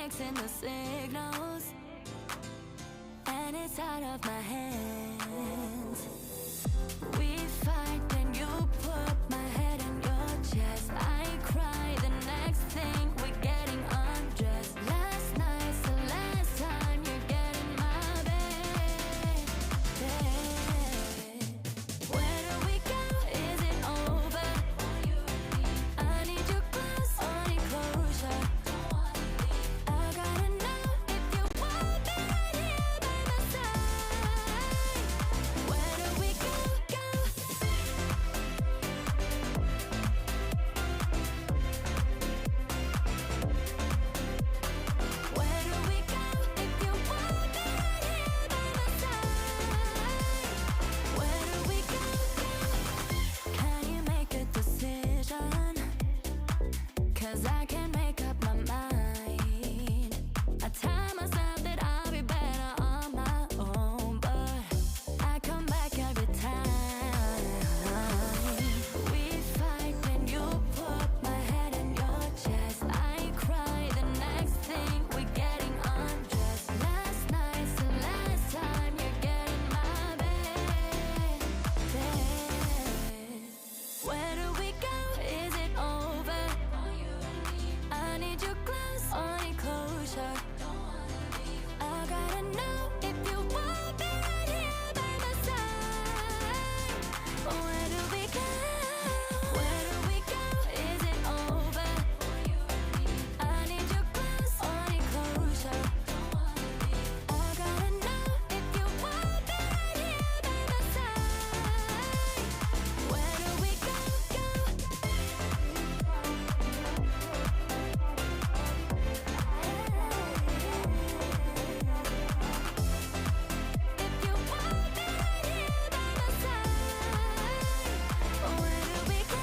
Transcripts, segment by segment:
mixing the signals, and it's out of my hands. We fight, then you put my head in your chest. I cry, the next thing we're getting undressed. Last night's the last time you're getting my bed. Where do we go? Is it over? I need your close, only closure. I gotta know if you want me right here by my side. Where do we go? Where do we go if you want me right here by my side? Where do we go? Can you make a decision? 'Cause I can't make up my mind. I tell myself that I'll be better on my own, but I come back every time. We fight, then you put my head in your chest. I cry, the next thing we're getting undressed. Last night's the last time you're getting my bed. Where do we go? Is it over? I need you close, only closure. I gotta know if you want me right here by my side. Where do we go? Where do we go? Is it over? I need you close, only closure. I gotta know if you want me right here by my side. Where do we go? If you want me right here by my side, where do we go?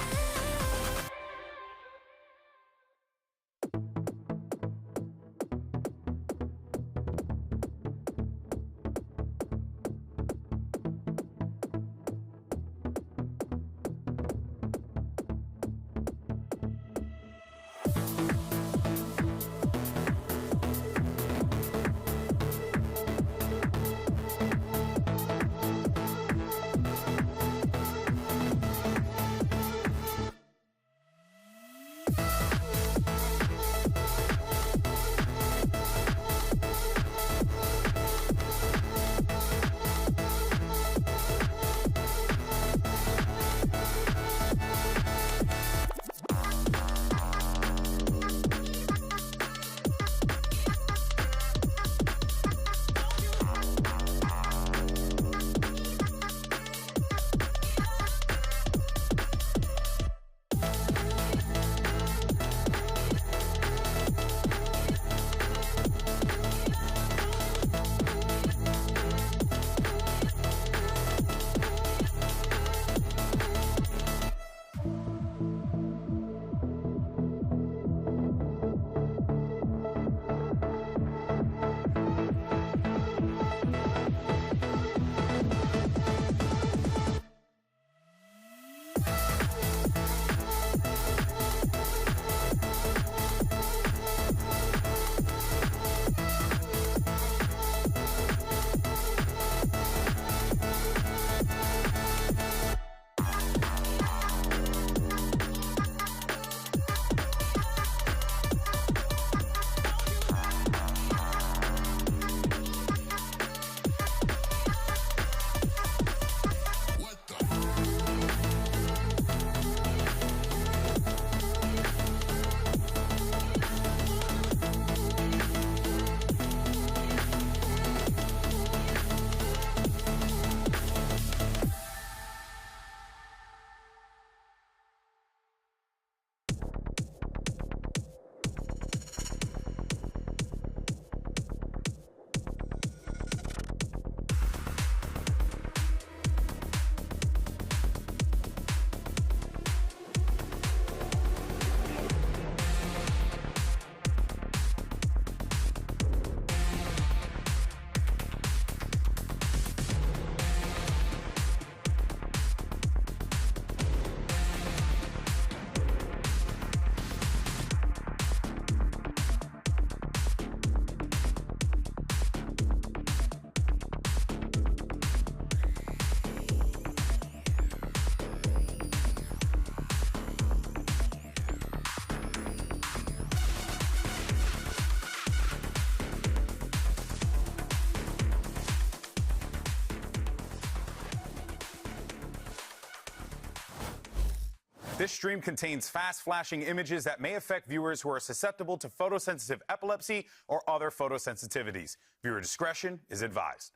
This stream contains fast-flashing images that may affect viewers who are susceptible to photosensitive epilepsy or other photosensitivities. Viewer discretion is advised.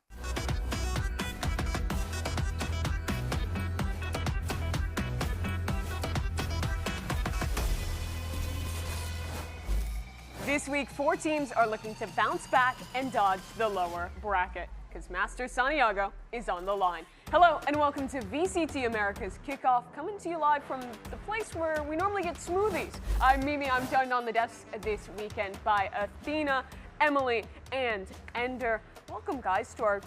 This week, 4 teams are looking to bounce back and dodge the lower bracket, because Masters Santiago is on the line. Hello and welcome to VCT Americas Kickoff, coming to you live from the place where we normally get smoothies. I'm Mimi. I'm joined on the desk this weekend by Athena, Emily, and Ender. Welcome, guys, to our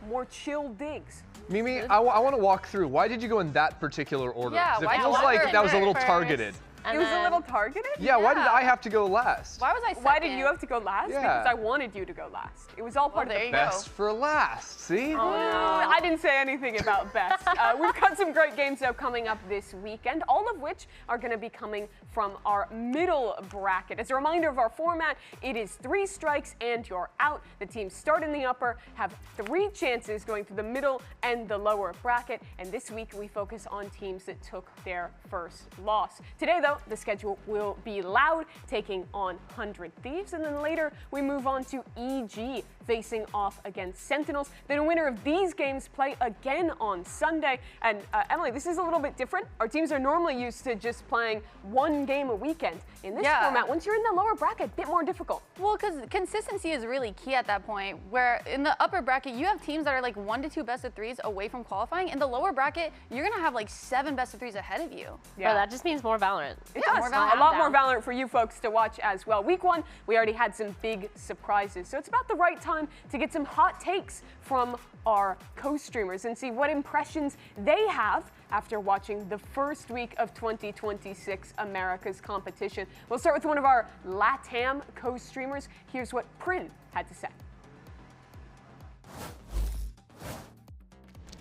more chill digs. Mimi, I want to walk through. Why did you go in that particular order? Yeah, 'Cause it why feels did like you that was a little first? targeted. It was a little targeted? Yeah, why did I have to go last? Why was I second? Why did you have to go last? Yeah. Because I wanted you to go last. It was all part of there the you Best for last, see? I didn't say anything about best. We've got some great games though coming up this weekend, all of which are going to be coming from our middle bracket. As a reminder of our format, it is 3 strikes and you're out. The teams start in the upper, have 3 chances going through the middle and the lower bracket, and this week we focus on teams that took their first loss. Today though, the schedule will be Loud taking on 100 Thieves, and then later we move on to EG facing off against Sentinels. Then a winner of these games play again on Sunday. And Emily, this is a little bit different. Our teams are normally used to just playing 1 game a weekend. In this format, once you're in the lower bracket, a bit more difficult. Well, because consistency is really key at that point, where in the upper bracket, you have teams that are like 1 to 2 best of 3s away from qualifying. In the lower bracket, you're going to have like 7 best of 3s ahead of you. Yeah, Bro, that just means more Valorant. It does. more Valorant. A lot more Valorant for you folks to watch as well. Week 1, we already had some big surprises. So it's about the right time to get some hot takes from our co-streamers and see what impressions they have after watching the first week of 2026 America's competition. We'll start with one of our LATAM co-streamers. Here's what Prin had to say.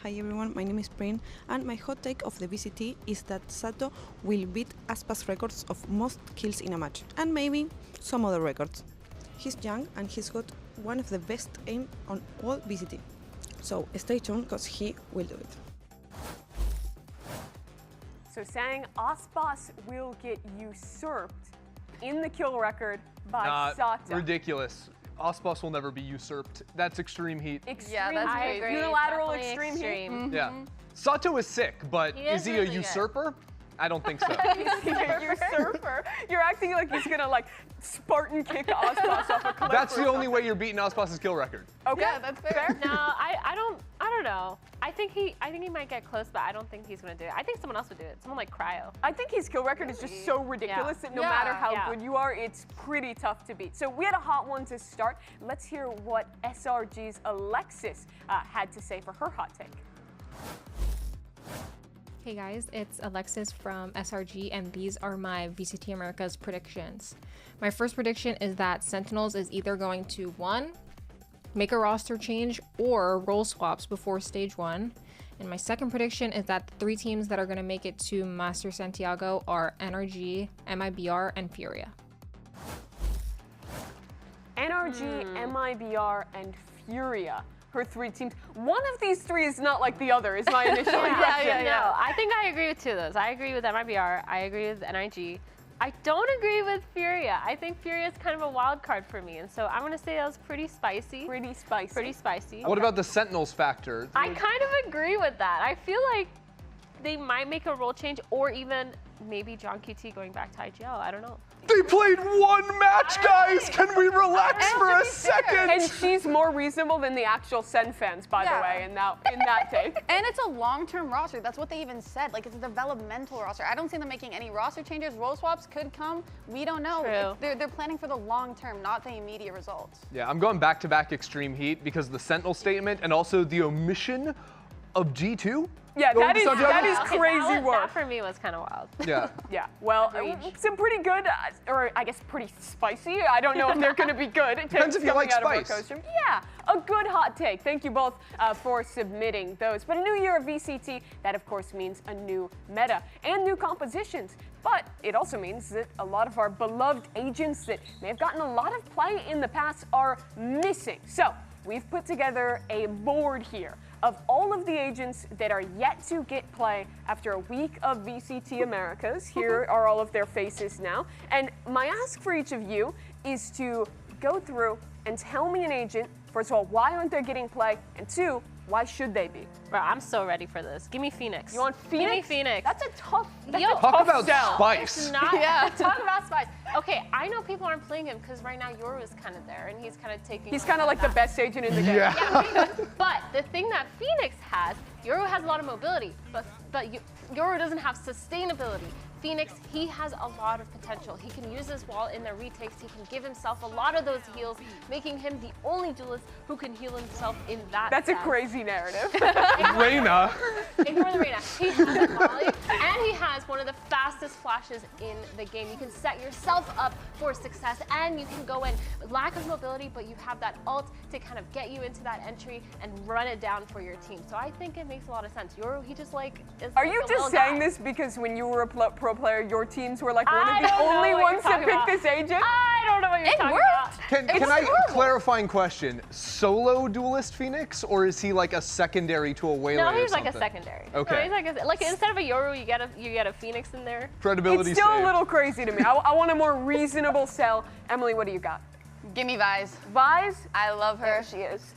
Hi everyone, my name is Prin, and my hot take of the VCT is that Sato will beat Aspa's records of most kills in a match, and maybe some other records. He's young and he's got one of the best aim on all VCT. So stay tuned because he will do it. So saying Aspas will get usurped in the kill record by Sato. Ridiculous. Ospas will never be usurped. That's extreme heat. Yeah, that's I crazy. agree. Unilateral Definitely extreme heat. Yeah. Sato is sick, but He is is he really a good. usurper? I don't think so. He's a usurper. You're acting like he's gonna like Spartan kick Aspas off a cliff. That's or the only something. way you're beating Ospas's kill record. Okay. Yeah, that's fair. No, I don't know. I think he might get close, but I don't think he's gonna do it. I think someone else would do it. Someone like Cryo. I think his kill record is just so ridiculous that no Yeah. matter how Yeah. good you are, it's pretty tough to beat. So we had a hot one to start. Let's hear what SRG's Alexis had to say for her hot take. Hey guys, it's Alexis from SRG, and these are my VCT Americas predictions. My first prediction is that Sentinels is either going to 1, make a roster change, or role swaps before stage 1. And my second prediction is that the 3 teams that are going to make it to Masters Santiago are NRG, MIBR, and Furia. NRG, MIBR, and Furia. Her 3 teams. One of these 3 is not like the other, is my initial impression. No, I think I agree with 2 of those. I agree with MIBR. I agree with NIG. I don't agree with Furia. I think Furia is kind of a wild card for me, and so I'm gonna say that was pretty spicy. Pretty spicy. Pretty spicy. What about the Sentinels factor? I kind of agree with that. I feel like they might make a role change, or even maybe John QT going back to IGL. I don't know. They played 1 match, guys! Can we relax for a second? And she's more reasonable than the actual SEN fans, by the Yeah. way, in that take. And it's a long-term roster. That's what they even said. Like, it's a developmental roster. I don't see them making any roster changes. Role swaps could come. We don't know. True. They're planning for the long term, not the immediate results. Yeah, I'm going back-to-back extreme heat because of the Sentinel statement and also the omission of G2. Yeah, Going that to is Santiago? crazy That work. for me was kind of wild. Yeah. Yeah, well, some pretty good, or I guess pretty spicy. I don't know if they're going to be good. Depends if you coming like out of our spice. coaster. Yeah, a good hot take. Thank you both for submitting those. But a new year of VCT, that of course means a new meta and new compositions. But it also means that a lot of our beloved agents that may have gotten a lot of play in the past are missing. So we've put together a board here of all of the agents that are yet to get play after a week of VCT Americas. Here are all of their faces now. And my ask for each of you is to go through and tell me an agent, first of all, why aren't they getting play? And two, why should they be? Bro, I'm so ready for this. Give me Phoenix. You want Phoenix? Give me Phoenix. That's a tough. Talk about sell. spice. It's not. Talk about spice. Okay, I know people aren't playing him because right now Yoru is kind of there and he's kind of taking. He's kind of like the best agent in the game. Yeah. But the thing that Phoenix has, Yoru has a lot of mobility, but Yoru doesn't have sustainability. Phoenix, he has a lot of potential. He can use his wall in the retakes. He can give himself a lot of those heals, making him the only duelist who can heal himself in that. That's a sense. crazy narrative. Reina. Ignore the Reina. He has a volley, and he has one of the fastest flashes in the game. You can set yourself up for success, and you can go in with lack of mobility, but you have that ult to kind of get you into that entry and run it down for your team. So I think it makes a lot of sense. Yoru, he just like is. Are like you a just little saying guy. this because when you were a pro player, your teams were like one I of the don't know only what ones you're to pick talking this agent? I don't know what you're It talking worked. about. Can I horrible. clarifying question? Solo duelist Phoenix, or is he like a secondary to a Waylay? No, or he's like a something? secondary. Okay. No, he's like instead of a Yoru, you get a Phoenix in there. Credibility It's still saved. a little crazy to me. I want a more reasonable sell. Emily, what do you got? Give me Vise. Vise? I love her. There she is.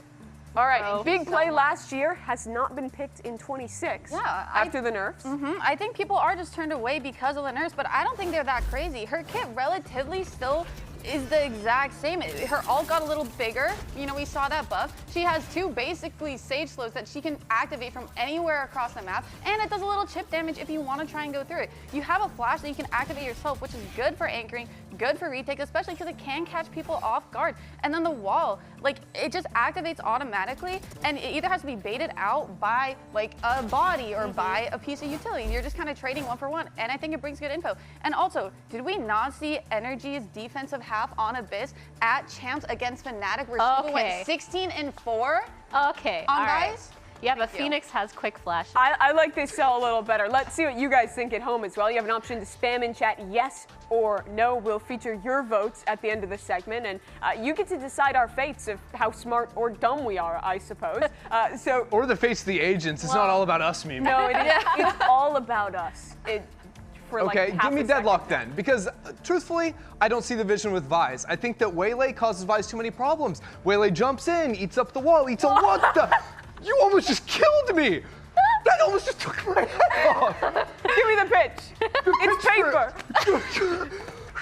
All right, Oh, big so play much. last year has not been picked in 26 Yeah, after the nerfs. I think people are just turned away because of the nerfs, but I don't think they're that crazy. Her kit relatively still is the exact same. Her ult got a little bigger. You know, we saw that buff. She has two basically Sage slows that she can activate from anywhere across the map, and it does a little chip damage if you want to try and go through it. You have a flash that you can activate yourself, which is good for anchoring, good for retakes, especially because it can catch people off guard. And then the wall, like, it just activates automatically, and it either has to be baited out by like a body or by a piece of utility. You're just kind of trading one for one, and I think it brings good info. And also, did we not see Energy's defensive half on Abyss at Champs against Fnatic, where she Okay. went 16-4 Okay. on all right. Vise? Yeah, but Thank you. Phoenix has quick flash. I like this sell a little better. Let's see what you guys think at home as well. You have an option to spam in chat yes or no. We'll feature your votes at the end of the segment, and you get to decide our fates of how smart or dumb we are, I suppose. So Or the face of the agents. It's not all about us, Mimi. no, it's all about us. For like Okay, half give me a second. Deadlock then, because truthfully, I don't see the vision with Vise. I think that Waylay causes Vise too many problems. Waylay jumps in, eats up the wall, eats a what the? You almost just killed me! That almost just took my head off! Give me the pitch. It's paper.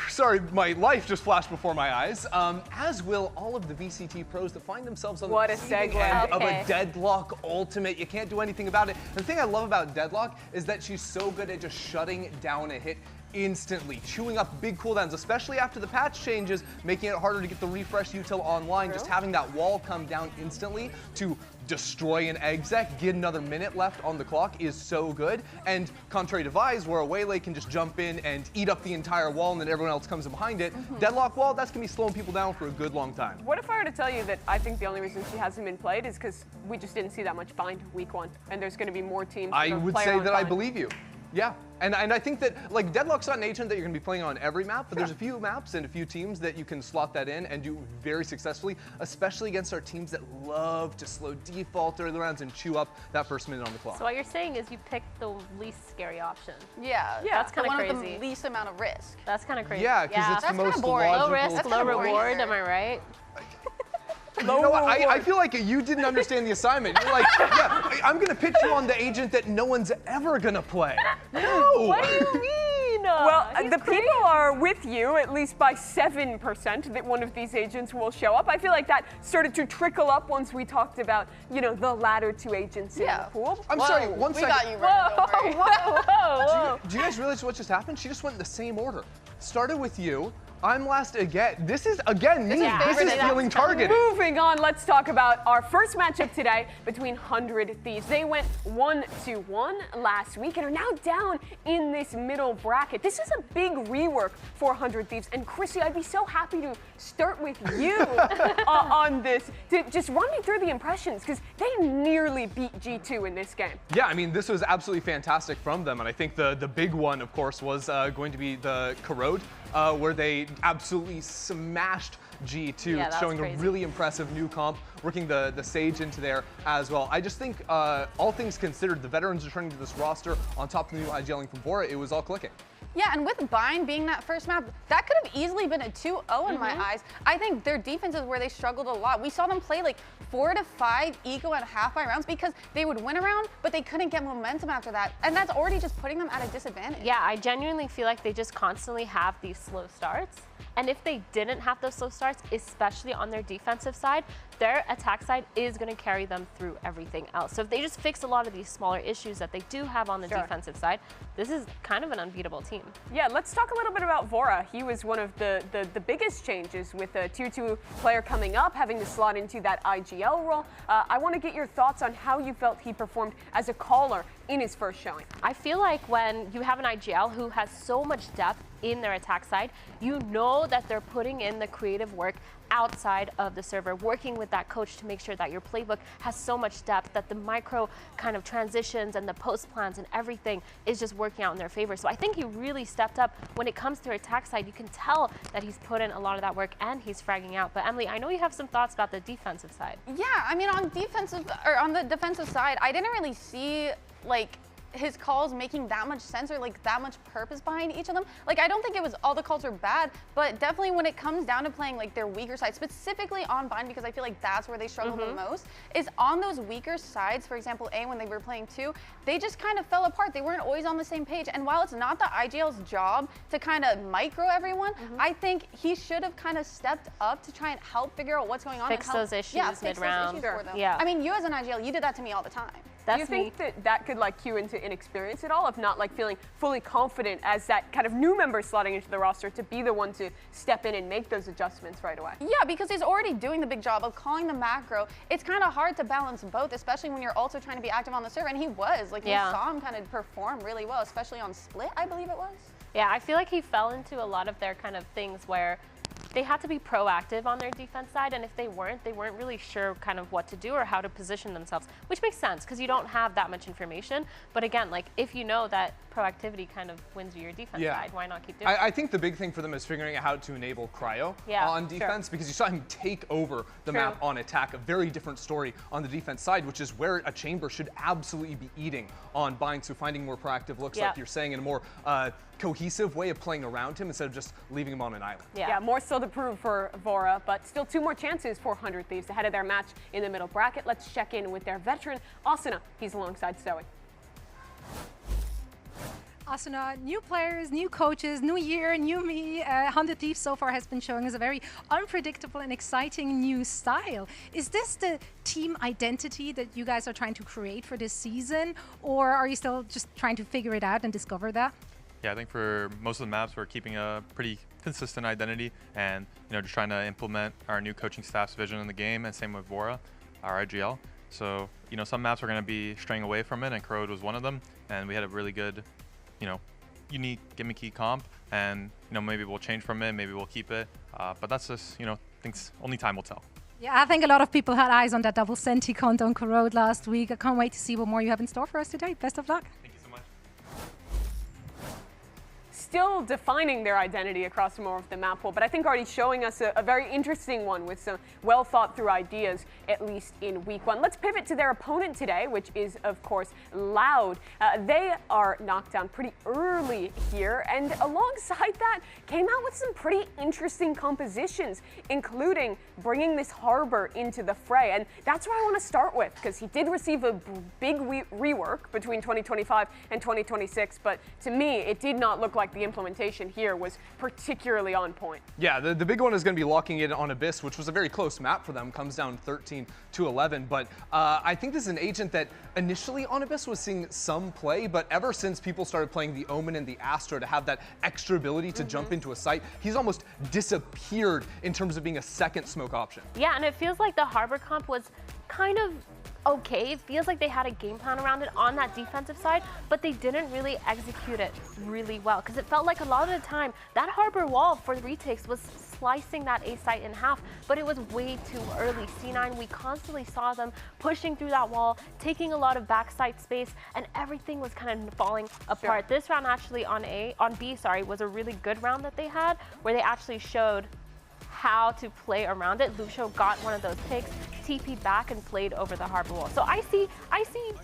Sorry, my life just flashed before my eyes. As will all of the VCT pros that find themselves on What the a receiving segue. end of a Okay. Deadlock ultimate. You can't do anything about it. And the thing I love about Deadlock is that she's so good at just shutting down a hit instantly, chewing up big cooldowns, especially after the patch changes, making it harder to get the refresh util online. Just having that wall come down instantly to destroy an exec, get another minute left on the clock is so good. And contrary to Vise, where a Waylay can just jump in and eat up the entire wall and then everyone else comes in behind it, Deadlock wall, that's gonna be slowing people down for a good long time. What if I were to tell you that I think the only reason she hasn't been played is because we just didn't see that much bind week one, and there's going to be more teams. I that would play say on that I bind. believe you. Yeah, and I think that like Deadlock's not an agent that you're gonna be playing on every map, but there's a few maps and a few teams that you can slot that in and do very successfully, especially against our teams that love to slow default early rounds and chew up that first minute on the clock. So what you're saying is you picked the least scary option. Yeah, that's kinda one crazy. of the least amount of risk. That's kind of crazy. Yeah, because it's the That's kinda most boring. logical. Low risk, That's low kinda boring. reward. Am I right? You know what? I feel like you didn't understand the assignment. You're like, yeah, I'm gonna pitch you on the agent that no one's ever gonna play. No. What do you mean? Well, He's the crazy. people are with you, at least by 7%, that one of these agents will show up. I feel like that started to trickle up once we talked about, you know, the latter two agents in Yeah. the pool. I'm Whoa, sorry, one we second. got you, Brandon, don't worry. Whoa. Do you guys realize what just happened? She just went in the same order. Started with you. I'm last again. This is again me. Yeah. This is Favorite feeling targeted. Moving on, let's talk about our first matchup today between 100 Thieves. They went 1-1 last week and are now down in this middle bracket. This is a big rework for 100 Thieves. And Chrissy, I'd be so happy to start with you on this. To just run me through the impressions, because they nearly beat G2 in this game. Yeah, I mean, this was absolutely fantastic from them, and I think the big one, of course, was going to be the Corrode where they absolutely smashed G2, Yeah, that showing was a crazy. really impressive new comp, working the Sage into there as well. I just think, all things considered, the veterans returning to this roster on top of the new IGLing from Vora, it was all clicking. Yeah, and with Bind being that first map, that could have easily been a 2-0 in my eyes. I think their defense is where they struggled a lot. We saw them play like 4 to 5 eco and half-buy rounds because they would win a round, but they couldn't get momentum after that. And that's already just putting them at a disadvantage. Yeah, I genuinely feel like they just constantly have these slow starts. And if they didn't have those slow starts, especially on their defensive side, their attack side is going to carry them through everything else. So if they just fix a lot of these smaller issues that they do have on the defensive side, this is kind of an unbeatable team. Yeah, let's talk a little bit about Vora. He was one of the biggest changes with a tier 2 player coming up, having to slot into that IGL role. I want to get your thoughts on how you felt he performed as a caller in his first showing. I feel like when you have an IGL who has so much depth in their attack side, you know that they're putting in the creative work outside of the server, working with that coach to make sure that your playbook has so much depth, that the micro kind of transitions and the post plans and everything is just working out in their favor. So I think he really stepped up when it comes to their attack side. You can tell that he's put in a lot of that work and he's fragging out. But Emily, I know you have some thoughts about the defensive side. Yeah, I mean, on the defensive side, I didn't really see like his calls making that much sense or like that much purpose behind each of them. Like, I don't think it was all the calls are bad, but definitely when it comes down to playing like their weaker side, specifically on Bind, because I feel like that's where they struggle the most, is on those weaker sides. For example, A, when they were playing 2, they just kind of fell apart. They weren't always on the same page. And while it's not the IGL's job to kind of micro everyone, I think he should have kind of stepped up to try and help figure out what's going on. Fix and help, those issues yeah, fix mid-round. those issues for them. Yeah. I mean, you as an IGL, you did that to me all the time. Do you think that could like cue into inexperience at all, of not like feeling fully confident as that kind of new member slotting into the roster to be the one to step in and make those adjustments right away? Yeah, because he's already doing the big job of calling the macro. It's kind of hard to balance both, especially when you're also trying to be active on the server, and he was. Like, you saw him kind of perform really well, especially on Split, I believe it was. Yeah, I feel like he fell into a lot of their kind of things where they had to be proactive on their defense side, and if they weren't really sure kind of what to do or how to position themselves, which makes sense because you don't have that much information. But again, like, if you know that proactivity kind of wins you your defense side, why not keep doing it? I think the big thing for them is figuring out how to enable cryo on defense, because you saw him take over the map on attack. A very different story on the defense side, which is where a chamber should absolutely be eating on Bind. So finding more proactive looks, like you're saying, in a more cohesive way of playing around him instead of just leaving him on an island. Yeah, more still to prove for Vora, but still 2 more chances for 100 Thieves ahead of their match in the middle bracket. Let's check in with their veteran, Asuna. He's alongside Zoe. Asuna, new players, new coaches, new year, new me. 100 Thieves so far has been showing us a very unpredictable and exciting new style. Is this the team identity that you guys are trying to create for this season, or are you still just trying to figure it out and discover that? Yeah, I think for most of the maps, we're keeping a pretty consistent identity and, you know, just trying to implement our new coaching staff's vision in the game, and same with Vora, our IGL. So, you know, some maps are going to be straying away from it, and Corrode was one of them. And we had a really good, you know, unique gimmicky comp, and, you know, maybe we'll change from it, maybe we'll keep it. But that's just, you know, things only time will tell. Yeah, I think a lot of people had eyes on that double Senti count on Corrode last week. I can't wait to see what more you have in store for us today. Best of luck. Thank you so much. Still defining their identity across more of the map pool, but I think already showing us a very interesting one with some well thought through ideas, at least in week 1. Let's pivot to their opponent today, which is, of course, Loud. They are knocked down pretty early here, and alongside that, came out with some pretty interesting compositions, including bringing this Harbor into the fray. And that's where I want to start with, because he did receive a big rework between 2025 and 2026, but to me, it did not look like the implementation here was particularly on point. Yeah, the big one is going to be locking it on Abyss, which was a very close map for them, comes down 13-11. But I think this is an agent that initially on Abyss was seeing some play, but ever since people started playing the Omen and the Astra to have that extra ability to jump into a site, he's almost disappeared in terms of being a second smoke option. Yeah, and it feels like the Harbor comp was kind of okay. It feels like they had a game plan around it on that defensive side, but they didn't really execute it really well because it felt like a lot of the time that harbor wall for the retakes was slicing that A site in half, but it was way too early. C9, we constantly saw them pushing through that wall, taking a lot of backside space, and everything was kind of falling apart. This round actually on B, was a really good round that they had, where they actually showed how to play around it. Lucio got one of those picks, TP'd back and played over the harbor wall. So I see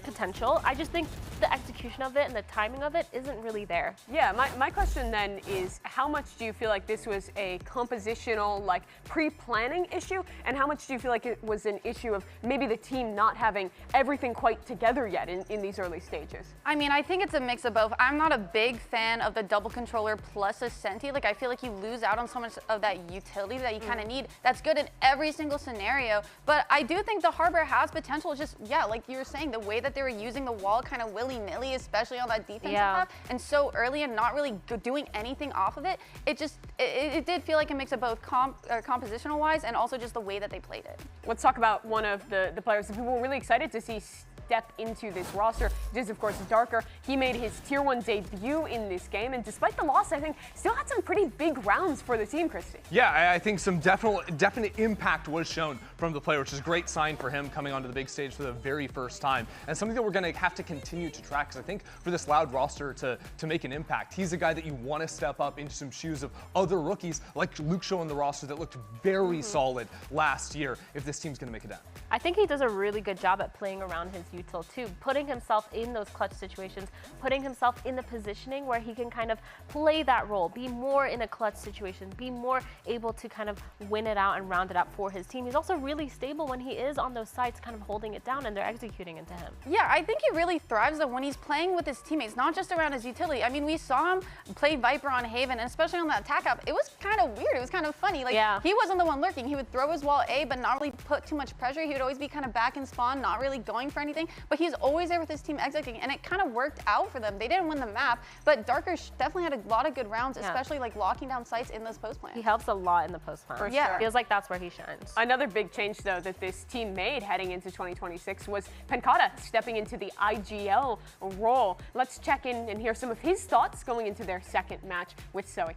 potential. I just think the execution of it and the timing of it isn't really there. Yeah, my question then is, how much do you feel like this was a compositional, like pre-planning issue, and how much do you feel like it was an issue of maybe the team not having everything quite together yet in these early stages? I mean, I think it's a mix of both. I'm not a big fan of the double controller plus a Senti. Like, I feel like you lose out on so much of that utility that you kind of need. That's good in every single scenario, but I do think the harbor has potential. Just, yeah, like you were saying, the way that they were using the wall kind of willy-nilly, especially on that defensive half, and so early and not really doing anything off of it, it did feel like a mix of both compositional-wise and also just the way that they played it. Let's talk about one of the players that people were really excited to see step into this roster. It is, of course, Darker. He made his Tier 1 debut in this game, and despite the loss, I think still had some pretty big rounds for the team, Christy. Yeah, I think some definite impact was shown from the player, which is a great sign for him coming onto the big stage for the very first time, and something that we're going to have to continue to track, because I think for this Loud roster to make an impact, he's a guy that you want to step up into some shoes of other rookies like Luke Shaw in the roster that looked very solid last year if this team's going to make it down. I think he does a really good job at playing around his util too, putting himself in those clutch situations, putting himself in the positioning where he can kind of play that role, be more in a clutch situation, be more able to kind of win it out and round it up for his team. He's also really stable when he is on those sites kind of holding it down and they're executing into him. Yeah, I think he really thrives though when he's playing with his teammates, not just around his utility. I mean, we saw him play Viper on Haven, and especially on that attack up, it was kind of weird. It was kind of funny. Like, he wasn't the one lurking. He would throw his wall A, but not really put too much pressure. He would always be kind of back in spawn, not really going for anything, but he's always there with his team executing, and it kind of worked out for them. They didn't win the map, but Darker definitely had a lot of good rounds, especially like locking down sites in those post plans. He helps a lot in the post plan. Yeah. Feels like that's where he shines. Another big change, though, that this team made heading into 2026 was Pankata stepping into the IGL role. Let's check in and hear some of his thoughts going into their second match with Zoe.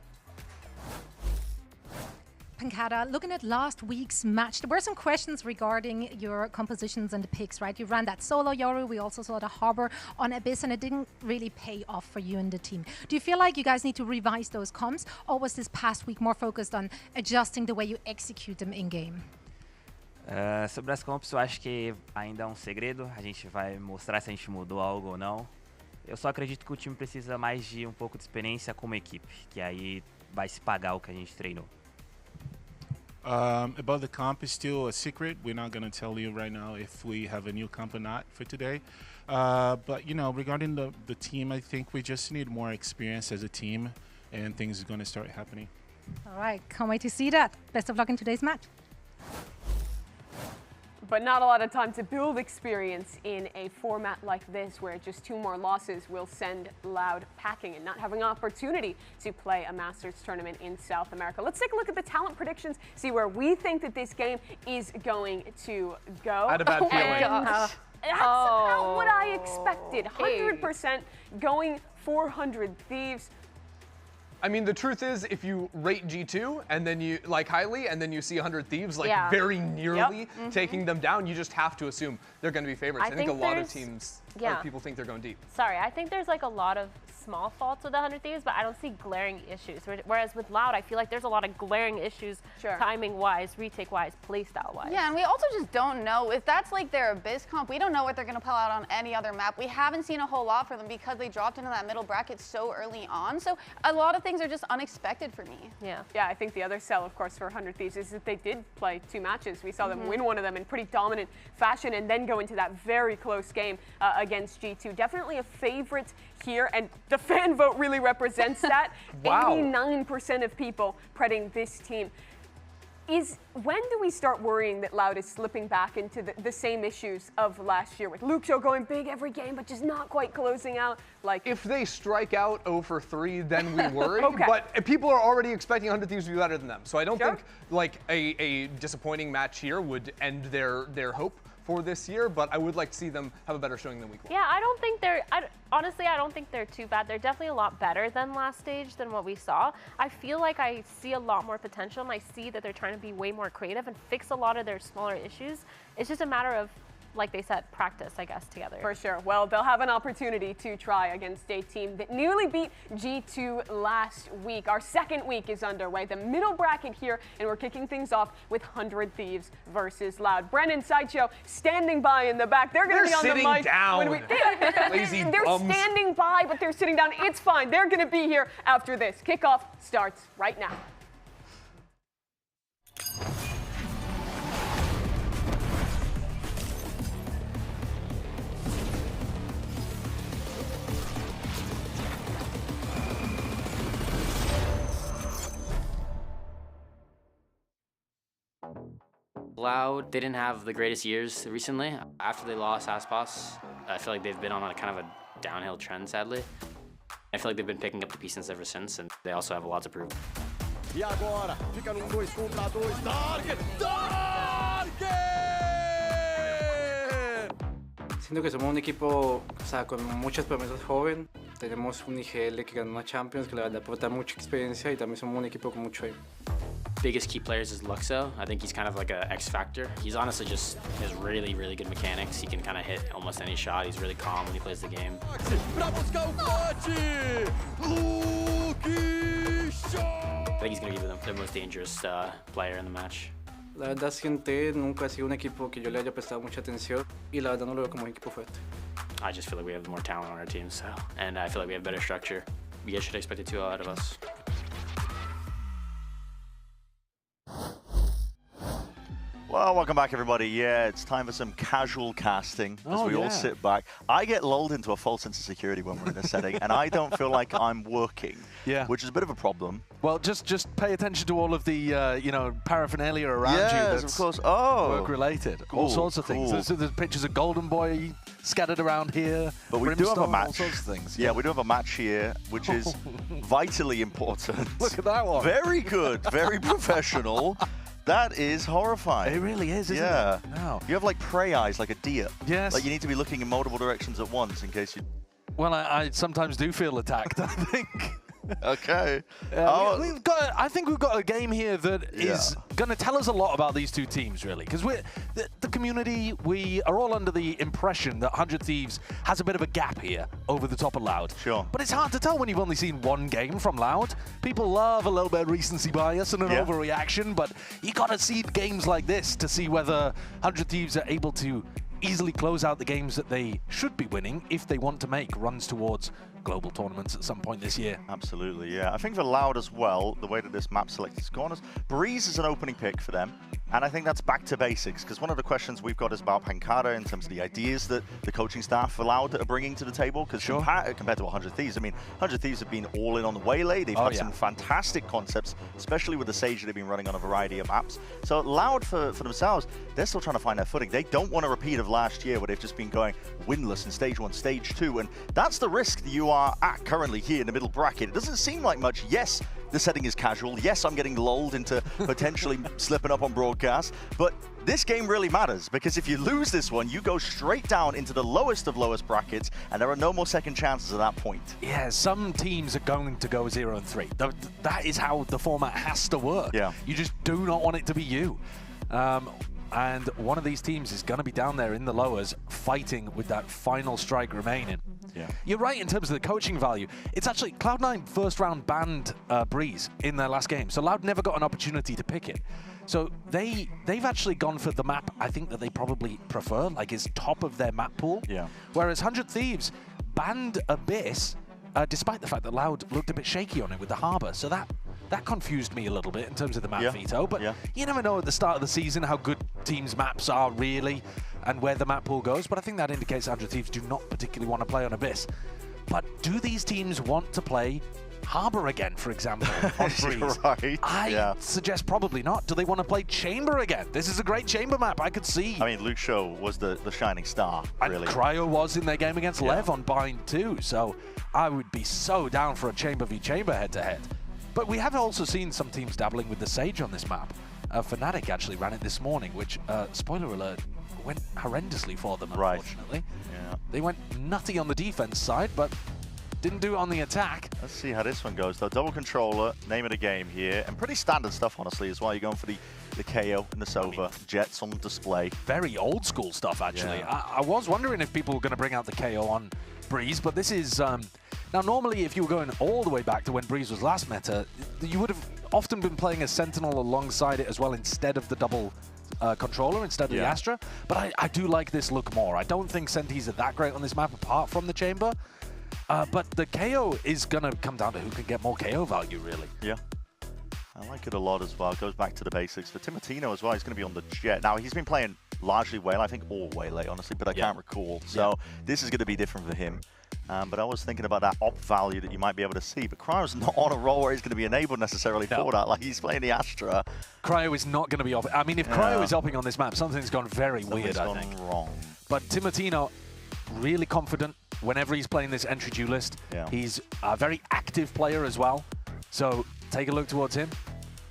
Pankata, looking at last week's match, there were some questions regarding your compositions and the picks, right? You ran that solo Yoru, we also saw the Harbor on Abyss, and it didn't really pay off for you and the team. Do you feel like you guys need to revise those comps, or was this past week more focused on adjusting the way you execute them in-game? Sobre as comps, eu acho que ainda é um segredo. A gente vai mostrar se a gente mudou algo ou não. Eu só acredito que o time precisa mais de pouco de experiência como equipe, que aí vai se pagar o que a gente treinou. About the comp is still a secret. We're not going to tell you right now if we have a new comp or not for today. But, you know, regarding the team, I think we just need more experience as a team, and things are going to start happening. All right, can't wait to see that. Best of luck in today's match. But not a lot of time to build experience in a format like this, where just 2 more losses will send Loud packing and not having an opportunity to play a Masters tournament in South America. Let's take a look at the talent predictions, see where we think that this game is going to go. I had a bad feeling. That's about what I expected. 100% going 400 Thieves. I mean, the truth is, if you rate G2 and then you like highly, and then you see 100 Thieves like very nearly taking them down, you just have to assume they're going to be favorites. I think a lot of teams or people think they're going deep. Sorry, I think there's like a lot of small faults with the 100 Thieves, but I don't see glaring issues. Whereas with Loud, I feel like there's a lot of glaring issues, timing-wise, retake-wise, playstyle-wise. Yeah, and we also just don't know if that's like their Abyss comp. We don't know what they're going to pull out on any other map. We haven't seen a whole lot for them because they dropped into that middle bracket so early on. So a lot of things are just unexpected for me. Yeah, I think the other sell, of course, for 100 Thieves is that they did play 2 matches. We saw them win one of them in pretty dominant fashion and then go into that very close game against G2. Definitely a favorite here, and the fan vote really represents that. 89% of people predicting this team. When do we start worrying that Loud is slipping back into the same issues of last year, with Luke Show going big every game but just not quite closing out? Like, if they strike out 0 for 3, then we worry. But people are already expecting 100 Thieves to be better than them. So I don't think like a disappointing match here would end their hope for this year, but I would like to see them have a better showing than week 1. Yeah, I don't think they're, honestly, I don't think they're too bad. They're definitely a lot better than last stage than what we saw. I feel like I see a lot more potential, and I see that they're trying to be way more creative and fix a lot of their smaller issues. It's just a matter of, like they said, practice, I guess, together. For sure. Well, they'll have an opportunity to try against a team that nearly beat G2 last week. Our second week is underway, the middle bracket here, and we're kicking things off with 100 Thieves versus Loud. Brennan, Sideshow standing by in the back. They're going to be on the mic. Lazy they're bums. standing by, but they're sitting down. It's fine. They're going to be here after this. Kickoff starts right now. Loud, they didn't have the greatest years recently. After they lost Aspas, I feel like they've been on a kind of a downhill trend, sadly. I feel like they've been picking up the pieces ever since, and they also have a lot to prove. E agora, fica num 2 contra 2, Target! Siento que somos un equipo, o sea, con muchas promesas joven. Tenemos un IGL que ganó una Champions, que la verdad aporta mucha experiencia, y también somos un equipo con mucho aim. Biggest key players is Luxo. I think he's kind of like a X factor. He's honestly just has really, really good mechanics. He can kind of hit almost any shot. He's really calm when he plays the game. Pra buscar o corte! I think he's going to be the most dangerous player in the match. La verdad, Gente nunca ha sido un equipo que yo le haya prestado mucha atención, y la verdad no lo veo como un equipo fuerte. I just feel like we have more talent on our team, so, and I feel like we have better structure. You guys should expect it too out of us. Well, welcome back, everybody. Yeah, it's time for some casual casting as we all sit back. I get lulled into a false sense of security when we're in this setting, and I don't feel like I'm working, which is a bit of a problem. Well, just pay attention to all of the you know, paraphernalia around you. Yes, of course. Oh, work-related. Cool, all sorts of things. There's pictures of Golden Boy scattered around here. But we do have a match. All sorts of things. Yeah, we do have a match here, which is vitally important. Look at that one. Very good. Very professional. That is horrifying. It really is, isn't it? No. You have like prey eyes, like a deer. Yes. Like you need to be looking in multiple directions at once in case you... Well, I sometimes do feel attacked, I think. Okay. I think we've got a game here that is going to tell us a lot about these two teams, really. Because the community, we are all under the impression that 100 Thieves has a bit of a gap here over the top of Loud. Sure. But it's hard to tell when you've only seen one game from Loud. People love a little bit of recency bias and an overreaction, but you got to see games like this to see whether 100 Thieves are able to easily close out the games that they should be winning if they want to make runs towards global tournaments at some point this year. Absolutely, yeah. I think for Loud as well, the way that this map selects corners, Breeze is an opening pick for them, and I think that's back to basics, because one of the questions we've got is about Pankara in terms of the ideas that the coaching staff for Loud are bringing to the table, because compared to 100 Thieves, I mean, 100 Thieves have been all in on the Waylay. They've had some fantastic concepts, especially with the Sage that they've been running on a variety of maps. So Loud for themselves, they're still trying to find their footing. They don't want a repeat of last year where they've just been going winless in Stage 1, Stage 2, and that's the risk that you are at currently here in the middle bracket. It doesn't seem like much. Yes, the setting is casual. Yes, I'm getting lulled into potentially slipping up on broadcast, but this game really matters, because if you lose this one, you go straight down into the lowest of lowest brackets, and there are no more second chances at that point. Yeah, some teams are going to go 0-3. That is how the format has to work. Yeah. You just do not want it to be you. And one of these teams is going to be down there in the lowers fighting with that final strike remaining. Yeah. You're right in terms of the coaching value. It's actually Cloud9 first round banned Breeze in their last game, so Loud never got an opportunity to pick it. So they've actually gone for the map I think that they probably prefer, like is top of their map pool. Yeah. Whereas 100 Thieves banned Abyss, despite the fact that Loud looked a bit shaky on it with the Harbor. So that confused me a little bit in terms of the map veto, but you never know at the start of the season how good teams' maps are really and where the map pool goes, but I think that indicates 100 Thieves do not particularly want to play on Abyss. But do these teams want to play Harbor again, for example, on Breeze? Right. I suggest probably not. Do they want to play Chamber again? This is a great Chamber map, I could see. I mean, Luke Shaw was the shining star, really. And Cryo was in their game against Lev on Bind too, so I would be so down for a Chamber v Chamber head-to-head. But we have also seen some teams dabbling with the Sage on this map. Fnatic actually ran it this morning, which, spoiler alert, went horrendously for them, Right. unfortunately. Yeah. They went nutty on the defense side, but didn't do it on the attack. Let's see how this one goes, though. Double controller, name of the game here, and pretty standard stuff, honestly, as well. You're going for the KO and the Sova, Jets on display. Very old school stuff, actually. Yeah. I was wondering if people were going to bring out the KO on Breeze, but this is... now, normally, if you were going all the way back to when Breeze was last meta, you would have often been playing a Sentinel alongside it as well instead of the double controller, instead of the Astra. But I do like this look more. I don't think Sentis are that great on this map, apart from the Chamber. But the KO is going to come down to who can get more KO value, really. Yeah. I like it a lot as well. It goes back to the basics. For Timotino as well, he's going to be on the Jet. Now, he's been playing largely Waylay, I think all Waylay, honestly, but I can't recall. So this is going to be different for him. But I was thinking about that op value that you might be able to see. But Cryo's not on a roll where he's going to be enabled necessarily for that. Like, he's playing the Astra. Cryo is not going to be op. I mean, if Cryo is opping on this map, something's gone very weird, I think. Wrong. But Timotino, really confident whenever he's playing this entry duelist. He's a very active player as well. So take a look towards him.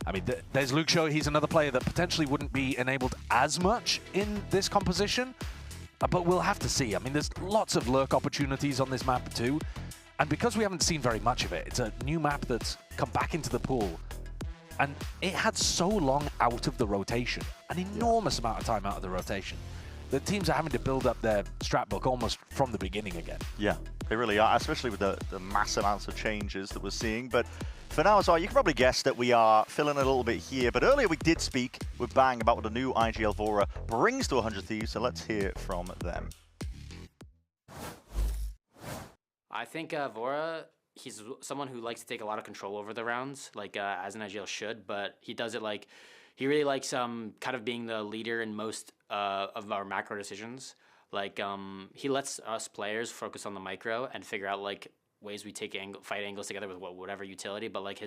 I mean, there's Luke Shaw. He's another player that potentially wouldn't be enabled as much in this composition. But we'll have to see. I mean, there's lots of lurk opportunities on this map too. And because we haven't seen very much of it, it's a new map that's come back into the pool. And it had so long out of the rotation, an enormous amount of time out of the rotation. The teams are having to build up their strat book almost from the beginning again. Yeah, they really are, especially with the massive amounts of changes that we're seeing. But for now as well, you can probably guess that we are filling a little bit here. But earlier we did speak with Bang about what the new IGL Vora brings to 100 Thieves, so let's hear from them. I think Vora, he's someone who likes to take a lot of control over the rounds, like as an IGL should, but he does it like, he really likes kind of being the leader in most of our macro decisions. Like he lets us players focus on the micro and figure out like ways we take fight angles together with whatever utility. But like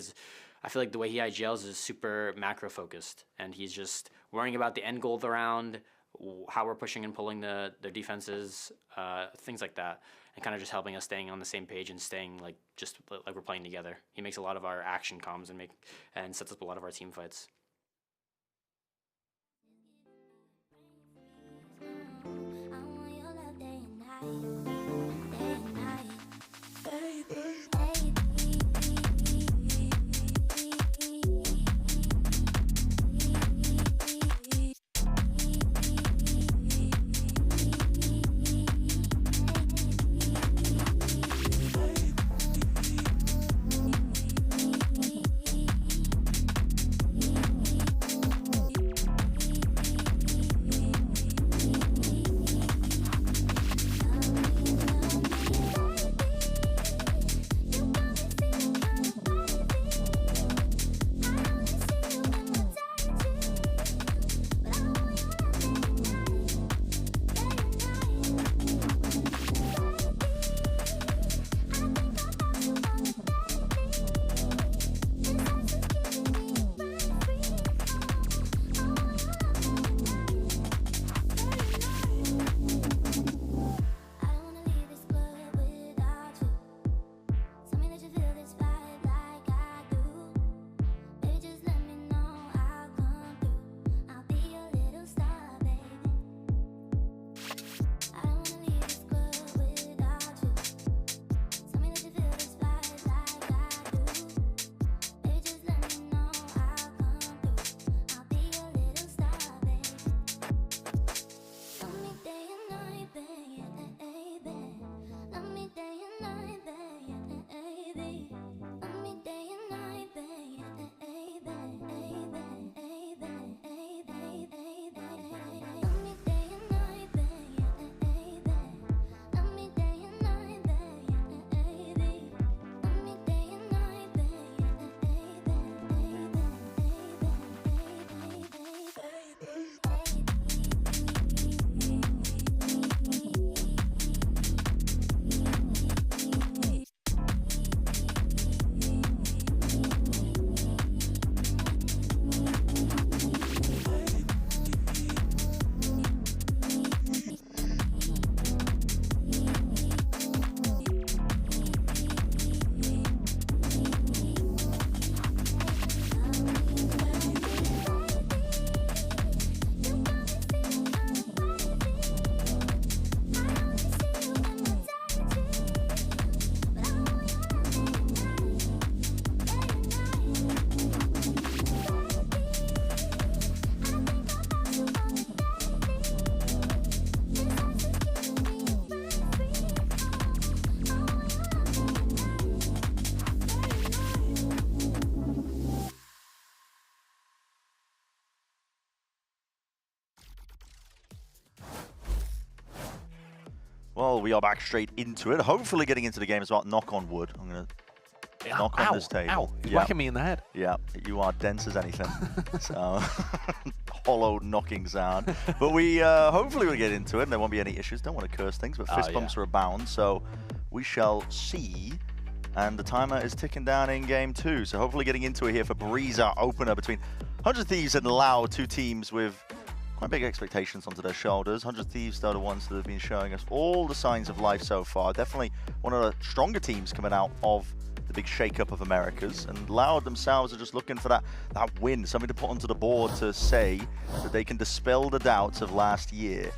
I feel like the way he IGLs is super macro focused, and he's just worrying about the end goal of the round, how we're pushing and pulling their defenses, things like that, and kind of just helping us staying on the same page and staying like just like we're playing together. He makes a lot of our action comms and sets up a lot of our team fights. Well, we are back straight into it. Hopefully getting into the game as well. Knock on wood. I'm going to knock on this table. Ow, you're whacking me in the head. Yeah, you are dense as anything. So, hollow knocking sound. But we hopefully we'll get into it and there won't be any issues. Don't want to curse things, but fist bumps are abound. So we shall see. And the timer is ticking down in game 2. So hopefully getting into it here for Breeze, our opener between 100 Thieves and Loud, two teams with quite big expectations onto their shoulders. 100 Thieves are the ones that have been showing us all the signs of life so far. Definitely one of the stronger teams coming out of the big shake-up of Americas. And Loud themselves are just looking for that win, something to put onto the board to say that they can dispel the doubts of last year.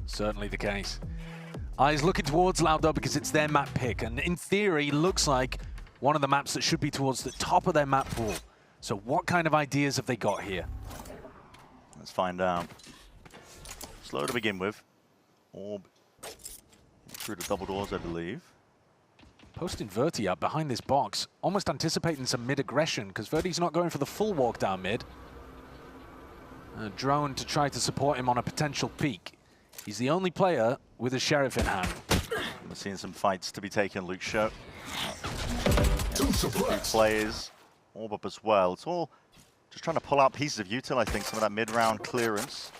Certainly the case. Eyes looking towards Loud though because it's their map pick, and in theory looks like one of the maps that should be towards the top of their map pool. So what kind of ideas have they got here? Let's find out. Slow to begin with. Orb through the double doors, I believe. Posting Verti up behind this box, almost anticipating some mid-aggression because Verti's not going for the full walk down mid. A drone to try to support him on a potential peek. He's the only player with a Sheriff in hand. We're seeing some fights to be taken, Luke Show. Two players, Orb up as well. It's all just trying to pull out pieces of util, I think, some of that mid-round clearance.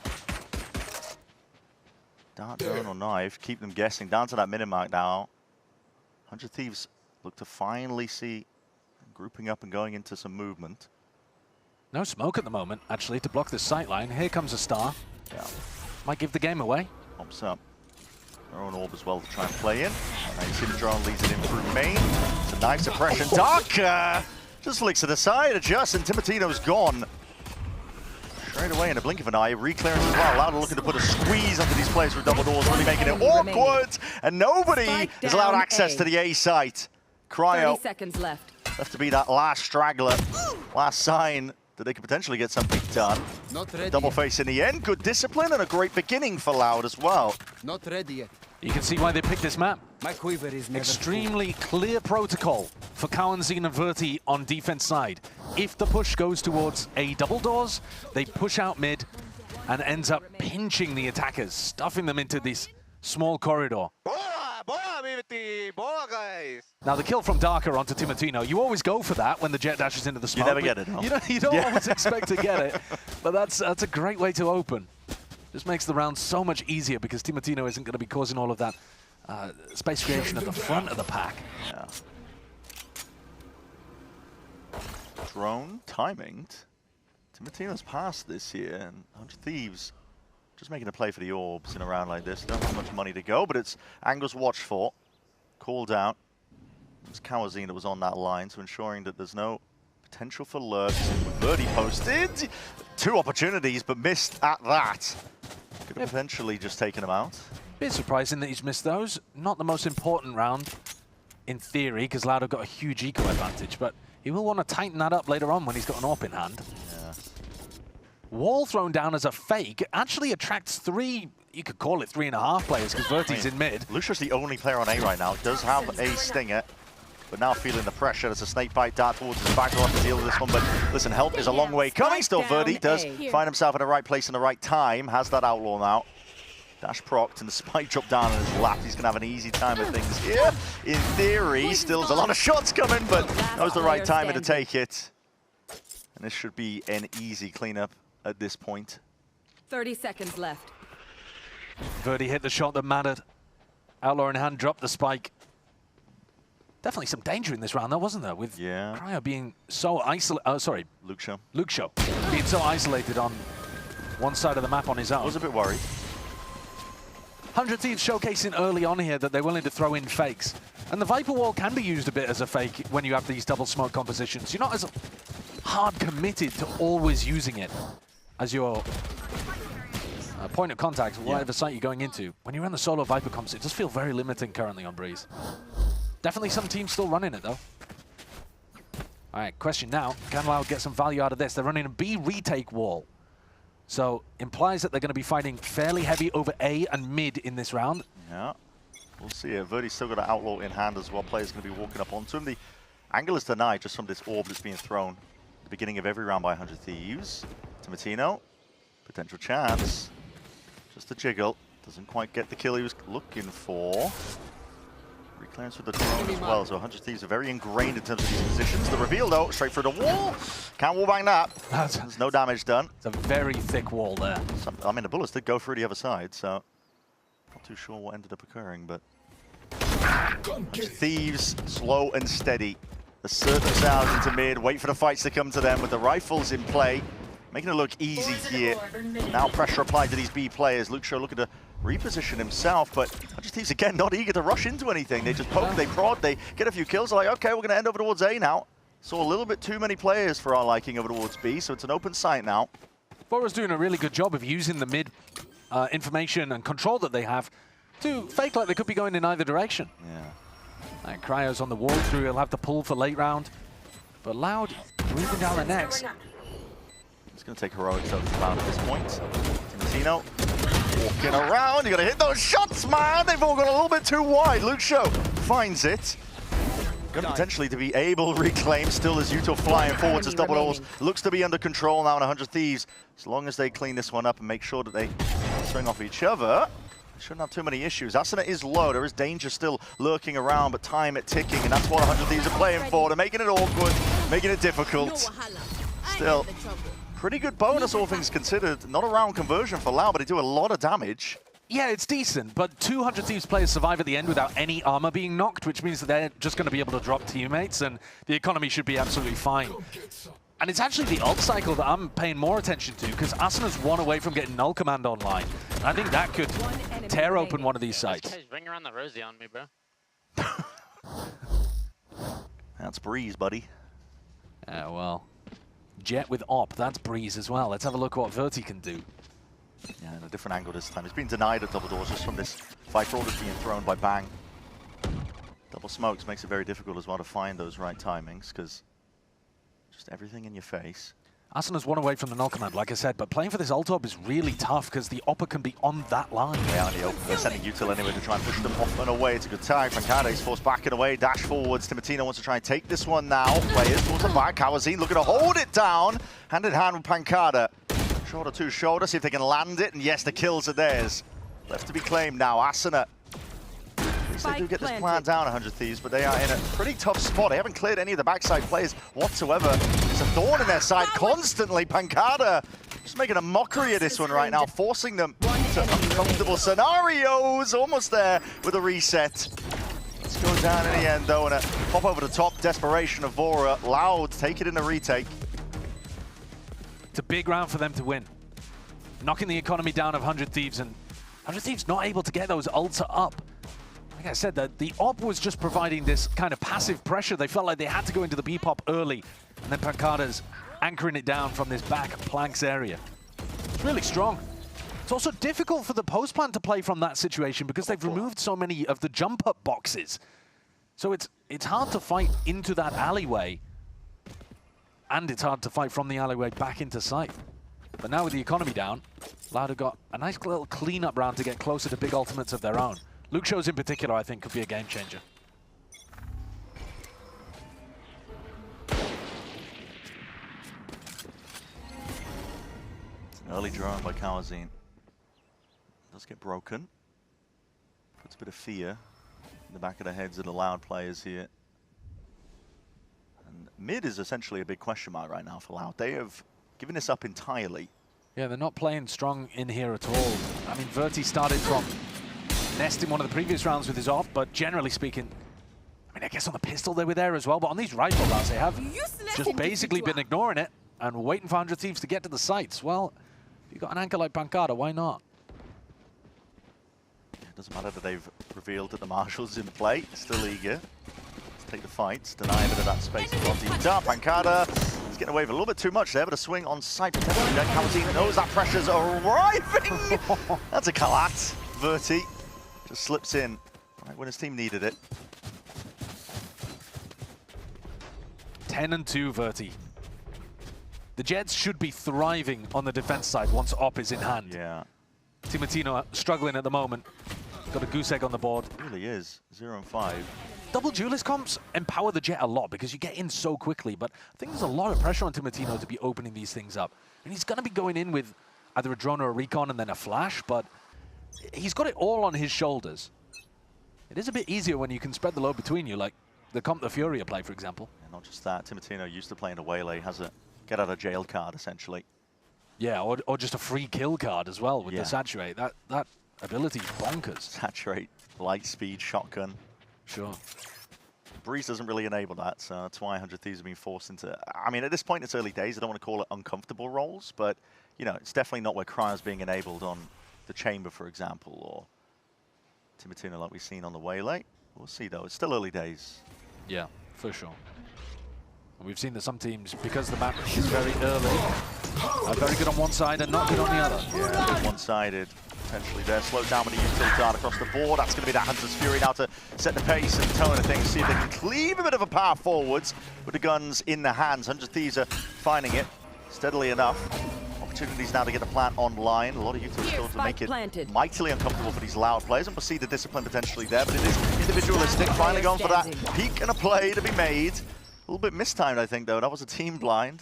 Dart drone or knife, keep them guessing. Down to that minimark now. 100 Thieves look to finally see grouping up and going into some movement. No smoke at the moment, actually, to block this sight line. Here comes a star. Yeah. Might give the game away. Pops up. Their own orb as well to try and play in. And now you see the drone leads it in through main. It's a knife suppression. Dark just flicks to the side, adjusts, and Timotino's gone. Straight away in a blink of an eye, re-clearance as well. Louder looking to put a squeeze onto these players with double doors, really making it awkward. And nobody is allowed access to the A site. Cryo 30 seconds left to be that last straggler, last sign that they could potentially get something done. Double face in the end, good discipline and a great beginning for Loud as well. Not ready yet. You can see why they picked this map. My quiver is never Extremely clear protocol for Kawanzin and Verti on defense side. If the push goes towards A double doors, they push out mid and ends up pinching the attackers, stuffing them into this small corridor. Now the kill from Darker onto Timotino, you always go for that when the jet dashes into the smoke. You never get it, no? You don't always expect to get it, but that's a great way to open. Just makes the round so much easier because Timotino isn't going to be causing all of that space creation at the front of the pack. Yeah. Drone timing. Timotino's passed this here, and 100 Thieves just making a play for the orbs in a round like this. Don't have much money to go, but it's angles watched for. Called out. It was Kawazin that was on that line, so ensuring that there's no potential for lurks. Verdi posted. 2 opportunities, but missed at that. Could have potentially just taken him out. Bit surprising that he's missed those. Not the most important round, in theory, because Loud have got a huge eco advantage, but he will want to tighten that up later on when he's got an AWP in hand. Yeah. Wall thrown down as a fake actually attracts 3, you could call it 3.5 players, because Verti's in mid. Lucia's the only player on A right now. Does have a stinger, but now feeling the pressure. There's a snake bite dart towards his back. We'll have to deal with this one, but listen, help is a long way coming. Still, Verdi does find himself in the right place in the right time. Has that outlaw now. Dash procced and the spike drop down on his lap. He's going to have an easy time of things here. In theory, still has a lot of shots coming, but knows the right timing to take it. And this should be an easy cleanup at this point. 30 seconds left. Verdi hit the shot that mattered. Outlaw in hand, dropped the spike. Definitely some danger in this round, though, wasn't there? With Cryo being so isolated. Sorry. Luke Show. Luke Show. Being so isolated on one side of the map on his own. I was a bit worried. 100 Thieves showcasing early on here that they're willing to throw in fakes. And the Viper Wall can be used a bit as a fake when you have these double smoke compositions. You're not as hard committed to always using it as your point of contact, whatever site you're going into. When you're on the solo Viper comps, it does feel very limiting currently on Breeze. Definitely some teams still running it, though. All right, question now. Can Loud get some value out of this? They're running a B retake wall. So, implies that they're going to be fighting fairly heavy over A and mid in this round. Yeah, we'll see it. Verdi's still got an outlaw in hand as well. Players going to be walking up onto him. The angle is denied just from this orb that's being thrown at the beginning of every round by 100 Thieves. Timotino, potential chance. Just a jiggle. Doesn't quite get the kill he was looking for. Reclearance with the drone as well, so 100 Thieves are very ingrained in terms of these positions. The reveal, though, straight through the wall. Can't wallbang that. There's no damage done. It's a very thick wall there. I mean, the bullets did go through the other side, so not too sure what ended up occurring, but Thieves, slow and steady. Assert themselves into mid, wait for the fights to come to them with the rifles in play. Making it look easy here. Now pressure applied to these B players. Luxo looking to reposition himself, but 100 Thieves, again, not eager to rush into anything. They just poke, they prod, they get a few kills. They're like, okay, we're going to end over towards A now. Saw a little bit too many players for our liking over towards B, so it's an open site now. Vora's doing a really good job of using the mid information and control that they have to fake like they could be going in either direction. Yeah. And Cryo's on the wall through, he'll have to pull for late round. But Loud breathing down the necks. It's going to take heroics over the Loud at this point. Timotino walking around. You got to hit those shots, man. They've all gone a little bit too wide. Luxo finds it. Going to potentially to be able to reclaim still as Yuto flying forwards as double doors. Looks to be under control now in 100 Thieves. As long as they clean this one up and make sure that they swing off each other, shouldn't have too many issues. Asuna is low. There is danger still lurking around, but time it ticking, and that's what 100 Thieves are playing for. They're making it awkward, making it difficult. Still, pretty good bonus, all things considered. Not a round conversion for Lau, but they do a lot of damage. Yeah, it's decent, but 200 Thieves players survive at the end without any armor being knocked, which means that they're just going to be able to drop teammates, and the economy should be absolutely fine. And it's actually the ult cycle that I'm paying more attention to, because Asuna's one away from getting null command online. And I think that could tear open one of these sites. This guy's ring around the rosy on me, bro. That's Breeze, buddy. Yeah, well, Jet with Op, that's Breeze as well. Let's have a look what Verti can do. Yeah, in a different angle this time. He's been denied at double doors just from this fight for orders being thrown by Bang. Double smokes makes it very difficult as well to find those right timings, because just everything in your face. Asuna's one away from the null command, like I said, but playing for this ult op is really tough because the Oppa can be on that line. Yeah, on the open. They're sending Util anyway to try and push them off and away. It's a good tag. Pancada is forced back and away, dash forwards. Timotino wants to try and take this one now. Players towards the back. Kawazine looking to hold it down. Hand in hand with Pancada. Shoulder to shoulder, see if they can land it. And yes, the kills are theirs. Left to be claimed now. Asuna. They do get this plan down, 100 Thieves, but they are in a pretty tough spot. They haven't cleared any of the backside players whatsoever. There's a thorn in their side constantly. Pancada just making a mockery of this one right now, forcing them to uncomfortable scenarios. Almost there with a reset. Let's go down in the end, though, and a pop over the top. Desperation of Vora. Loud, take it in the retake. It's a big round for them to win. Knocking the economy down of 100 Thieves, and 100 Thieves not able to get those ults up. Like I said, the Op was just providing this kind of passive pressure. They felt like they had to go into the B-pop early, and then Pancada's anchoring it down from this back planks area. It's really strong. It's also difficult for the post plan to play from that situation because they've removed so many of the jump-up boxes. So it's hard to fight into that alleyway, and it's hard to fight from the alleyway back into sight. But now with the economy down, Loud have got a nice little clean-up round to get closer to big ultimates of their own. Luxo's in particular, I think, could be a game changer. It's an early drone by Kawazine. Does get broken. Puts a bit of fear in the back of the heads of the Loud players here. And mid is essentially a big question mark right now for Loud. They have given this up entirely. Yeah, they're not playing strong in here at all. I mean, Verti started from Nest in one of the previous rounds with his off, but generally speaking, I mean, I guess on the pistol they were there as well, but on these rifle rounds they have just basically been ignoring it and waiting for 100 Thieves to get to the sites. Well, if you've got an anchor like Pancada, why not? It doesn't matter that they've revealed that the Marshall's in play, still eager. Let's take the fight, deny a bit of that space as well. Pancada is getting away with a little bit too much there, but a swing on sight potentially. Then Kawazine knows that pressure's arriving. That's a collat. Verti just slips in right when his team needed it. 10-2 Verti. The Jets should be thriving on the defense side once Op is in hand. Yeah. Timotino struggling at the moment. Got a goose egg on the board. It really is. 0-5. Double duelist comps empower the Jet a lot because you get in so quickly, but I think there's a lot of pressure on Timotino to be opening these things up. And he's going to be going in with either a drone or a recon and then a flash, but he's got it all on his shoulders. It is a bit easier when you can spread the load between you, like the Comp the Furia play, for example. And not just that, Timotino used to playing a Waylay, has a get out of jail card, essentially. Yeah, or just a free kill card as well with the Saturate. That ability is bonkers. Saturate, light speed, shotgun. Sure. Breeze doesn't really enable that, so that's why 100 Thieves have been forced into... I mean, at this point, it's early days. I don't want to call it uncomfortable roles, but, you know, it's definitely not where Cryo's being enabled on the Chamber, for example, or Timotino like we've seen on the Waylay. We'll see, though. It's still early days. Yeah, for sure. And we've seen that some teams, because the map is very early, are very good on one side and not good on the other. Yeah, one-sided. Potentially there, slowed down with the utility dart across the board. That's going to be that Hunter's Fury now to set the pace and tone of things. See if they can cleave a bit of a power forwards with the guns in the hands. 100 Thieves are finding it steadily enough. Opportunities now to get the plant online. A lot of utility still to make it mightily uncomfortable for these Loud players. And we'll see the discipline potentially there, but it is individualistic. Finally going for that peek and a play to be made. A little bit mistimed, I think, though. That was a team blind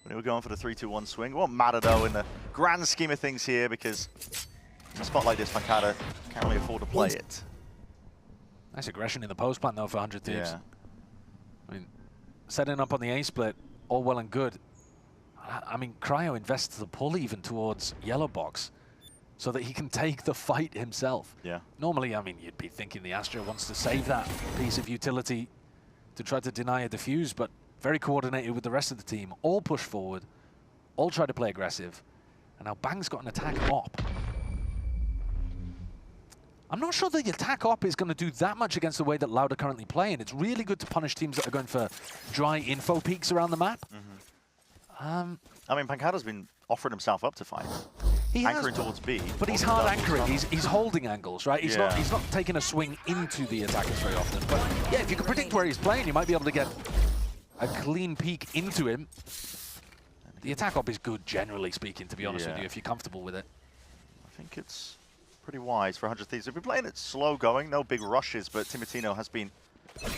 when they were going for the 3-2-1 swing. It won't matter, though, in the grand scheme of things here, because in a spot like this, Pancada can't really afford to play it. Nice aggression in the post plant, though, for 100 Thieves. Yeah. I mean, setting up on the A-split, all well and good. I mean, Cryo invests the pull even towards Yellow Box so that he can take the fight himself. Yeah. Normally, I mean, you'd be thinking the Astra wants to save that piece of utility to try to deny a defuse, but very coordinated with the rest of the team. All push forward, all try to play aggressive. And now Bang's got an attack op. I'm not sure the attack op is going to do that much against the way that Loud are currently playing. It's really good to punish teams that are going for dry info peaks around the map. I mean, Pancada's been offering himself up to fight. Anchoring towards B. But he's hard anchoring. He's holding angles, right? He's not taking a swing into the attackers very often. But yeah, if you can predict where he's playing, you might be able to get a clean peek into him. The attack op is good, generally speaking, to be honest with you, if you're comfortable with it. I think it's pretty wise for 100 Thieves. They've been playing it slow going, no big rushes, but Timotino has been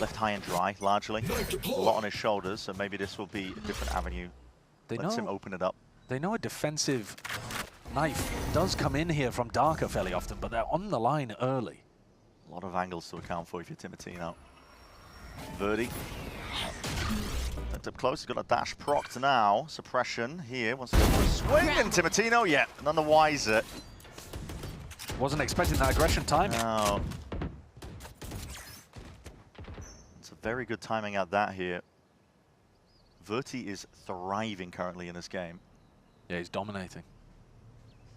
left high and dry, largely. A lot on his shoulders, so maybe this will be a different avenue. Lets him open it up. They know a defensive knife does come in here from Darker fairly often, but they're on the line early. A lot of angles to account for if you're Timotino. Verdi. Up close, he's got a dash procced now. Suppression here, wants to go for a swing, and Timotino, none the wiser. Wasn't expecting that aggression time. No. It's a very good timing at that here. Verti is thriving currently in this game. Yeah, he's dominating.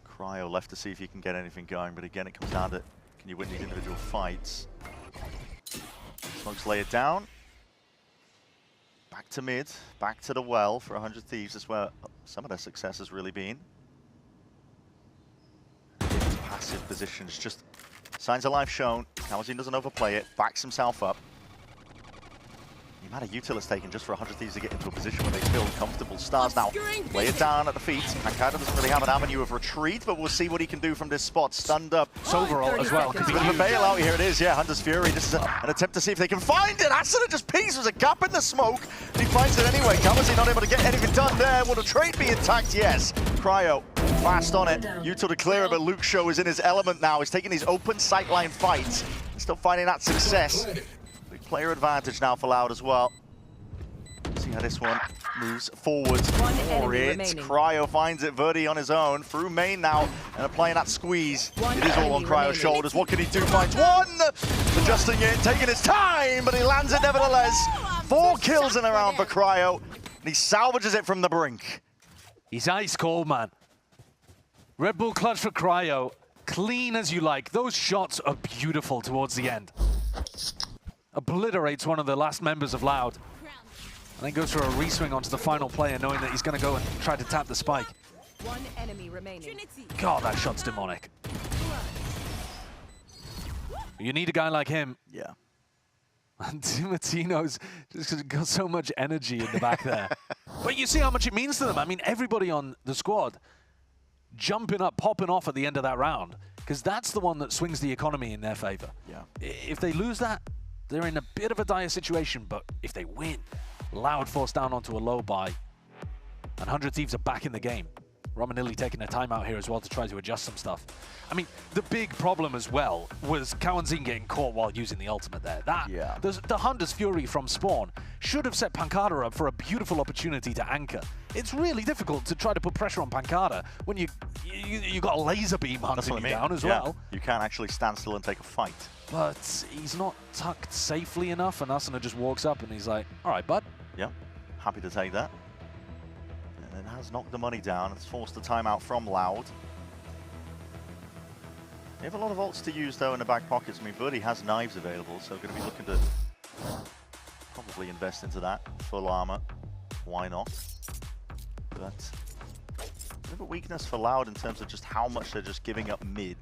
Cryo left to see if he can get anything going, but again, it comes down to, can you win these individual fights? Smokes lay it down. Back to mid, back to the well for 100 Thieves. That's where some of their success has really been. Passive positions, just signs of life shown. Kalazin doesn't overplay it, backs himself up. The amount of util is taken just for 100 Thieves to get into a position where they feel comfortable. Stars now lay it down at the feet. Pancada doesn't really have an avenue of retreat, but we'll see what he can do from this spot. Stunned up. Soverall as well. A bit of a bailout, here it is, Hunter's Fury. This is an attempt to see if they can find it. Asuna just peeks, there's a gap in the smoke, and he finds it anyway. Kalazin not able to get anything done there. Will the trade be intact? Yes. Cryo fast on it. Util to clear it, but Luke Show is in his element now. He's taking these open sightline fights. Still finding that success. Big player advantage now for Loud as well. See how this one moves forward. Cryo finds it. Verdi on his own. Through main now and applying that squeeze. It is all on Cryo's shoulders. What can he do? Finds one! Adjusting it, taking his time, but he lands it nevertheless. 4 kills in a round for Cryo. And he salvages it from the brink. He's ice cold, man. Red Bull clutch for Cryo. Clean as you like. Those shots are beautiful towards the end. Obliterates one of the last members of Loud. And then goes for a re-swing onto the final player, knowing that he's going to go and try to tap the spike. One enemy remaining. God, that shot's demonic. You need a guy like him. Yeah. And Timotino's just got so much energy in the back there. But you see how much it means to them. I mean, everybody on the squad jumping up, popping off at the end of that round, because that's the one that swings the economy in their favor. Yeah. If they lose that, they're in a bit of a dire situation, but if they win, Loud forced down onto a low buy, and 100 Thieves are back in the game. Romanilli taking a timeout here as well to try to adjust some stuff. I mean, the big problem as well was Kawanzin getting caught while using the ultimate there. The Hunter's Fury from Spawn should have set Pancada up for a beautiful opportunity to anchor. It's really difficult to try to put pressure on Pancada when you got a laser beam hunting you down as well. You can't actually stand still and take a fight. But he's not tucked safely enough, and Asuna just walks up and he's like, all right, bud. Yeah, happy to take that. And it has knocked the money down. It's forced the timeout from Loud. They have a lot of ults to use, though, in the back pockets. I mean, Birdie has knives available, so going to be looking to probably invest into that. Full armor. Why not? But a bit of a weakness for Loud in terms of just how much they're just giving up mid.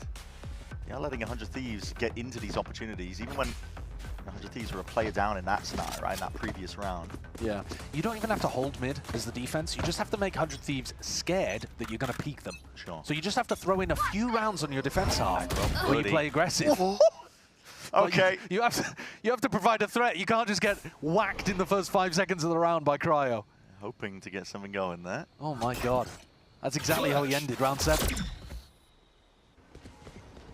They are letting 100 Thieves get into these opportunities, even when 100 Thieves were a player down in that scenario, right, in that previous round. Yeah, you don't even have to hold mid as the defense. You just have to make 100 Thieves scared that you're going to peek them. Sure. So you just have to throw in a few rounds on your defense half where you play aggressive. Okay. You have to provide a threat. You can't just get whacked in the first 5 seconds of the round by Cryo. Hoping to get something going there. Oh my god. That's exactly how he ended round 7.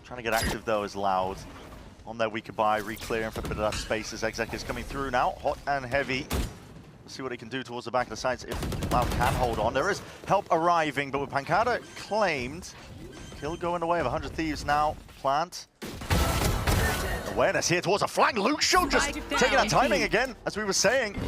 Trying to get active though is Loud. On their weaker buy, re-clearing for a bit of that space as Exec is coming through now. Hot and heavy. We'll see what he can do towards the back of the sides if Loud can hold on. There is help arriving, but with Pancada claimed, kill going away of 100 Thieves now. Plant. Awareness here towards a flank. Luke Show just taking that timing again, as we were saying.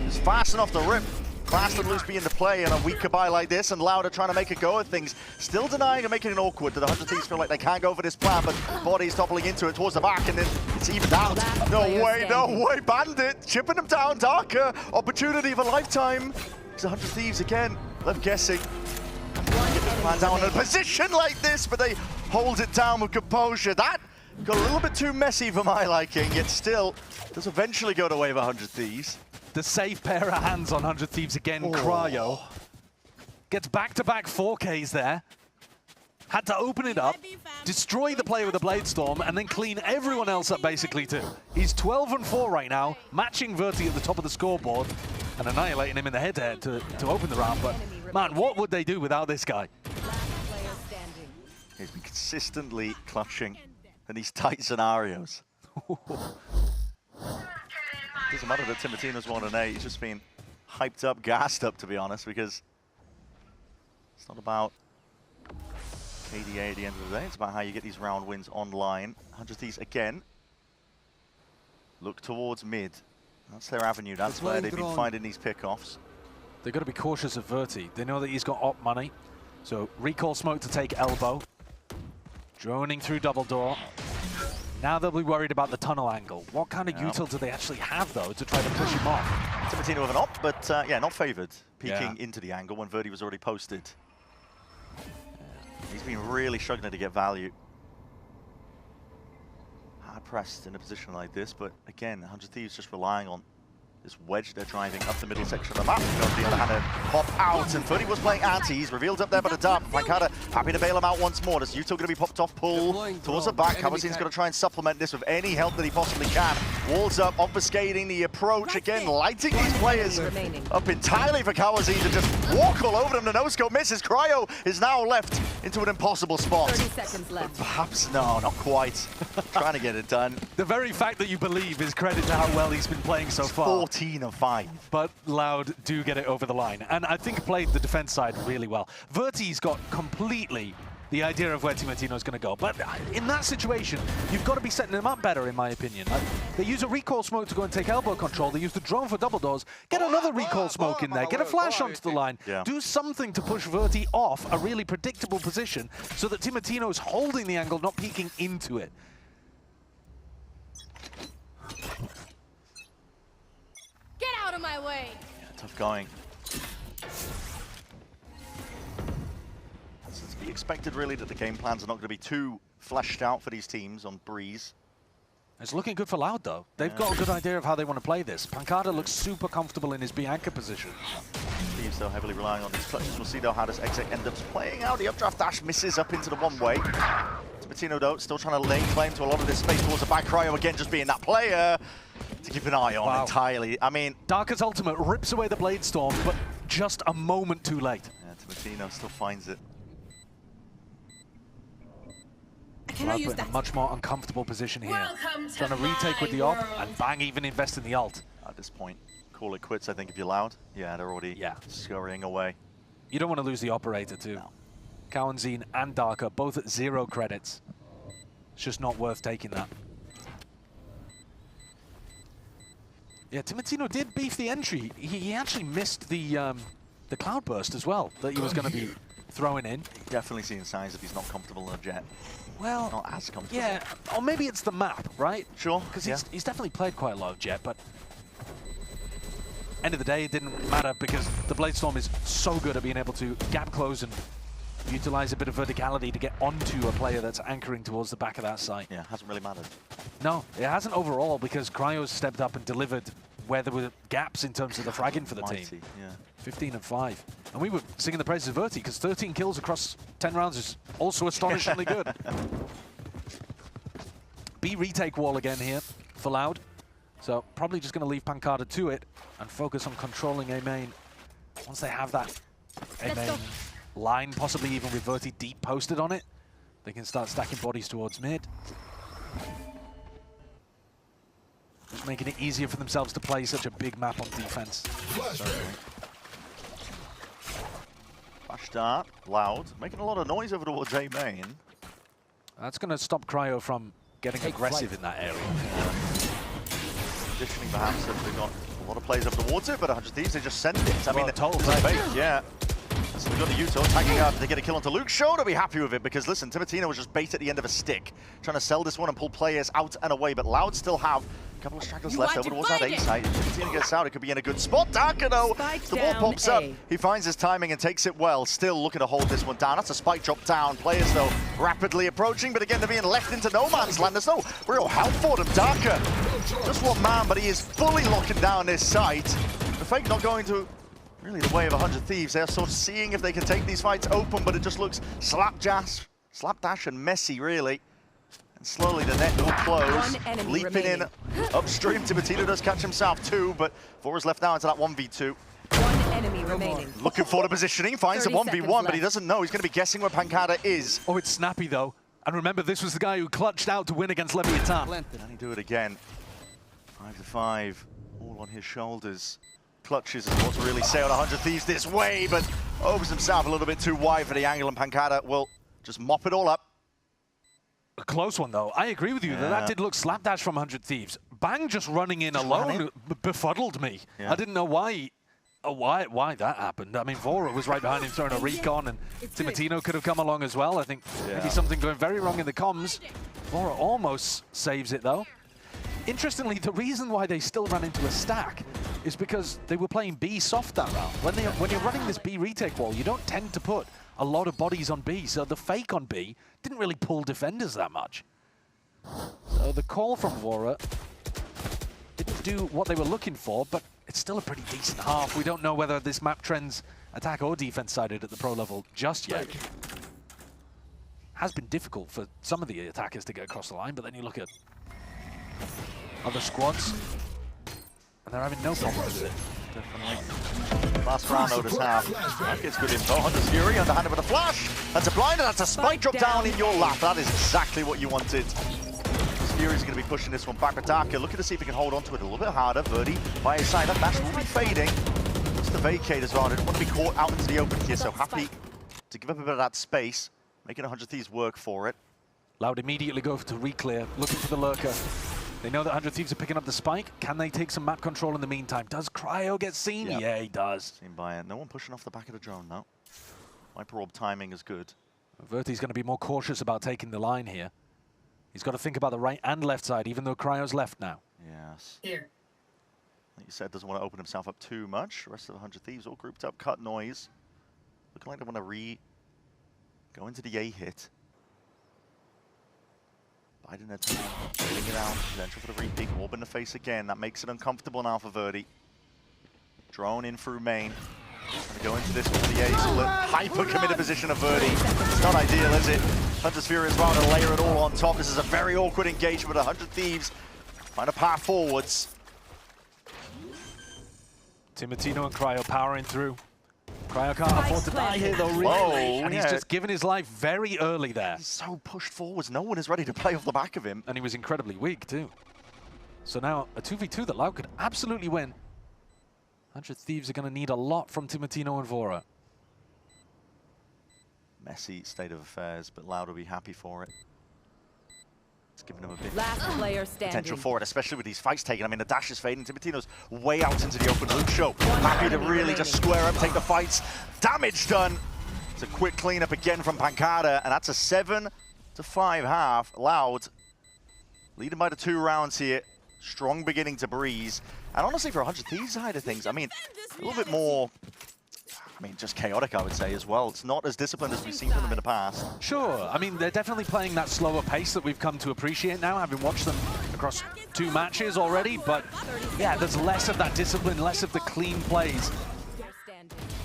It's fast enough to rip. Fast and loose being the play in a weaker buy like this, and Louder trying to make a go of things. Still denying and making it awkward. The 100 Thieves feel like they can't go for this plan, but Body's toppling into it towards the back, and then it's evened out. No way, Bandit chipping them down. Darker opportunity of a lifetime. It's 100 Thieves again, left guessing. Get the plan down in a position like this, but they hold it down with composure. That got a little bit too messy for my liking, yet still does eventually go to wave 100 Thieves. The safe pair of hands on 100 Thieves again, Cryo. Gets back-to-back 4Ks there. Had to open it up, destroy the player with a Blade Storm, and then clean everyone else up basically too. He's 12-4 right now, matching Verti at the top of the scoreboard, and annihilating him in the head-to-head to open the round. But man, what would they do without this guy? He's been consistently clutching in these tight scenarios. Doesn't matter that Timatina's 1-8, he's just been hyped up, gassed up, to be honest, because it's not about KDA at the end of the day, it's about how you get these round wins online. 100 Thieves again. Look towards mid. That's their avenue, that's where they've been finding these pickoffs. They've got to be cautious of Verti. They know that he's got op money, so recall smoke to take elbow. Droning through double door. Now they'll be worried about the tunnel angle. What kind of util do they actually have, though, to try to push him off? Timatina with an op, but yeah, not favored. Peeking into the angle when Verti was already posted. He's been really struggling to get value. Hard pressed in a position like this, but again, 100 Thieves just relying on this wedge they're driving up the middle section of the map. On the other hand, pop out, and Verti was playing anti. He's revealed up there by the dart. Pancada happy to bail him out once more. This util going to be popped off, pull towards the back. Kawazin's going to try and supplement this with any help that he possibly can. Walls up, obfuscating the approach. Again, lighting these players up entirely for Kawazin to just walk all over them. The no-scope misses. Cryo is now left into an impossible spot. 30 seconds left. Perhaps, no, not quite. Trying to get it done. The very fact that you believe is credit to how well he's been playing so far. 14-5. But Loud do get it over the line. And I think played the defense side really well. Verti's got completely the idea of where Timatino's going to go. But in that situation, you've got to be setting him up better, in my opinion. They use a recall smoke to go and take elbow control. They use the drone for double doors. Get another recall smoke in there. Get a flash onto the line. Do something to push Verti off a really predictable position so that Timatino's holding the angle, not peeking into it. Get out of my way! Yeah, tough going. So it's to be expected, really, that the game plans are not going to be too fleshed out for these teams on Breeze. It's looking good for Loud, though. They've got a good idea of how they want to play this. Pancada looks super comfortable in his B-anchor position. Thieves, though, heavily relying on these clutches. We'll see, though, how does Exec end up playing out. The updraft dash misses up into the one-way. Timatino, though, still trying to lay claim to a lot of this space towards the back. Cryo, again, just being that player to keep an eye on entirely. I mean, Darker's ultimate rips away the Blade Storm, but just a moment too late. Yeah, Timatino still finds it. Cloud put in a much more uncomfortable position here. Trying to retake with the op, and Bang even invest in the ult. At this point, call it quits, I think, if you're Loud. Yeah, they're already scurrying away. You don't want to lose the operator, too. No. Cowanzine and Darker, both at 0 credits. It's just not worth taking that. Yeah, Timatino did beef the entry. He actually missed the Cloudburst as well, that he was going to be throwing in. Definitely seeing signs that he's not comfortable in a Jet. Well, not as comfortable. Yeah, or maybe it's the map, right? Sure. Because he's definitely played quite a lot of Jet, but end of the day, it didn't matter because the Bladestorm is so good at being able to gap close and utilize a bit of verticality to get onto a player that's anchoring towards the back of that site. Yeah, hasn't really mattered. No, it hasn't overall because Cryo's stepped up and delivered where there were gaps in terms of the fragging for the team. Yeah. 15 and 5. And we were singing the praises of Verti because 13 kills across 10 rounds is also astonishingly good. B retake wall again here for Loud. So probably just going to leave Pancada to it and focus on controlling A main. Once they have that A main line, possibly even with Verti deep posted on it, they can start stacking bodies towards mid. Just making it easier for themselves to play such a big map on defense. Flash start, Loud, making a lot of noise over towards A main. That's going to stop Cryo from getting aggressive in that area. Conditioning perhaps, if they've got a lot of players up towards it, but 100 Thieves, they just send it. I mean, total bait, yeah. So we've got the Uto tagging up to get a kill onto Luke. Sure to be happy with it because, listen, Timatino was just bait at the end of a stick, trying to sell this one and pull players out and away, but Loud still have a couple of stragglers left over towards that A side. If Timatino gets out, it could be in a good spot. Darker, though, the ball pops up. He finds his timing and takes it well. Still looking to hold this one down. That's a spike drop down. Players, though, rapidly approaching, but again, they're being left into no man's land. There's no real help for them. Darker, just one man, but he is fully locking down this site. The Fake not going to really the way of 100 Thieves. They're sort of seeing if they can take these fights open, but it just looks slapdash and messy, really. And slowly the net will close. Leaping in upstream, Timatino does catch himself too, but Vora's left now into that 1v2. One enemy remaining. Looking for the positioning, finds a 1v1, but he doesn't know. He's going to be guessing where Pancada is. Oh, it's snappy though. And remember, this was the guy who clutched out to win against Leviathan. Can he do it again? 5-5, all on his shoulders. Clutches and wants to really sail 100 Thieves this way, but opens himself a little bit too wide for the angle, and Pancada will just mop it all up. A close one, though. I agree with you that did look slapdash from 100 Thieves. Bang just running in alone befuddled me. I didn't know why that happened. I mean, Vora was right behind him throwing a recon, and Timatino could have come along as well. I think maybe something going very wrong in the comms. Vora almost saves it, though. Interestingly, the reason why they still ran into a stack is because they were playing B soft that round. When you're running this B retake wall, you don't tend to put a lot of bodies on B, so the fake on B didn't really pull defenders that much. So the call from Vora didn't do what they were looking for, but it's still a pretty decent half. We don't know whether this map trends attack or defense sided at the pro level just yet. Has been difficult for some of the attackers to get across the line, but then you look at other squads, and they're having no problems with it. Definitely. Last round, Otis half. That gets good info. Hunter's Fury underhanded with a flash. That's a blind, and that's a spike drop down in your lap. That is exactly what you wanted. Fury's going to be pushing this one back with Darker, looking to see if he can hold on to it a little bit harder. Verdi by his side. That dash will be fading. Just the vacate as well. They don't want to be caught out into the open here, so happy to give up a bit of that space, making 100 Thieves work for it. Loud immediately go to reclear, looking for the lurker. They know that 100 Thieves are picking up the spike. Can they take some map control in the meantime? Does Cryo get seen? Yep. Yeah, he does. Seen by it. No one pushing off the back of the drone now. Viper Orb timing is good. Verti's going to be more cautious about taking the line here. He's got to think about the right and left side, even though Cryo's left now. Yes. Here. Like you said, doesn't want to open himself up too much. The rest of the 100 Thieves all grouped up, cut noise. Looking like they want to go into the A hit. Biding their time, waiting it out, potential for the repeat, orb in the face again. That makes it uncomfortable now for Verdi. Drone in through main. Trying to go into this one for the A, so the hyper-committed position of Verdi. It's not ideal, is it? Hunter's Fury is about to layer it all on top. This is a very awkward engagement with 100 Thieves. Find a path forwards. Timatino and Cryo powering through. Cryo can't afford to die here though, really. Whoa, and he's just given his life very early there. He's so pushed forwards, no one is ready to play off the back of him. And he was incredibly weak too. So now a 2v2 that Loud could absolutely win. 100 Thieves are going to need a lot from Timotino and Vora. Messy state of affairs, but Loud will be happy for it. It's giving him a bit Last player potential standing. for it, especially with these fights taken. I mean, the dash is fading. Timotino's way out into the open. Lucio happy to really just square up, take the fights. Damage done. It's a quick cleanup again from Pancada, and that's a 7-5 half. Loud leading by the 2 rounds here. Strong beginning to Breeze. And honestly, for 100 Thieves side of things, I mean, a little bit more, just chaotic, I would say, as well. It's not as disciplined as we've seen from them in the past. Sure. I mean, they're definitely playing that slower pace that we've come to appreciate now, having watched them across 2 matches already. But yeah, there's less of that discipline, less of the clean plays.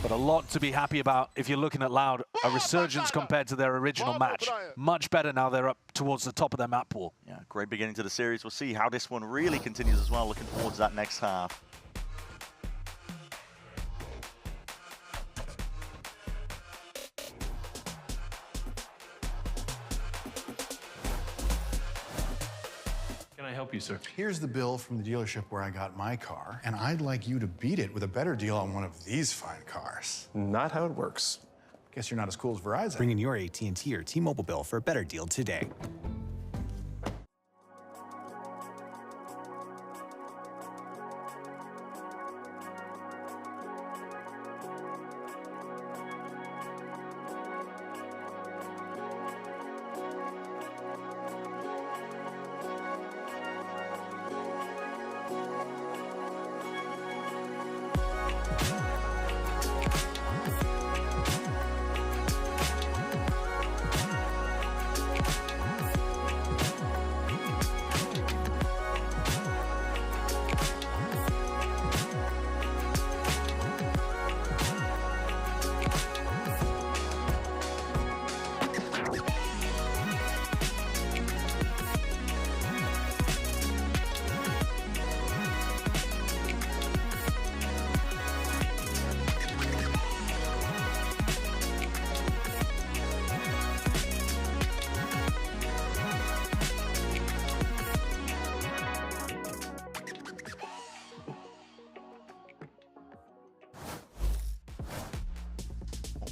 But a lot to be happy about if you're looking at Loud. A resurgence compared to their original match. Much better now they're up towards the top of their map pool. Yeah, great beginning to the series. We'll see how this one really continues as well, looking towards that next half. Can I help you, sir? Here's the bill from the dealership where I got my car, and I'd like you to beat it with a better deal on one of these fine cars. Not how it works. Guess you're not as cool as Verizon. Bring in your AT&T or T-Mobile bill for a better deal today.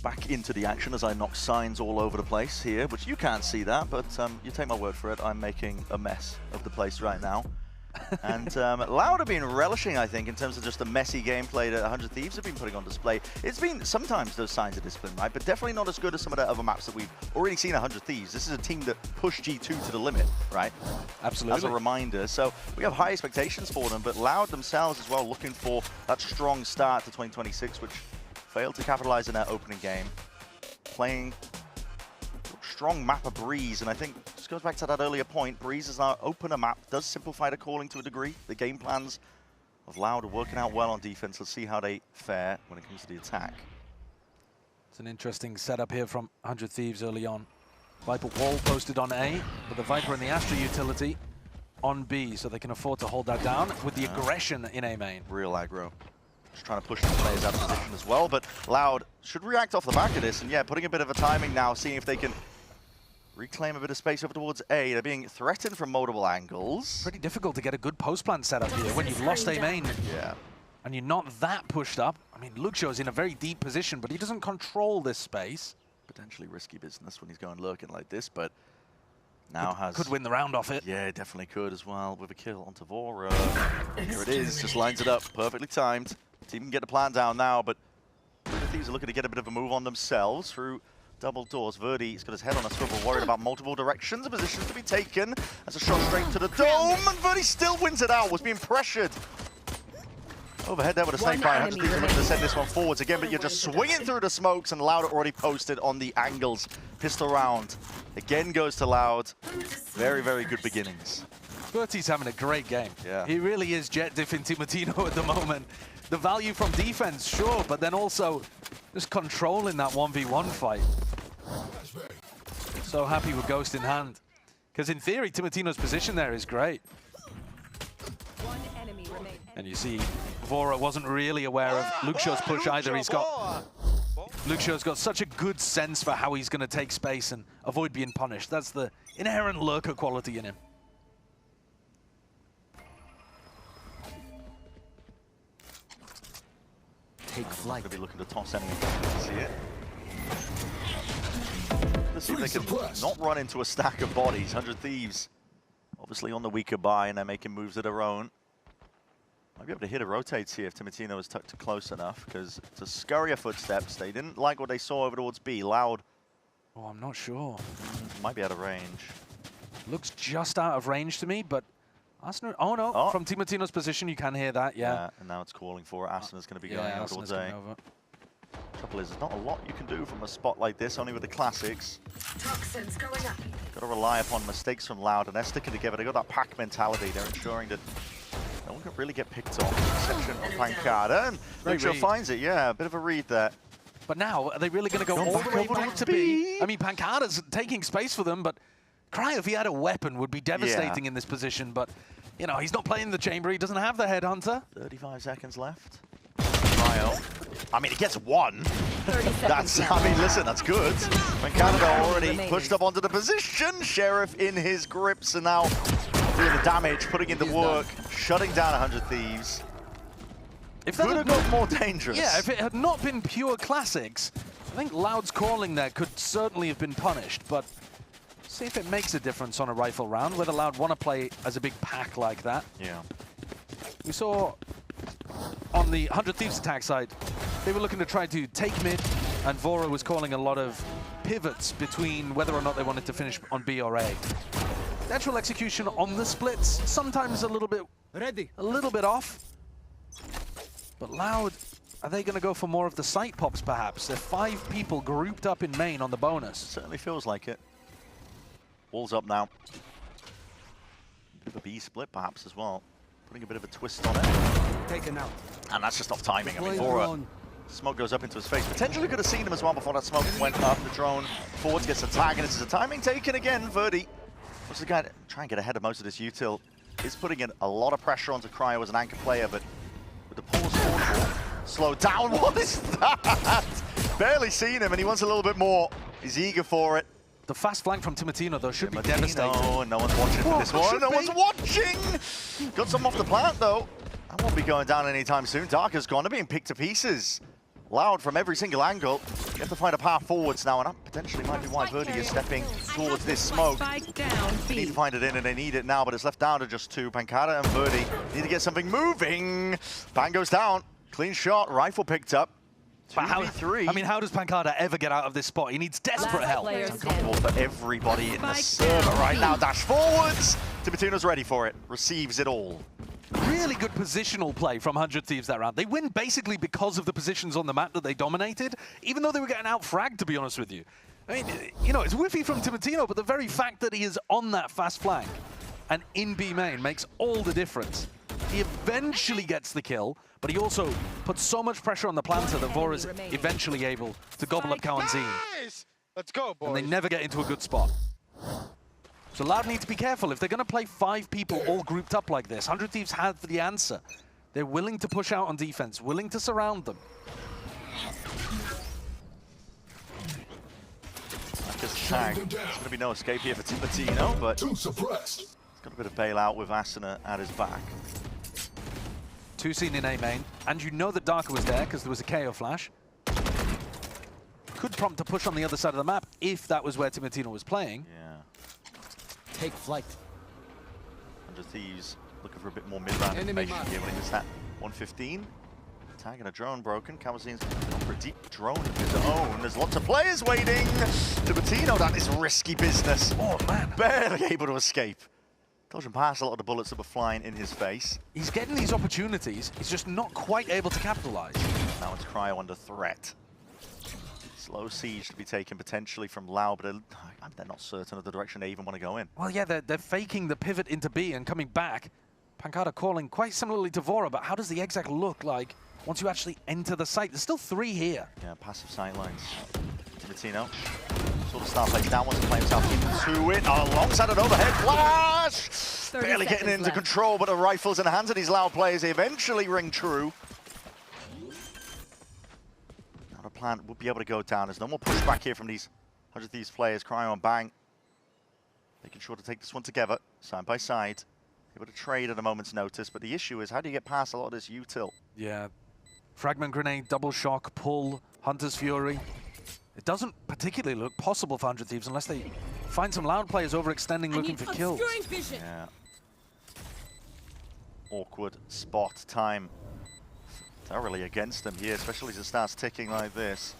Back into the action as I knock signs all over the place here, which you can't see that, but you take my word for it, I'm making a mess of the place right now. And Loud have been relishing, I think, in terms of just the messy gameplay that 100 Thieves have been putting on display. It's been sometimes those signs of discipline, right? But definitely not as good as some of the other maps that we've already seen 100 Thieves. This is a team that pushed G2 to the limit, right? Absolutely. As a reminder. So we have high expectations for them, but Loud themselves as well looking for that strong start to 2026, which failed to capitalize in their opening game. Playing strong map of Breeze, and I think this goes back to that earlier point. Breeze is our opener map, does simplify the calling to a degree. The game plans of Loud are working out well on defense. Let's see how they fare when it comes to the attack. It's an interesting setup here from 100 Thieves early on. Viper wall posted on A, but the Viper and the Astra utility on B, so they can afford to hold that down with the aggression in A main. Real aggro. Just trying to push the players out of position as well, but Loud should react off the back of this, and yeah, putting a bit of a timing now, seeing if they can reclaim a bit of space over towards A. They're being threatened from multiple angles. Pretty difficult to get a good post plant set up here when you've lost A main. Yeah. And you're not that pushed up. I mean, Lucio's in a very deep position, but he doesn't control this space. Potentially risky business when he's going lurking like this, but now could win the round off it. Yeah, definitely could as well with a kill onto Vora. Here it is, just lines it up, perfectly timed. Team can get the plan down now, but the Thieves are looking to get a bit of a move on themselves through double doors. Verdi's got his head on a swivel, worried about multiple directions and positions to be taken. That's a shot straight to the dome, and Verdi still wins it out, was being pressured. Overhead there with a snake fire. 100 Thieves are looking to send this one forwards again, but you're just swinging through the smokes, and Loud already posted on the angles. Pistol round again goes to Loud. Very, very good beginnings. Verti's having a great game. Yeah. He really is jet diffing Timotino at the moment. The value from defense, sure, but then also just controlling that 1v1 fight. So happy with Ghost in hand. Because in theory, Timotino's position there is great. And you see, Vora wasn't really aware of Lucio's push either. He's got Luxio's got such a good sense for how he's going to take space and avoid being punished. That's the inherent lurker quality in him. Take flight. Going to be looking to toss enemy. See it? Let's see if they can not run into a stack of bodies. 100 Thieves, obviously on the weaker buy, and they're making moves of their own. Might be able to hit a rotates here if Timotino was tucked close enough, because to scurry of footsteps, they didn't like what they saw over towards B. Loud. Oh, I'm not sure. Might be out of range. Looks just out of range to me, but Arsenal. Oh no, from Timotino's position, you can hear that. Yeah. And now it's calling for it. Arsenal's going to be going over towards A. Trouble is, there's not a lot you can do from a spot like this, only with the classics. Toxins going up. Got to rely upon mistakes from Loud, and they're sticking together. They got that pack mentality. They're ensuring that no one can really get picked off, with the exception of Pancada. And Luxio finds it, yeah, a bit of a read there. But now, are they really going to go all the way back to B? I mean, Pancada's taking space for them, but Cryo, if he had a weapon, would be devastating in this position. But, you know, he's not playing the chamber. He doesn't have the headhunter. 35 seconds left. Cryo. I mean, he gets one. That's, I mean, listen, that's good. Pancada already pushed up onto the position. Sheriff in his grips, and now doing the damage, putting in the work, shutting down 100 Thieves. If that could have got more dangerous. Yeah, if it had not been pure classics, I think Loud's calling there could certainly have been punished, but see if it makes a difference on a rifle round, whether Loud want to play as a big pack like that. Yeah. We saw on the 100 Thieves attack side, they were looking to try to take mid, and Vora was calling a lot of pivots between whether or not they wanted to finish on B or A. The actual execution on the splits, sometimes a little bit off. But Loud, are they going to go for more of the site pops, perhaps? They're 5 people grouped up in main on the bonus. Certainly feels like it. Wall's up now. Bit of a B split, perhaps, as well. Putting a bit of a twist on it. Taken out. And that's just off timing. I mean, Vora, smoke goes up into his face. Potentially could have seen him as well before that smoke went up. The drone forwards gets the tag, and it's a timing taken again. Verdi, what's the guy to try and get ahead of most of this util, is putting in a lot of pressure onto Cryo as an anchor player, but with the pause forward, slow down. What is that? Barely seen him, and he wants a little bit more. He's eager for it. The fast flank from Timotino, though, should be devastating. Oh, no one's watching for this one. No one's watching! Got some off the plant, though. That won't be going down anytime soon. Darker's gone. They're being picked to pieces. Loud from every single angle. You have to find a path forwards now, and that potentially might be why Verdi is stepping towards this smoke. They need to find it in, and they need it now, but it's left down to just 2. Pancada and Verdi need to get something moving. Bang goes down. Clean shot. Rifle picked up. How does Pancada ever get out of this spot? He needs desperate help. It's uncomfortable for everybody in the server right now. Dash forwards. Timotino's ready for it. Receives it all. Really good positional play from 100 Thieves that round. They win basically because of the positions on the map that they dominated, even though they were getting out-fragged, to be honest with you. I mean, you know, it's whiffy from Timotino, but the very fact that he is on that fast flank and in B main makes all the difference. He eventually gets the kill, but he also puts so much pressure on the planter that Vora's eventually able to gobble up Kawanzin. Nice! Let's go, boys. And they never get into a good spot. So Loud need to be careful. If they're going to play 5 people all grouped up like this, 100 Thieves have the answer. They're willing to push out on defense, willing to surround them. There's going to be no escape here for Timotino, but he's got a bit of bailout with Asuna at his back. 2 seen in A main, and you know that Darker was there because there was a KO flash. Could prompt a push on the other side of the map if that was where Timotino was playing. Yeah. Take flight. 100 Thieves looking for a bit more mid-round information here when he hits that 115. Tag and a drone broken. Kawazin's gone for a deep drone of his own. There's lots of players waiting. Timotino, that is risky business. Oh, man. Barely able to escape. Dodging past a lot of the bullets that were flying in his face. He's getting these opportunities. He's just not quite able to capitalize. Now it's Cryo under threat. Slow siege to be taken potentially from Loud, but they're not certain of the direction they even want to go in. Well, yeah, they're faking the pivot into B and coming back. Pancada calling quite similarly to Vora, but how does the exec look like once you actually enter the site? There's still 3 here. Yeah, passive sightlines. Timotino sort of start plays down, wants to play himself into it. Alongside an overhead flash! Barely getting into control, but the rifle's in the hands of these Loud players. They eventually ring true. Not a plant would be able to go down. There's no more pushback here from these 100 Thieves players. Cryo and Bang making sure to take this one together, side by side. Able to trade at a moment's notice, but the issue is how do you get past a lot of this util? Yeah. Fragment grenade, double shock, pull, Hunter's Fury. It doesn't particularly look possible for 100 Thieves unless they find some Loud players overextending looking for kills. Yeah. Awkward spot time. Thoroughly against them here, especially as it starts ticking like this.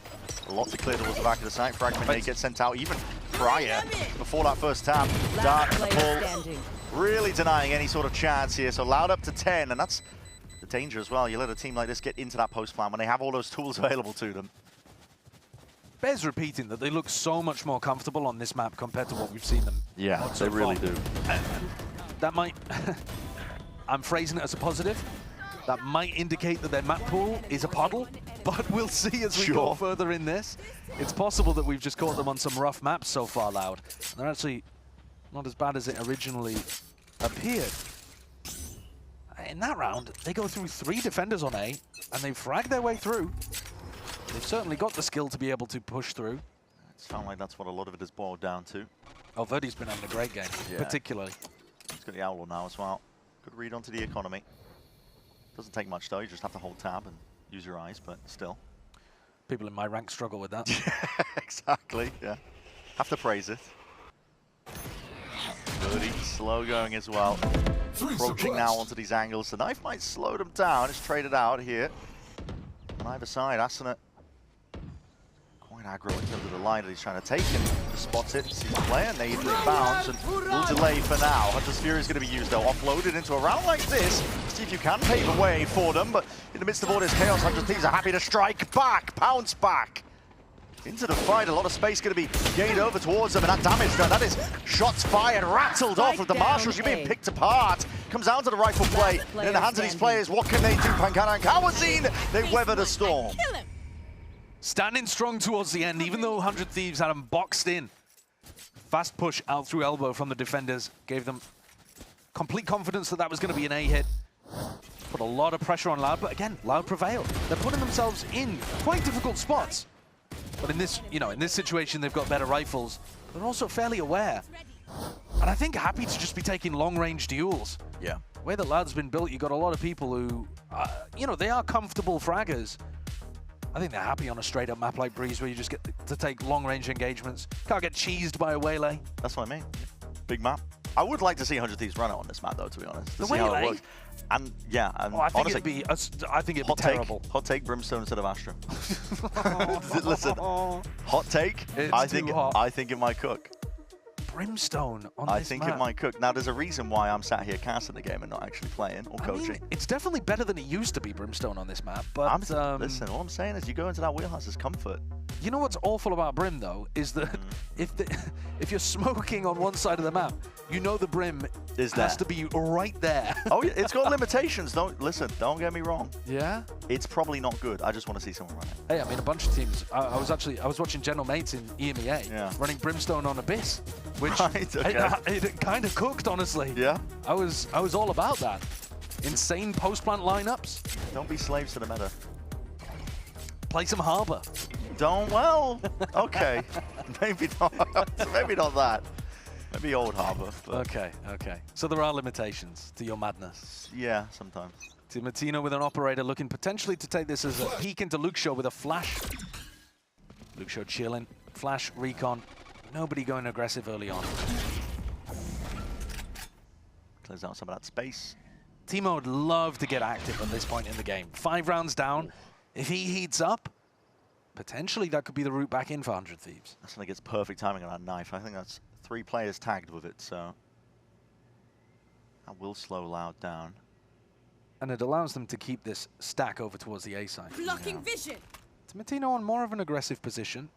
A lot to clear towards the back of the site. Fragment may get sent out even prior, before that first tap. Dart and the pull. Really denying any sort of chance here. So Loud up to 10, and that's the danger as well. You let a team like this get into that post plan when they have all those tools available to them. Bears repeating that they look so much more comfortable on this map compared to what we've seen them. Yeah, on so they really far. do. And that might, I'm phrasing it as a positive. That might indicate that their map pool is a puddle, but we'll see as we go further in this. It's possible that we've just caught them on some rough maps so far, Loud. And they're actually not as bad as it originally appeared. In that round, they go through 3 defenders on A, and they frag their way through. They've certainly got the skill to be able to push through. It sounds like that's what a lot of it has boiled down to. Oh, Verdi's been having a great game, particularly. He's got the Owl now as well. Good read onto the economy. Doesn't take much though, you just have to hold tab and use your eyes, but still. People in my rank struggle with that. Exactly, yeah. Have to praise it. Verdi slow going as well. Approaching now onto these angles. The knife might slow them down. It's traded out here. On either side, Asuna quite aggro in terms of the line that he's trying to take, and just spots it, sees the player, naively bounce, and will delay for now. Hunter's Fury is going to be used though, offloaded into a round like this. See if you can pave a way for them, but in the midst of all this chaos, 100 Thieves are happy to strike back, pounce back. Into the fight, a lot of space going to be gained over towards them, and that damage done. That is shots fired, rattled off with the marshals. You're being picked apart. Comes down to the rifle play, and in the hands of these players, what can they do? Pankana and Kawazine, they weather the storm. Standing strong towards the end, even though 100 Thieves had them boxed in. Fast push out through elbow from the defenders gave them complete confidence that that was going to be an A hit. Put a lot of pressure on Loud, but again, Loud prevailed. They're putting themselves in quite difficult spots. But in this, in this situation, they've got better rifles. They're also fairly aware. And I think happy to just be taking long-range duels. Yeah. The way that Loud's been built, you've got a lot of people who, they are comfortable fraggers. I think they're happy on a straight-up map like Breeze, where you just get to take long-range engagements. Can't get cheesed by a waylay. That's what I mean. Big map. I would like to see 100 Thieves run it on this map, though, to be honest. To The see how it waylay? works. And yeah, and I think honestly, it'd be terrible. Hot take, Brimstone instead of Astra. Listen, hot take. It's too hot. I think it might cook. Brimstone on I this think map. it might cook. Now, there's a reason why I'm sat here casting the game and not actually playing or coaching. I mean, it's definitely better than it used to be, Brimstone, on this map. But listen, all I'm saying is you go into that wheelhouse as comfort. You know what's awful about Brim, though, is that if you're smoking on one side of the map, the Brim has to be right there. Oh, yeah, it's got limitations. Don't get me wrong. Yeah? It's probably not good. I just want to see someone run it. Hey, I mean, a bunch of teams. I was watching General Mates in EMEA running Brimstone on Abyss, which it kind of cooked, honestly. Yeah? I was all about that. Insane post-plant lineups. Don't be slaves to the meta. Play some Harbor. Okay. Maybe not that. Maybe Old Harbor. Okay. So there are limitations to your madness. Yeah, sometimes. Timatino with an operator looking potentially to take this as a peek into Luke Show with a flash. Luke Show chilling. Flash, recon. Nobody going aggressive early on. Clears out some of that space. Timo would love to get active at this point in the game. 5 rounds down. If he heats up, potentially that could be the route back in for 100 Thieves. That's when he gets perfect timing on that knife. I think that's 3 players tagged with it, so that will slow Loud down. And it allows them to keep this stack over towards the A side. Blocking vision. Timatino on more of an aggressive position.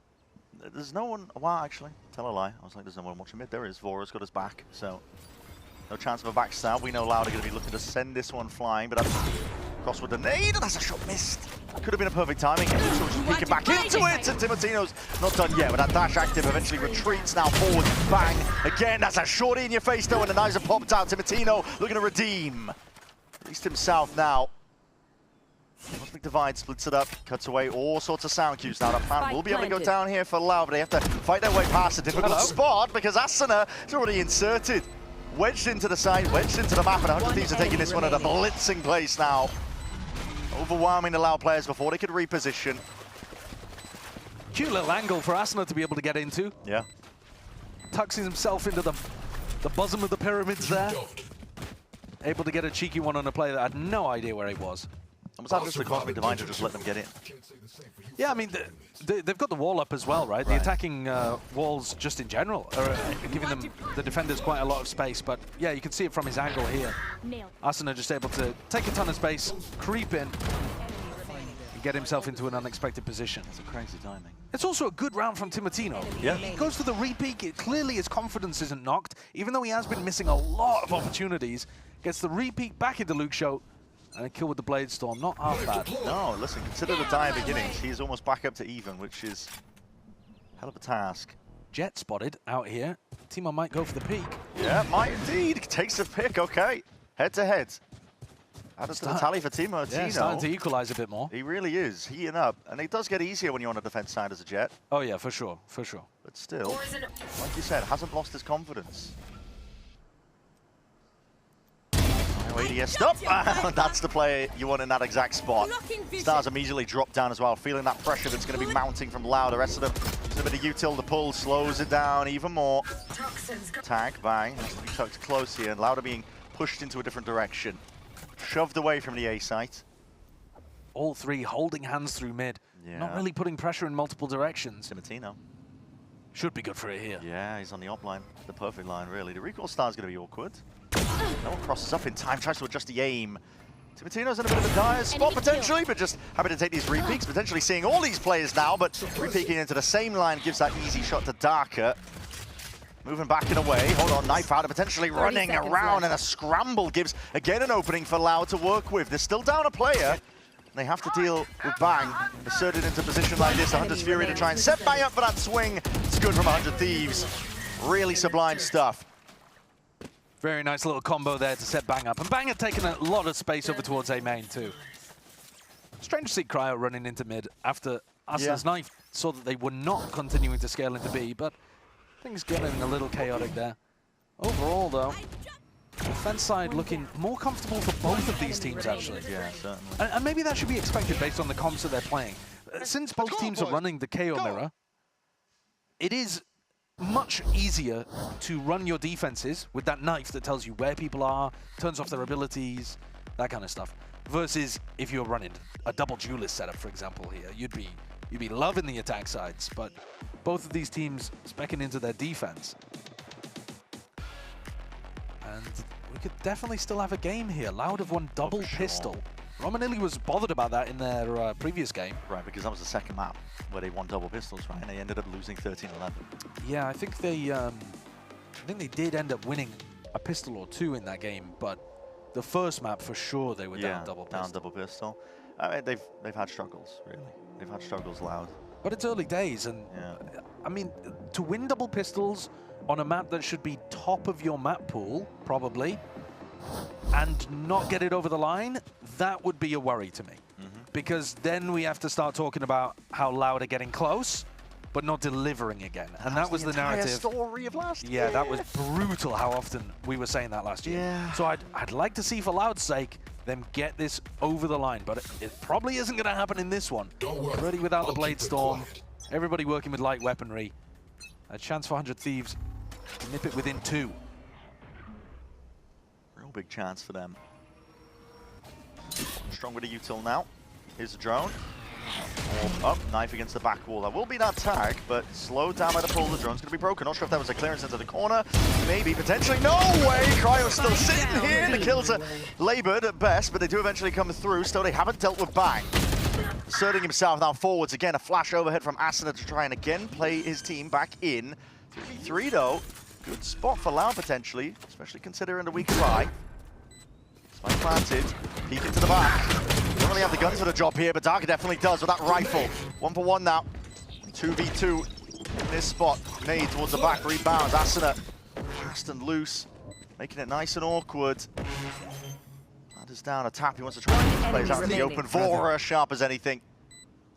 There's no one. Well, actually, tell a lie. I was like, there's no one watching mid. There is. Vora's got his back, so no chance of a backstab. We know Loud are going to be looking to send this one flying, but that's cross with the nade, and that's a shot missed. Could have been a perfect timing. So just peeking back into it, and Timatino's not done yet. But that dash active eventually retreats now forward. Bang! Again, that's a shorty in your face, though, and the knives are popped out. Timatino looking to redeem. At least himself now. Cosmic Divide splits it up, cuts away all sorts of sound cues. Now that plan will be able to go down here for Lau, but they have to fight their way past a difficult spot because Asuna is already inserted. Wedged into the side, wedged into the map, and 100 Thieves are taking this one at a blitzing place now. Overwhelming the Lau players before they could reposition. Cute little angle for Asuna to be able to get into. Yeah. Tucks himself into the bosom of the pyramids there. Able to get a cheeky one on a player that had no idea where he was. And was that just the Cosmic Divide to just let them get in? Yeah, I mean, they've got the wall up as well, right? The attacking walls just in general are giving them, the defenders, quite a lot of space. But yeah, you can see it from his angle here. Asuna just able to take a ton of space, creep in, and get himself into an unexpected position. That's a crazy timing. It's also a good round from Timotino. Yeah. He goes for the repeat. Clearly his confidence isn't knocked, even though he has been missing a lot of opportunities. Gets the repeat back into Luke Show. And a kill with the Blade Storm, not half bad. No, listen, consider the dire beginnings. He's almost back up to even, which is a hell of a task. Jet spotted out here. Timo might go for the peak. Yeah, might indeed. Takes the pick, okay. Head to head. Added to the tally for Timo. Yeah, starting to equalize a bit more. He really is, heating up. And it does get easier when you're on the defense side as a Jet. Oh yeah, for sure, for sure. But still, like you said, hasn't lost his confidence. ADS stop! That's the player you want in that exact spot. Stars immediately drop down as well, feeling that pressure that's going to be mounting from Lau. The rest of them, just a bit of util to pull, slows it down even more. Tag, bang, has to be tucked close here, and Lauda being pushed into a different direction. Shoved away from the A site. All three holding hands through mid. Yeah. Not really putting pressure in multiple directions. Timotino. Should be good for it here. Yeah, he's on the op line, the perfect line really. The recoil star is going to be awkward. No one crosses up in time, tries to adjust the aim. Timotino's in a bit of a dire spot potentially, but just happy to take these repeats, potentially seeing all these players now, but repeaking into the same line gives that easy shot to Darker. Moving back and away, hold on, knife out and potentially running around, and a scramble gives again an opening for Lau to work with. They're still down a player. They have to deal with Bang, inserted into position like this. 100's Fury to try and set Bang up for that swing. It's good from 100 Thieves. Really sublime stuff. Very nice little combo there to set Bang up. And Bang had taken a lot of space over towards A main too. Strange to see Cryo running into mid after Asuna's knife saw that they were not continuing to scale into B, but things getting a little chaotic there. Overall though, defense side looking more comfortable for both of these teams actually. Yeah, certainly. And maybe that should be expected based on the comps that they're playing. Since both teams are running the KO mirror, it is much easier to run your defenses with that knife that tells you where people are, turns off their abilities, that kind of stuff. Versus if you're running a double duelist setup, for example, here, you'd be loving the attack sides, but both of these teams specking into their defense. And we could definitely still have a game here. Loud have won double pistol. Romanilli was bothered about that in their previous game. Right, because that was the second map where they won double pistols, right? And they ended up losing 13-11. Yeah, I think they did end up winning a pistol or two in that game, but the first map for sure they were down double pistol. Down double pistol. I mean, they've had struggles, really. They've had struggles, Loud. But it's early days, and I mean, to win double pistols on a map that should be top of your map pool, probably, and not get it over the line, that would be a worry to me. Because then we have to start talking about how Loud are getting close, but not delivering again. And that was the narrative. Story of last year. Yeah, that was brutal how often we were saying that last year. Yeah. So I'd like to see, for Loud's sake, them get this over the line, but it probably isn't going to happen in this one. Already without the Blade Storm, everybody working with light weaponry. A chance for 100 Thieves to nip it within 2. Real big chance for them. Strong with the util now. Here's the drone. Up, knife against the back wall. That will be that tag, but slowed down by the pull. The drone's going to be broken. Not sure if that was a clearance into the corner. Maybe, potentially. No way! Cryo's still sitting here. The kills are labored at best, but they do eventually come through. Still, they haven't dealt with Bang. Asserting himself now forwards. Again, a flash overhead from Asuna to try and again play his team back in. 3v3 though. Good spot for Lau potentially, especially considering the weak eye. Spike planted. Peek into the back. Don't really have the guns for the job here, but Darker definitely does with that rifle. 1-for-1 now. 2v2 in this spot. Made towards the back, rebounds. Asuna fast and loose, making it nice and awkward. Is down a tap. He wants to try and get his plays out in the open. Vora, sharp as anything.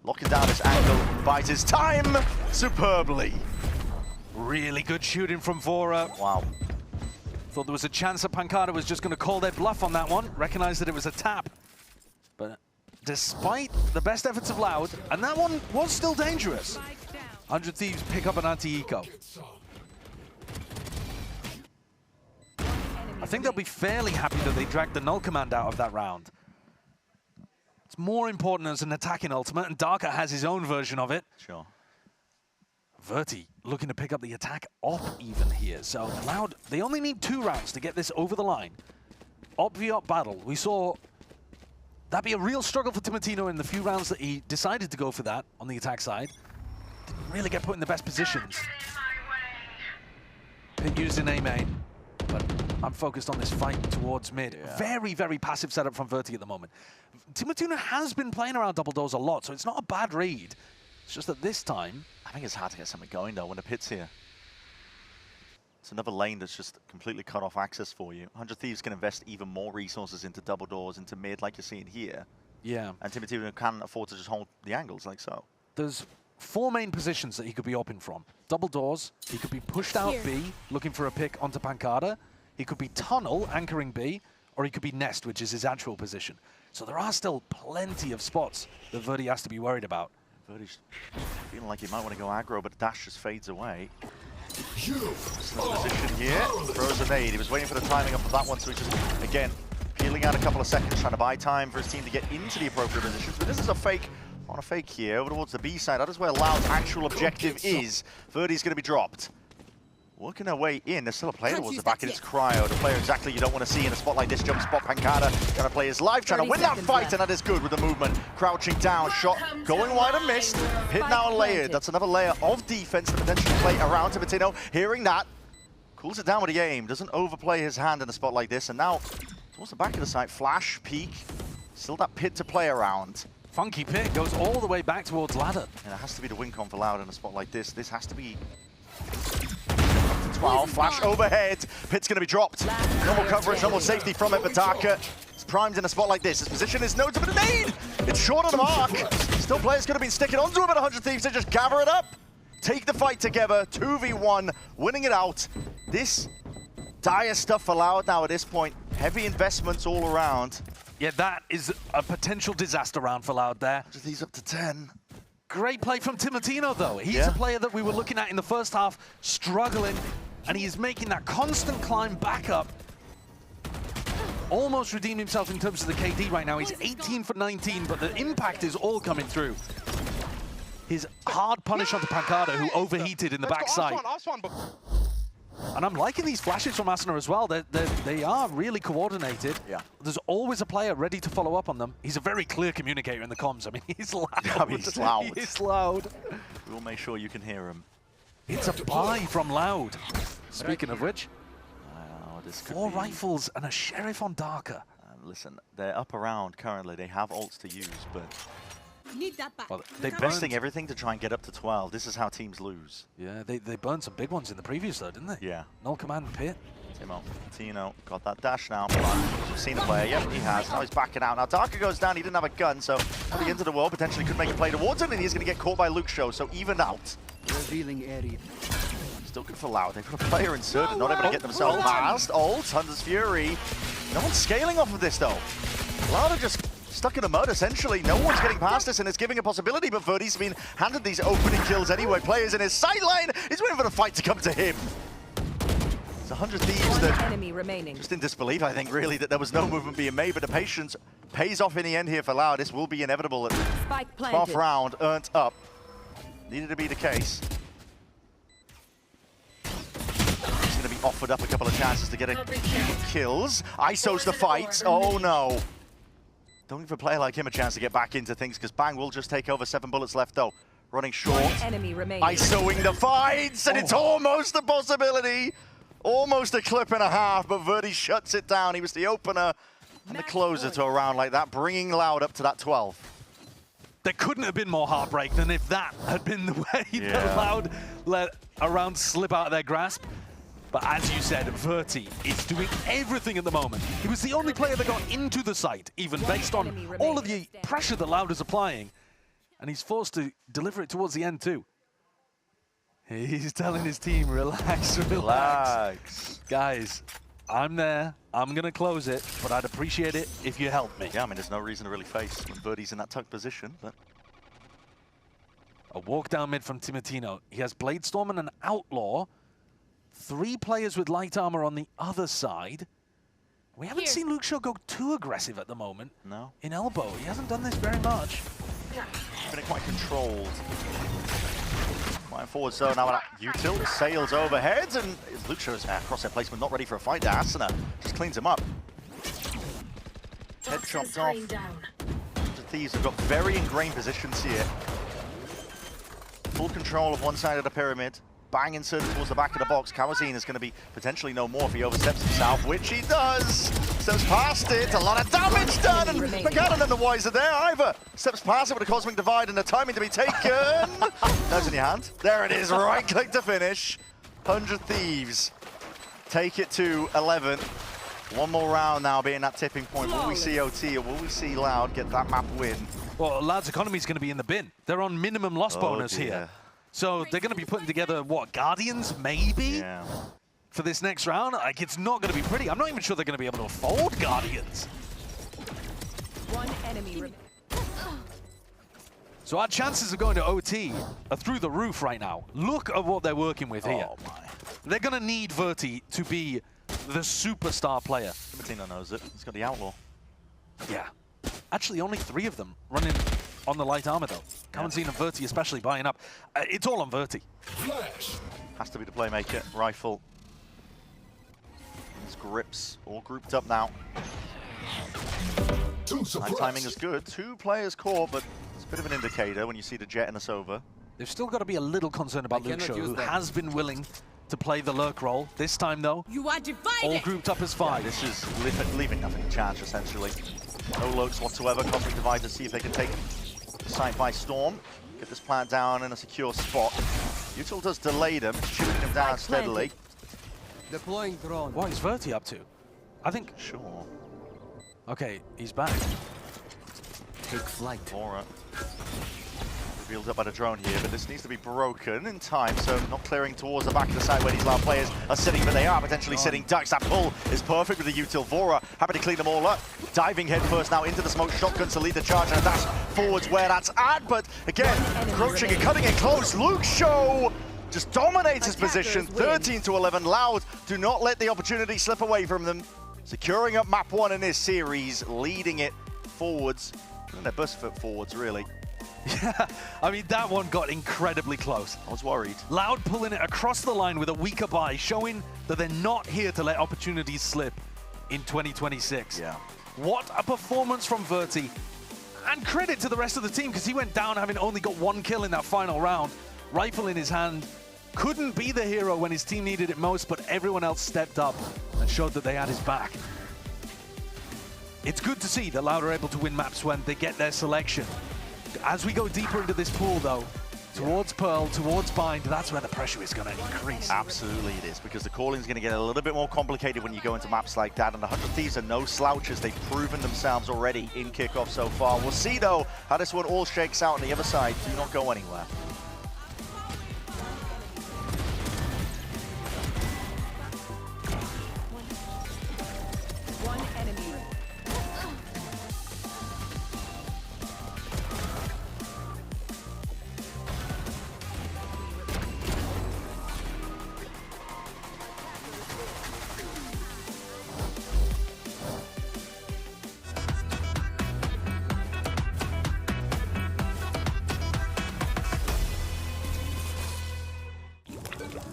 Locking down this angle, buys his time superbly. Really good shooting from Vora. Wow. Thought there was a chance that Pancada was just going to call their bluff on that one. Recognized that it was a tap. But despite the best efforts of Loud, and that one was still dangerous, 100 Thieves pick up an anti-eco. I think they'll be fairly happy that they dragged the null command out of that round. It's more important as an attacking ultimate, and Darker has his own version of it. Sure. Verti looking to pick up the attack op even here. So Loud, they only need 2 rounds to get this over the line. Op v op battle. We saw that be a real struggle for Timotino in the few rounds that he decided to go for that on the attack side. Didn't really get put in the best positions. Pit used in A main, but I'm focused on this fight towards mid. Yeah. Very, very passive setup from Verti at the moment. Timotino has been playing around double doors a lot, so it's not a bad read. It's just that this time... I think it's hard to get something going, though, when the pit's here. It's another lane that's just completely cut off access for you. 100 Thieves can invest even more resources into double doors, into mid, like you're seeing here. Yeah. And Timotino can afford to just hold the angles like so. There's 4 main positions that he could be open from. Double doors, he could be pushed out B, looking for a pick onto Pancada. He could be tunnel, anchoring B, or he could be nest, which is his actual position. So there are still plenty of spots that Verti has to be worried about. Verti's feeling like he might want to go aggro, but Dash just fades away. Position here, throws a nade. He was waiting for the timing up of that one, so he's just, again, peeling out a couple of seconds, trying to buy time for his team to get into the appropriate positions. But this is a fake on a fake here, over towards the B side. That is where Loud's actual objective is. Verti's going to be dropped. Working their way in, there's still a player towards the back, and it's Cryo, the player exactly you don't want to see in a spot like this. Jump spot, Pancada trying to play his life, trying to win that fight, and that is good with the movement. Crouching down, shot going wide and missed. Hit now layered. That's another layer of defense to potentially play around Timotino. Hearing that, cools it down with the aim, doesn't overplay his hand in a spot like this, and now towards the back of the site, flash, peek, still that pit to play around. Funky pit goes all the way back towards ladder. And it has to be the win con for Loud in a spot like this. This has to be 12, flash overhead, pit's going to be dropped. Normal coverage, normal safety from it, but Darker is primed in a spot like this. His position is no to the nade. It's short on the mark. Still players could have been sticking onto him at 100 Thieves to just gather it up. Take the fight together, 2v1, winning it out. This dire stuff for Loud now at this point. Heavy investments all around. Yeah, that is a potential disaster round for Loud there. 100 Thieves up to 10. Great play from Timotino, though. He's a player that we were looking at in the first half, struggling, and he's making that constant climb back up. Almost redeemed himself in terms of the KD right now. He's 18 for 19, but the impact is all coming through. His hard punish onto Pancada, who overheated in the backside. And I'm liking these flashes from Asuna as well. They are really coordinated. Yeah. There's always a player ready to follow up on them. He's a very clear communicator in the comms. I mean, he's loud. I mean, he's loud. He's loud. We'll make sure you can hear him. It's a buy from Loud. Speaking of which, this 4 rifles and a sheriff on Darker. Listen, they're up around currently. They have ults to use, but Need that back. well, they're investing everything to try and get up to 12. This is how teams lose. Yeah, they burned some big ones in the previous though, didn't they? Yeah. Null command pit. Tino got that dash now. We've seen the player. Yep, he has. Now he's backing out. Now Darker goes down. He didn't have a gun, so at the end of the world, potentially could make a play towards him, and he's going to get caught by Luke Show, so even out. Revealing area. Still good for Loud. They've got a player inserted, not able to get themselves past. Ult, Hunter's Fury. No one's scaling off of this, though. Loud are just stuck in the mud, essentially. No one's getting past this, and it's giving a possibility, but Verti's been handed these opening kills anyway. Players in his sideline. He's waiting for the fight to come to him. It's 100 Thieves that enemy remaining. Just in disbelief, I think, really, that there was no movement being made, but the patience pays off in the end here for Loud. This will be inevitable. Spike 12th round, earned up. Needed to be the case. He's going to be offered up a couple of chances to get a kills. ISO's the fight. Oh, no. Don't give a player like him a chance to get back into things, because Bang will just take over. 7 bullets left, though. Running short. Enemy remaining. ISOing the fights, and it's almost a possibility. Almost a clip and a half, but Verti shuts it down. He was the opener and the closer to a round like that, bringing Loud up to that 12. There couldn't have been more heartbreak than if that had been the way that Loud let a round slip out of their grasp. But as you said, Verti is doing everything at the moment. He was the only player that got into the site, even based on all of the pressure that Loud is applying. And he's forced to deliver it towards the end too. He's telling his team, relax, relax. Guys, I'm there. I'm going to close it, but I'd appreciate it if you help me. Yeah, I mean, there's no reason to really face when Birdie's in that tuck position, but... A walk down mid from Timotino. He has Bladestorm and an Outlaw. 3 players with light armor on the other side. We haven't seen Luke Shaw go too aggressive at the moment. No. In elbow. He hasn't done this very much. Been quite controlled. Flying forward zone now, Util sails overhead, and Luke Shaw's crosshair placement not ready for a fight there. Asuna just cleans him up. Head chopped off. The Thieves have got very ingrained positions here. Full control of one side of the pyramid. Bang inserted towards the back of the box. Kawazine is going to be potentially no more if he oversteps himself, which he does. Steps past it, a lot of damage done, and McAdam and the Wise are there. Either steps past it with a Cosmic Divide and the timing to be taken. Nose in your hand. There it is, right click to finish. 100 Thieves take it to 11. One more round now being that tipping point. Will we see OT or will we see Loud get that map win? Well, Loud's economy is going to be in the bin. They're on minimum loss bonus here. So they're going to be putting together, what, Guardians, maybe? Yeah. For this next round? Like, it's not going to be pretty. I'm not even sure they're going to be able to afford Guardians. One enemy remaining. So our chances of going to OT are through the roof right now. Look at what they're working with here. Oh my. They're going to need Verti to be the superstar player. Timotino knows it. He's got the Outlaw. Yeah. Actually, only 3 of them running on the light armor, though. Kawazine and Verti especially buying up. It's all on Verti. Has to be the playmaker. Rifle. His grips all grouped up now. Time timing is good. 2 players caught, but it's a bit of an indicator when you see the Jet and the Sova. They've still got to be a little concerned about Luke Shaw, who has been willing to play the lurk role. This time, though, You are divided. all grouped up as 5. This is leaving nothing to chance, essentially. No lurks whatsoever. Cosmic Divide to see if they can take the site by storm. Get this plant down in a secure spot. Util does delay them, shooting them down steadily. Deploying drone. What is Verti up to? I think... Sure. Okay, he's back. Take flight. Aura. Revealed up by the drone here, but this needs to be broken in time, so not clearing towards the back of the site where these Loud players are sitting, but they are potentially sitting ducks. That pull is perfect with the Util Vora. Happy to clean them all up. Diving head first now into the smoke shotgun to lead the charge, and a dash forwards where that's at, but again, approaching and cutting it close. Luke Shaw just dominates his position, 13 to 11. Loud do not let the opportunity slip away from them. Securing up map 1 in this series, leading it forwards. And they're burst foot forwards, really. Yeah, I mean, that one got incredibly close. I was worried. Loud pulling it across the line with a weaker buy, showing that they're not here to let opportunities slip in 2026. Yeah. What a performance from Verti. And credit to the rest of the team, because he went down having only got 1 kill in that final round. Rifle in his hand. Couldn't be the hero when his team needed it most, but everyone else stepped up and showed that they had his back. It's good to see that Loud are able to win maps when they get their selection. As we go deeper into this pool, though, towards Pearl, towards Bind, that's where the pressure is going to increase. Absolutely it is, because the calling is going to get a little bit more complicated when you go into maps like that, and the 100 Thieves are no slouches. They've proven themselves already in Kickoff so far. We'll see, though, how this one all shakes out on the other side. Do not go anywhere. One enemy.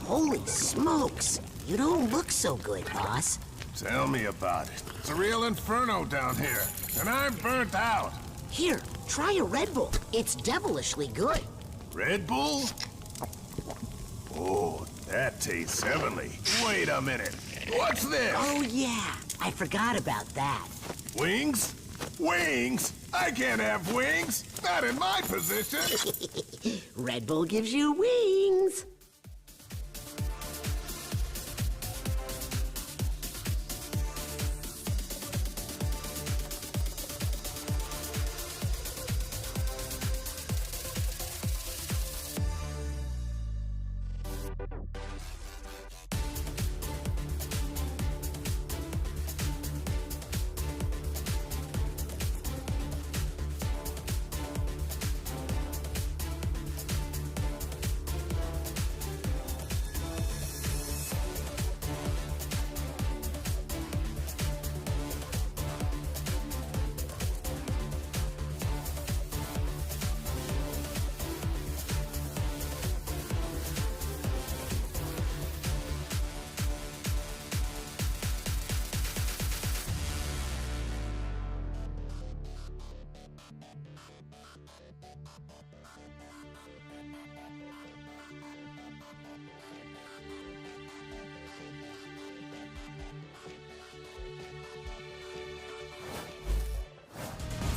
Holy smokes! You don't look so good, boss. Tell me about it. It's a real inferno down here, and I'm burnt out. Here, try a Red Bull. It's devilishly good. Red Bull? Oh, that tastes heavenly. Wait a minute. What's this? Oh, yeah. I forgot about that. Wings? Wings? I can't have wings. Not in my position. Red Bull gives you wings.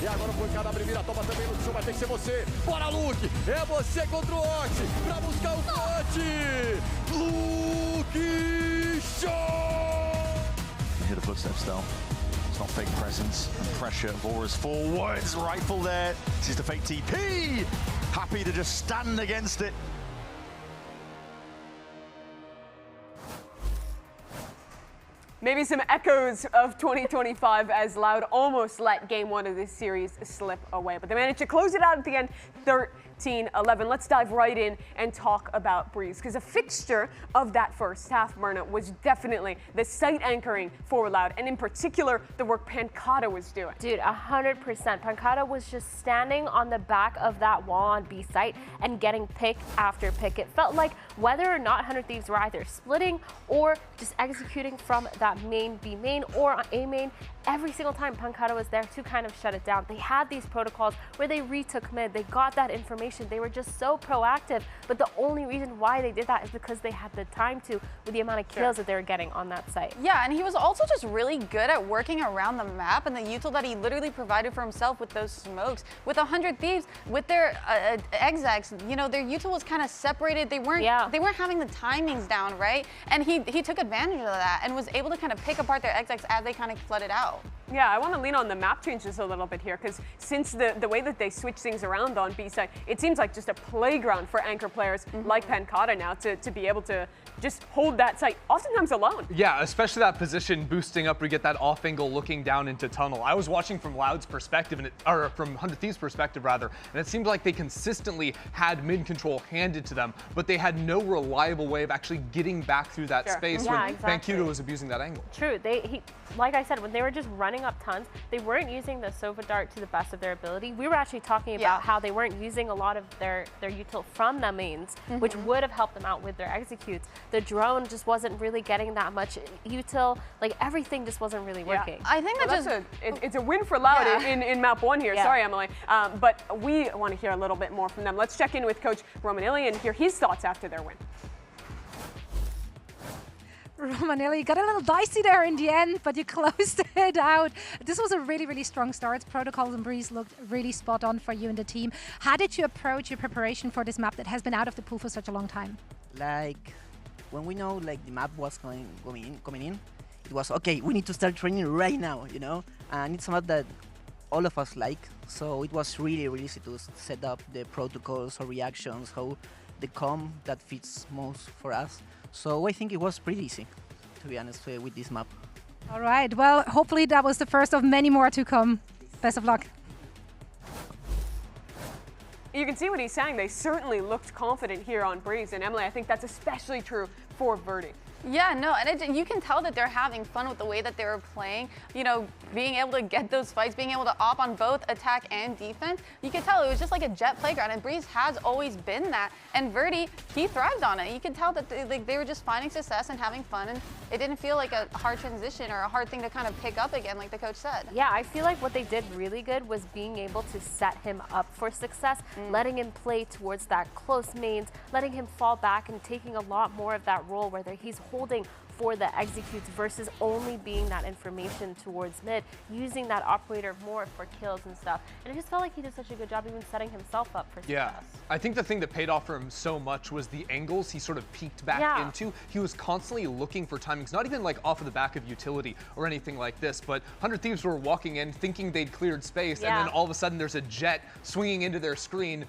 E agora o pancada abre, vira, toma também, Luke, vai ter que ser você. Bora, Luke! É você contra o Ox, pra buscar o clutch! Luke Shaw! Hear the footsteps though. It's not fake presence and pressure. Vora's forwards, rifle there. This is the fake TP. Happy to just stand against it. Maybe some echoes of 2025 as Loud almost let game one of this series slip away, but they managed to close it out at the end, 13-11. Let's dive right in and talk about Breeze, because a fixture of that first half, Myrna, was definitely the site anchoring for Loud, and in particular, the work Pancata was doing. Dude, 100%. Pancata was just standing on the back of that wall on B site and getting pick after pick. It felt like whether or not 100 Thieves were either splitting or just executing from that main B main or A main, every single time Pancata was there to kind of shut it down. They had these protocols where they retook mid, they got that information, they were just so proactive, but the only reason why they did that is because they had the time to with the amount of kills that they were getting on that site. Yeah, and he was also just really good at working around the map and the util that he literally provided for himself with those smokes. With 100 Thieves, with their execs, you know, their util was kind of separated. They weren't having the timings down, right? And he took advantage of that and was able to kind of pick apart their execs as they kind of flooded out. Yeah, I want to lean on the map changes a little bit here, because since the way that they switch things around on B side, it seems like just a playground for anchor players like Pancata now to be able to just hold that site, oftentimes alone. Yeah, especially that position boosting up, we get that off angle looking down into tunnel. I was watching from Loud's perspective, or from 100 Thieves' perspective rather, and it seemed like they consistently had mid control handed to them, but they had no reliable way of actually getting back through that space when Pancata was abusing that angle. True, like I said, when they were just running up tons, they weren't using the Sova Dart to the best of their ability. We were actually talking about how they weren't using a lot of their util from the mains, which would have helped them out with their executes. The drone just wasn't really getting that much util, like everything just wasn't really working. I think it's a win for Loud in map one here. Sorry, Emily. But we want to hear a little bit more from them. Let's check in with Coach Romanilli and hear his thoughts after their win. Romanilli got a little dicey there in the end, but you closed it out. This was a really, really strong start. Protocols and Breeze looked really spot on for you and the team. How did you approach your preparation for this map that has been out of the pool for such a long time? Like, when we know like the map was coming in, it was okay, we need to start training right now, you know? And it's a map that all of us like, so it was really, really easy to set up the protocols or reactions, how the comp that fits most for us. So I think it was pretty easy, to be honest, with this map. All right, well, hopefully that was the first of many more to come. Best of luck. You can see what he's saying. They certainly looked confident here on Breeze. And Emily, I think that's especially true for Verdi. Yeah, no, and you can tell that they're having fun with the way that they were playing. You know, being able to get those fights, being able to op on both attack and defense. You could tell it was just like a jet playground, and Breeze has always been that. And Verdi, he thrived on it. You could tell that they were just finding success and having fun, and it didn't feel like a hard transition or a hard thing to kind of pick up again, like the coach said. Yeah, I feel like what they did really good was being able to set him up for success, letting him play towards that close mains, letting him fall back and taking a lot more of that role where he's holding for the executes versus only being that information towards mid, using that operator more for kills and stuff. And it just felt like he did such a good job even setting himself up for success. Yeah, I think the thing that paid off for him so much was the angles he sort of peeked back into. He was constantly looking for timings, not even like off of the back of utility or anything like this, but 100 Thieves were walking in thinking they'd cleared space, and then all of a sudden there's a jet swinging into their screen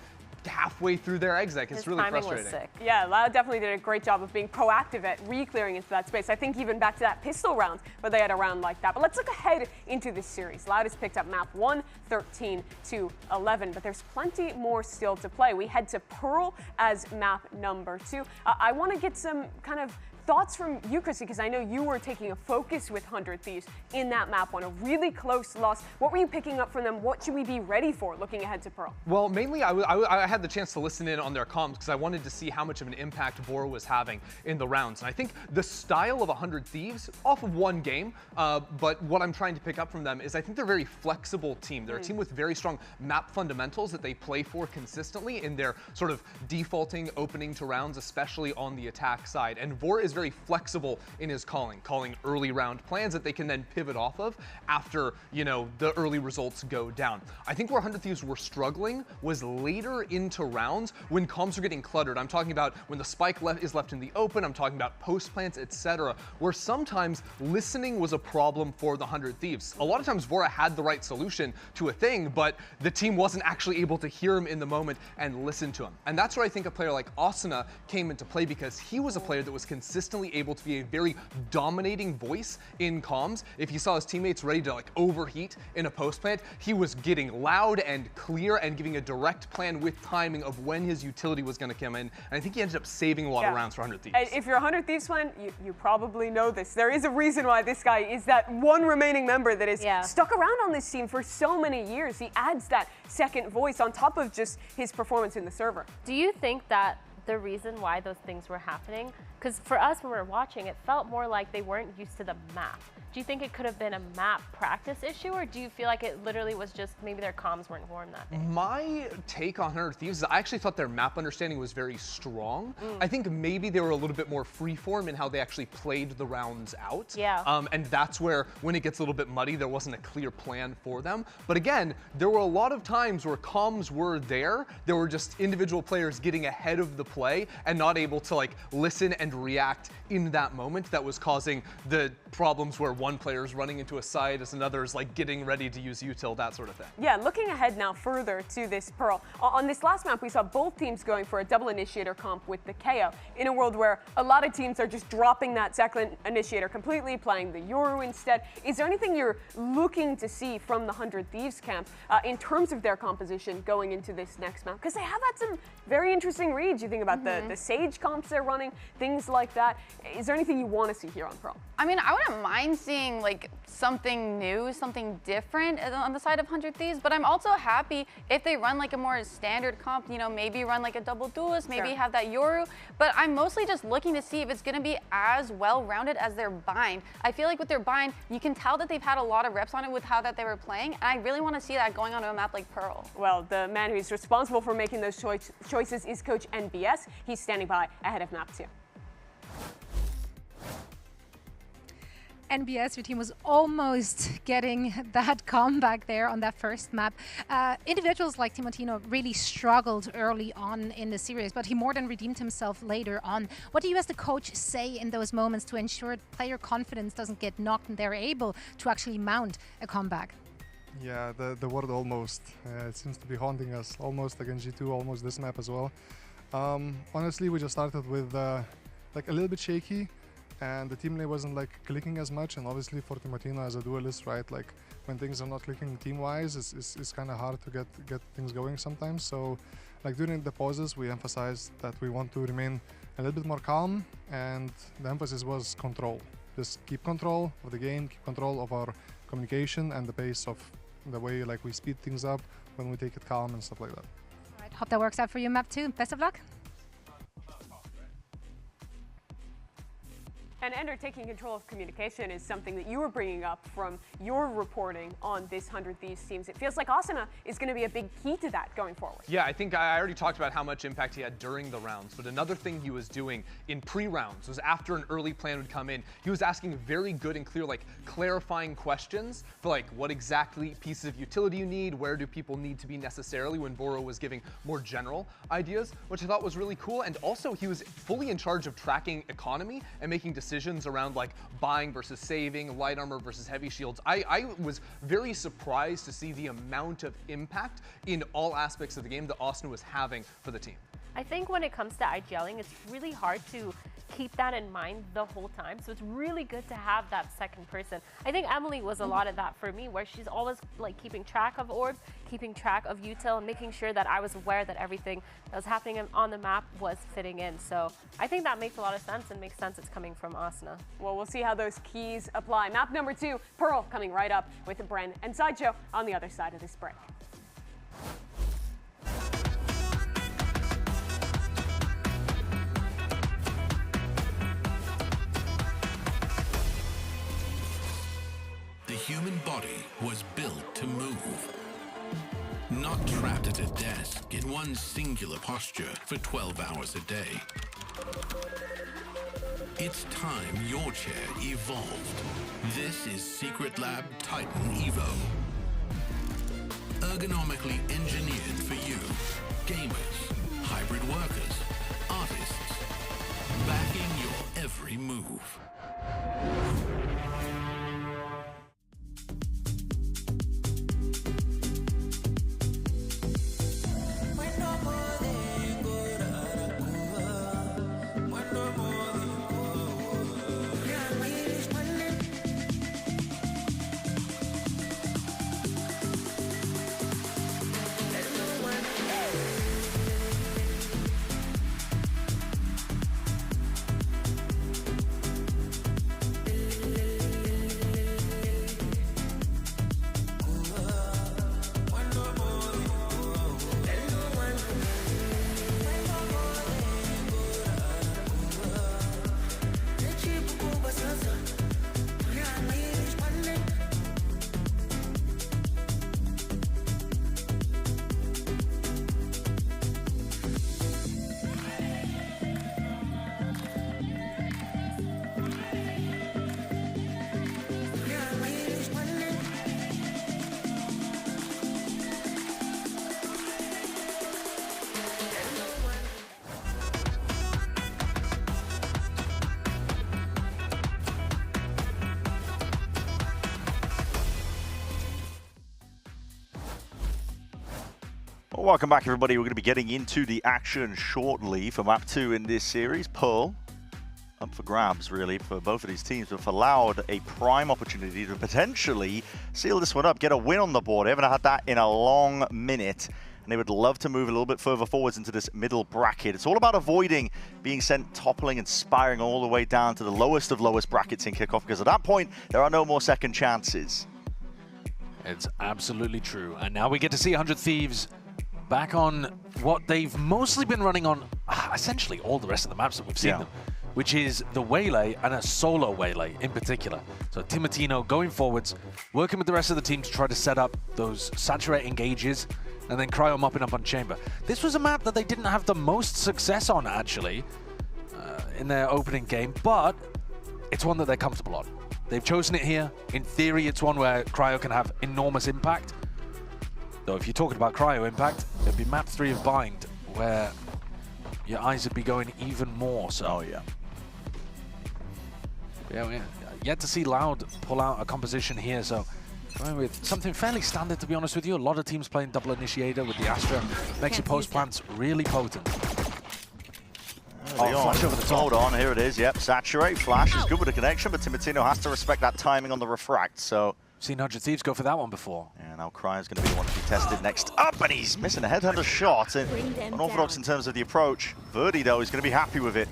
halfway through their exec. It's really frustrating. Was sick. Yeah, Loud definitely did a great job of being proactive at re-clearing into that space. I think even back to that pistol round where they had a round like that. But let's look ahead into this series. Loud has picked up map 1, 13-11, but there's plenty more still to play. We head to Pearl as map number 2. I want to get some kind of thoughts from you, Chrissy, because I know you were taking a focus with 100 Thieves in that map one, a really close loss. What were you picking up from them? What should we be ready for looking ahead to Pearl? Well, mainly I had the chance to listen in on their comms because I wanted to see how much of an impact Vora was having in the rounds. And I think the style of 100 Thieves, off of one game, but what I'm trying to pick up from them is I think they're a very flexible team. They're a team with very strong map fundamentals that they play for consistently in their sort of defaulting opening to rounds, especially on the attack side. And Vora is very flexible in his calling early round plans that they can then pivot off of after, the early results go down. I think where 100 Thieves were struggling was later into rounds when comms are getting cluttered. I'm talking about when the spike is left in the open, I'm talking about post plants, etc., where sometimes listening was a problem for the 100 Thieves. A lot of times Vora had the right solution to a thing, but the team wasn't actually able to hear him in the moment and listen to him. And that's where I think a player like Asuna came into play, because he was a player that was consistently able to be a very dominating voice in comms. If he saw his teammates ready to overheat in a post plant, he was getting loud and clear and giving a direct plan with timing of when his utility was going to come in. And I think he ended up saving a lot of rounds for 100 Thieves. And if you're a 100 Thieves fan, you probably know this. There is a reason why this guy is that one remaining member that is stuck around on this team for so many years. He adds that second voice on top of just his performance in the server. Do you think that the reason why those things were happening, because for us when we were watching, it felt more like they weren't used to the map. Do you think it could have been a map practice issue, or do you feel like it literally was just maybe their comms weren't warm that day? My take on 100 Thieves is I actually thought their map understanding was very strong. I think maybe they were a little bit more freeform in how they actually played the rounds out. And that's where, when it gets a little bit muddy, there wasn't a clear plan for them. But again, there were a lot of times where comms were there. There were just individual players getting ahead of the play and not able to listen and react in that moment that was causing the problems where one player is running into a side as another is getting ready to use util, that sort of thing. Yeah, looking ahead now further to this Pearl. On this last map, we saw both teams going for a double initiator comp with the KO in a world where a lot of teams are just dropping that second initiator completely, playing the Yoru instead. Is there anything you're looking to see from the 100 Thieves camp in terms of their composition going into this next map? Because they have had some very interesting reads. You think about the Sage comps they're running, things like that. Is there anything you want to see here on Pearl? I mean, I wouldn't mind seeing something new, something different on the side of 100 Thieves, but I'm also happy if they run a more standard comp, maybe run a double duelist, maybe have that Yoru, but I'm mostly just looking to see if it's going to be as well-rounded as their bind. I feel like with their bind, you can tell that they've had a lot of reps on it with how that they were playing, and I really want to see that going on a map like Pearl. Well, the man who's responsible for making those choices is Coach NBS. He's standing by ahead of map 2. NBS, your team was almost getting that comeback there on that first map. Individuals like Timotino really struggled early on in the series, but he more than redeemed himself later on. What do you as the coach say in those moments to ensure player confidence doesn't get knocked and they're able to actually mount a comeback? Yeah, the word almost. It seems to be haunting us almost against G2, almost this map as well. Honestly, we just started with a little bit shaky, and the team lane wasn't clicking as much, and obviously for Timotino as a duelist, right, when things are not clicking team-wise, it's kind of hard to get things going sometimes. So during the pauses, we emphasized that we want to remain a little bit more calm, and the emphasis was control. Just keep control of the game, keep control of our communication and the pace of the way we speed things up when we take it calm and stuff like that. All right, hope that works out for you, map 2. Best of luck. And Ender, taking control of communication is something that you were bringing up from your reporting on this 100 Thieves teams. It feels like Asuna is going to be a big key to that going forward. Yeah, I think I already talked about how much impact he had during the rounds, but another thing he was doing in pre-rounds was after an early plan would come in, he was asking very good and clear, clarifying questions for what exactly pieces of utility you need, where do people need to be necessarily, when Voro was giving more general ideas, which I thought was really cool. And also he was fully in charge of tracking economy and making decisions around buying versus saving, light armor versus heavy shields. I was very surprised to see the amount of impact in all aspects of the game that Asuna was having for the team. I think when it comes to IGLing, it's really hard to keep that in mind the whole time. So it's really good to have that second person. I think Emily was a lot of that for me, where she's always keeping track of orbs, keeping track of util, and making sure that I was aware that everything that was happening on the map was fitting in. So I think that makes a lot of sense, and makes sense it's coming from Asuna. Well, we'll see how those keys apply. Map number 2, Pearl, coming right up with Bren and Sideshow on the other side of this break. The human body was built to move, not trapped at a desk in one singular posture for 12 hours a day. It's time your chair evolved. This is Secretlab Titan Evo. Ergonomically engineered for you, gamers, hybrid workers, artists, backing your every move. Welcome back, everybody. We're going to be getting into the action shortly for map 2 in this series. Pearl, up for grabs, really, for both of these teams, but for Loud, a prime opportunity to potentially seal this one up, get a win on the board. They haven't had that in a long minute, and they would love to move a little bit further forwards into this middle bracket. It's all about avoiding being sent toppling and spiraling all the way down to the lowest of lowest brackets in kickoff, because at that point, there are no more second chances. It's absolutely true. And now we get to see 100 Thieves back on what they've mostly been running on, essentially all the rest of the maps that we've seen them, which is the Waylay and a solo Waylay in particular. So Timotino going forwards, working with the rest of the team to try to set up those saturate engages, and then Cryo mopping up on Chamber. This was a map that they didn't have the most success on, actually, in their opening game, but it's one that they're comfortable on. They've chosen it here. In theory, it's one where Cryo can have enormous impact. Though if you're talking about Cryo impact, it'd be map 3 of Bind, where your eyes would be going even more so. Oh, yeah. Yeah, we're yet to see Loud pull out a composition here, so going with something fairly standard, to be honest with you. A lot of teams playing double initiator with the Astra. Makes your post plants really potent. Oh, flash over the top. Hold on, here it is. Yep, saturate. Flash is good with the connection, but Timotino has to respect that timing on the refract, so... Seen 100 Thieves go for that one before. Yeah, now Cryo's going to be the one to be tested next up, and he's missing a headhunter shot. Unorthodox in terms of the approach. Verdi, though, is going to be happy with it.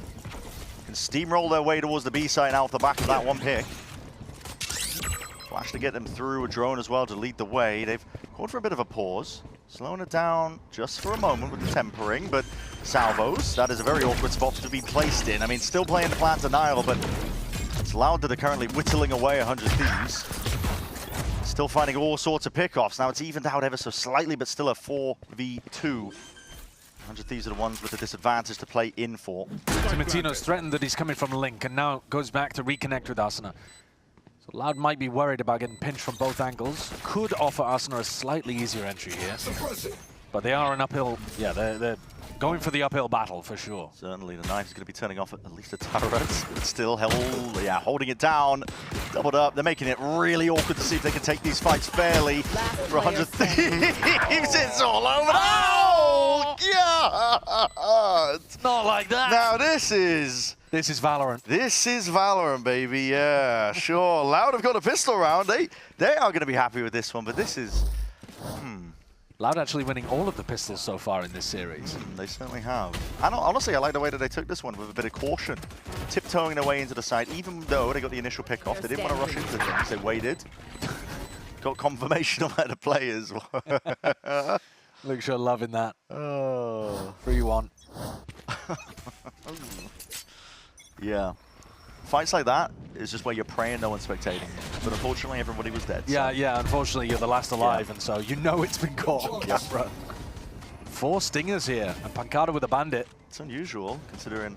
Can steamroll their way towards the B side now off the back of that one pick. Flash to get them through, a drone as well to lead the way. They've called for a bit of a pause. Slowing it down just for a moment with the tempering, but salvos, that is a very awkward spot to be placed in. I mean, still playing the plan denial, but it's Loud that are currently whittling away 100 Thieves. Still finding all sorts of pickoffs. Now it's evened out ever so slightly, but still a 4v2. 100 Thieves are the ones with the disadvantage to play in for. Timotino's threatened that he's coming from Link, and now goes back to reconnect with Asuna. So Loud might be worried about getting pinched from both angles. Could offer Asuna a slightly easier entry here. But they are an uphill, yeah, they're going for the uphill battle for sure. Certainly, the knife is going to be turning off at least a turret. But still, holding it down, doubled up. They're making it really awkward to see if they can take these fights fairly. For 100 Thieves, it's all over. Oh, God! Not like that. Now this is Valorant. This is Valorant, baby. Yeah, sure. Loud have got a pistol round. They are going to be happy with this one, but this is. Loud actually winning all of the pistols so far in this series. They certainly have. And honestly, I like the way that they took this one with a bit of caution. Tiptoeing their way into the side, even though they got the initial pick off. They didn't want to rush into things, they waited. Got confirmation on the players. Luke sure loving that. Oh. 3-1. Yeah. Fights like that is just where you're praying no one's spectating. But unfortunately, everybody was dead. Yeah, yeah, unfortunately, you're the last alive, and so you know it's been caught on camera. 4 stingers here, and Pancada with a bandit. It's unusual, considering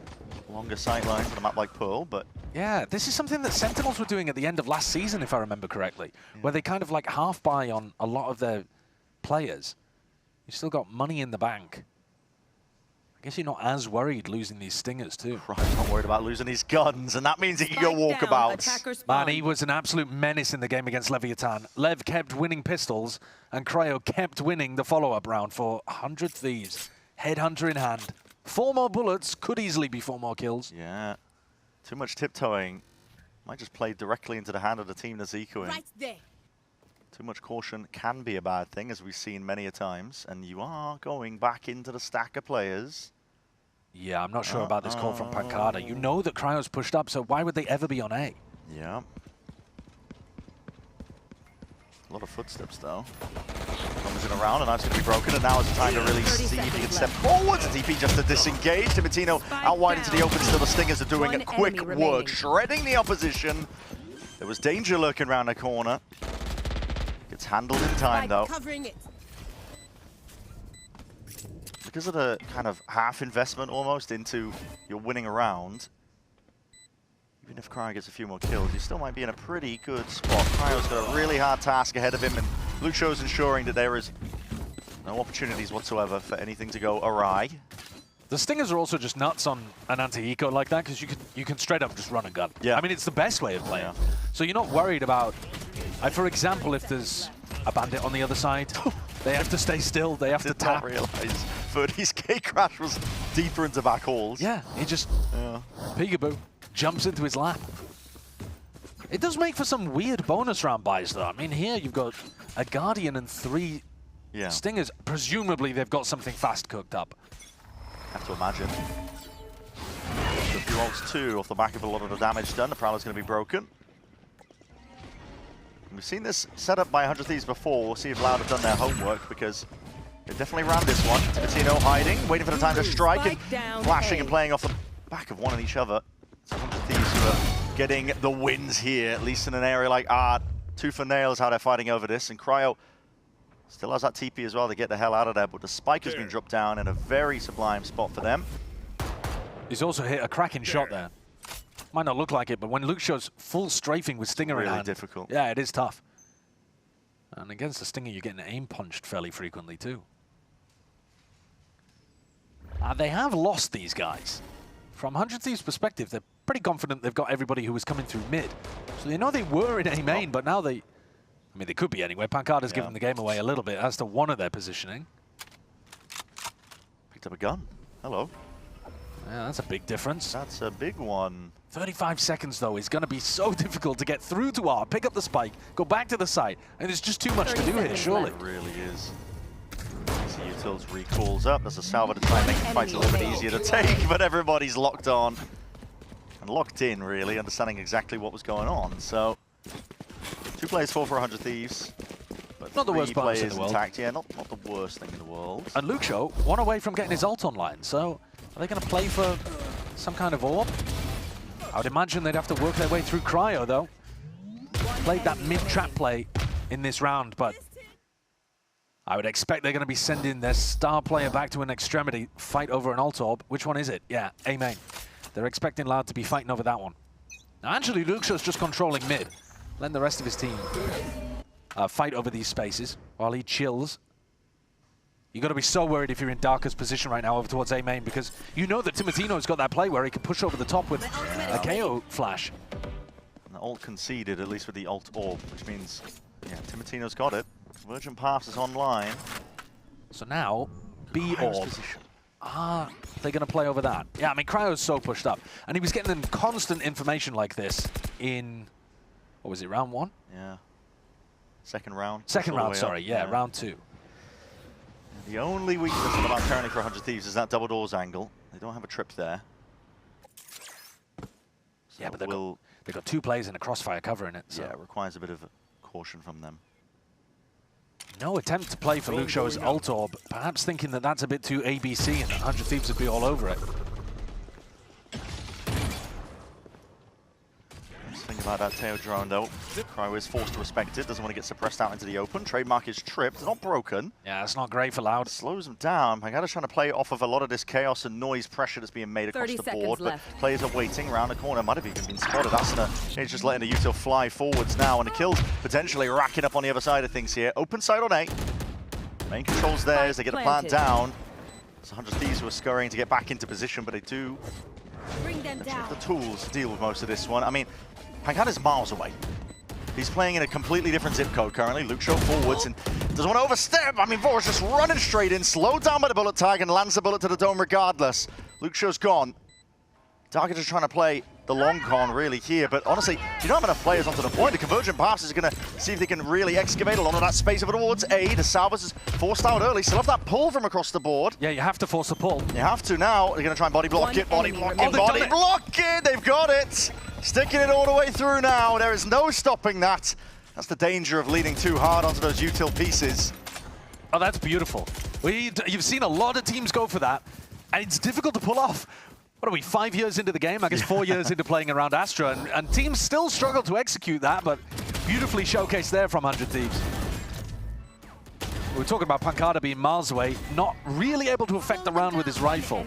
longer sightlines on a map like Pearl, but... Yeah, this is something that Sentinels were doing at the end of last season, if I remember correctly, where they kind of like half-buy on a lot of their players. You still got money in the bank. I guess you're not as worried losing these stingers too. Right, not worried about losing his guns, and that means he can go walkabouts. Man, he was an absolute menace in the game against Leviathan. Lev kept winning pistols, and Cryo kept winning the follow-up round for 100 Thieves. Headhunter in hand. 4 more bullets, could easily be 4 more kills. Yeah. Too much tiptoeing. Might just play directly into the hand of the team that's ecoing. Right there. Too much caution can be a bad thing, as we've seen many a times. And you are going back into the stack of players. Yeah, I'm not sure about this call from Pancada. You know that Cryo's pushed up, so why would they ever be on A? Yeah. A lot of footsteps, though. Comes in around, and that's going to be broken, and now it's time to really see if he can step forwards. TP just to disengage. Timotino out wide into the open, still the Stingers are doing quick work, shredding the opposition. There was danger lurking around the corner. Gets handled in time, though. Because of the kind of half investment almost into your winning a round, even if Cryo gets a few more kills, you still might be in a pretty good spot. Cryo's got a really hard task ahead of him, and Luxio's ensuring that there is no opportunities whatsoever for anything to go awry. The Stingers are also just nuts on an anti-eco like that, because you can straight up just run and gun. Yeah. I mean, it's the best way of playing. So you're not worried about, for example, if there's a bandit on the other side, they have to stay still, they have to tap. I did not realize Ferdy's K-Crash was deeper into back halls. Yeah, he just, peekaboo, jumps into his lap. It does make for some weird bonus round buys, though. I mean, here you've got a Guardian and 3 Stingers. Presumably, they've got something fast cooked up. Have to imagine. The few ults too, off the back of a lot of the damage done. The Prowler's going to be broken. We've seen this set up by 100 Thieves before. We'll see if Loud have done their homework, because they definitely ran this one. Timotino hiding, waiting for the time to strike, and flashing and playing off the back of one and each other. It's 100 Thieves who are getting the wins here, at least in an area like Art. Tooth and nail is how they're fighting over this, and Cryo still has that TP as well to get the hell out of there, but the spike has been dropped down in a very sublime spot for them. He's also hit a cracking shot there. Might not look like it, but when Luke shows full strafing with Stinger in hand, difficult. Yeah, it is tough. And against the Stinger, you're getting aim punched fairly frequently too. They have lost these guys. From 100 Thieves' perspective, they're pretty confident they've got everybody who was coming through mid. So they know they were in A main, but now they... I mean, they could be anyway. Pancada's given the game away a little bit as to one of their positioning. Picked up a gun. Hello. Yeah, that's a big difference. That's a big one. 35 seconds, though, is going to be so difficult to get through to R, pick up the spike, go back to the site, and there's just too much to do here, surely. It really is. See Utils recalls up. There's a salvo to try and make the fight a little bit easier to take, but everybody's locked on. And locked in, really, understanding exactly what was going on. So, 2 players fall for 100 Thieves. But not the worst players in the world. Intact. Yeah, not the worst thing in the world. And Luxio, one away from getting his ult online, so are they going to play for some kind of orb? I would imagine they'd have to work their way through Cryo, though. Played that mid-trap play in this round, but I would expect they're going to be sending their star player back to an extremity, fight over an ult orb. Which one is it? Yeah, A main. They're expecting Loud to be fighting over that one. Now, actually, Luxio's just controlling mid, letting the rest of his team fight over these spaces while he chills. You've got to be so worried if you're in Darker's position right now over towards A main, because you know that Timotino's got that play where he can push over the top with a KO flash. And the ult conceded, at least with the ult orb, which means, yeah, Timotino's got it. Virgin Paths is online. So now, B orb. They're going to play over that. Yeah, I mean, Cryo's so pushed up. And he was getting them constant information like this in, what was it, round 1? Yeah. Second round. Second round, sorry. Yeah, round 2. The only weakness in the map currently for 100 Thieves is that double doors angle. They don't have a trip there. So yeah, but they've got 2 players in a crossfire covering it. So. Yeah, it requires a bit of caution from them. No attempt to play for Luxio's ult orb, perhaps thinking that that's a bit too ABC and 100 Thieves would be all over it. Think about that tail drone though. Cryo is forced to respect it, doesn't want to get suppressed out into the open. Trademark is tripped, not broken. Yeah, it's not great for Loud. Slows him down. Pangada's trying to play off of a lot of this chaos and noise pressure that's being made across the board, but players are waiting around the corner. Might have even been spotted. Asuna is just letting the util fly forwards now, and the kills potentially racking up on the other side of things here. Open side on A. Main controls there as they get a plant down. There's 100 Thieves who are scurrying to get back into position, but they do have the tools to deal with most of this one. I mean, Pangada's miles away. He's playing in a completely different zip code currently. Luke Shaw forwards and doesn't want to overstep. I mean, Vora's just running straight in, slowed down by the bullet tag and lands the bullet to the dome regardless. Luke Shaw's gone. Target is trying to play the long con really here, but honestly, you don't have enough players onto the point. The Convergent Pass is going to see if they can really excavate a lot of that space over towards A. The Salvas is forced out early. Still have that pull from across the board. Yeah, you have to force the pull. You have to now. They're going to try and body block it, body block it, body block it. They've got it. Sticking it all the way through now. There is no stopping that. That's the danger of leaning too hard onto those util pieces. Oh, that's beautiful. You've seen a lot of teams go for that, and it's difficult to pull off. What are we, 5 years into the game? I guess 4 years into playing around Astra, and teams still struggle to execute that, but beautifully showcased there from 100 Thieves. We were talking about Pancada being miles away, not really able to affect the round with his rifle.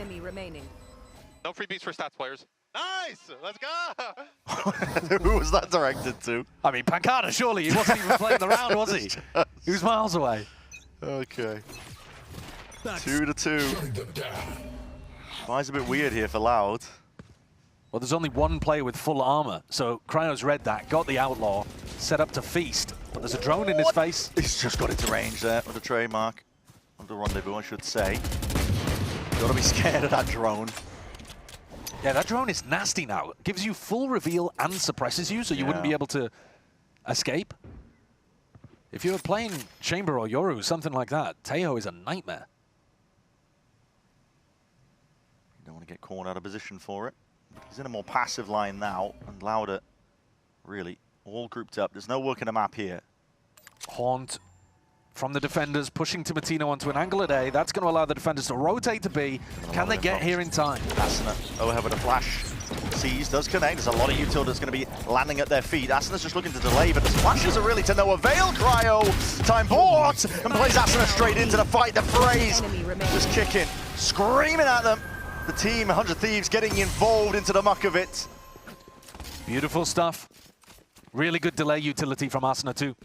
No freebies for stats players. Nice! Let's go! Who was that directed to? I mean, Pancada, surely. He wasn't even playing the round, was he? He was miles away. Okay. 2-2. Fly's a bit weird here for Loud. Well, there's only one player with full armor, so Cryo's read that, got the Outlaw, set up to feast, but there's a drone in his face. He's just got into range there with the trademark. Of the rendezvous, I should say. Gotta be scared of that drone. Yeah, that drone is nasty now. It gives you full reveal and suppresses you, so you wouldn't be able to escape. If you were playing Chamber or Yoru, something like that, Teo is a nightmare. You don't want to get caught out of position for it. He's in a more passive line now, and Lauder really all grouped up. There's no work in the map here. Haunt from the defenders, pushing Timatino onto an angle at A. That's going to allow the defenders to rotate to B. Can they get here in time? Asuna overhead with a flash. Sees, does connect. There's a lot of util that's going to be landing at their feet. Asuna's just looking to delay, but the splashes are really to no avail. Cryo, time bought, and plays Asuna straight into the fight. The phrase just kicking, screaming at them. The team, 100 Thieves, getting involved into the muck of it. Beautiful stuff. Really good delay utility from Asuna too.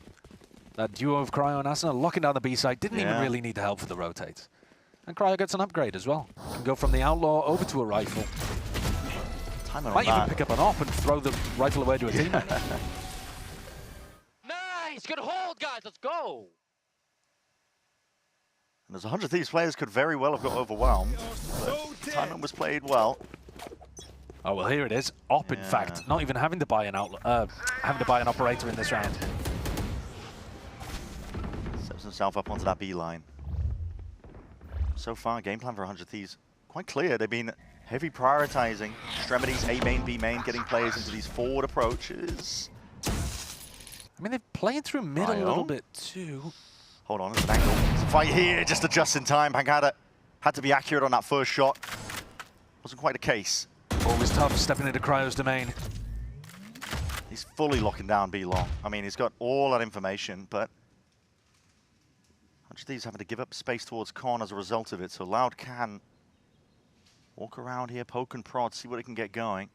That duo of Cryo and Asuna locking down the B side. Didn't even really need the help for the rotates. And Cryo gets an upgrade as well. Can go from the Outlaw over to a rifle. Might even pick up an op and throw the rifle away to a teammate. Nice! Good hold, guys. Let's go! And there's 100 Thieves players could very well have got overwhelmed. Timing was played well. Oh, well, here it is. Op, in fact. Not even having to buy an operator in this round. Steps himself up onto that B line. So far, game plan for 100 Thieves quite clear. They've been heavy prioritizing extremities, A main, B main, getting players into these forward approaches. I mean, they're playing through mid a little bit too. Hold on, there's an angle. There's a fight here, just adjust in time. Pancada had to be accurate on that first shot. Wasn't quite the case. Always tough stepping into Cryo's domain. He's fully locking down B long. I mean, he's got all that information, but 100 Thieves having to give up space towards Con as a result of it, so Loud can walk around here, poke and prod, see what it can get going.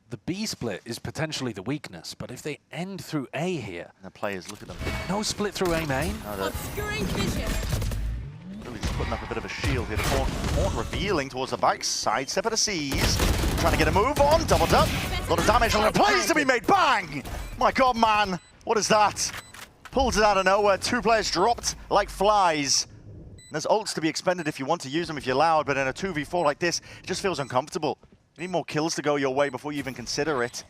The B split is potentially the weakness, but if they end through A here... And the players, look at them. No split through A main. No, really just putting up a bit of a shield here. Horn revealing towards the backside, step of the C's. Trying to get a move on, doubled up. A lot of damage on the plays to be made, bang! My God, man, what is that? Pulls it out of nowhere, 2 players dropped like flies. There's ults to be expended if you want to use them if you're Loud, but in a 2v4 like this, it just feels uncomfortable. You need more kills to go your way before you even consider it.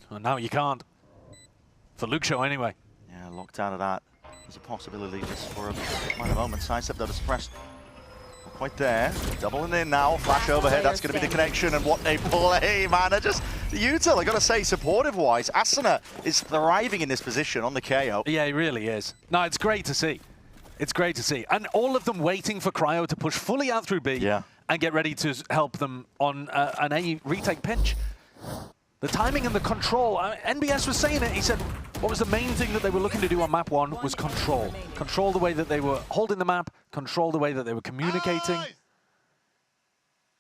Well, now you can't. For Luke Show, anyway. Yeah, locked out of that. There's a possibility just for a minor moment. Sidestep, though, to suppress. Not quite there. Doubling in now. Flash overhead. That's going to be the connection. And what they play, man. They're just the util, I got to say, supportive-wise. Asuna is thriving in this position on the KO. Yeah, he really is. No, it's great to see. It's great to see. And all of them waiting for Cryo to push fully out through B and get ready to help them on an A retake pinch. The timing and the control. NBS was saying it. He said what was the main thing that they were looking to do on map 1 was control. Control the way that they were holding the map, control the way that they were communicating.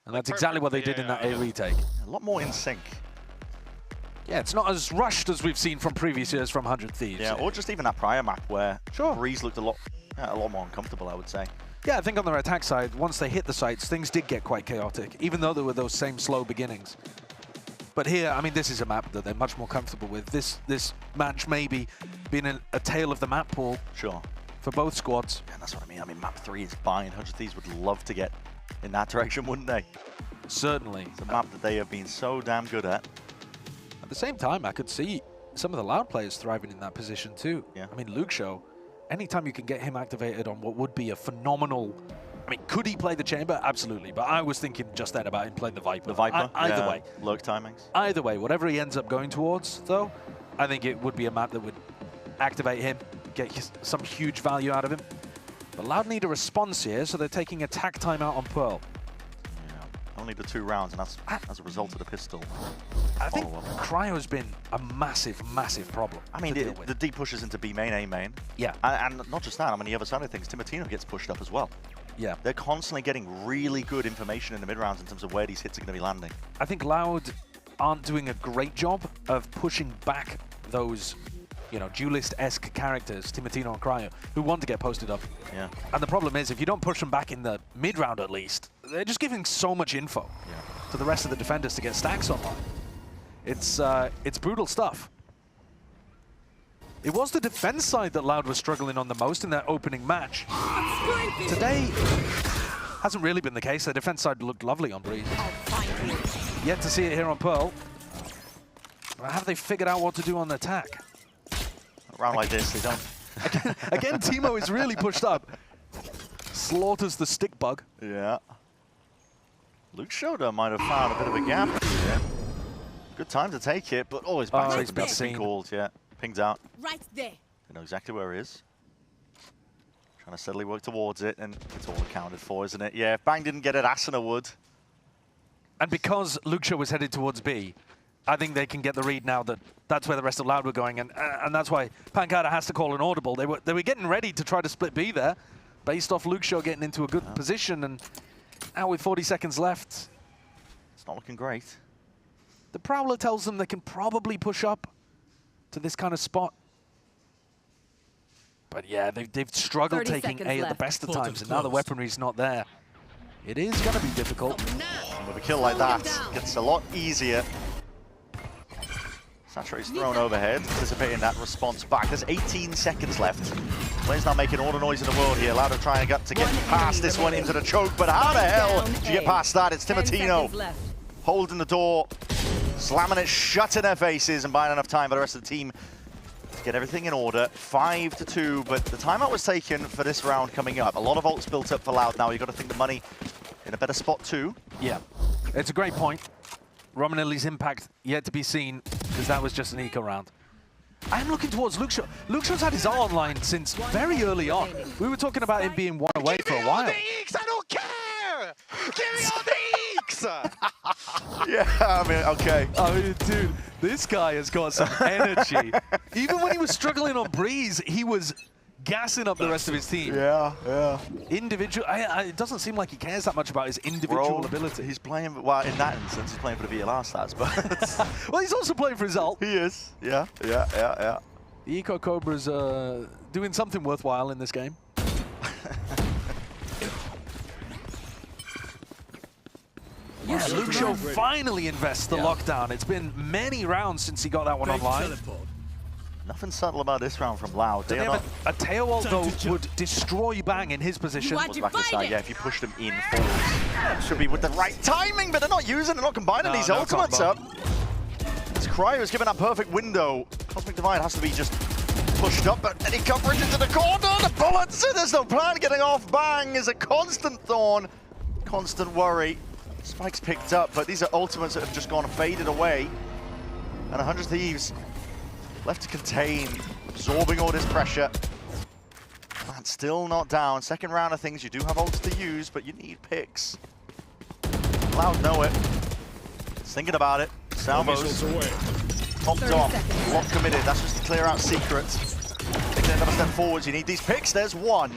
And that's exactly what they did in that A retake. A lot more in sync. Yeah, it's not as rushed as we've seen from previous years from 100 Thieves. Yeah, or just even that prior map where Breeze looked a lot more uncomfortable, I would say. Yeah, I think on their attack side, once they hit the sites, things did get quite chaotic, even though there were those same slow beginnings. But here, I mean, this is a map that they're much more comfortable with. This match maybe being a tale of the map pool. Sure. For both squads. Yeah, that's what I mean. I mean, map 3 is fine. 100 Thieves would love to get in that direction, wouldn't they? Certainly. It's a map that they have been so damn good at. At the same time, I could see some of the Loud players thriving in that position too. Yeah. I mean, Luke Show, anytime you can get him activated on what would be a phenomenal... I mean, could he play the Chamber? Absolutely. But I was thinking just then about him playing the Viper. The Viper? Either way. Lurk timings. Either way, whatever he ends up going towards, though, I think it would be a map that would activate him, get some huge value out of him. But Loud need a response here, so they're taking attack time out on Pearl. Only the 2 rounds, and that's as a result of the pistol. I think Cryo's been a massive, massive problem. I mean, the deep pushes into B main, A main. Yeah. And not just that, I mean, the other side of things, Timotino gets pushed up as well. Yeah. They're constantly getting really good information in the mid-rounds in terms of where these hits are going to be landing. I think Loud aren't doing a great job of pushing back those, you know, duelist-esque characters, Timotino and Cryo, who want to get posted up. Yeah. And the problem is, if you don't push them back in the mid-round at least, they're just giving so much info to the rest of the defenders to get stacks online. It's brutal stuff. It was the defense side that Loud was struggling on the most in that opening match. Today hasn't really been the case. The defense side looked lovely on Breeze. Yet to see it here on Pearl. Have they figured out what to do on the attack? Around like this, they don't. Again, Timo is really pushed up. Slaughters the stick bug. Yeah. Luke Shoda might have found a bit of a gap here. Good time to take it, but always back to the been called. Yeah, pinged out. Right there. They know exactly where he is. Trying to steadily work towards it, and it's all accounted for, isn't it? Yeah, if Bang didn't get it, Asuna would. And because Luxia was headed towards B, I think they can get the read now that that's where the rest of Loud were going, and that's why Pancada has to call an audible. They were getting ready to try to split B there, based off Luxia getting into a good position, and now with 40 seconds left, it's not looking great. The Prowler tells them they can probably push up to this kind of spot. But yeah, they've struggled taking A at the best of times, and now the weaponry's not there. It is going to be difficult. And with a kill like that, it gets a lot easier. Saturate's thrown overhead, anticipating that response back. There's 18 seconds left. Players not making all the noise in the world here. Louder trying to get past this one into the choke, but how the hell do you get past that? It's Timotino holding the door, slamming it shut in their faces and buying enough time for the rest of the team to get everything in order. 5-2, but the timeout was taken for this round coming up. A lot of ults built up for Loud now. You've got to think the money in a better spot too. Yeah, it's a great point. Romanelli's impact yet to be seen, because that was just an eco round. I am looking towards Luxia. Luxia's had his R online since very early on. We were talking about him being one away for a while. I don't care! Give me all the eeks! Yeah, I mean, okay. I mean, dude, this guy has got some energy. Even when he was struggling on Breeze, he was gassing up the rest of his team. Yeah, yeah. Individual, it doesn't seem like he cares that much about his individual ability. He's playing, well, in that instance, he's playing for the VLR stats, but... Well, he's also playing for his ult. He is, yeah. The Eco Cobra's doing something worthwhile in this game. Yeah, Luxio finally invests the lockdown. It's been many rounds since he got that one online. Nothing subtle about this round from Loud. They have a tail ult, though, would destroy Bang in his position. Back inside, yeah, if you push them in forwards. Should be with the right timing, but they're not combining these ultimates up. It's Cryo's given that perfect window. Cosmic Divide has to be just pushed up, but any coverage into the corner, the bullets, there's no plan getting off. Bang is a constant thorn, constant worry. Spike's picked up, but these are ultimates that have just gone faded away. And 100 Thieves left to contain, absorbing all this pressure. And still not down. Second round of things, you do have ults to use, but you need picks. Loud know it. He's thinking about it. Salvos. Popped off. Lock committed. That's just to clear out Secret. Taking another step forwards. You need these picks. There's one.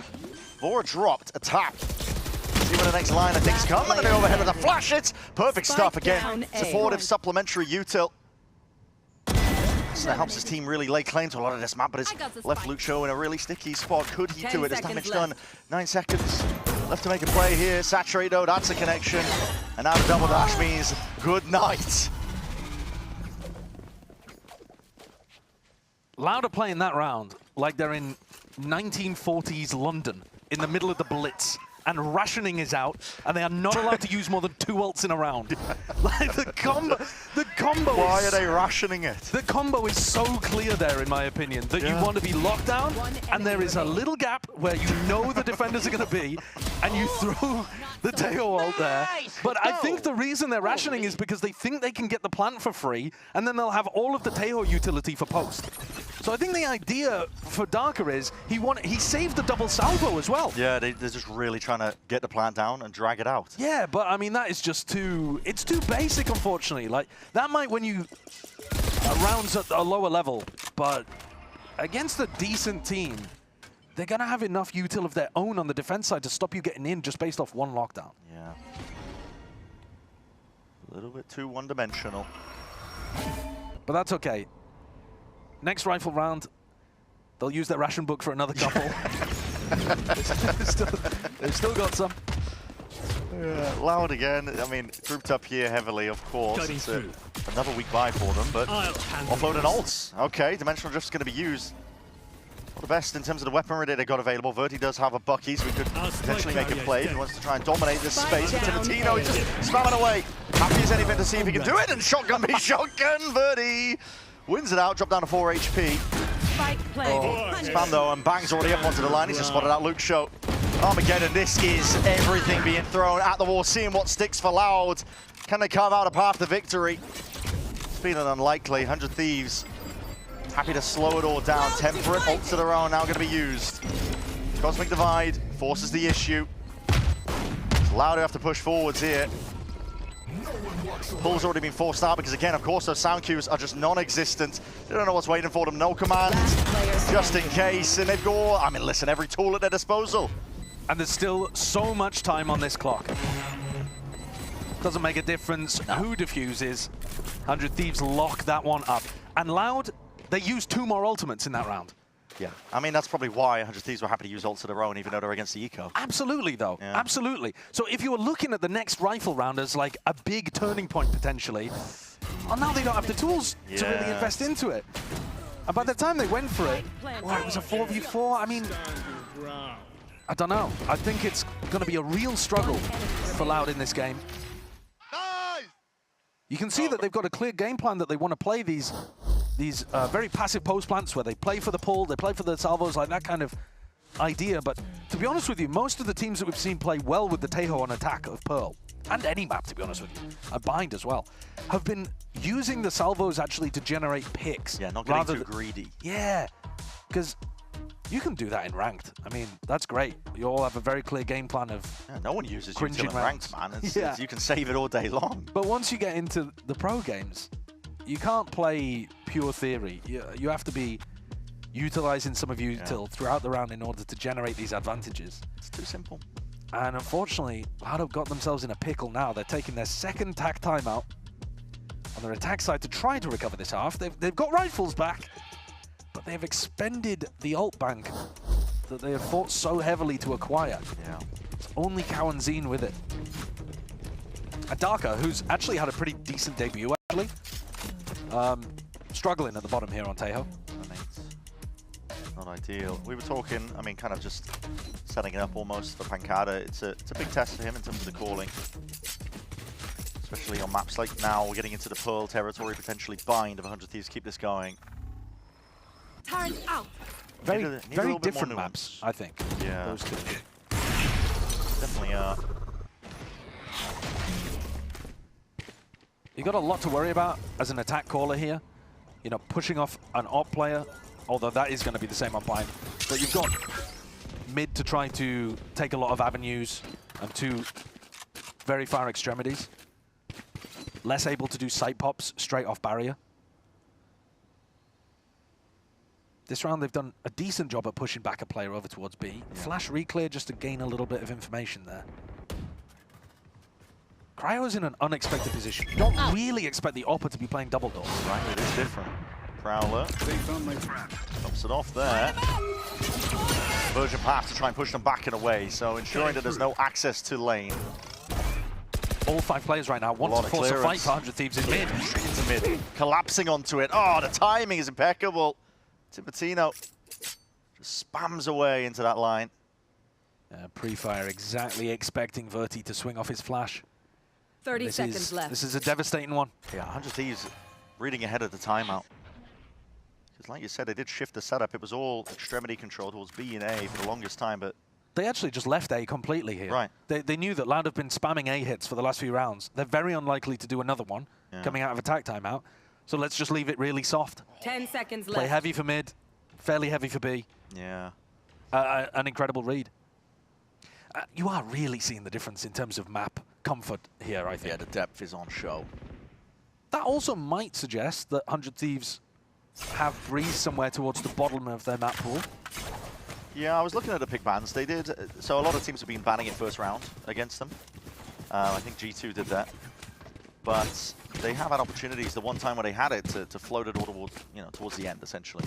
Vora dropped. A tap. See where the next line of things come. And then overhead with a flash it. Perfect stuff again. Supportive supplementary util. So that helps his team really lay claim to a lot of this map, but it's left Lucho in a really sticky spot. Could he do it? There's damage done. 9 seconds left to make a play here. Saturate though, that's a connection. And now the double dash means good night. Loud are playing that round like they're in 1940s London in the middle of the Blitz. And rationing is out, and they are not allowed to use more than 2 ults in a round. Like the combo Why are they rationing it? The combo is so clear there, in my opinion, that you want to be locked down, and there is a little gap where you know the defenders are going to be, and you throw the Teo ult there. But I think the reason they're rationing is because they think they can get the plant for free, and then they'll have all of the Teo utility for post. So I think the idea for Darker is he saved the double salvo as well. Yeah, they're just really trying to get the plant down and drag it out. Yeah, but I mean, that is just it's too basic, unfortunately. Like, that might win you rounds at a lower level, but against a decent team, they're going to have enough util of their own on the defense side to stop you getting in just based off one lockdown. Yeah. A little bit too one-dimensional. But that's okay. Next rifle round, they'll use their ration book for another couple. They've still got some. Yeah, Loud again. I mean, grouped up here heavily, of course. It's another week buy for them, but offloading ults. Okay, Dimensional Drift's going to be used. Not the best in terms of the weaponry that they got available. Verti does have a Bucky, so we could potentially make a play. He wants to try and dominate this space, but Timotino is just spamming away. Happy as anything to see if he can do it, and shotgun me, shotgun. Verti wins it out, drop down to 4 HP. Spam though, and Bang's already up onto the line. He's just spotted out Luke's show. Armageddon, this is everything being thrown at the wall, seeing what sticks for Loud. Can they carve out a path to victory? It's feeling unlikely. 100 Thieves happy to slow it all down. Temperate ults of their own now going to be used. Cosmic Divide forces the issue. It's Loud who have to push forwards here. Pull's already been forced out because, again, of course, those sound cues are just non-existent. They don't know what's waiting for them. No command, just in case. And they've got, I mean, listen, every tool at their disposal. And there's still so much time on this clock. Doesn't make a difference who defuses. 100 Thieves lock that one up. And Loud, they used 2 more ultimates in that round. Yeah, I mean, that's probably why 100 Thieves were happy to use ults of their own, even though they're against the eco. Absolutely, though. Yeah. Absolutely. So if you were looking at the next rifle round as like a big turning point, potentially, well, now they don't have the tools to really invest into it. And by the time they went for it, well, it was a 4v4. I mean, I don't know. I think it's going to be a real struggle for Loud in this game. You can see that they've got a clear game plan that they want to play these very passive post plants where they play for the pull, they play for the salvos, like that kind of idea. But to be honest with you, most of the teams that we've seen play well with the Tejo on attack of Pearl, and any map, to be honest with you, and Bind as well, have been using the salvos actually to generate picks. Yeah, not getting too greedy. Yeah, because you can do that in ranked. I mean, that's great. You all have a very clear game plan of no one uses util in ranked, man. It's, you can save it all day long. But once you get into the pro games, you can't play pure theory. You have to be utilizing some of util throughout the round in order to generate these advantages. It's too simple. And unfortunately, Loud have got themselves in a pickle now. They're taking their second tack timeout on their attack side to try to recover this half. They've got rifles back, but they've expended the ult bank that they have fought so heavily to acquire. Yeah. It's only Cow and Zine with it. And Darker, who's actually had a pretty decent debut, actually. Struggling at the bottom here on Tejo. Not ideal. We were talking, I mean, kind of just setting it up almost for Pancada. It's a big test for him in terms of the calling. Especially on maps like now, we're getting into the Pearl territory, potentially Bind if 100 Thieves keep this going. Turn out. Very different maps, I think. Yeah. Those two. Definitely are. You got a lot to worry about as an attack caller here. You know, pushing off an op player, although that is going to be the same on Bind. But you've got mid to try to take a lot of avenues and 2 very far extremities. less able to do sight pops straight off barrier. This round, they've done a decent job at pushing back a player over towards B. Yeah. Flash reclear just to gain a little bit of information there. Cryo's in an unexpected position. You don't really expect the Oppa to be playing double doors. Right, it is different. Prowler drops it off there. Virgin path to try and push them back and away, so ensuring that there's no access to lane. All 5 players right now want to force a fight for 100 Thieves in mid. Straight into mid, collapsing onto it. Oh, the timing is impeccable. Timatino just spams away into that line. Pre-fire exactly expecting Verti to swing off his flash. 30 seconds left. This is a devastating one. Yeah, 100 Thieves reading ahead of the timeout. Because like you said, they did shift the setup. It was all extremity control towards B and A for the longest time, but they actually just left A completely here. Right. They knew that Loud have been spamming A hits for the last few rounds. They're very unlikely to do another one coming out of attack timeout. So let's just leave it really soft. 10 seconds left. Play heavy for mid, fairly heavy for B. Yeah. An incredible read. You are really seeing the difference in terms of map comfort here, I think. Yeah, the depth is on show. That also might suggest that 100 Thieves have Breeze somewhere towards the bottom of their map pool. Yeah, I was looking at the pick bans. They did, so a lot of teams have been banning it first round against them. I think G2 did that. But they have had opportunities, the one time where they had it, to float it all towards, towards the end, essentially.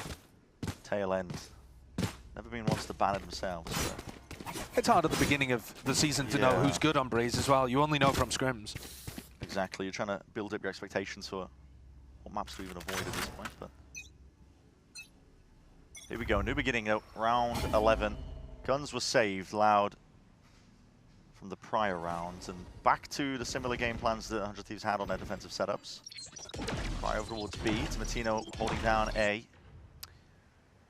Tail end. Never been ones to ban it themselves. But it's hard at the beginning of the season to know who's good on Breeze as well. You only know from scrims. Exactly. You're trying to build up your expectations for what maps to even avoid at this point. But here we go. New beginning of round 11. Guns were saved, Loud, from the prior rounds, and back to the similar game plans that 100 Thieves had on their defensive setups. Cryo towards B, Timatino holding down A.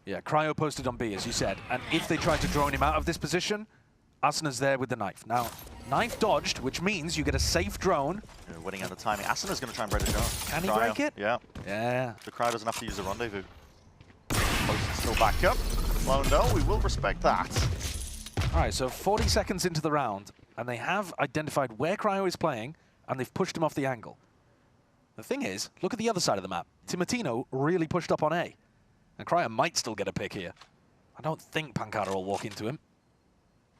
Yeah, Cryo posted on B, as you said, and if they try to drone him out of this position, Asana's there with the knife. Now, knife dodged, which means you get a safe drone. Yeah, winning out of timing. Asana's going to try and break the drone. Can he break it? Yeah. Yeah. The Cryo doesn't have to use the rendezvous. Post is still back up. Well, no, we will respect that. All right, so 40 seconds into the round, and they have identified where Cryo is playing, and they've pushed him off the angle. The thing is, look at the other side of the map. Timatino really pushed up on A, and Cryo might still get a pick here. I don't think Pancada will walk into him.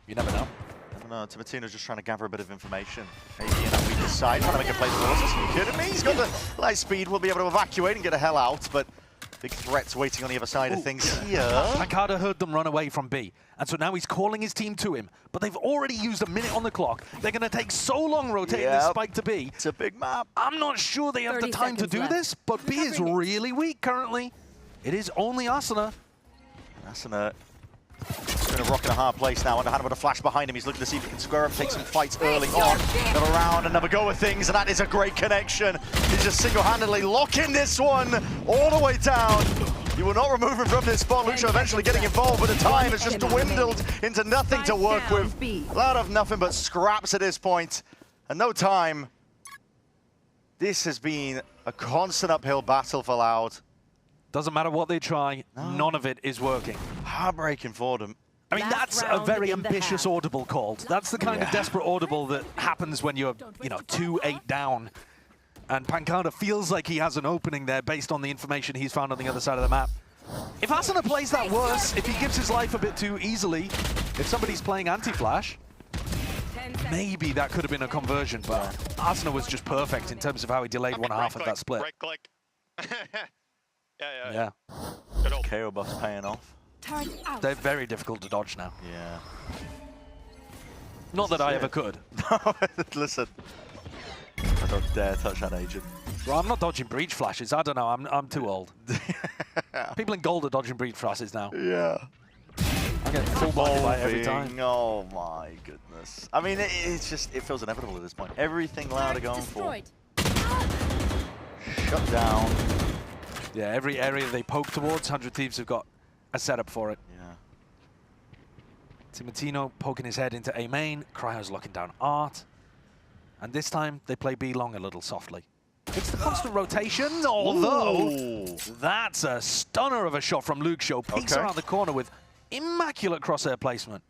You never know. I don't know, Timatino's just trying to gather a bit of information. Maybe in that weaker side, trying to make a play for us. Are you kidding me? He's got the light speed, will be able to evacuate and get the hell out, but big threats waiting on the other side of things here. Pancada heard them run away from B, and so now he's calling his team to him, but they've already used a minute on the clock. They're going to take so long rotating this spike to B. It's a big map. I'm not sure they have the time to do this, but B is really weak currently. It is only Asana. Asana in a rock and a hard place now. Underhand with a flash behind him. He's looking to see if he can square up, take some fights early on. Another round, another go of things, and that is a great connection. He's just single-handedly locking this one all the way down. You will not remove him from this spot. Lucio eventually getting involved, but the time has just dwindled into nothing to work with. A lot of nothing but scraps at this point, and no time. This has been a constant uphill battle for Loud. Doesn't matter what they try, none of it is working. Heartbreaking for them. I mean, that's a very ambitious audible called. That's the kind of desperate audible that happens when you're, 2-8 down. And Pancada feels like he has an opening there based on the information he's found on the other side of the map. If Asana plays that worse, if he gives his life a bit too easily, if somebody's playing anti-flash, maybe that could have been a conversion, but Asana was just perfect in terms of how he delayed one half of that split. Right click. Yeah. KO buff's paying off. They're very difficult to dodge now. Yeah. Not that I ever could. Listen, I don't dare touch that agent. Well, I'm not dodging breach flashes. I don't know. I'm too old. People in gold are dodging breach flashes now. Yeah. I get full body by every time. Oh my goodness. I mean, it feels inevitable at this point. Everything Loud are going for. Shut down. Yeah, every area they poke towards, 100 Thieves have got a setup for it. Yeah. Timatino poking his head into A main, Cryo's locking down Art. And this time, they play B long a little softly. It's the constant rotation, although that's a stunner of a shot from Luke Show. Peeks around the corner with immaculate crosshair placement.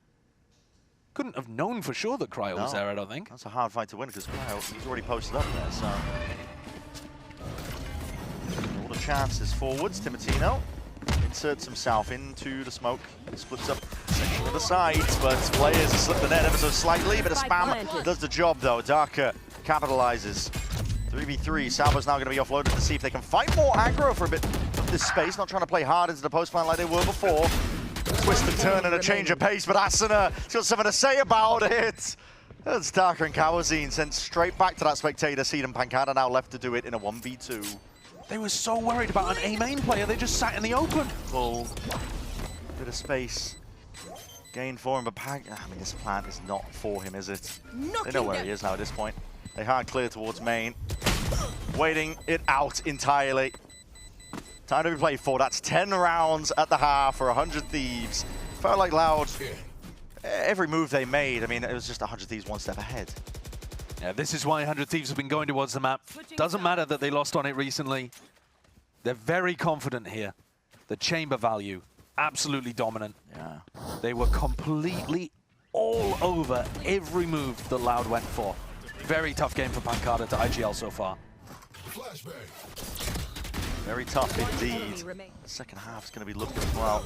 couldn't have known for sure that Cryo was there, I don't think. That's a hard fight to win because Cryo, he's already posted up there, so. All the chances forwards. Timotino inserts himself into the smoke. He splits up section of the sides, but players have slipped the net ever so slightly. Bit of spam does the job though. Darker capitalizes. 3v3. Salvo's now going to be offloaded to see if they can find more aggro for a bit of this space. Not trying to play hard into the post plant like they were before. Twist and turn and a change of pace, but Asuna has got something to say about it. That's Darker and Kawazine sent straight back to that spectator seat, and Pancada now left to do it in a 1v2. They were so worried about an A-main player, they just sat in the open. Full bit of space gained for him, but I mean, this plant is not for him, is it? They know where he is now at this point. They hard clear towards main, waiting it out entirely. Time to be played for. That's 10 rounds at the half for 100 Thieves. Felt like Loud, every move they made, I mean, it was just 100 Thieves one step ahead. Yeah, this is why 100 Thieves have been going towards the map. Doesn't matter that they lost on it recently. They're very confident here. The chamber value, absolutely dominant. Yeah. They were completely all over every move that Loud went for. Very tough game for Pancada to IGL so far. Very tough indeed. The second half is going to be looking well.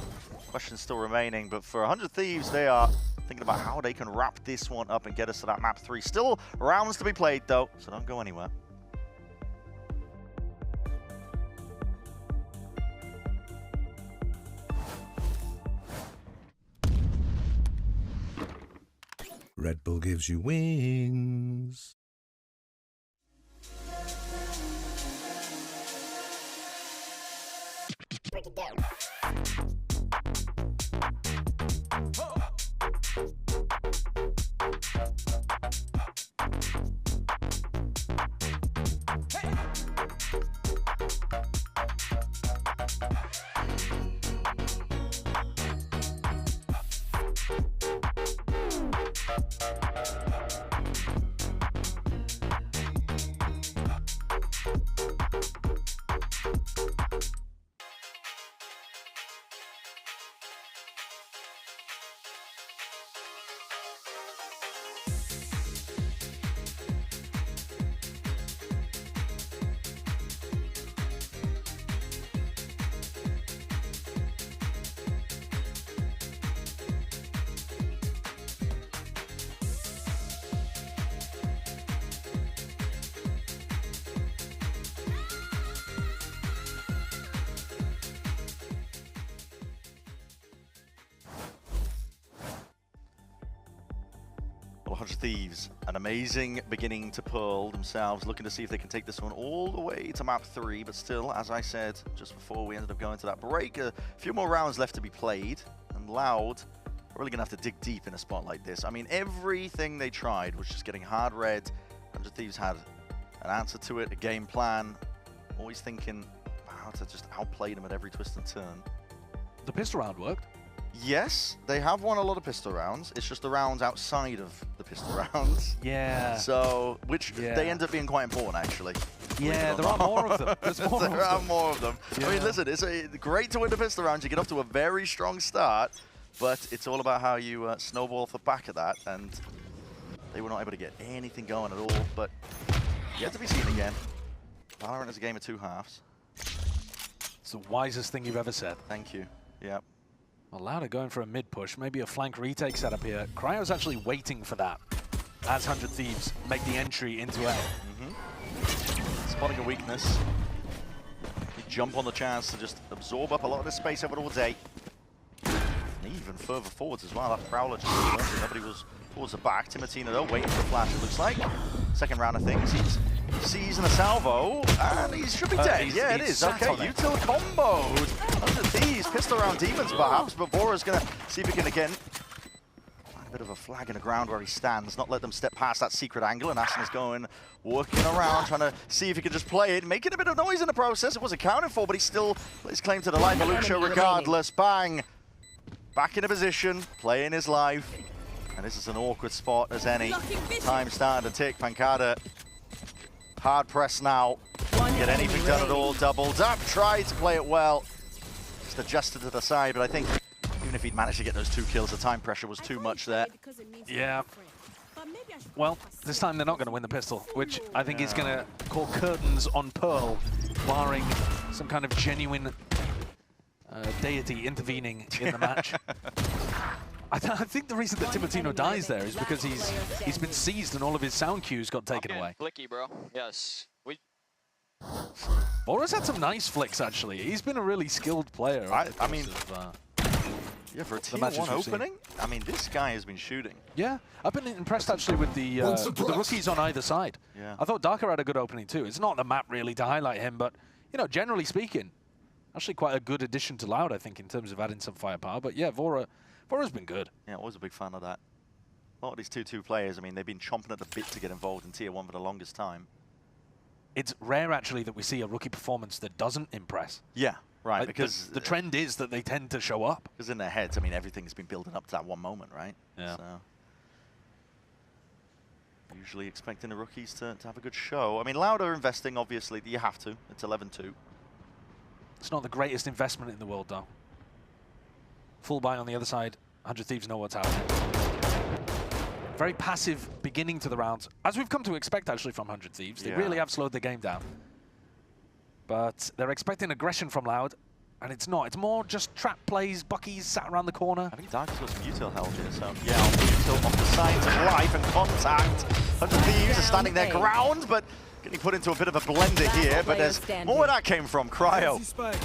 Questions still remaining, but for 100 Thieves, they are thinking about how they can wrap this one up and get us to that map 3. Still rounds to be played though, so don't go anywhere. Red Bull gives you wings. Break it down. Well, 100 Thieves, an amazing beginning to Pearl themselves, looking to see if they can take this one all the way to map 3, but still, as I said just before we ended up going to that break, a few more rounds left to be played, and Loud are really going to have to dig deep in a spot like this. I mean, everything they tried was just getting hard read. 100 Thieves had an answer to it, a game plan, always thinking how to just outplay them at every twist and turn. The pistol round worked. Yes, they have won a lot of pistol rounds. It's just the rounds outside of the pistol rounds. Yeah. So, which they end up being quite important, actually. Yeah, there are more of them. There's more there are more of them. Yeah. I mean, listen, it's great to win the pistol rounds. You get off to a very strong start, but it's all about how you snowball off the back of that, and they were not able to get anything going at all, but yet to be seen again. VALORANT is a game of two halves. It's the wisest thing you've ever said. Thank you. Yeah. Well, Loud are going for a mid push, maybe a flank retake setup here. Cryo's actually waiting for that as 100 Thieves make the entry into A. Spotting a weakness. Big jump on the chance to just absorb up a lot of the space over towards A. And even further forwards as well. That Prowler just nobody was towards the back. Timotino though waiting for a flash, it looks like. Second round of things. He's seizing a salvo, and he should be dead. Yeah, it is. Okay, util comboed. 100 Thieves, pistol round demons perhaps, but Bora's going to see if he can again find a bit of a flag in the ground where he stands, not let them step past that secret angle, and Aston is going, working around, trying to see if he can just play it, making a bit of noise in the process. It was accounted for, but he still plays claim to the life of Lucio regardless. Bang! Back into position, playing his life. And this is an awkward spot as any. Time starting to tick. Pancada hard press now. Get anything done at all. Doubled up. Tried to play it well. Just adjusted to the side, but I think even if he'd managed to get those 2 kills, the time pressure was too much there. Yeah. Well, this time they're not going to win the pistol, which I think is going to call curtains on Pearl, barring some kind of genuine deity intervening in the match. I think the reason that Timotino dies there is because he's been seized and all of his sound cues got taken away. Flicky, bro. Yes. Bora's had some nice flicks, actually. He's been a really skilled player. I mean, yeah, for a tier 1 opening, I mean, this guy has been shooting. Yeah, I've been impressed, actually, with the rookies on either side. Yeah. I thought Darker had a good opening, too. It's not the map, really, to highlight him, but, you know, generally speaking, actually quite a good addition to Loud, I think, in terms of adding some firepower. But, yeah, Vora's been good. Yeah, always a big fan of that. A lot of these 2-2 players, I mean, they've been chomping at the bit to get involved in tier 1 for the longest time. It's rare, actually, that we see a rookie performance that doesn't impress. Yeah, right, because the trend is that they tend to show up. Because in their heads, I mean, everything's been building up to that one moment, right? Yeah. So, usually expecting the rookies to have a good show. I mean, Loud are investing, obviously. You have to. It's 11-2. It's not the greatest investment in the world, though. Full buy on the other side. 100 Thieves know what's happening. Very passive beginning to the rounds, as we've come to expect, actually, from 100 Thieves. They really have slowed the game down. But they're expecting aggression from Loud, and it's not. It's more just trap plays, Bucky's sat around the corner. I think Dark's got some util held here, so yeah, util off the signs of life and contact. 100 Thieves are standing their ground, but getting put into a bit of a blender here, but there's more where that came from. Cryo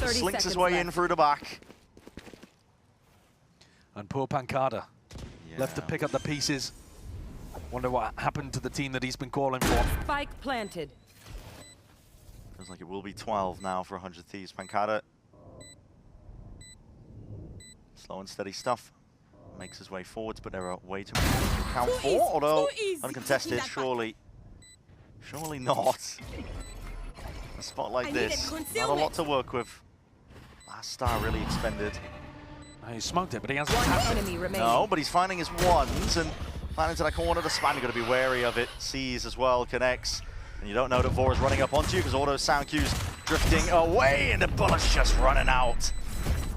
slinks his way in through the back. And poor Pancada left to pick up the pieces. Wonder what happened to the team that he's been calling for. Spike planted. Feels like it will be 12 now for 100 Thieves. Pancada, slow and steady stuff. Makes his way forwards, but there are way too many to count for. Although uncontested, surely not. A spot like this, not a lot to work with. Last star really expended. He smoked it, but he hasn't tapped it. No, but he's finding his ones and planning to that corner. The spam, you've got to be wary of it. Sees as well, connects. And you don't know that Vora's running up onto you because all those sound cues drifting away and the bullet's just running out.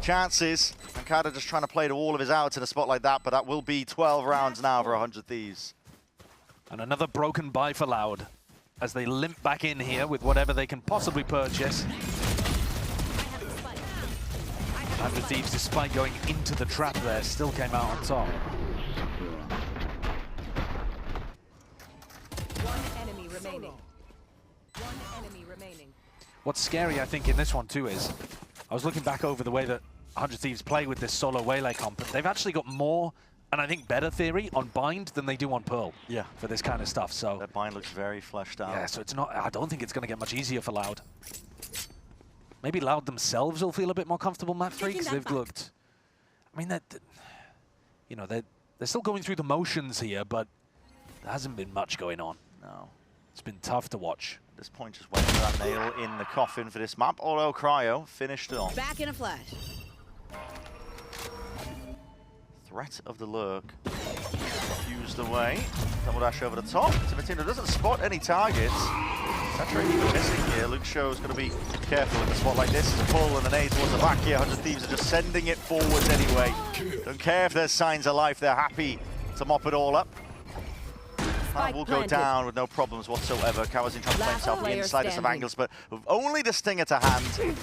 Chances. Pancada just trying to play to all of his outs in a spot like that, but that will be 12 rounds now for 100 Thieves. And another broken buy for Loud as they limp back in here with whatever they can possibly purchase. 100 Thieves, despite going into the trap there, still came out on top. One enemy remaining. One enemy remaining. What's scary, I think, in this one too is, I was looking back over the way that 100 Thieves play with this solo Waylay comp, and they've actually got more, and I think better theory on Bind than they do on Pearl. Yeah. For this kind of stuff, so. That Bind looks very fleshed out. Yeah, so it's not, I don't think it's going to get much easier for Loud. Maybe Loud themselves will feel a bit more comfortable map 3 because they've looked. I mean, you know, they're still going through the motions here, but there hasn't been much going on. No, it's been tough to watch. At this point, just waiting for that nail in the coffin for this map. Although Cryo finished it on. Back in a flash. Threat of the lurk. Fused away. Double dash over the top. Timotino doesn't spot any targets. Saturating even missing here. Luke Show's going to be careful in a spot like this. It's a pull and an A towards the back here. 100 Thieves are just sending it forwards anyway. Don't care if there's signs of life. They're happy to mop it all up. That will go down with no problems whatsoever. Kawazin trying to play himself the inside of some angles, but with only the stinger to hand.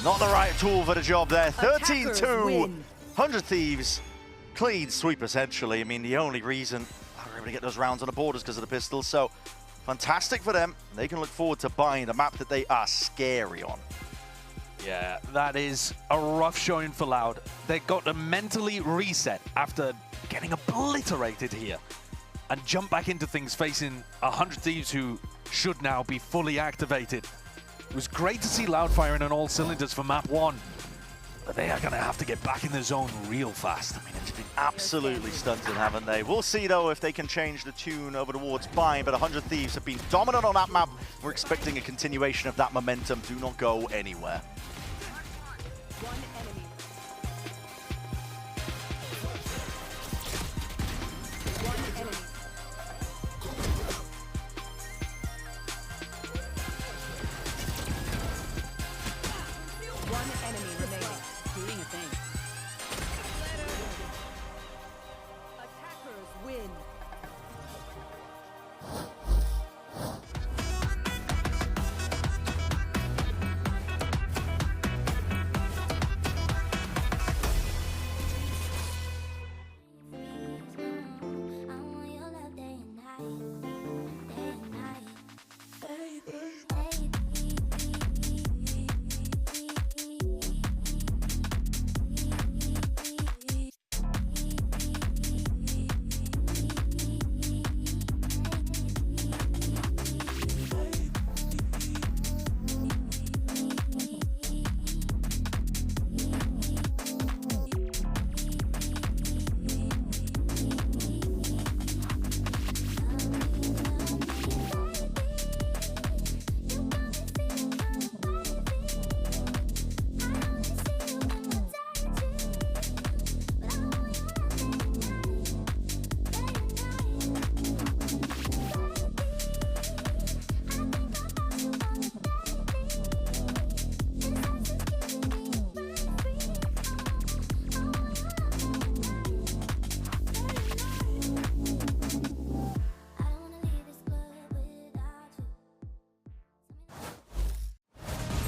Not the right tool for the job there. 13-2. 100 Thieves. Clean sweep, essentially. I mean, the only reason we're able to get those rounds on the board is because of the pistols. So, fantastic for them. They can look forward to buying a map that they are scary on. Yeah, that is a rough showing for Loud. They got to mentally reset after getting obliterated here and jump back into things facing 100 Thieves who should now be fully activated. It was great to see Loud firing on all cylinders for map 1. But they are going to have to get back in the zone real fast. I mean, it's been absolutely stunted, haven't they? We'll see, though, if they can change the tune over towards Bind, but 100 Thieves have been dominant on that map. We're expecting a continuation of that momentum. Do not go anywhere. One enemy. One enemy. One enemy remaining. Doing a thing. Attackers win.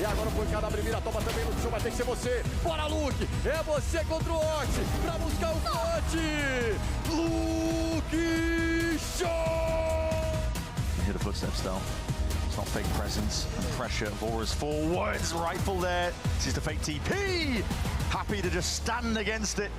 agora foi cada primeira toma também no chão, vai ter que ser você. Bora, Luke! É você contra o Ox pra buscar o clutch! Luke Shaw! You hear the footsteps though. It's not fake presence and pressure. Vora's forwards, rifle there. This is the fake TP. Happy to just stand against it.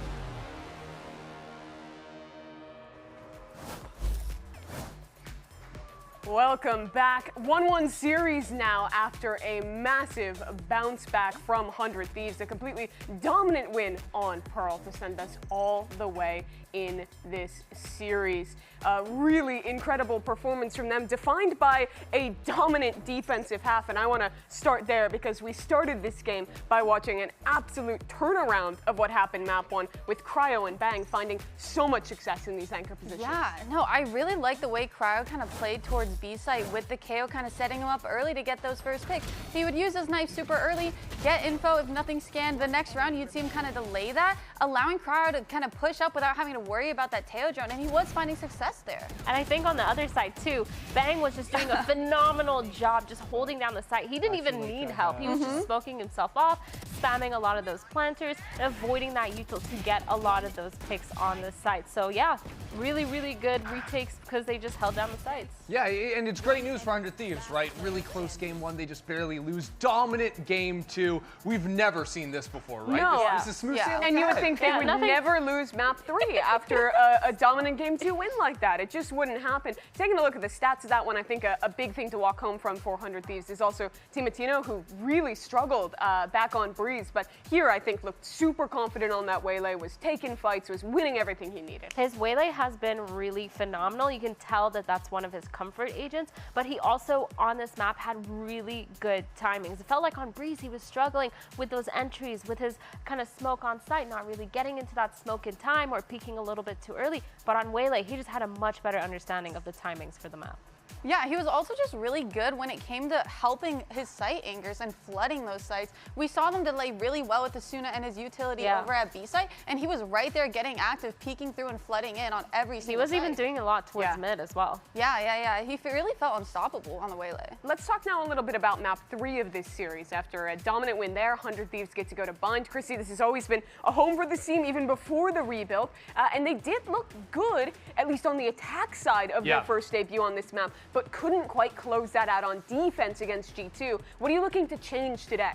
Welcome back. 1-1 series now after a massive bounce back from 100 Thieves. A completely dominant win on Pearl to send us all the way in this series. A really incredible performance from them, defined by a dominant defensive half. And I want to start there because we started this game by watching an absolute turnaround of what happened map 1 with Cryo and Bang finding so much success in these anchor positions. Yeah, no, I really like the way Cryo kind of played towards B site with the KO kind of setting him up early to get those first picks. He would use his knife super early, get info if nothing scanned. The next round, you'd see him kind of delay that, allowing Cryo to kind of push up without having to worry about that Teo drone, and he was finding success there. And I think on the other side too, Bang was just doing a phenomenal job just holding down the site. He didn't even need help. He was just smoking himself off, spamming a lot of those planters, and avoiding that util to get a lot of those picks on the site. So yeah, really, really good retakes because they just held down the sites. Yeah, and it's great news for 100 Thieves, right? Really close game 1, they just barely lose. Dominant game 2. We've never seen this before, right? No. This is smooth sailing And you would ahead. think they would never lose map 3 after a dominant game 2 win like that. It just wouldn't happen. Taking a look at the stats of that one, I think a big thing to walk home from 400 Thieves is also Timatino, who really struggled back on Breeze, but here I think looked super confident on that Waylay, was taking fights, was winning everything he needed. His Waylay has been really phenomenal. You can tell that that's one of his comfort agents, but he also on this map had really good timings. It felt like on Breeze he was struggling with those entries, with his kind of smoke on site, not really getting into that smoke in time or peeking a little bit too early, but on Waylay he just had a much better understanding of the timings for the map. Yeah, he was also just really good when it came to helping his site anchors and flooding those sites. We saw them delay really well with Asuna and his utility over at B site, and he was right there getting active, peeking through and flooding in on every single He was site. even doing a lot towards mid as well. Yeah. He really felt unstoppable on the Waylay. Let's talk now a little bit about map 3 of this series. After a dominant win there, 100 Thieves get to go to Bind. Chrissy, this has always been a home for this team even before the rebuild, and they did look good, at least on the attack side of their first debut on this map, but couldn't quite close that out on defense against G2. What are you looking to change today?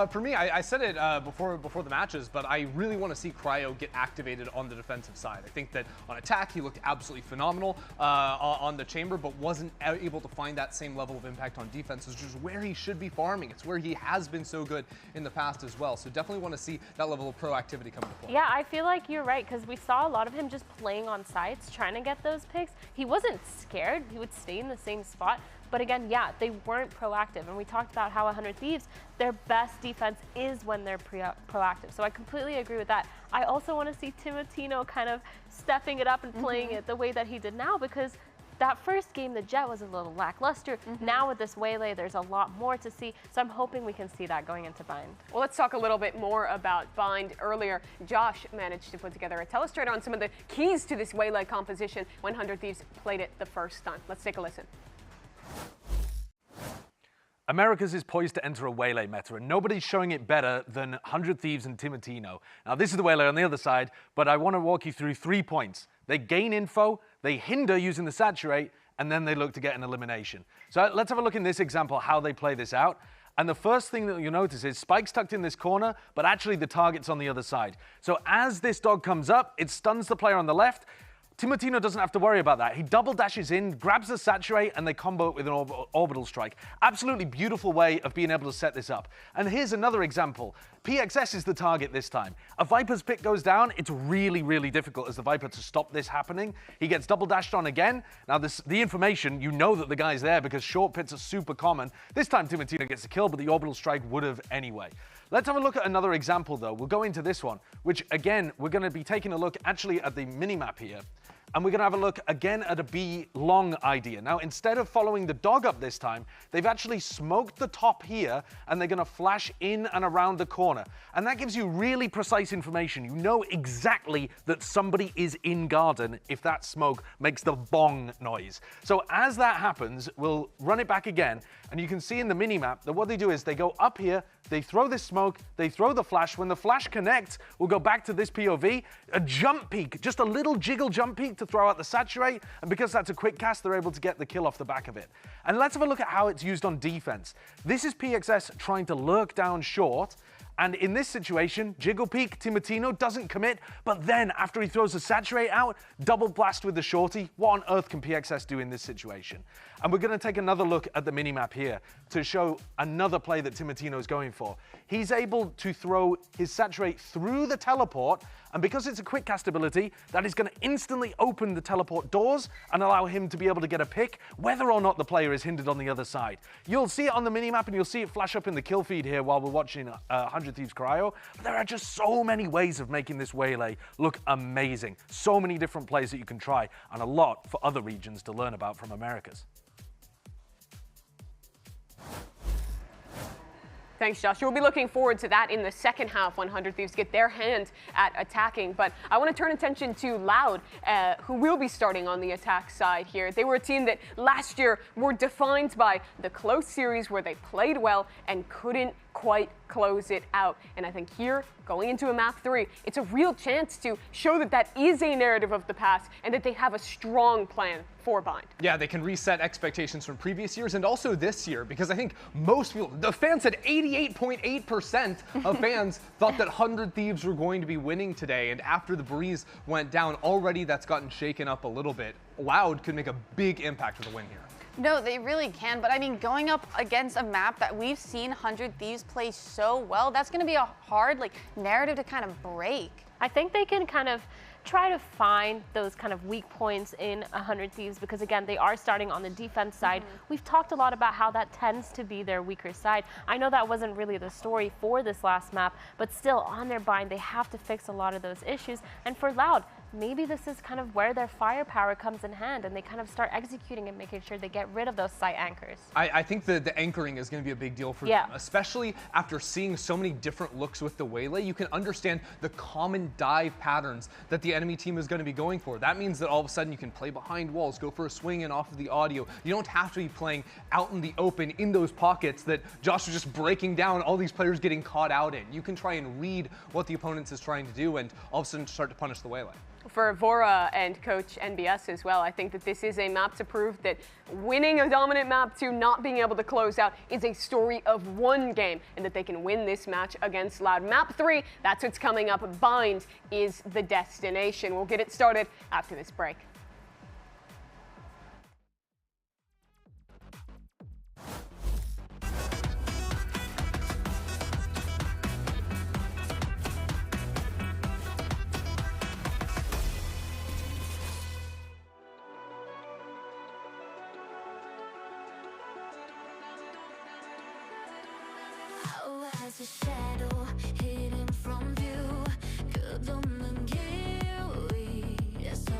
For me, I said it before the matches, but I really want to see Cryo get activated on the defensive side. I think that on attack, he looked absolutely phenomenal on the chamber, but wasn't able to find that same level of impact on defense, which is where he should be farming. It's where he has been so good in the past as well. So definitely want to see that level of proactivity come into play. Yeah, I feel like you're right, because we saw a lot of him just playing on sites, trying to get those picks. He wasn't scared. He would stay in the same spot. But again, yeah, they weren't proactive. And we talked about how 100 Thieves, their best defense is when they're proactive. So I completely agree with that. I also want to see Timatino kind of stepping it up and playing it the way that he did now, because that first game, the Jet was a little lackluster. Now with this Waylay, there's a lot more to see. So I'm hoping we can see that going into Bind. Well, let's talk a little bit more about Bind. Earlier, Josh managed to put together a telestrator on some of the keys to this Waylay composition when 100 Thieves played it the first time. Let's take a listen. Americas is poised to enter a Waylay meta, and nobody's showing it better than 100 Thieves and Timatino. Now, this is the Waylay on the other side, but I want to walk you through 3 points. They gain info, they hinder using the saturate, and then they look to get an elimination. So let's have a look in this example how they play this out. And the first thing that you'll notice is Spike's tucked in this corner, but actually the target's on the other side. So as this dog comes up, it stuns the player on the left. Timatino doesn't have to worry about that. He double dashes in, grabs the saturate, and they combo it with an orbital strike. Absolutely beautiful way of being able to set this up. And here's another example. PXS is the target this time. A Viper's pick goes down. It's really, really difficult as the Viper to stop this happening. He gets double dashed on again. Now, the information, you know that the guy's there because short pits are super common. This time, Timatino gets a kill, but the orbital strike would have anyway. Let's have a look at another example, though. We'll go into this one, which, again, we're going to be taking a look actually at the minimap here. and we're going to have a look again at a B long idea. Now, instead of following the dog up this time, they've actually smoked the top here, and they're going to flash in and around the corner. And that gives you really precise information. You know exactly that somebody is in garden if that smoke makes the bong noise. So as that happens, we'll run it back again, and you can see in the mini-map that what they do is they go up here, they throw this smoke, they throw the flash. When the flash connects, we'll go back to this POV, a jump peek, just a little jiggle jump peek to throw out the saturate, and because that's a quick cast, they're able to get the kill off the back of it. And let's have a look at how it's used on defense. This is PXS trying to lurk down short, and in this situation, jiggle peek, Timotino doesn't commit, but then after he throws the saturate out, double blast with the shorty. What on earth can PXS do in this situation? And we're going to take another look at the minimap here to show another play that Timotino is going for. He's able to throw his saturate through the teleport, and because it's a quick cast ability, that is going to instantly open the teleport doors and allow him to be able to get a pick, whether or not the player is hindered on the other side. You'll see it on the minimap, and you'll see it flash up in the kill feed here while we're watching 100 Thieves Cryo. But there are just so many ways of making this Waylay look amazing. So many different plays that you can try, and a lot for other regions to learn about from Americas. Thanks, Josh. We'll be looking forward to that in the second half when 100 Thieves get their hand at attacking. But I want to turn attention to Loud, who will be starting on the attack side here. They were a team that last year were defined by the close series where they played well and couldn't quite close it out. And I think here, going into a map 3, it's a real chance to show that that is a narrative of the past and that they have a strong plan for Bind. Yeah, they can reset expectations from previous years and also this year, because I think most people, the fans said 88.8% of fans thought that 100 Thieves were going to be winning today, and after the breeze went down, already that's gotten shaken up a little bit. Loud could make a big impact with a win here. No, they really can, but I mean, going up against a map that we've seen 100 Thieves play so well, that's going to be a hard narrative to kind of break. I think they can kind of try to find those kind of weak points in 100 Thieves because, again, they are starting on the defense side. We've talked a lot about how that tends to be their weaker side. I know that wasn't really the story for this last map, but still on their bind, they have to fix a lot of those issues. And for Loud, maybe this is kind of where their firepower comes in hand and they kind of start executing and making sure they get rid of those site anchors. I think the anchoring is going to be a big deal for them, especially after seeing so many different looks with the Waylay. You can understand the common dive patterns that the enemy team is going to be going for. That means that all of a sudden you can play behind walls, go for a swing in off of the audio. You don't have to be playing out in the open in those pockets that Josh was just breaking down, all these players getting caught out in. You can try and read what the opponent is trying to do and all of a sudden start to punish the Waylay. For Vora and Coach NBS as well, I think that this is a map to prove that winning a dominant map to not being able to close out is a story of one game and that they can win this match against Loud. Map 3, that's what's coming up. Bind is the destination. We'll get it started after this break. As a shadow hidden from view, 끝없는 길 위에서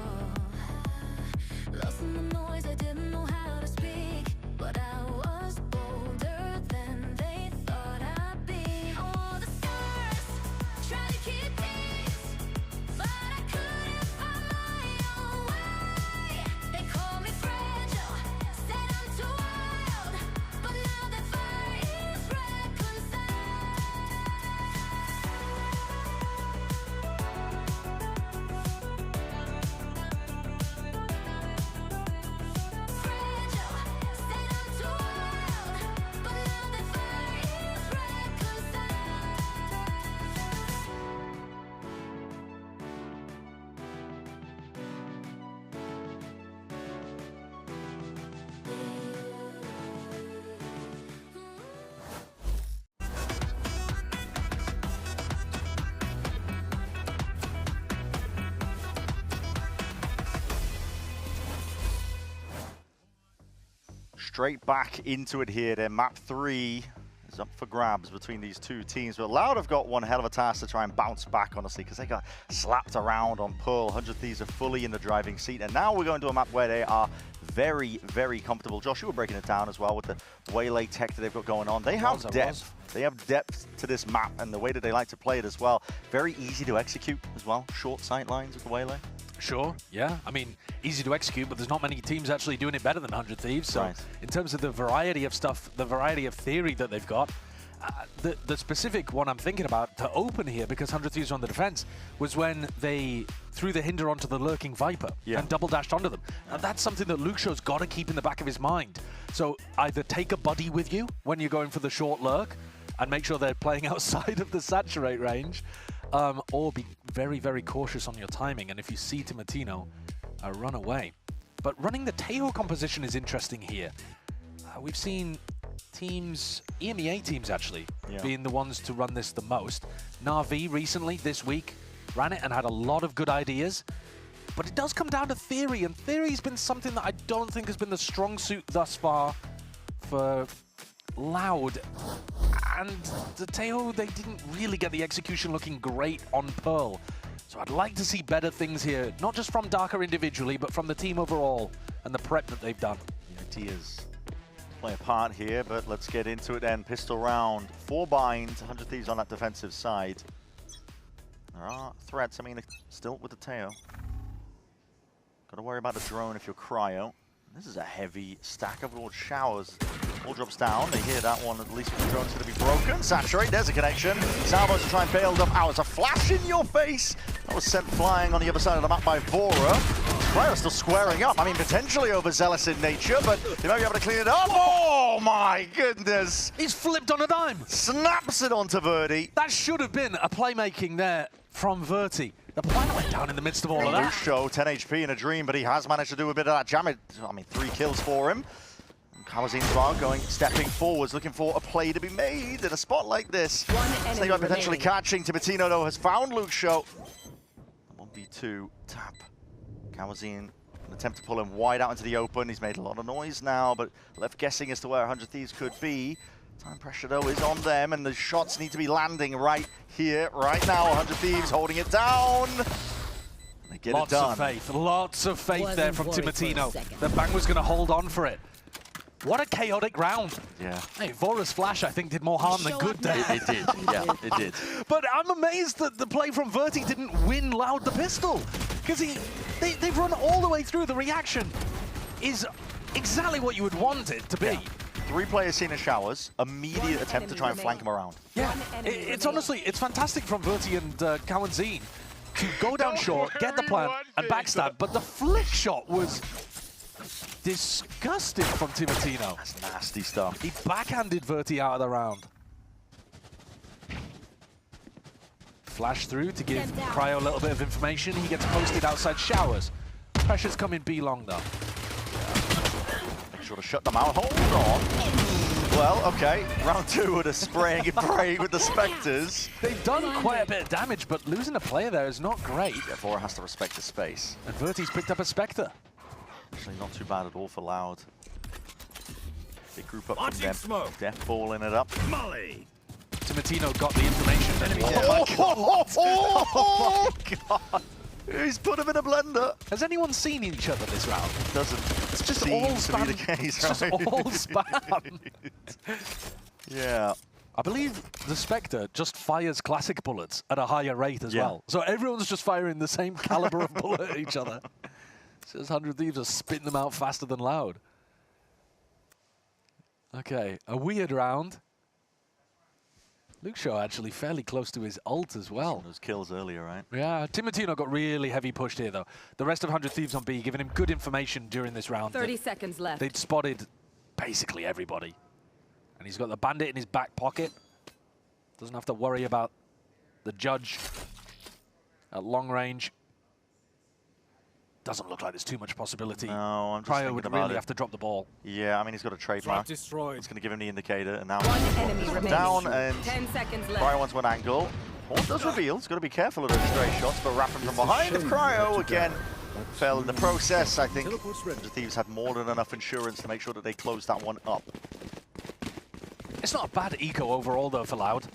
lost in the noise, I didn't know how to speak, but I was bolder than they thought I'd be. All the stars try to keep peace, but I couldn't find my own way. They call me fragile, said I'm too wild, but now that fire is reconciled. Straight back into it here then. Map 3 is up for grabs between these two teams. But Loud have got one hell of a task to try and bounce back, honestly, because they got slapped around on Pearl. 100 Thieves are fully in the driving seat. And now we're going to a map where they are very, very comfortable. Josh, you were breaking it down as well with the waylay tech that they've got going on. They have depth. They have depth to this map and the way that they like to play it as well. Very easy to execute as well. Short sight lines with the waylay. Sure, yeah. I mean, easy to execute, but there's not many teams actually doing it better than 100 Thieves. So in terms of the variety of stuff, the variety of theory that they've got, the specific one I'm thinking about to open here, because 100 Thieves are on the defense, was when they threw the hinder onto the lurking Viper and double dashed onto them. And that's something that Luxio's got to keep in the back of his mind. So either take a buddy with you when you're going for the short lurk and make sure they're playing outside of the saturate range, or be very, very cautious on your timing. And if you see Timatino, run away. But running the Tejo composition is interesting here. We've seen teams, EMEA teams actually, being the ones to run this the most. Na'Vi recently, this week, ran it and had a lot of good ideas. But it does come down to theory, and theory's been something that I don't think has been the strong suit thus far for Loud. And the Tejo, they didn't really get the execution looking great on Pearl. So I'd like to see better things here, not just from Darker individually, but from the team overall and the prep that they've done. The ideas play a part here, but let's get into it then. Pistol round, 4 binds, 100 Thieves on that defensive side. There are threats, I mean, still with the Tejo. Got to worry about the drone if you're cryo. This is a heavy stack of Lord Showers. All drops down. They hear that one. At least the drone's going to be broken. Saturate. There's a connection. Salvos to try and bail them out. It's a flash in your face. That was sent flying on the other side of the map by Vora. Cryo still squaring up. I mean, potentially overzealous in nature, but they might be able to clean it up. Oh my goodness! He's flipped on a dime. Snaps it onto Verdi. That should have been a playmaking there from Verti. The plan went down in the midst of all of that. Show 10 HP in a dream, but he has managed to do a bit of that damage. I mean, 3 kills for him. Kawazin's well stepping forwards, looking for a play to be made in a spot like this. So they got potentially catching. Timatino, though, has found Luxio. 1v2 tap. Kawazin, an attempt to pull him wide out into the open. He's made a lot of noise now, but left guessing as to where 100 Thieves could be. Time pressure, though, is on them, and the shots need to be landing right here, right now. 100 Thieves holding it down. They get it done. Lots of faith there from Timatino. The Bang was going to hold on for it. What a chaotic round. Yeah. Hey, Vora's flash, I think, did more harm than good there. It did, yeah, it did. But I'm amazed that the play from Verti didn't win Loud the pistol. Because they've run all the way through. The reaction is exactly what you would want it to be. Yeah. 3 players seen as Showers, immediate attempt to try and flank him around. Yeah, it's honestly, it's fantastic from Verti and Kawazin to go down short, get the plant, and backstab. But the flick shot was disgusting from Timatino. That's nasty stuff. He backhanded Verti out of the round. Flash through to give Cryo a little bit of information. He gets posted outside Showers. Pressure's coming B long, though. Make sure to shut them out. Hold on. Well, okay. Round 2 with a spraying and praying with the Spectres. They've done quite a bit of damage, but losing a player there is not great. Yeah, Vora has to respect the space. And Verti's picked up a Spectre. Actually, not too bad at all for Loud. Big group up from them. Death balling it up. Molly. Timatino got the information. Oh my God! He's put him in a blender. Has anyone seen each other this round? Doesn't. It's just seem all to spam. be the case, It's just right? all spam. Yeah. I believe the Spectre just fires classic bullets at a higher rate as well. So everyone's just firing the same caliber of bullet at each other. Says 100 Thieves are spitting them out faster than Loud. Okay, a weird round. Luxio actually fairly close to his ult as well. Those kills earlier, right? Yeah, Timatino got really heavy pushed here, though. The rest of 100 Thieves on B giving him good information during this round. 30 seconds left. They'd spotted basically everybody. And he's got the bandit in his back pocket. Doesn't have to worry about the judge at long range. Doesn't look like there's too much possibility. No, I'm just Cryo thinking would about really it. have to drop the ball. Yeah, I mean, he's got a trademark. It's going to give him the indicator, and now he's down, and 10 seconds left. Cryo wants one angle. Horn does reveal. He's got to be careful of those stray shots, but wrapping from behind of Cryo again. Fell in the process. I think the Thieves had more than enough insurance to make sure that they closed that one up. It's not a bad eco overall, though, for Loud.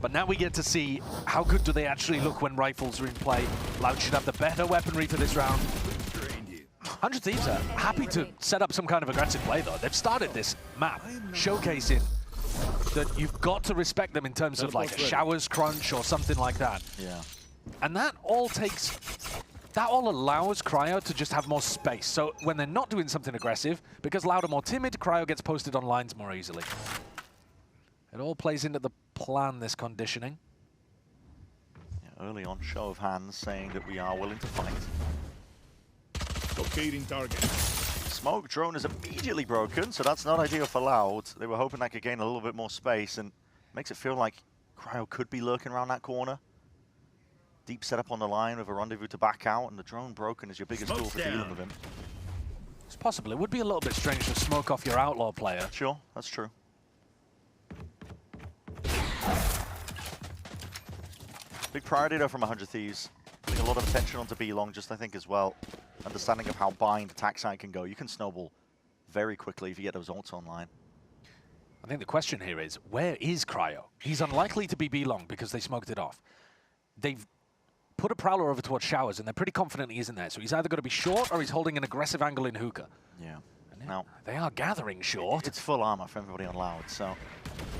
But now we get to see how good do they actually look when rifles are in play. Loud should have the better weaponry for this round. 100 Thieves are happy to set up some kind of aggressive play, though. They've started this map showcasing that you've got to respect them in terms of like showers crunch or something like that. Yeah. And that all allows Cryo to just have more space. So when they're not doing something aggressive, because Loud are more timid, Cryo gets posted on lines more easily. It all plays into the plan, this conditioning. Yeah, early on, show of hands saying that we are willing to fight. Locating target. Smoke drone is immediately broken, so that's not ideal for Loud. They were hoping that could gain a little bit more space, and makes it feel like Cryo could be lurking around that corner. Deep setup on the line with a rendezvous to back out, and the drone broken is your biggest tool for dealing with him. It's possible. It would be a little bit strange to smoke off your outlaw player. Sure, that's true. Big priority though from 100 Thieves. Putting a lot of attention onto B-Long, just I think as well. Understanding of how bind attack side can go. You can snowball very quickly if you get those ults online. I think the question here is, where is Cryo? He's unlikely to be B-Long because they smoked it off. They've put a Prowler over towards Showers, and they're pretty confident he isn't there. So he's either got to be short or he's holding an aggressive angle in Hookah. Yeah. And now they are gathering short. It's full armor for everybody on Loud, so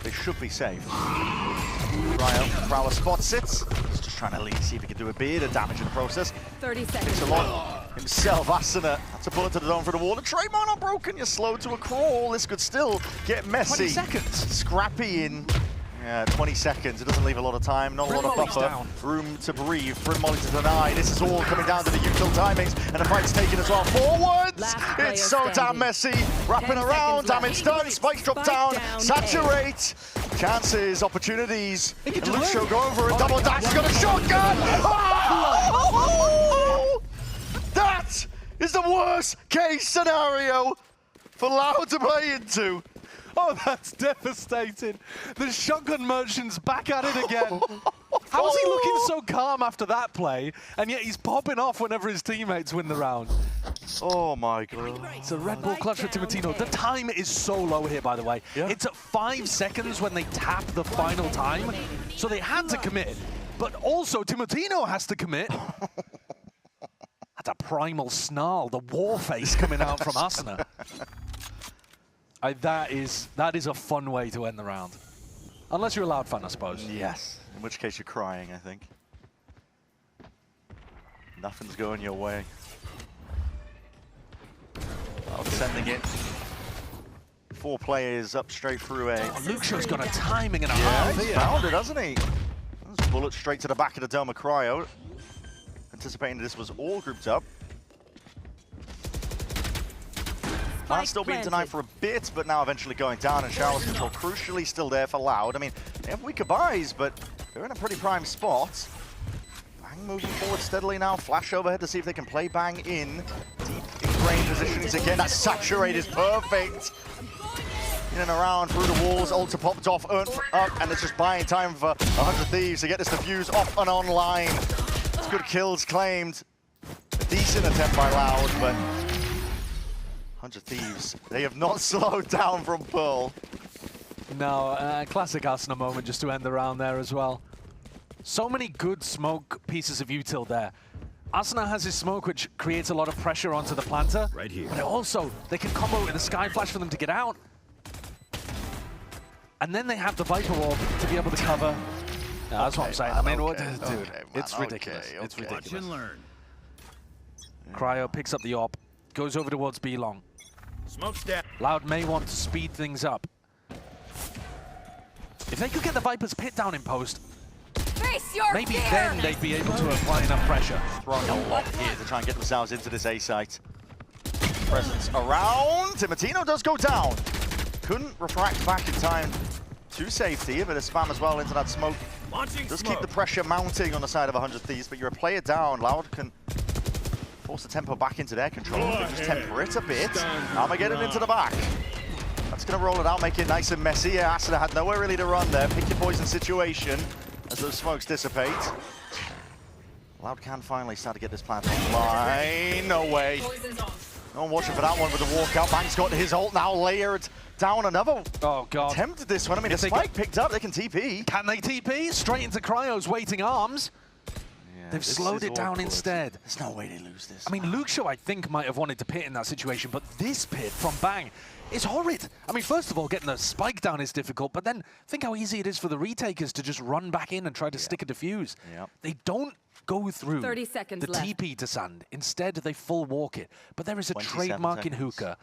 they should be safe. Cryo, Prowler spots it. He's just trying to lead, see if he can do a bit of damage in the process. 30 Takes seconds. a lot himself. Asuna, that's a bullet to the dome for the wall. The Traymon not broken. You're slow to a crawl. This could still get messy. 20 seconds. Scrappy in 20 seconds. It doesn't leave a lot of time. Not a lot of buffer. Down. Room to breathe. Brim Molly to deny. This is all coming down to the util timings. And the fight's taken as well. Forwards! It's so damn messy. Wrapping around. Damage done. Spikes drop down. Saturate. Chances, opportunities. And Lucio go over and double dash. He's got a shotgun. Oh! That is the worst case scenario for Loud to play into. Oh, that's devastating. The shotgun merchant's back at it again. How is he looking so calm after that play, and yet he's popping off whenever his teammates win the round? Oh my god. It's a Red Bull clutch for Timotino. The time is so low here, by the way. Yeah. It's at 5 seconds when they tap the final time, so they had to commit. But also, Timotino has to commit. That's a primal snarl, the war face coming out from Asuna. That is a fun way to end the round. Unless you're a Loud fan, I suppose. Yes, in which case you're crying, I think. Nothing's going your way. Sending it. 4 players up straight through A. Oh, Lucio's got a timing and a half He's here. found it, hasn't he? That's a bullet straight to the back of the dome of Cryo. Anticipating this was all grouped up. Might still being denied for a bit, but now eventually going down, and Showers control crucially still there for Loud. I mean, they have weaker buys, but they're in a pretty prime spot. Bang moving forward steadily now. Flash overhead to see if they can play Bang in. Deep ingrained positionings again. That saturate is perfect. In and around through the walls. Ultra popped off, earned up, and it's just buying time for 100 Thieves to get this defuse off and online. It's good kills claimed. A decent attempt by Loud, but 100 Thieves, they have not slowed down from Pearl. No, classic Asuna moment just to end the round there as well. So many good smoke pieces of util there. Asuna has his smoke, which creates a lot of pressure onto the planter. Right here. But also, they can combo with a Sky Flash for them to get out. And then they have the Viper Orb to be able to cover. No, that's what I'm saying. Man, I mean, what, okay, dude, okay, man, it's ridiculous. okay, It's okay. ridiculous. Watch and learn. Cryo picks up the AWP, goes over towards B-Long. Smokestack. Loud may want to speed things up. If they could get the Viper's pit down in post, maybe then they'd be able to apply enough pressure. Throwing a lot here to try and get themselves into this A site. Presence around. Timotino does go down. Couldn't refract back in time to safety. A bit of spam as well into that smoke. Launching Does smoke. keep the pressure mounting on the side of 100 Thieves, but you're a player down. Loud can force the tempo back into their control. They just temper it a bit. Armageddon into the back. That's going to roll it out, make it nice and messy. Yeah, Asuna had nowhere really to run there. Pick your poison situation as those smokes dissipate. Loud can finally start to get this plant online. No way. No one watching for that one with the walkout. Bang's got his ult now layered down. Another attempted this one. I mean, the spike picked up. They can TP. Can they TP? Straight into Cryo's waiting arms. Yeah, They've slowed it down instead. There's no way they lose this. I mean, Luxio, I think, might have wanted to pit in that situation, but this pit from Bang is horrid. I mean, first of all, getting the spike down is difficult, but then think how easy it is for the retakers to just run back in and try to stick a defuse. They don't go through 30 seconds the left. TP to Sand. Instead, they full walk it. But there is a 27 trademark in seconds. Hookah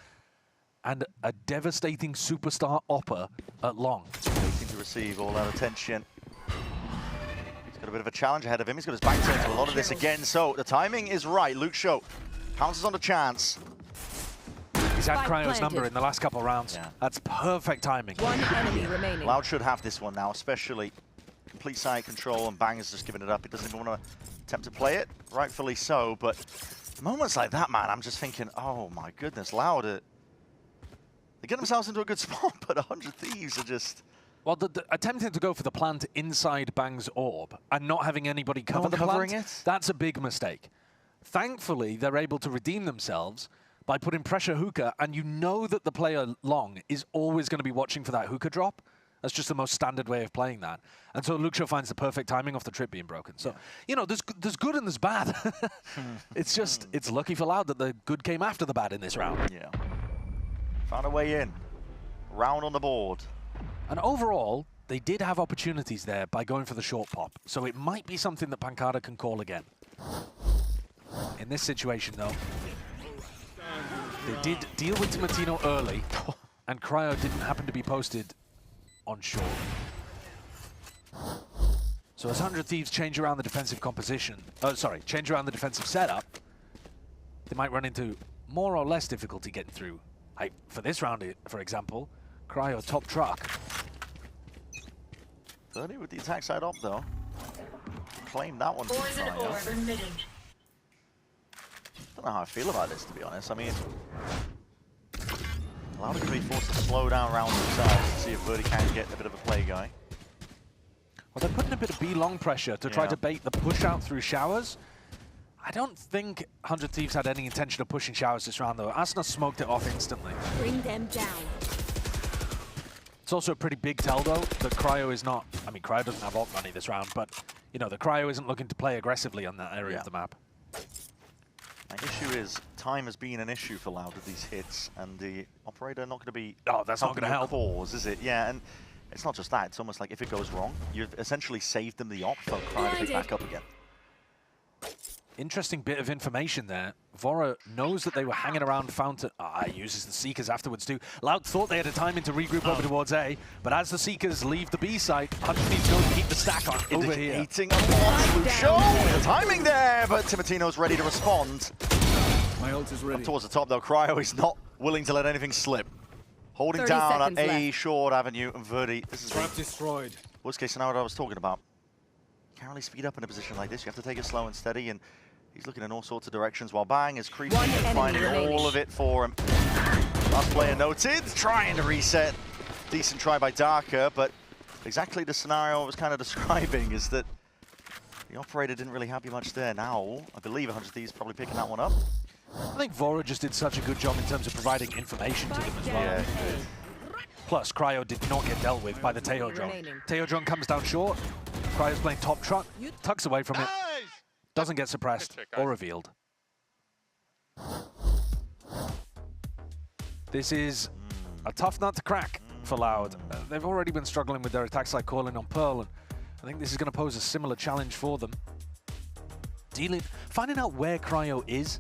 and a devastating superstar Opper at long. Waiting to receive all that attention. He's got a bit of a challenge ahead of him. He's got his back turned to a lot of this again. So the timing is right. Luxio pounces on the chance. He's had Spike Cryo's planted. number in the last couple of rounds. That's perfect timing. One enemy remaining. Loud should have this one now, especially complete side control, and Bang has just given it up. He doesn't even want to attempt to play it, rightfully so, but moments like that, man, I'm just thinking, oh my goodness, Loud, they get themselves into a good spot, but 100 Thieves are just... Well, the attempting to go for the plant inside Bang's orb and not having anybody cover the covering plant, it? that's a big mistake. Thankfully, they're able to redeem themselves by putting pressure Hookah, and you know that the player long is always going to be watching for that Hookah drop. That's just the most standard way of playing that. And so Luxio finds the perfect timing off the trip being broken. So, you know, there's good and there's bad. It's just, it's lucky for Loud that the good came after the bad in this round. Yeah. Found a way in. Round on the board. And overall, they did have opportunities there by going for the short pop. So it might be something that Pancada can call again. In this situation, though, they did deal with Tomatino early, and Cryo didn't happen to be posted on shore. So as 100 Thieves change around the defensive composition, change around the defensive setup, they might run into more or less difficulty getting through. Like for this round, for example, Cryo top truck. 30 with the attack side up though. Claimed that one. Don't know how I feel about this, to be honest. I mean, Loud to be forced to slow down rounds themselves to see if Verdi can get a bit of a play going. Well, they're putting a bit of B-long pressure to try to bait the push out through showers. I don't think 100 Thieves had any intention of pushing showers this round, though. Asna smoked it off instantly. Bring them down. It's also a pretty big tell, though, that Cryo is not... I mean, Cryo doesn't have ult money this round, but, you know, the Cryo isn't looking to play aggressively on that area of the map. The issue is, time has been an issue for Loud with these hits, and the operator not going to be... Oh, that's not going to help. Cause, is it? Yeah, and it's not just that. It's almost like if it goes wrong, you've essentially saved them the op for Cryo to pick back up again. Interesting bit of information there. Vora knows that they were hanging around Fountain. Uses the Seekers afterwards too. Loud thought they had a timing to regroup over towards A, but as the Seekers leave the B site, 100 Thieves going to keep the stack on over here. Indicating a lot. Show the timing there, but Tomatino's ready to respond. My ult is ready. Up towards the top though, Cryo is not willing to let anything slip. Holding 30 down on seconds A left. short avenue, and Verdi, this is Trap destroyed. worst case scenario I was talking about. Can't really speed up in a position like this. You have to take it slow and steady, and he's looking in all sorts of directions while Bang is creeping One and enemy finding remaining. all of it for him. Last player noted, trying to reset. Decent try by Darker, but exactly the scenario I was kind of describing is that the operator didn't really help you much there. Now, I believe 100 Thieves probably picking that one up. I think Vora just did such a good job in terms of providing information to them as well. Yeah, Plus, Cryo did not get dealt with by the Teo drone. Teo drone comes down short. Cryo's playing top truck, tucks away from it, doesn't get suppressed or revealed. This is a tough nut to crack for Loud. They've already been struggling with their attack side calling on Pearl, and I think this is going to pose a similar challenge for them. Finding out where Cryo is,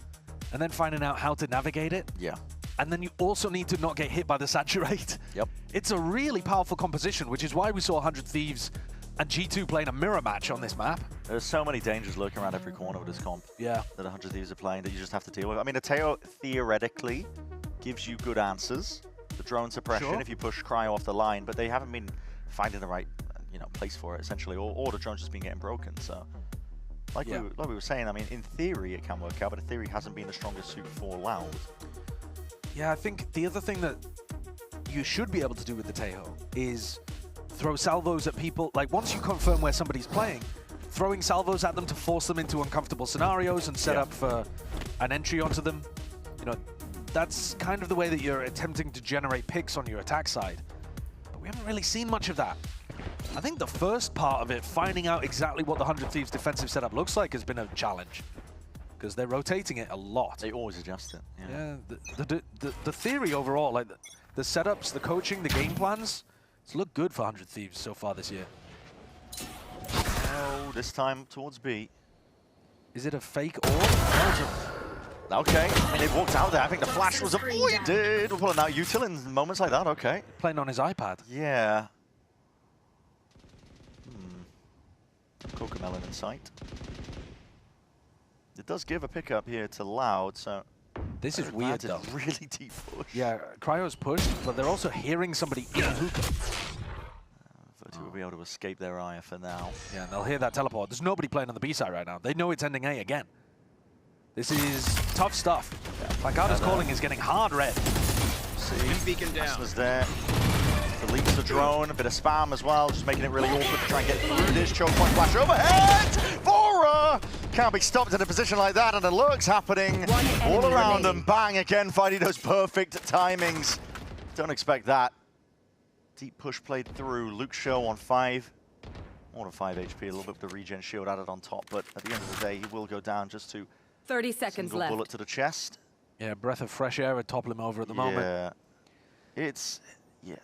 and then finding out how to navigate it. Yeah. And then you also need to not get hit by the saturate. Yep. It's a really powerful composition, which is why we saw 100 Thieves and G2 playing a mirror match on this map. There's so many dangers lurking around every corner with this comp. Yeah. That 100 Thieves are playing that you just have to deal with. I mean, Teo theoretically gives you good answers. The drone suppression if you push Cryo off the line, but they haven't been finding the right, place for it essentially, or the drone's just been getting broken. So, like we were saying, I mean, in theory it can work out, but in theory hasn't been the strongest suit for Loud. Yeah, I think the other thing that you should be able to do with the Tejo is throw salvos at people. Like, once you confirm where somebody's playing, throwing salvos at them to force them into uncomfortable scenarios and set up for an entry onto them. You know, that's kind of the way that you're attempting to generate picks on your attack side. But we haven't really seen much of that. I think the first part of it, finding out exactly what the 100 Thieves defensive setup looks like, has been a challenge. Because they're rotating it a lot. They always adjust it. Yeah, the theory overall, like the setups, the coaching, the game plans, it's looked good for 100 Thieves so far this year. Oh, this time towards B. Is it a fake or? Okay, I mean, they've walked out there. I think the flash was avoided. We're pulling out util in moments like that, okay. Playing on his iPad. Yeah. Cocomelon in sight. It does give a pickup here to Loud, so... This is weird, though. Really deep push. Yeah, Cryo's pushed, but they're also hearing somebody in hookah. Virtu will be able to escape their eye for now. Yeah, and they'll hear that teleport. There's nobody playing on the B side right now. They know it's ending A again. This is tough stuff. Pancada's calling is getting hard red. See, beacon down. Was there. Deletes the drone, a bit of spam as well, just making it really awkward to try and get through this. Choke point flash overhead! Vora! Can't be stopped in a position like that, and the lurk's happening all around them. Bang, again, finding those perfect timings. Don't expect that. Deep push played through. Luke Show on 5. More than 5 HP, a little bit with the regen shield added on top, but at the end of the day, he will go down just to 30 seconds left. Bullet to the chest. Yeah, breath of fresh air would topple him over at the moment. Yeah. It's, yeah.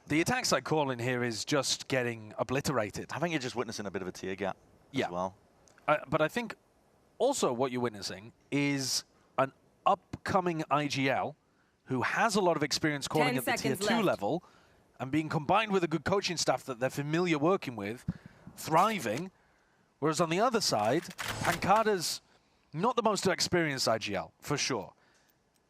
The attack side calling here is just getting obliterated. I think you're just witnessing a bit of a tear gap as well. But I think also what you're witnessing is an upcoming IGL who has a lot of experience calling at the tier 2 level and being combined with a good coaching staff that they're familiar working with, thriving. Whereas on the other side, Pancada's not the most experienced IGL, for sure.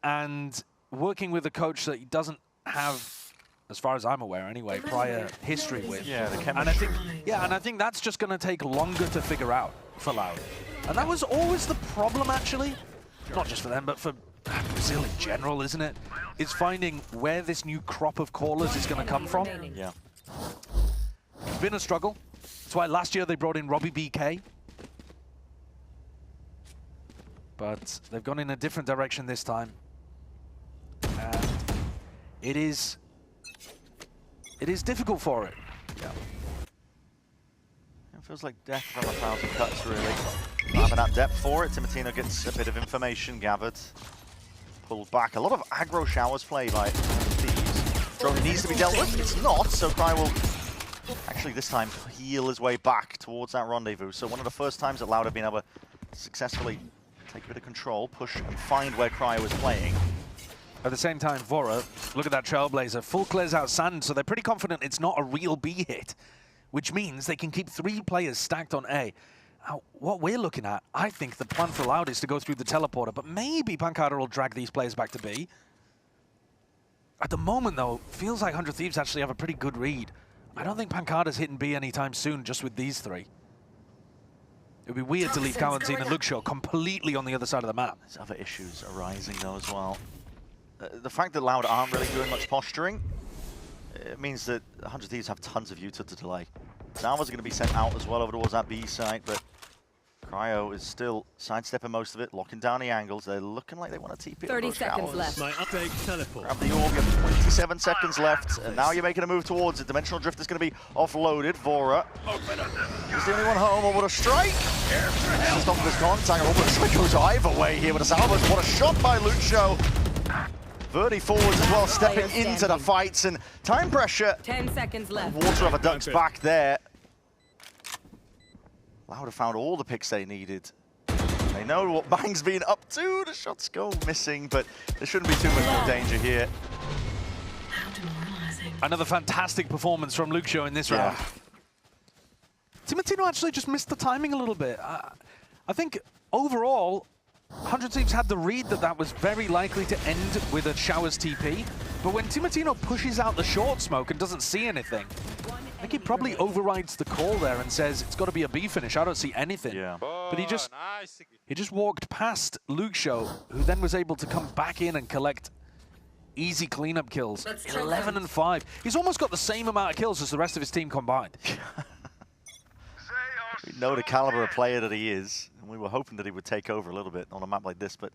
And working with a coach that he doesn't have, as far as I'm aware anyway, prior history with. Yeah, the chemistry. And I think, and I think that's just going to take longer to figure out for Loud. And that was always the problem, actually. Not just for them, but for Brazil in general, isn't it? Is finding where this new crop of callers is going to come from. Yeah. It's been a struggle. That's why last year they brought in Robbie BK. But they've gone in a different direction this time. And it is difficult for it. Yeah. It feels like death from 1,000 cuts, really. Not having that depth for it. Timotino gets a bit of information gathered. Pulled back. A lot of aggro showers played by Thieves. Drone needs to be dealt with. It's not, so Cry will actually this time heal his way back towards that rendezvous. So one of the first times that Loud have been able to successfully take a bit of control, push and find where Cryo was playing. At the same time, Vora, look at that Trailblazer, full clears out sand, so they're pretty confident it's not a real B hit, which means they can keep 3 players stacked on A. Now, what we're looking at, I think the plan for Loud is to go through the teleporter, but maybe Pancada will drag these players back to B. At the moment, though, feels like 100 Thieves actually have a pretty good read. I don't think Pancada's hitting B anytime soon, just with these 3. It would be weird to leave Calentine and Luxio completely on the other side of the map. There's other issues arising, though, as well. The fact that Loud aren't really doing much posturing, it means that 100 Thieves have tons of util to delay. Zama's going to be sent out as well over towards that B side, but Cryo is still sidestepping most of it, locking down the angles. They're looking like they want to TP. 30 seconds left. My update teleport. Grab the orb, you have 27 seconds left, and now you're making a move towards it. Dimensional Drift is going to be offloaded. Vora is the only one home. What a strike! Just off this contact, the strike goes either way here with a salvage. What a shot by Lucio. Verdi forwards as well, stepping into the fights, and time pressure. 10 seconds left. Water over Ducks back there. Loud have found all the picks they needed. They know what Bang's been up to. The shots go missing, but there shouldn't be too much more danger here. Another fantastic performance from Luxio in this round. Timotino actually just missed the timing a little bit. I think overall, 100 Thieves had the read that that was very likely to end with a Showers TP, but when Timotino pushes out the short smoke and doesn't see anything, I think he probably overrides the call there and says it's got to be a B finish. I don't see anything. Yeah. But he just walked past Luxio, who then was able to come back in and collect easy cleanup kills. 11 and 5. He's almost got the same amount of kills as the rest of his team combined. We know the caliber of player that he is, and we were hoping that he would take over a little bit on a map like this, but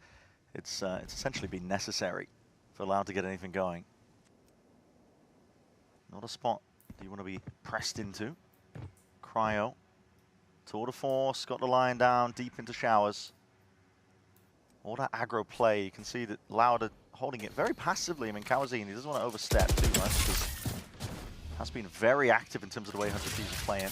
It's essentially been necessary for Loud to get anything going. Not a spot that you want to be pressed into. Cryo, tour de force, got the line down, deep into showers. All that aggro play, you can see that Loud are holding it very passively. I mean, Kawazini, he doesn't want to overstep too much because has been very active in terms of the way 100 Thieves are playing.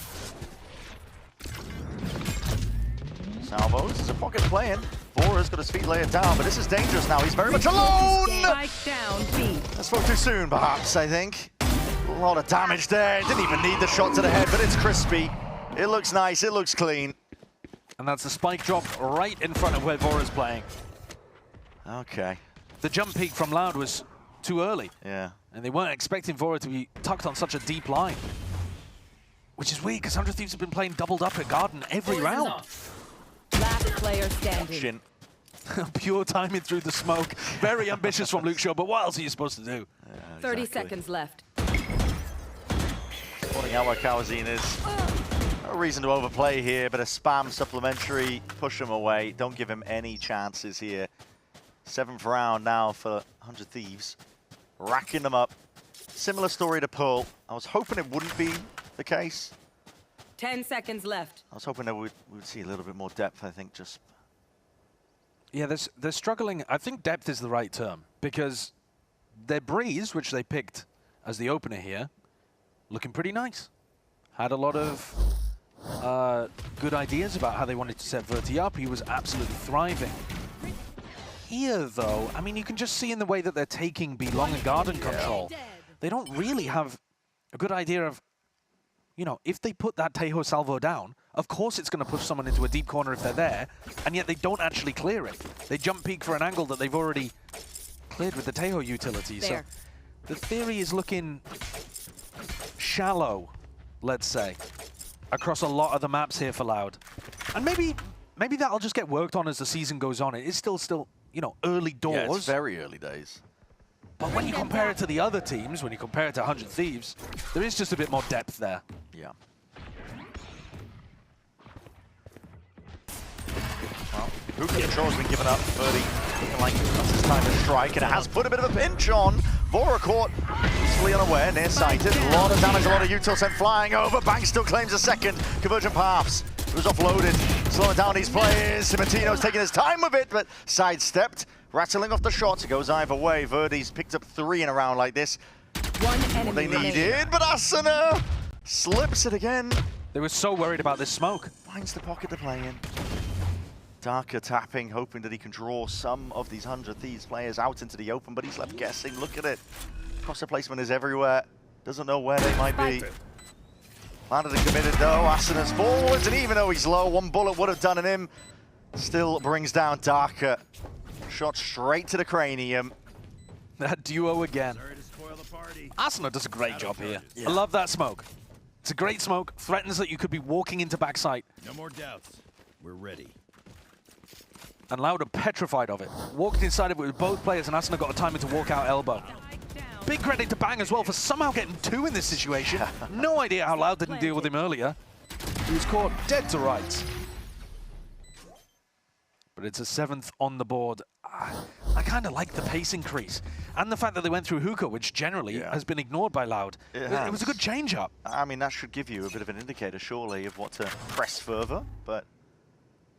Salvos, it's a pocket playing. Vora's got his feet layered down, but this is dangerous now. He's very much alone! Spike down, B. I spoke too soon, perhaps, I think. A lot of damage there. Didn't even need the shot to the head, but it's crispy. It looks nice, it looks clean. And that's the spike drop right in front of where Vora's playing. Okay. The jump peak from Loud was too early. Yeah. And they weren't expecting Vora to be tucked on such a deep line. Which is weird, because 100 Thieves have been playing doubled up at Garden every round. Last player standing. Shin. Pure timing through the smoke. Very ambitious from Luke Shaw, but what else are you supposed to do? 30 seconds left. Pointing out where Kawazine is. No reason to overplay here, but a spam supplementary, push him away. Don't give him any chances here. 7th round now for 100 Thieves. Racking them up. Similar story to Pearl. I was hoping it wouldn't be the case. 10 seconds left. I was hoping that we would see a little bit more depth, I think, just... Yeah, they're struggling. I think depth is the right term, because their Breeze, which they picked as the opener here, looking pretty nice. Had a lot of good ideas about how they wanted to set Verti up. He was absolutely thriving. Here, though, I mean, you can just see in the way that they're taking B-Long and Garden control, they don't really have a good idea of, you know, if they put that Tejo salvo down, of course it's going to push someone into a deep corner if they're there, and yet they don't actually clear it. They jump peek for an angle that they've already cleared with the Tejo utility. So the theory is looking shallow, let's say, across a lot of the maps here for Loud. And maybe that'll just get worked on as the season goes on. It is still, you know, early doors. Yeah, it's very early days. But when you compare it to the other teams, when you compare it to 100 Thieves, there is just a bit more depth there. Yeah. Well, Hookah control's been given up. Birdie looking like that's his time to strike, and it has put a bit of a pinch on. Vora caught, peacefully unaware, nearsighted. A lot of damage, a lot of util sent flying over. Bang still claims a second. Convergent paths. It was offloaded, slowing down these players. Simatino's taking his time with it, but sidestepped. Rattling off the shots, it goes either way. Verdi's picked up 3 in a round like this. What they needed, but Asuna slips it again. They were so worried about this smoke. Finds the pocket to play in. Darker tapping, hoping that he can draw some of these 100 Thieves players out into the open, but he's left guessing. Look at it. Crosser placement is everywhere. Doesn't know where they might be. Landed and committed though. Asuna's forwards, and even though he's low, one bullet would have done him. Still brings down Darker. Shot straight to the cranium. That duo again. Asuna does a great job here. I love that smoke. It's a great smoke. Threatens that you could be walking into backside. No more doubts. We're ready. And Loud are petrified of it. Walked inside of it with both players, and Asuna got a timer to walk out elbow. Big credit to Bang as well for somehow getting 2 in this situation. No idea how Loud didn't deal with him earlier. He was caught dead to rights. But it's a 7th on the board. I kind of like the pace increase. And the fact that they went through Hookah, which generally has been ignored by Loud. It was a good change-up. I mean, that should give you a bit of an indicator, surely, of what to press further, but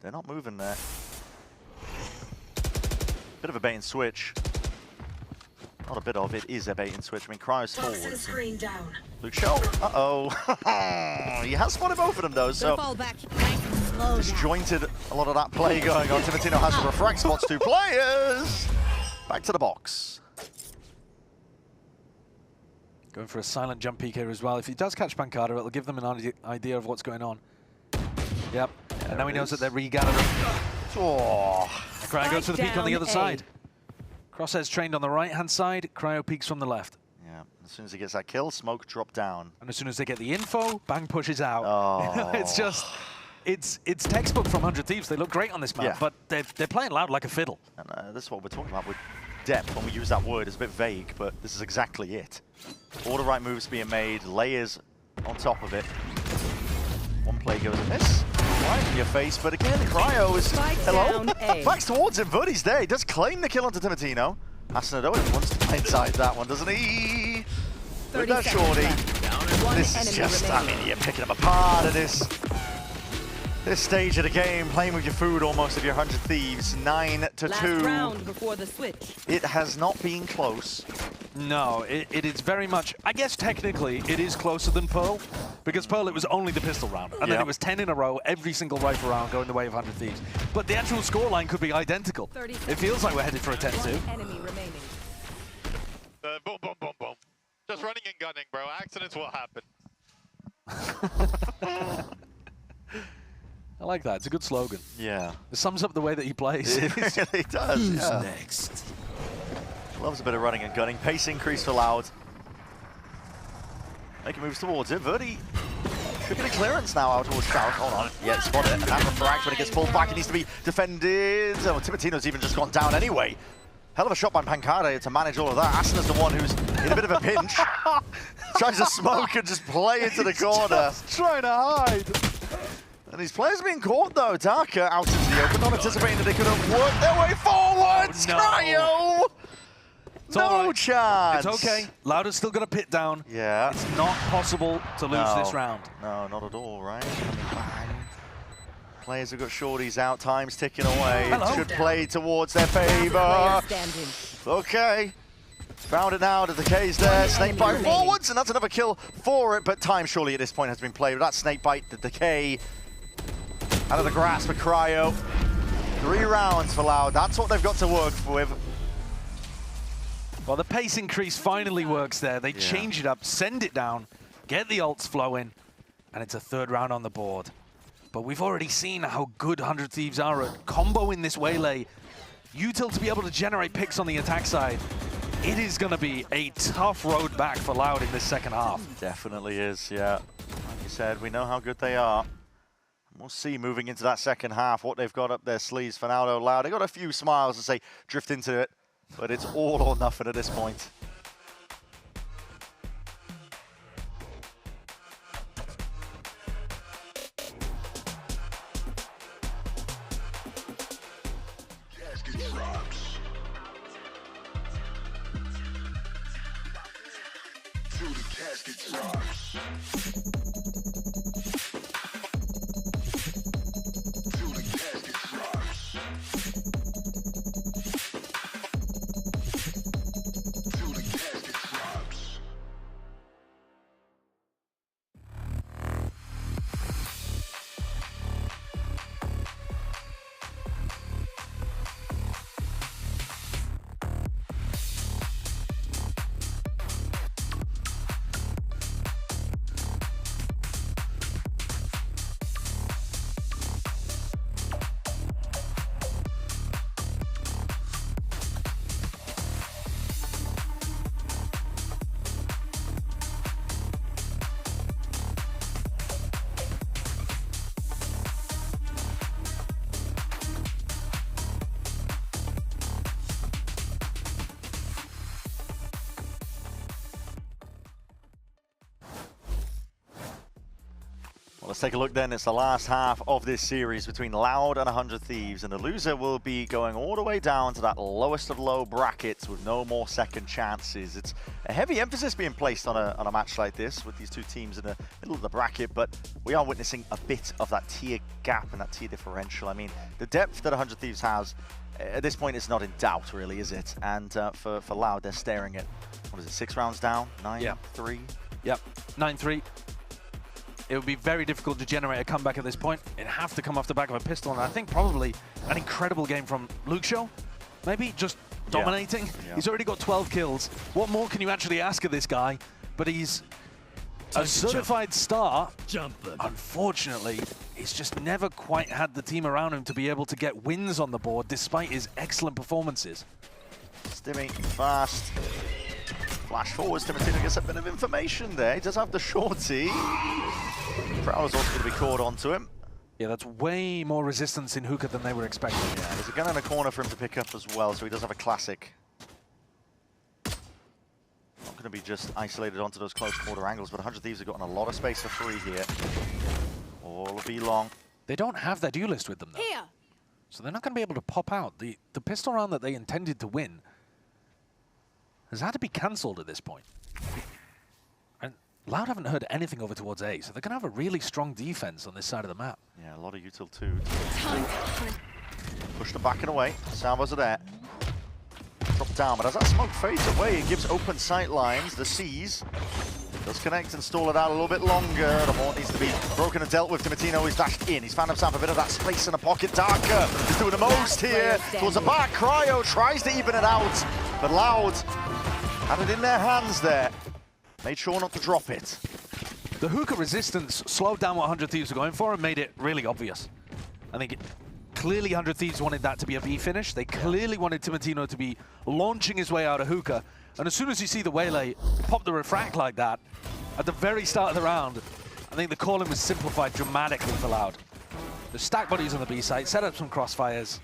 they're not moving there. Bit of a bait and switch. Not a bit of it, is a bait and switch. I mean, Cryo's forwards. Luke Shaw, he has spotted both of them though, so disjointed a lot of that play going on. Timotino has to refract, spots 2 players. Back to the box. Going for a silent jump peek here as well. If he does catch Pancada, it'll give them an idea of what's going on. Yep, and now he knows that they're regathering. Oh. Cryo goes for the peek on the other side. Crosshairs trained on the right-hand side, Cryo peeks from the left. Yeah, as soon as he gets that kill, smoke drop down. And as soon as they get the info, Bang pushes out. Oh. It's just, it's textbook from 100 Thieves. They look great on this map, but they're playing Loud like a fiddle. And this is what we're talking about with depth. When we use that word, it's a bit vague, but this is exactly it. All the right moves being made, layers on top of it. One play goes amiss. right in your face, but again, Cryo is... Hello? down A. Backs towards him, Buddy's there. He does claim the kill onto Timatino. Asanado wants to inside that one, doesn't he? With that shorty. This is just, I mean, you're picking up a part of this stage of the game, playing with your food almost of your 100 Thieves. 9-2. Last round before the switch. It has not been close. No, it is very much, I guess technically it is closer than Pearl, because Pearl it was only the pistol round, and then it was 10 in a row, every single rifle round going the way of 100 Thieves. But the actual scoreline could be identical. It feels like we're headed for a 10-2. Enemy remaining. Boom, boom, boom, boom. Just running and gunning, bro. Accidents will happen. I like that. It's a good slogan. Yeah. It sums up the way that he plays. It really does. Who's yeah. next? Loves a bit of running and gunning. Pace increase for Loud. Making moves towards it. Verdi should get a clearance now out towards Sharrock. Hold on. Yeah, spotted it. And for Frax when it gets pulled back, it needs to be defended. Oh, Timatino's even just gone down anyway. Hell of a shot by Pancarte to manage all of that. Asana's the one who's in a bit of a pinch. Tries to smoke and just play into the corner. Just trying to hide. And his players being caught though. Darker out into the open, not anticipating that they could have worked their way forwards. No. Cryo! It's No right. chance. It's okay. Lauder's still got a pit down. Yeah. It's not possible to lose this round. No, not at all, right? Players have got shorties out, time's ticking away. Hello. It should play towards their favor. Standing. Okay. Found it now, the Decay's there. Snakebite forwards, and that's another kill for it, but time surely at this point has been played. With that Snakebite, the Decay out of the grasp of Cryo. 3 rounds for Loud. That's what they've got to work with. Well, the pace increase finally works there. They change it up, send it down, get the ults flowing, and it's a 3rd round on the board. But we've already seen how good 100 Thieves are at comboing this waylay. Util to be able to generate picks on the attack side. It is going to be a tough road back for Loud in this second half. Definitely is, yeah. Like you said, we know how good they are. We'll see moving into that second half what they've got up their sleeves for now, though, Loud. They got a few smiles to say drift into it, but it's all or nothing at this point. Let's take a look then. It's the last half of this series between Loud and 100 Thieves, and the loser will be going all the way down to that lowest of low brackets with no more second chances. It's a heavy emphasis being placed on a match like this with these two teams in the middle of the bracket, but we are witnessing a bit of that tier gap and that tier differential. I mean, the depth that 100 Thieves has at this point is not in doubt, really, is it? And for Loud, they're staring at, what is it, 6 rounds down? 9-3? Yep, 9-3. It would be very difficult to generate a comeback at this point. It'd have to come off the back of a pistol, and I think probably an incredible game from Luxio, maybe, just dominating. Yeah. He's already got 12 kills. What more can you actually ask of this guy? But he's a certified star. Unfortunately, he's just never quite had the team around him to be able to get wins on the board, despite his excellent performances. Stimmy fast. Flash forwards, Timatino gets a bit of information there. He does have the shorty. Prowler's also going to be caught onto him. Yeah, that's way more resistance in hookah than they were expecting. Yeah, there's a gun in the corner for him to pick up as well, so he does have a classic. Not going to be just isolated onto those close quarter angles, but 100 Thieves have gotten a lot of space for free here. All will be long. They don't have their duelist with them, though. Here. So they're not going to be able to pop out. The pistol round that they intended to win has had to be cancelled at this point. And Loud haven't heard anything over towards A, so they're going to have a really strong defense on this side of the map. Yeah, a lot of util too. Push them back and away. Salvos are there. Drop down, but as that smoke fades away, it gives open sight lines. The C's does connect and stall it out a little bit longer. The Horn needs to be broken and dealt with. Timotino is dashed in. He's found himself a bit of that space in the pocket. Darker is doing the most here. Towards the back, Cryo tries to even it out, but Loud had it in their hands there. Made sure not to drop it. The hookah resistance slowed down what 100 Thieves were going for and made it really obvious. I think clearly 100 Thieves wanted that to be a B finish. They clearly wanted Timotino to be launching his way out of hookah. And as soon as you see the Waylay pop the refract like that, at the very start of the round, I think the calling was simplified dramatically for Loud. The stack bodies on the B site, set up some crossfires,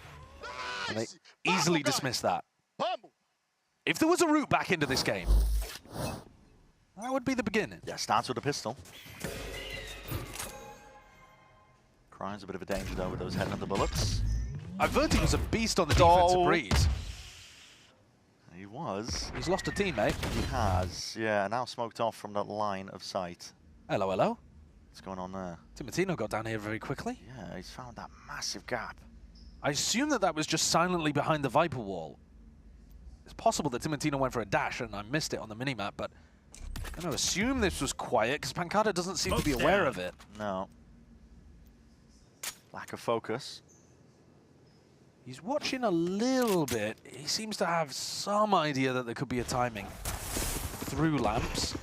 and they easily dismissed that. If there was a route back into this game, that would be the beginning. Yeah, starts with a pistol. Cryo's a bit of a danger though with those headhunter bullets. Verti was a beast on the defensive breeze. He was. He's lost a teammate. He has, yeah, now smoked off from that line of sight. Hello, hello. What's going on there? Timotino got down here very quickly. Yeah, he's found that massive gap. I assume that was just silently behind the Viper wall. It's possible that Timotino went for a dash and I missed it on the minimap, but I'm going to assume this was quiet because Pancada doesn't seem to be aware of it. No. Lack of focus. He's watching a little bit. He seems to have some idea that there could be a timing through lamps.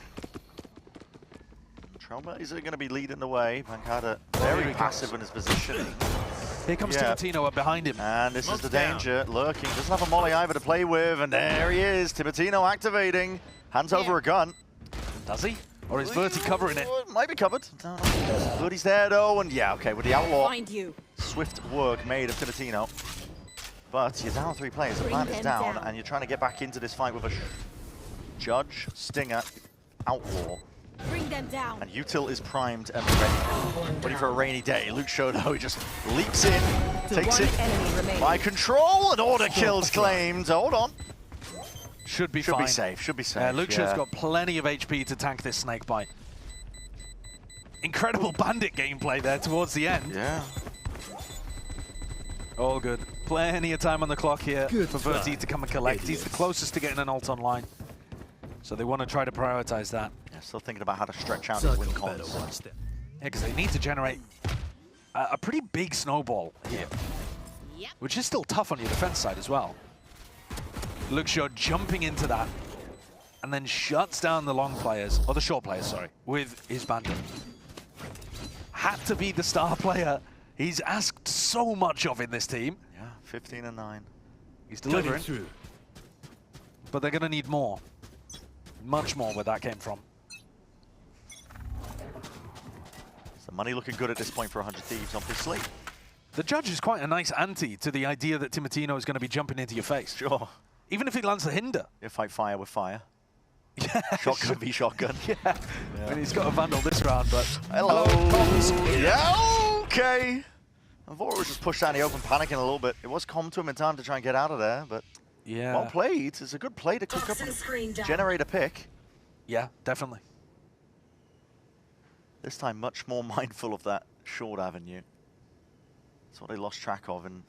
Trailblazer is going to be leading the way. Pancada very passive in his positioning. Here comes Timotino up behind him. And this is the danger lurking. Doesn't have a molly either to play with. And there he is. Timotino activating. Hands over a gun. Does he? Or is Verti covering it? Might be covered. Verti's there though. And yeah, okay, with the outlaw. Find you. Swift work made of Timotino. But you're down 3 players. The plan is down. And you're trying to get back into this fight with a Judge, Stinger, Outlaw. Bring them down. And Util is primed and ready for a rainy day. Luke Shodo, he just leaps in, takes it by control, and order kills claimed. Hold on. Should be safe, should be safe. Luke Shodo's got plenty of HP to tank this snake bite. Incredible bandit gameplay there towards the end. Yeah. All good. Plenty of time on the clock here for Verti to come and collect. He's the closest to getting an ult online. So they want to try to prioritize that. Yeah, still thinking about how to stretch out his win cons. Yeah, because they need to generate a pretty big snowball here, which is still tough on your defense side as well. Luxio jumping into that and then shuts down the long players, or the short players, sorry, with his bandit. Had to be the star player. He's asked so much of in this team. Yeah, 15 and 9. He's delivering. But they're going to need more. Much more where that came from. So money looking good at this point for 100 Thieves, obviously. The Judge is quite a nice ante to the idea that Timotino is going to be jumping into your face. Sure. Even if he lands the hinder. You fight fire with fire. Yeah. Shotgun v shotgun. Yeah. I mean, he's got a Vandal this round, but... Hello. Yeah, okay. Vora was just pushed out in the open, panicking a little bit. It was calm to him in time to try and get out of there, but... Yeah. Well played. It's a good play to cook up and generate a pick. Yeah, definitely. This time much more mindful of that short avenue. That's what they lost track of in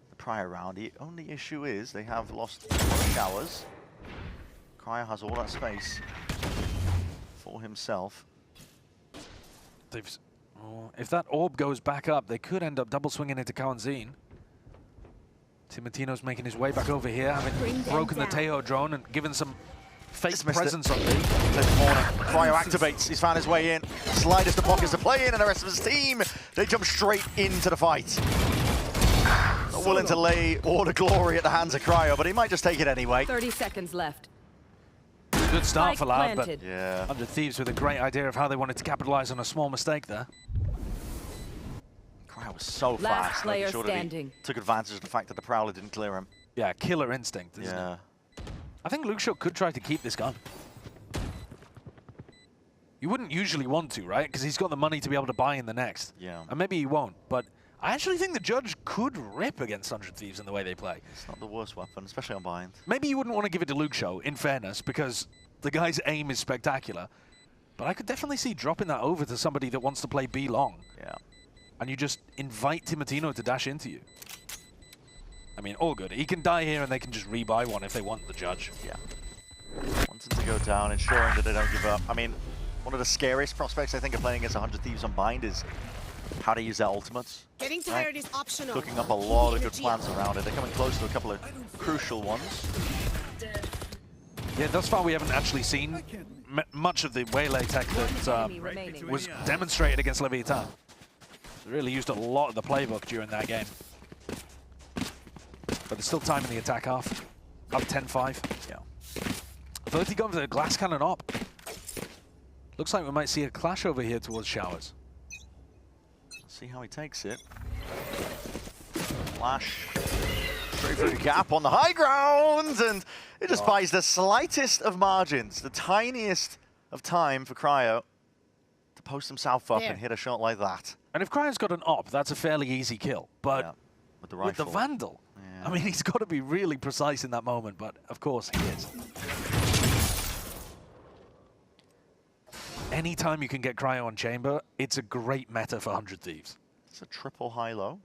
the prior round. The only issue is they have lost showers. Cryo has all that space for himself. If that orb goes back up, they could end up double swinging into Kawanzine. Timotino's making his way back over here, having broken the Teo drone and given some fake presence on me. Cryo activates, he's found his way in. Sliders the pockets to play in, and the rest of his team, they jump straight into the fight. Not willing to lay all the glory at the hands of Cryo, but he might just take it anyway. 30 seconds left. Good start for Loud, but yeah. 100 Thieves with a great idea of how they wanted to capitalize on a small mistake there. Cryo was so Last fast, player making sure that standing. he took advantage of the fact that the Prowler didn't clear him. Yeah, killer instinct, isn't it? I think Luke Shaw could try to keep this gun. You wouldn't usually want to, right? Because he's got the money to be able to buy in the next. Yeah. And maybe he won't, but I actually think the Judge could rip against 100 Thieves in the way they play. It's not the worst weapon, especially on bind. Maybe you wouldn't want to give it to Luke Show, in fairness, because the guy's aim is spectacular. But I could definitely see dropping that over to somebody that wants to play B long. Yeah. And you just invite Timotino to dash into you. I mean, all good. He can die here and they can just rebuy one if they want the Judge. Yeah. Wanting to go down, ensuring that they don't give up. I mean, one of the scariest prospects I think of playing against 100 Thieves on bind is how to use their ultimates. Getting tired is optional. Cooking up a lot of good plans around it. They're coming close to a couple of crucial ones. Yeah, thus far we haven't actually seen much of the Waylay tech that was demonstrated against Leviathan. They really used a lot of the playbook during that game. But there's still time in the attack half. Up 10-5. Yeah. 30 going for the glass cannon op. Looks like we might see a clash over here towards Showers. See how he takes it. Flash. Straight through the gap on the high ground, and it just buys the slightest of margins, the tiniest of time for Cryo to post himself up and hit a shot like that. And if Cryo's got an op, that's a fairly easy kill. But with the with the Vandal, I mean, he's got to be really precise in that moment, but of course he is. Anytime you can get Cryo on chamber, it's a great meta for 100 Thieves. It's a triple high-low.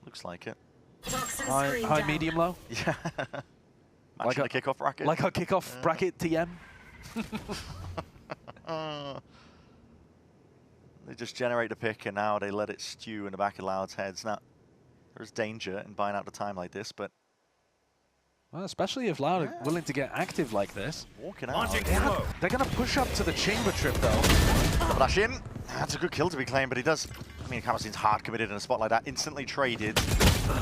Looks like it. High, medium, low? Yeah. Like the kickoff bracket. Like our kickoff bracket TM. They just generate a pick and now they let it stew in the back of Loud's heads. Now, there's danger in buying out the time like this, but... Well, especially if Loud are willing to get active like this. Walking out. They're going to push up to the chamber trip, though. Double dash in. That's a good kill to be claimed, but he does... I mean, Kamasin's hard committed in a spot like that. Instantly traded.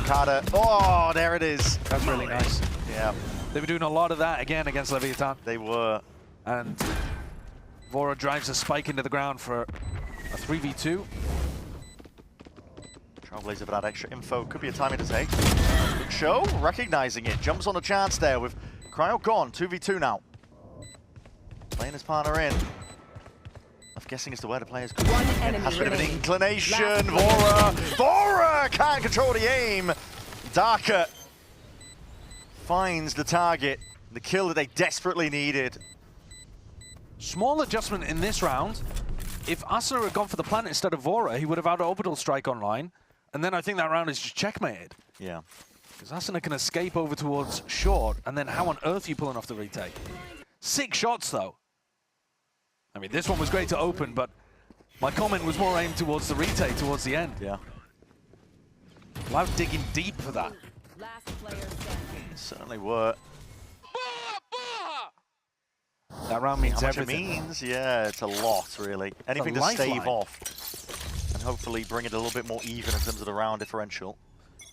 Carter. Oh, there it is. That's really nice. Yeah. They were doing a lot of that again against Leviathan. They were. And Vora drives a spike into the ground for a 3v2. Trailblazer for that extra info. Could be a timing to take. Good show. Recognizing it. Jumps on the chance there with Cryo gone. 2v2 now. Playing his partner in. I'm guessing as to where the players go. Has a bit of an inclination. Vora can't control the aim. Darker finds the target. The kill that they desperately needed. Small adjustment in this round. If Asuna had gone for the plant instead of Vora, he would have had orbital strike online. And then I think that round is just checkmated. Yeah. Because Asuna can escape over towards short, and then how on earth are you pulling off the retake? 6 shots, though. I mean, this one was great to open, but my comment was more aimed towards the retake, towards the end. Yeah. Loud digging deep for that. Certainly were. That round means How much everything. it means? Yeah, it's a lot, really. Anything to stave off. And hopefully bring it a little bit more even in terms of the round differential.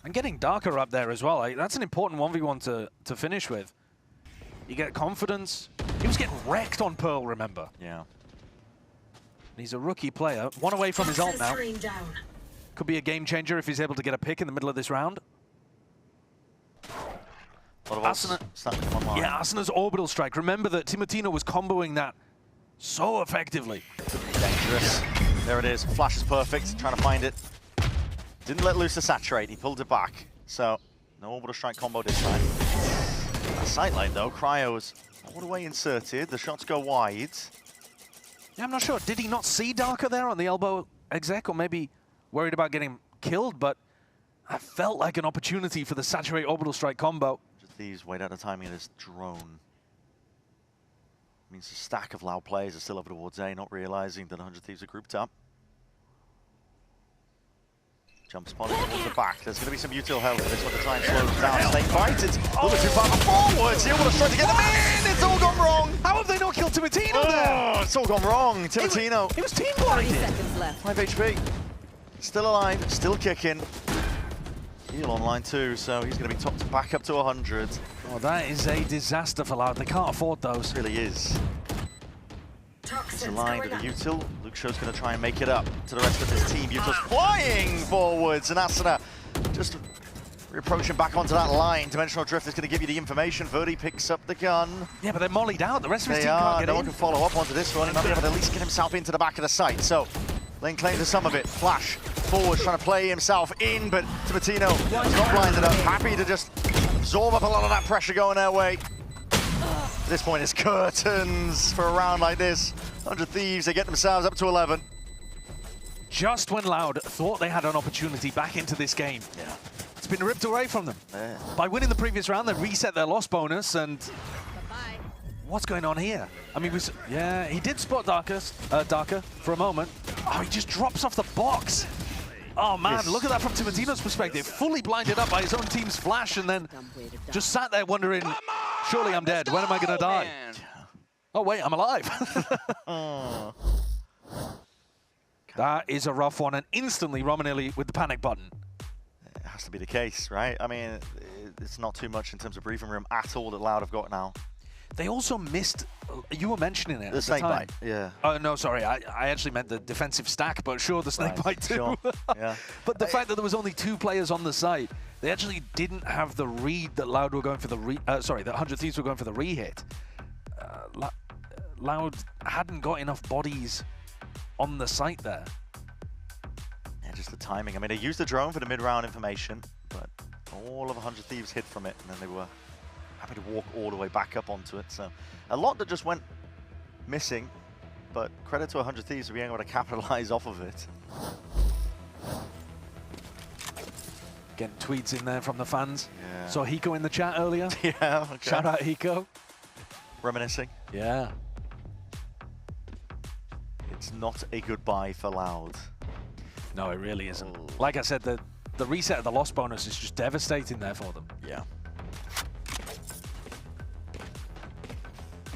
And getting Darker up there as well. That's an important 1v1 to finish with. You get confidence. He was getting wrecked on Pearl, remember? Yeah. He's a rookie player. 1 away from his ult now. Could be a game changer if he's able to get a pick in the middle of this round. Asuna, yeah, Asuna's orbital strike. Remember that Timotino was comboing that so effectively. Dangerous. There it is. Flash is perfect. Trying to find it. Didn't let loose the saturate. He pulled it back. So, no orbital strike combo this time. That sightline, though. Cryo's all the way inserted. The shots go wide. Yeah, I'm not sure. Did he not see Darker there on the elbow exec, or maybe worried about getting killed? But I felt like an opportunity for the saturate orbital strike combo. These wait out the timing of this drone. Means a stack of Loud players are still over towards A, not realizing that 100 Thieves are grouped up. Jump spotting towards the back. There's going to be some util health for this one to try and slow them down. Snake bites. It's a little bit too far forwards. He'll want to try to get them in. It's all gone wrong. How have they not killed Timotino there? It's all gone wrong. Timotino. He was team blinded. 5 HP. Still alive. Still kicking. Heal online too, so he's going to be topped back up to 100. Oh, that is a disaster for Loud. They can't afford those. It really is. It's aligned with the util. Luke Show's going to try and make it up to the rest of his team. Util's flying forwards, and Asuna just We're approaching back onto that line. Dimensional Drift is going to give you the information. Verdi picks up the gun. Yeah, but they're mollied out. The rest of his team can't get no in. one can follow up onto this one. He might be able to at least get himself into the back of the site. So, Lane claims to some of it. Flash forward, trying to play himself in, but Timatino is not blinded up. Happy to just absorb up a lot of that pressure going their way. At this point, it's curtains for a round like this. 100 Thieves, they get themselves up to 11. Just when Loud thought they had an opportunity back into this game. Yeah. It's been ripped away from them. Yeah. By winning the previous round, they reset their loss bonus, and what's going on here? I mean, yeah, he did spot Darker for a moment. Oh, he just drops off the box. Oh man, Yes. look at that from Timatino's perspective. Fully blinded up by his own team's flash, and then just sat there wondering, surely I'm dead. When am I going to die? Oh wait, I'm alive. That is a rough one, and instantly Romanelli with the panic button. It has to be the case, right? I mean, it's not too much in terms of breathing room at all that Loud have got now. They also missed, you were mentioning it The at snake the time. bite, yeah. Oh, no, sorry, I actually meant the defensive stack, but sure, the snake bite too. Sure. Yeah. But the fact that there was only 2 players on the site, they actually didn't have the read that Loud were going for the that 100 Thieves were going for the re-hit. Loud hadn't got enough bodies on the site there. Yeah, just the timing. I mean, they used the drone for the mid-round information, but all of 100 Thieves hid from it, and then they were happy to walk all the way back up onto it. So a lot that just went missing, but credit to 100 Thieves for being able to capitalize off of it. Getting tweets in there from the fans. Yeah. Saw Hiko in the chat earlier. Yeah, okay. Shout out Hiko. Reminiscing. Yeah. It's not a goodbye for Loud. No, it really isn't. Like I said, the reset of the loss bonus is just devastating there for them. Yeah.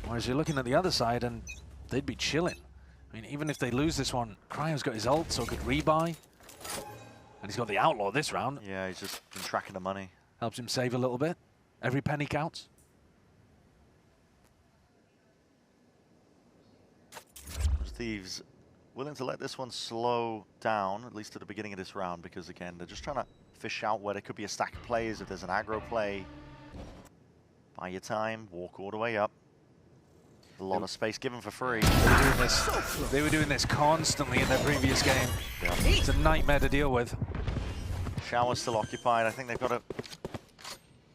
Whereas you're looking at the other side and they'd be chilling. I mean, even if they lose this one, Cryo's got his ult, so good rebuy. And he's got the Outlaw this round. Yeah, he's just been tracking the money. Helps him save a little bit. Every penny counts. Thieves willing to let this one slow down, at least at the beginning of this round, because again, they're just trying to fish out where there could be a stack of players. If there's an aggro play, buy your time, walk all the way up. A lot of space given for free. They were doing this constantly in their previous game. Yeah. It's a nightmare to deal with. Shower's still occupied. I think they've got a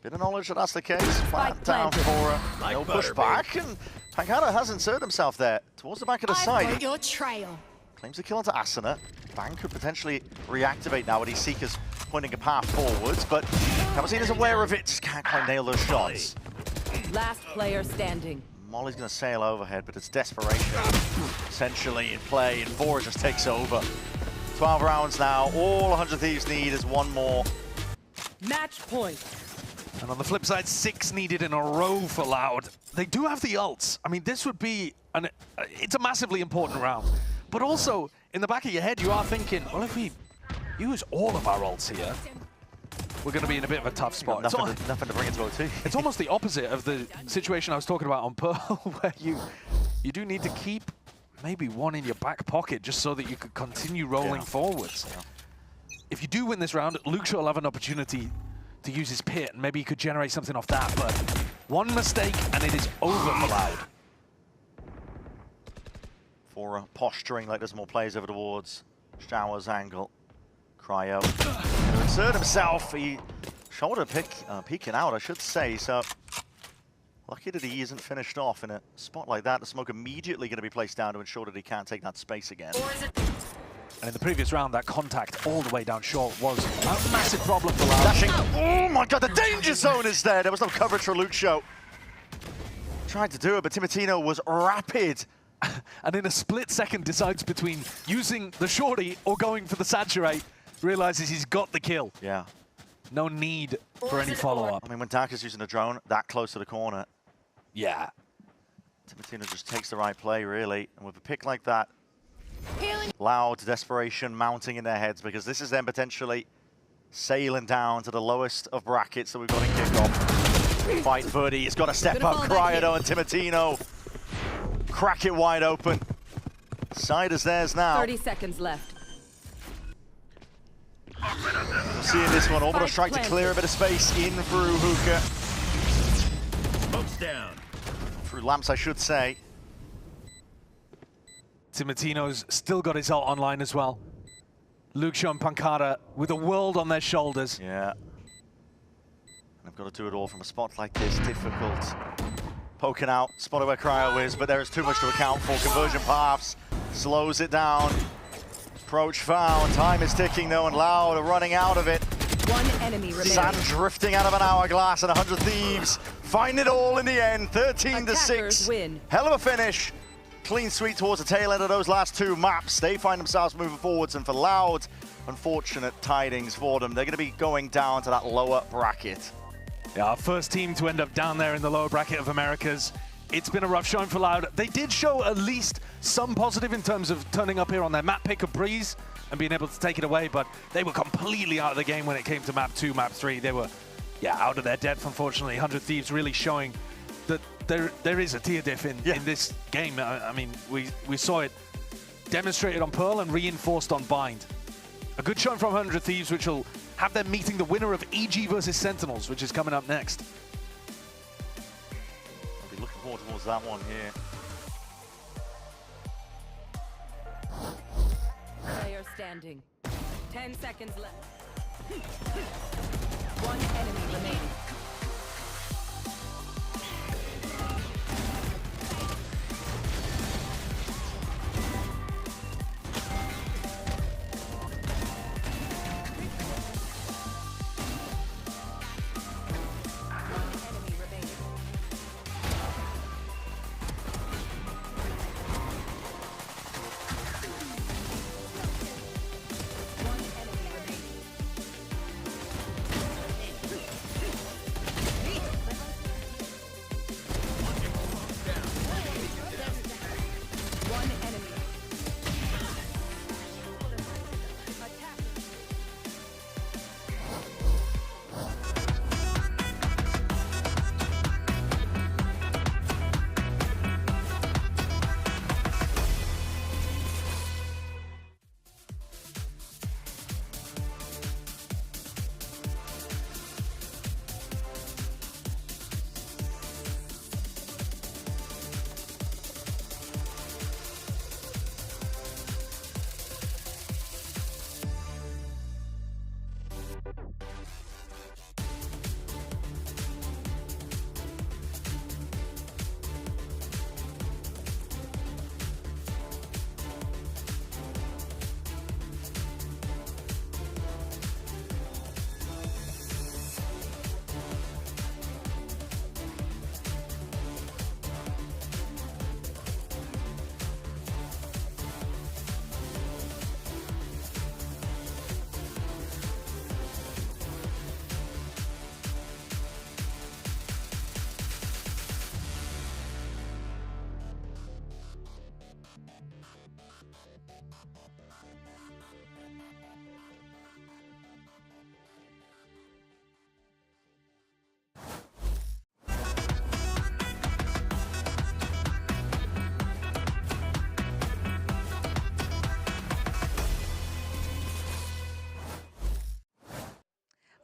bit of knowledge that that's the case. Flat down for no push back, and Pancada has inserted himself there towards the back of the side. Your trail. Claims the kill onto Asuna. Bang could potentially reactivate now with these Seekers pointing a path forwards, but Kamasine is aware of it, just can't quite nail those shots. Last player standing. Molly's going to sail overhead, but it's desperation essentially in play, and Vora just takes over. 12 rounds now. All 100 Thieves need is one more. Match point. And on the flip side, 6 needed in a row for Loud. They do have the ults. I mean, this would be it's a massively important round. But also, in the back of your head, you are thinking, well, if we use all of our ults here, we're going to be in a bit of a tough spot. Nothing to bring into OT. It's almost the opposite of the situation I was talking about on Pearl, where you do need to keep maybe one in your back pocket just so that you could continue rolling forwards. Yeah. If you do win this round, Luke will have an opportunity to use his pit, and maybe he could generate something off that, but one mistake and it is over for Loud. For posturing like there's more players over towards Shower's angle. Cryo to insert himself. He shoulder peeking out, I should say. So lucky that he isn't finished off in a spot like that. The smoke immediately going to be placed down to ensure that he can't take that space again. And in the previous round, that contact all the way down short was a massive problem for Loud. Oh my god, the danger zone is there. There was no coverage for Luke Show. Tried to do it, but Timatino was rapid. And in a split second decides between using the shorty or going for the saturate. Realizes he's got the kill. Yeah. No need for any follow-up. I mean, when Darker's using the drone that close to the corner. Yeah. Timatino just takes the right play, really. And with a pick like that, Loud desperation mounting in their heads, because this is them potentially sailing down to the lowest of brackets that we've got in kickoff. Fight Verdi, he's got to step up. Cryo and Timatino crack it wide open. Side is theirs now. 30 seconds left. seeing this one. Orbital strike to clear a bit of space in through Hookah. Smoke's down. Through lamps, I should say. Timatino's still got his ult online as well. Luxio and Pancada with the world on their shoulders. Yeah. And I've got to do it all from a spot like this. Difficult. Poking out, spotted where Cryo is, but there is too much to account for. Conversion paths slows it down. Approach found. Time is ticking though, and Loud are running out of it. One enemy remaining. Sand drifting out of an hourglass, and 100 Thieves find it all in the end. 13-6. Win. Hell of a finish. Clean sweep towards the tail end of those last two maps. They find themselves moving forwards, and for Loud, unfortunate tidings for them. They're going to be going down to that lower bracket. Yeah, our first team to end up down there in the lower bracket of Americas. It's been a rough showing for Loud. They did show at least some positive in terms of turning up here on their map pick of Breeze and being able to take it away, but they were completely out of the game when it came to map 2, map 3. They were, yeah, out of their depth, unfortunately. 100 Thieves really showing that there is a tier diff in this game. I mean, we saw it demonstrated on Pearl and reinforced on Bind. A good showing from 100 Thieves, which will have them meeting the winner of EG versus Sentinels, which is coming up next. I'll be looking forward towards that one here. Player standing. 10 seconds left. One enemy remaining.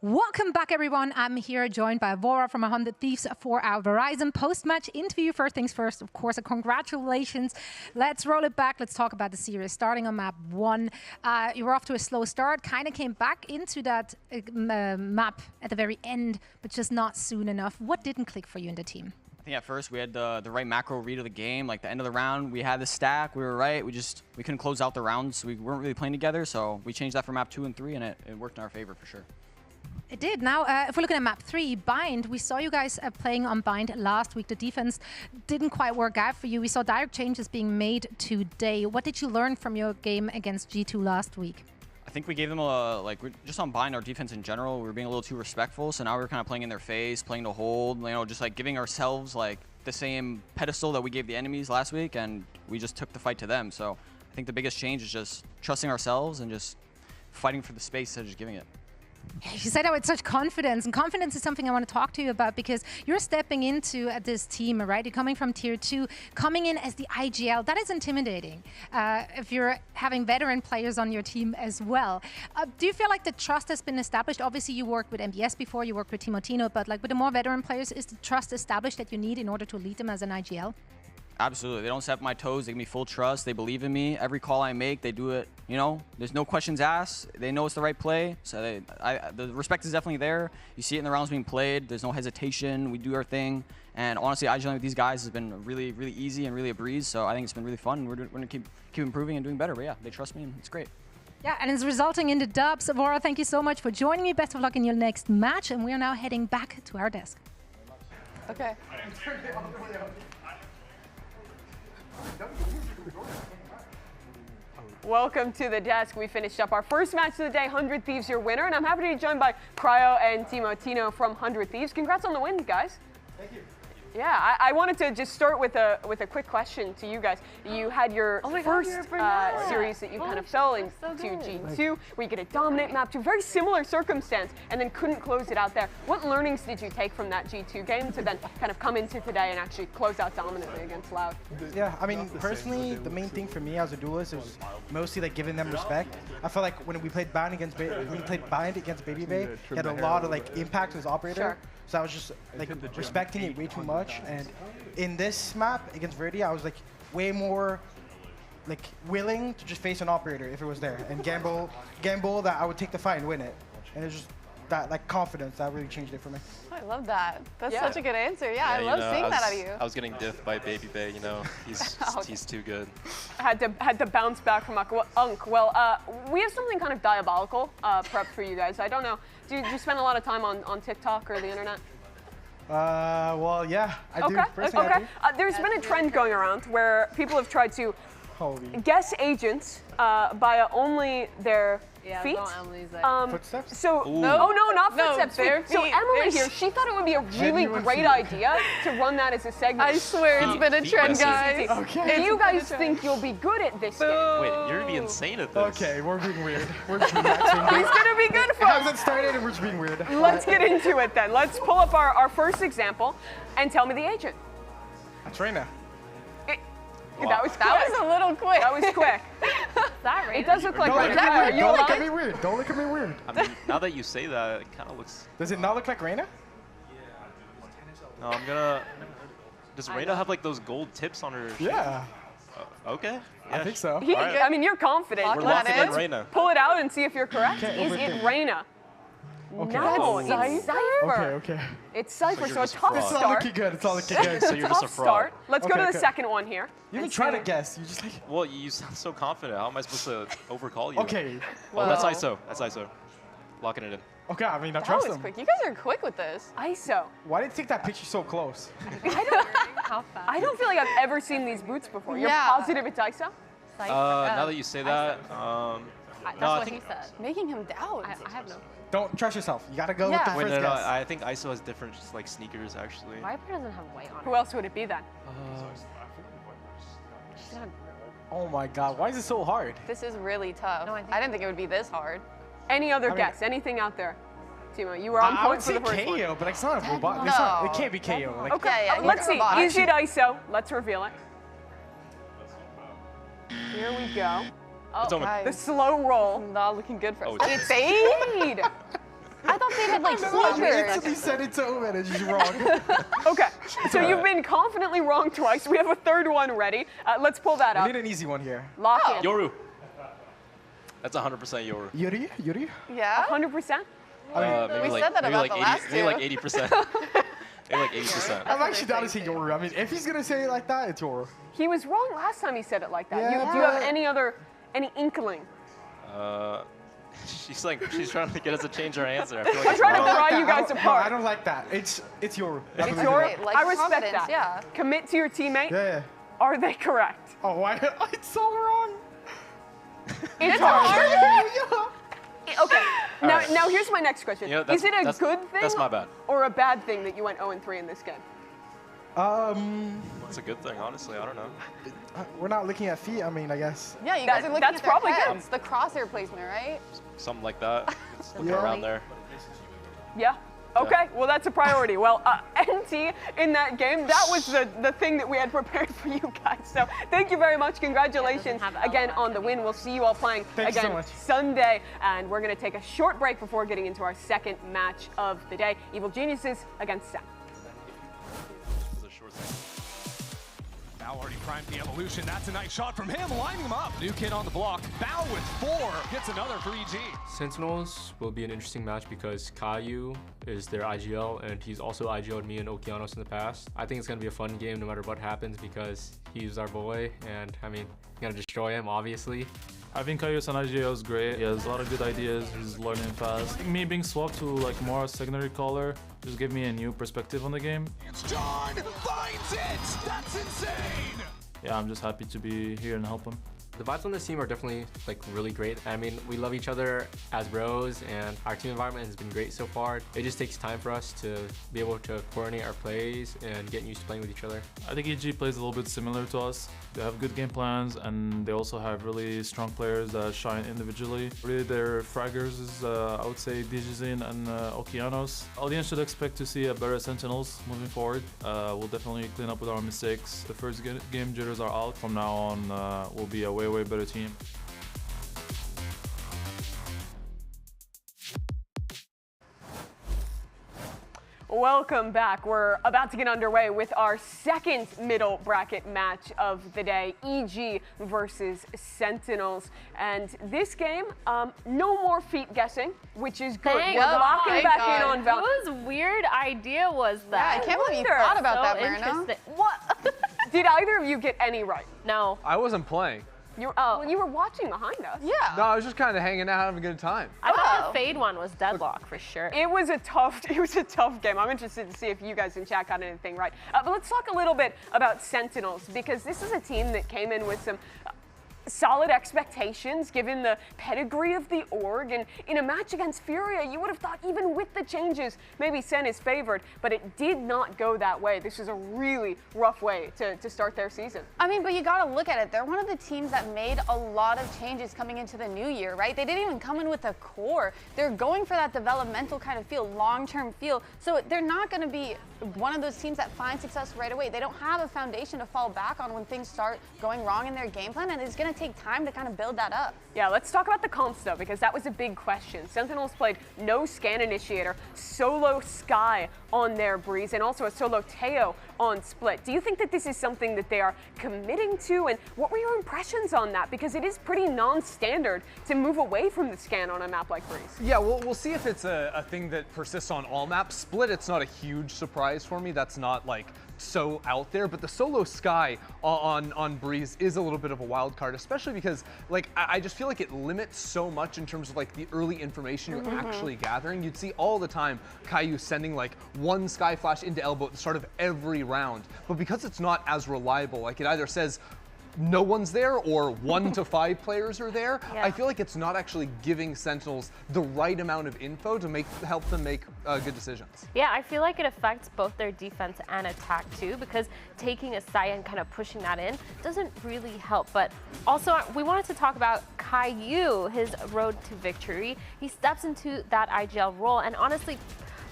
Welcome back, everyone. I'm here joined by Vora from 100 Thieves for our Verizon post-match interview. First things first, of course, congratulations. Let's roll it back. Let's talk about the series. Starting on map 1, you were off to a slow start, kind of came back into that map at the very end, but just not soon enough. What didn't click for you in the team? I think at first we had the right macro read of the game. Like the end of the round, we had the stack, we were right. We couldn't close out the rounds. We weren't really playing together, so we changed that for map 2 and 3, and it worked in our favor for sure. It did. Now, if we're looking at map 3, Bind, we saw you guys playing on Bind last week. The defense didn't quite work out for you. We saw direct changes being made today. What did you learn from your game against G2 last week? I think we gave them just on Bind, our defense in general, we were being a little too respectful. So now we're kind of playing in their face, playing to hold, just like giving ourselves like the same pedestal that we gave the enemies last week, and we just took the fight to them. So I think the biggest change is just trusting ourselves and just fighting for the space instead of just giving it. You said that with such confidence, and confidence is something I want to talk to you about because you're stepping into this team, right? You're coming from Tier 2, coming in as the IGL. That is intimidating if you're having veteran players on your team as well. Do you feel like the trust has been established? Obviously, you worked with MBS before, you worked with Timotino, but like with the more veteran players, is the trust established that you need in order to lead them as an IGL? Absolutely. They don't step on my toes. They give me full trust. They believe in me. Every call I make, they do it, you know, there's no questions asked. They know it's the right play. So the respect is definitely there. You see it in the rounds being played. There's no hesitation. We do our thing. And honestly, IGLing with these guys has been really, really easy and really a breeze. So I think it's been really fun. We're going to keep improving and doing better. But yeah, they trust me and it's great. Yeah, and it's resulting in the dubs. Vora, thank you so much for joining me. Best of luck in your next match. And we are now heading back to our desk. Okay. Welcome to the desk. We finished up our first match of the day, 100 Thieves, your winner, and I'm happy to be joined by Cryo and Timotino from 100 Thieves. Congrats on the win, guys. Thank you. Yeah, I wanted to just start with a quick question to you guys. You had your first series that you kind of fell into G2, where you get a dominant map to a very similar circumstance, and then couldn't close it out there. What learnings did you take from that G2 game to then kind of come into today and actually close out dominantly against Loud? Yeah, I mean, personally, the main thing for me as a duelist is mostly like giving them respect. I feel like when we played Bind against Baby Bay, he had a lot of like impact with his operator. Sure. So I was just like respecting it way too much, and in this map against Verdi, I was like way more like willing to just face an operator if it was there and gamble that I would take the fight and win it, and it's just that like confidence that really changed it for me. I love that. That's such a good answer. Yeah, I love seeing that out of you. I was getting diffed by Baby Bay. You know, he's too good. Had to bounce back from Unk. Well, we have something kind of diabolical prepped for you guys. I don't know. Do you spend a lot of time on TikTok or the internet? Well, yeah, I do. Personally, okay. I do. There's been a trend going around where people have tried to guess agents by only their feet. Footsteps? So, No. oh no, not footsteps. their So feet. Emily here, she thought it would be a really great idea to run that as a segment. I swear it's been a trend, guys. Okay. You guys think you'll be good at this game? Wait, you're gonna be insane at this. Okay, we're being weird. We're just relaxing. He's gonna be good for It us. hasn't started and we're just being weird. Let's get into it then. Let's pull up our first example and tell me the agent. That's Reina. That was quick. That was a little quick. That was quick. Sorry. It does look like Don't Reina. look at Are me you weird. Don't look at alive? me weird. Don't look at me weird. I mean, now that you say that, it kind of looks. Does it not look like Reina? No, I'm gonna. Does Reina have like those gold tips on her? Yeah. Okay. I think so. I mean, you're confident. We're locking in Let's Reina. pull it out and see if you're correct. Okay, Is overthink. it Reina? Okay. No, it's Cypher. Okay. It's Cypher, so a just a tough fraud. It's not start. looking good. It's not looking good. So you're just a Tough fraud. start. Let's go Okay, to the okay. second one here. You even and try see- to guess. You just like. Well, you sound so confident. How am I supposed to overcall you? Okay. Well, that's ISO. That's ISO. Locking it in. Okay, I mean, I That trust was him. quick. You guys are quick with this. ISO. Why did you take that picture so close? I don't feel like I've ever seen these boots before. You're Yeah. positive it's ISO? Now that you say that, That's no, I what think. he said. Making him doubt. I have no. Don't trust yourself. You gotta go Yeah. with the Wait, first no, guess. I think ISO has different just like sneakers actually. Viper doesn't have white on. Who else would it be then? Oh my God, why is it so hard? This is really tough. No, I didn't think it would be this hard. Any other I mean- guess? Anything out there? Timo, you were on I point would for say the first one. KO, but it's not a robot. No. It's not, it can't be KO. Like, Okay, Yeah, let's see. robotic. Is it ISO? Let's reveal it. Here we go. It's Omen. The slow roll. Not looking good for us. Oh, It's Fade. I thought they had like I sneakers. instantly said it's Omen, it's just wrong. Okay, so you've been confidently wrong twice. We have a third one ready. Let's pull that I up. need an easy one here. Lock in. Yoru. That's 100% Yoru. Yuri? Yeah. 100%? Maybe We like, said that maybe about like the 80, last maybe two. like 80%. Maybe like 80%. I'm actually down to say Yoru. I mean, if he's gonna say it like that, it's Yoru. He was wrong last time he said it like that. Yeah, Do you have but- any inkling? She's trying to get us to change our answer. I feel like I'm it's trying to wrong. pry you guys No, apart. I don't like that. It's Yoru. It's believe your. it. Like I respect confidence, that. yeah. Commit to your teammate. Yeah. Are they correct? Oh, why? It's so wrong. It's hard. Yeah. Okay. Now, right. now here's my next question. You know, Is it a that's- good thing that's my bad. or a bad thing that you went 0-3 in this game? It's a good thing, honestly. I don't know. We're not looking at feet. I mean, I guess. Yeah, you guys are looking that's at their probably good. heads. The crosshair placement, right? Something like that. It's looking Yeah. around there. Yeah. Okay, well that's a priority. Well, NT in that game, that was the thing that we had prepared for you guys. So thank you very much. Congratulations again on the win. We'll see you all playing again Sunday. And we're going to take a short break before getting into our second match of the day. Evil Geniuses against SEN. Bao already primed the evolution. That's a nice shot from him, lining him up. New kid on the block. Bao with 4 gets another 3G. Sentinels will be an interesting match because Caillou is their IGL, and he's also IGL'd me and Okeanos in the past. I think it's going to be a fun game no matter what happens because he's our boy, and I mean, you're going to destroy him, obviously. I think Caillou on IGL is great. He has a lot of good ideas. He's learning fast. Me being swapped to like more secondary caller just gave me a new perspective on the game. John finds it! That's insane! Yeah, I'm just happy to be here and help him. The vibes on this team are definitely like really great. I mean, we love each other as bros, and our team environment has been great so far. It just takes time for us to be able to coordinate our plays and get used to playing with each other. I think EG plays a little bit similar to us. They have good game plans, and they also have really strong players that shine individually. Really, their fraggers is, I would say, Digizin and Okeanos. Audience should expect to see a better Sentinels moving forward. We'll definitely clean up with our mistakes. The first game jitters are out. From now on, we'll be a way better team. Welcome back. We're about to get underway with our second middle bracket match of the day, EG versus Sentinels. And this game, no more feet guessing, which is good. Thank We're locking back in on Val. Whose weird idea was that? Yeah, I can't believe you thought about that, Marina. Interesting. What? Did either of you get any right? No. I wasn't playing. Well, you were watching behind us. Yeah. No, I was just kind of hanging out, having a good time. I thought the Fade one was deadlock for sure. It was a tough game. I'm interested to see if you guys in chat got anything right. But let's talk a little bit about Sentinels, because this is a team that came in with some solid expectations given the pedigree of the org, and in a match against Furia you would have thought even with the changes maybe Sen is favored, but it did not go that way. This is a really rough way to start their season. I mean, but you gotta look at it. They're one of the teams that made a lot of changes coming into the new year, right? They didn't even come in with a core. They're going for that developmental kind of feel, long-term feel. So they're not gonna be one of those teams that find success right away. They don't have a foundation to fall back on when things start going wrong in their game plan, and it's gonna take time to kind of build that up. Yeah, let's talk about the comps though, because that was a big question. Sentinels played no Scan Initiator, solo Sky on their Breeze, and also a solo Teo on Split. Do you think that this is something that they are committing to, and what were your impressions on that? Because it is pretty non-standard to move away from the Scan on a map like Breeze. Yeah, we'll see if it's a thing that persists on all maps. Split, it's not a huge surprise for me. That's not like so out there, but the solo Sky on Breeze is a little bit of a wild card, especially because like I just feel like it limits so much in terms of like the early information you're actually gathering. You'd see all the time Caillou sending like one Sky Flash into elbow at the start of every round, but because it's not as reliable, like it either says no one's there or 1 to 5 players are there, I feel like it's not actually giving Sentinels the right amount of info to help them make good decisions. Yeah, I feel like it affects both their defense and attack too, because taking a side and kind of pushing that in doesn't really help. But also, we wanted to talk about Caillou, his road to victory. He steps into that IGL role, and honestly,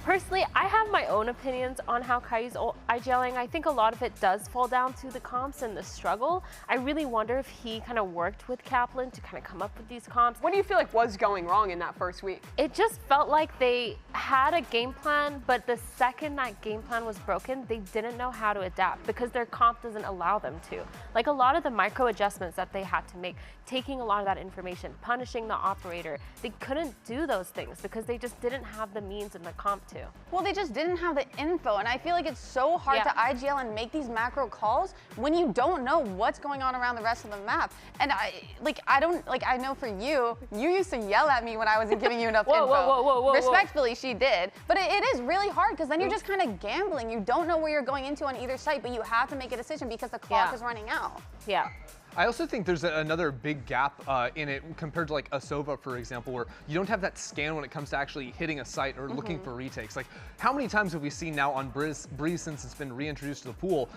personally, I have my own opinions on how Caillou's IGLing. I think a lot of it does fall down to the comps and the struggle. I really wonder if he kind of worked with Kaplan to kind of come up with these comps. What do you feel like was going wrong in that first week? It just felt like they had a game plan, but the second that game plan was broken, they didn't know how to adapt because their comp doesn't allow them to. Like a lot of the micro adjustments that they had to make, taking a lot of that information, punishing the operator, they couldn't do those things because they just didn't have the means in the comp to. Well, they just didn't have the info, and I feel like it's so hard to IGL and make these macro calls when you don't know what's going on around the rest of the map. And I know for you used to yell at me when I wasn't giving you enough info. Whoa. Respectfully, she did. But it is really hard because then you're just kind of gambling. You don't know where you're going into on either side, but you have to make a decision because the clock is running out. Yeah. I also think there's another big gap in it compared to like a Sova, for example, where you don't have that scan when it comes to actually hitting a site or looking for retakes. Like, how many times have we seen now on Breeze since it's been reintroduced to the pool?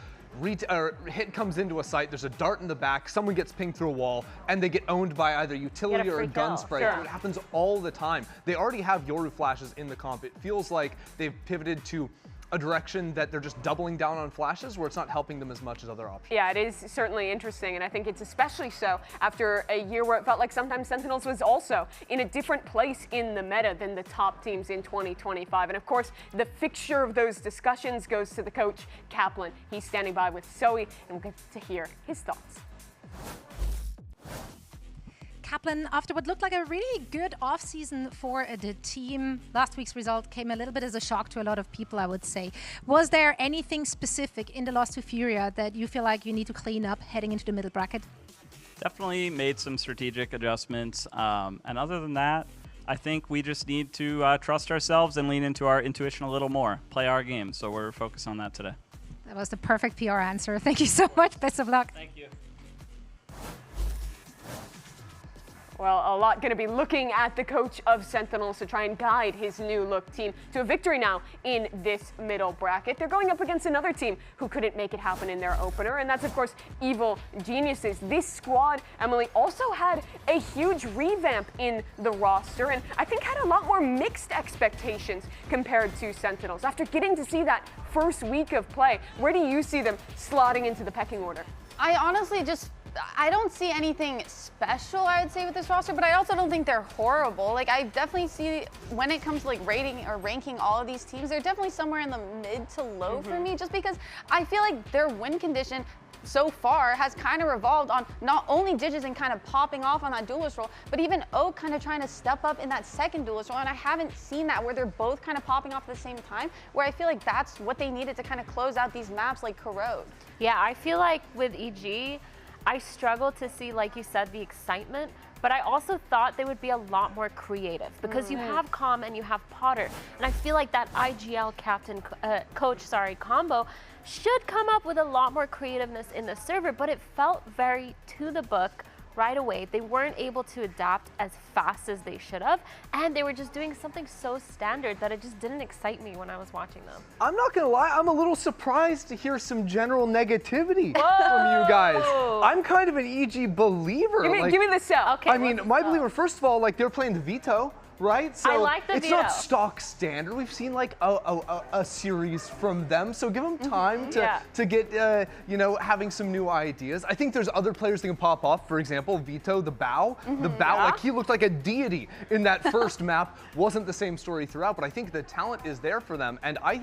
Hit comes into a site, there's a dart in the back, someone gets pinged through a wall, and they get owned by either utility or a gun spray. It happens all the time. They already have Yoru flashes in the comp. It feels like they've pivoted to a direction that they're just doubling down on flashes where it's not helping them as much as other options. Yeah, it is certainly interesting, and I think it's especially so after a year where it felt like sometimes Sentinels was also in a different place in the meta than the top teams in 2025. And of course, the fixture of those discussions goes to the coach, Kaplan. He's standing by with Zoe, and we'll get to hear his thoughts. Kaplan, after what looked like a really good offseason for the team, last week's result came a little bit as a shock to a lot of people, I would say. Was there anything specific in the loss to Furia that you feel like you need to clean up heading into the middle bracket? Definitely made some strategic adjustments. And other than that, I think we just need to trust ourselves and lean into our intuition a little more, play our game. So we're focused on that today. That was the perfect PR answer. Thank you so much. Best of luck. Thank you. Well, a lot going to be looking at the coach of Sentinels to try and guide his new look team to a victory now in this middle bracket. They're going up against another team who couldn't make it happen in their opener, and that's, of course, Evil Geniuses. This squad, Emily, also had a huge revamp in the roster, and I think had a lot more mixed expectations compared to Sentinels. After getting to see that first week of play, where do you see them slotting into the pecking order? I honestly I don't see anything special, I would say, with this roster, but I also don't think they're horrible. Like, I definitely see, when it comes to like rating or ranking all of these teams, they're definitely somewhere in the mid to low for me, just because I feel like their win condition so far has kind of revolved on not only Digis and kind of popping off on that duelist role, but even Oak kind of trying to step up in that second duelist role, and I haven't seen that where they're both kind of popping off at the same time, where I feel like that's what they needed to kind of close out these maps like Corrode. Yeah, I feel like with EG, I struggle to see, like you said, the excitement, but I also thought they would be a lot more creative because you have Calm and you have Potter, and I feel like that IGL captain coach combo should come up with a lot more creativeness in the server, but it felt very to the book right away. They weren't able to adapt as fast as they should have, and they were just doing something so standard that it just didn't excite me when I was watching them. I'm not gonna lie, I'm a little surprised to hear some general negativity from you guys. I'm kind of an EG believer. Give me the sell. Okay, I mean, my believer, first of all, like they're playing the veto, right? So I like the it's veto. not stock standard. We've seen like a series from them, so give them time to get you know, having some new ideas. I think there's other players that can pop off. For example, Vito, the Bow, like he looked like a deity in that first map. Wasn't the same story throughout, but I think the talent is there for them, and I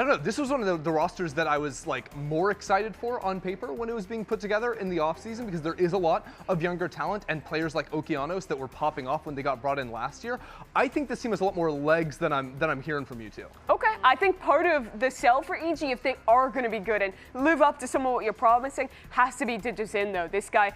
don't know, this was one of the rosters that I was like more excited for on paper when it was being put together in the offseason, because there is a lot of younger talent and players like Okeanos that were popping off when they got brought in last year. I think this team has a lot more legs than I'm hearing from you two. Okay, I think part of the sell for EG, if they are going to be good and live up to some of what you're promising, has to be Digizin, though. This guy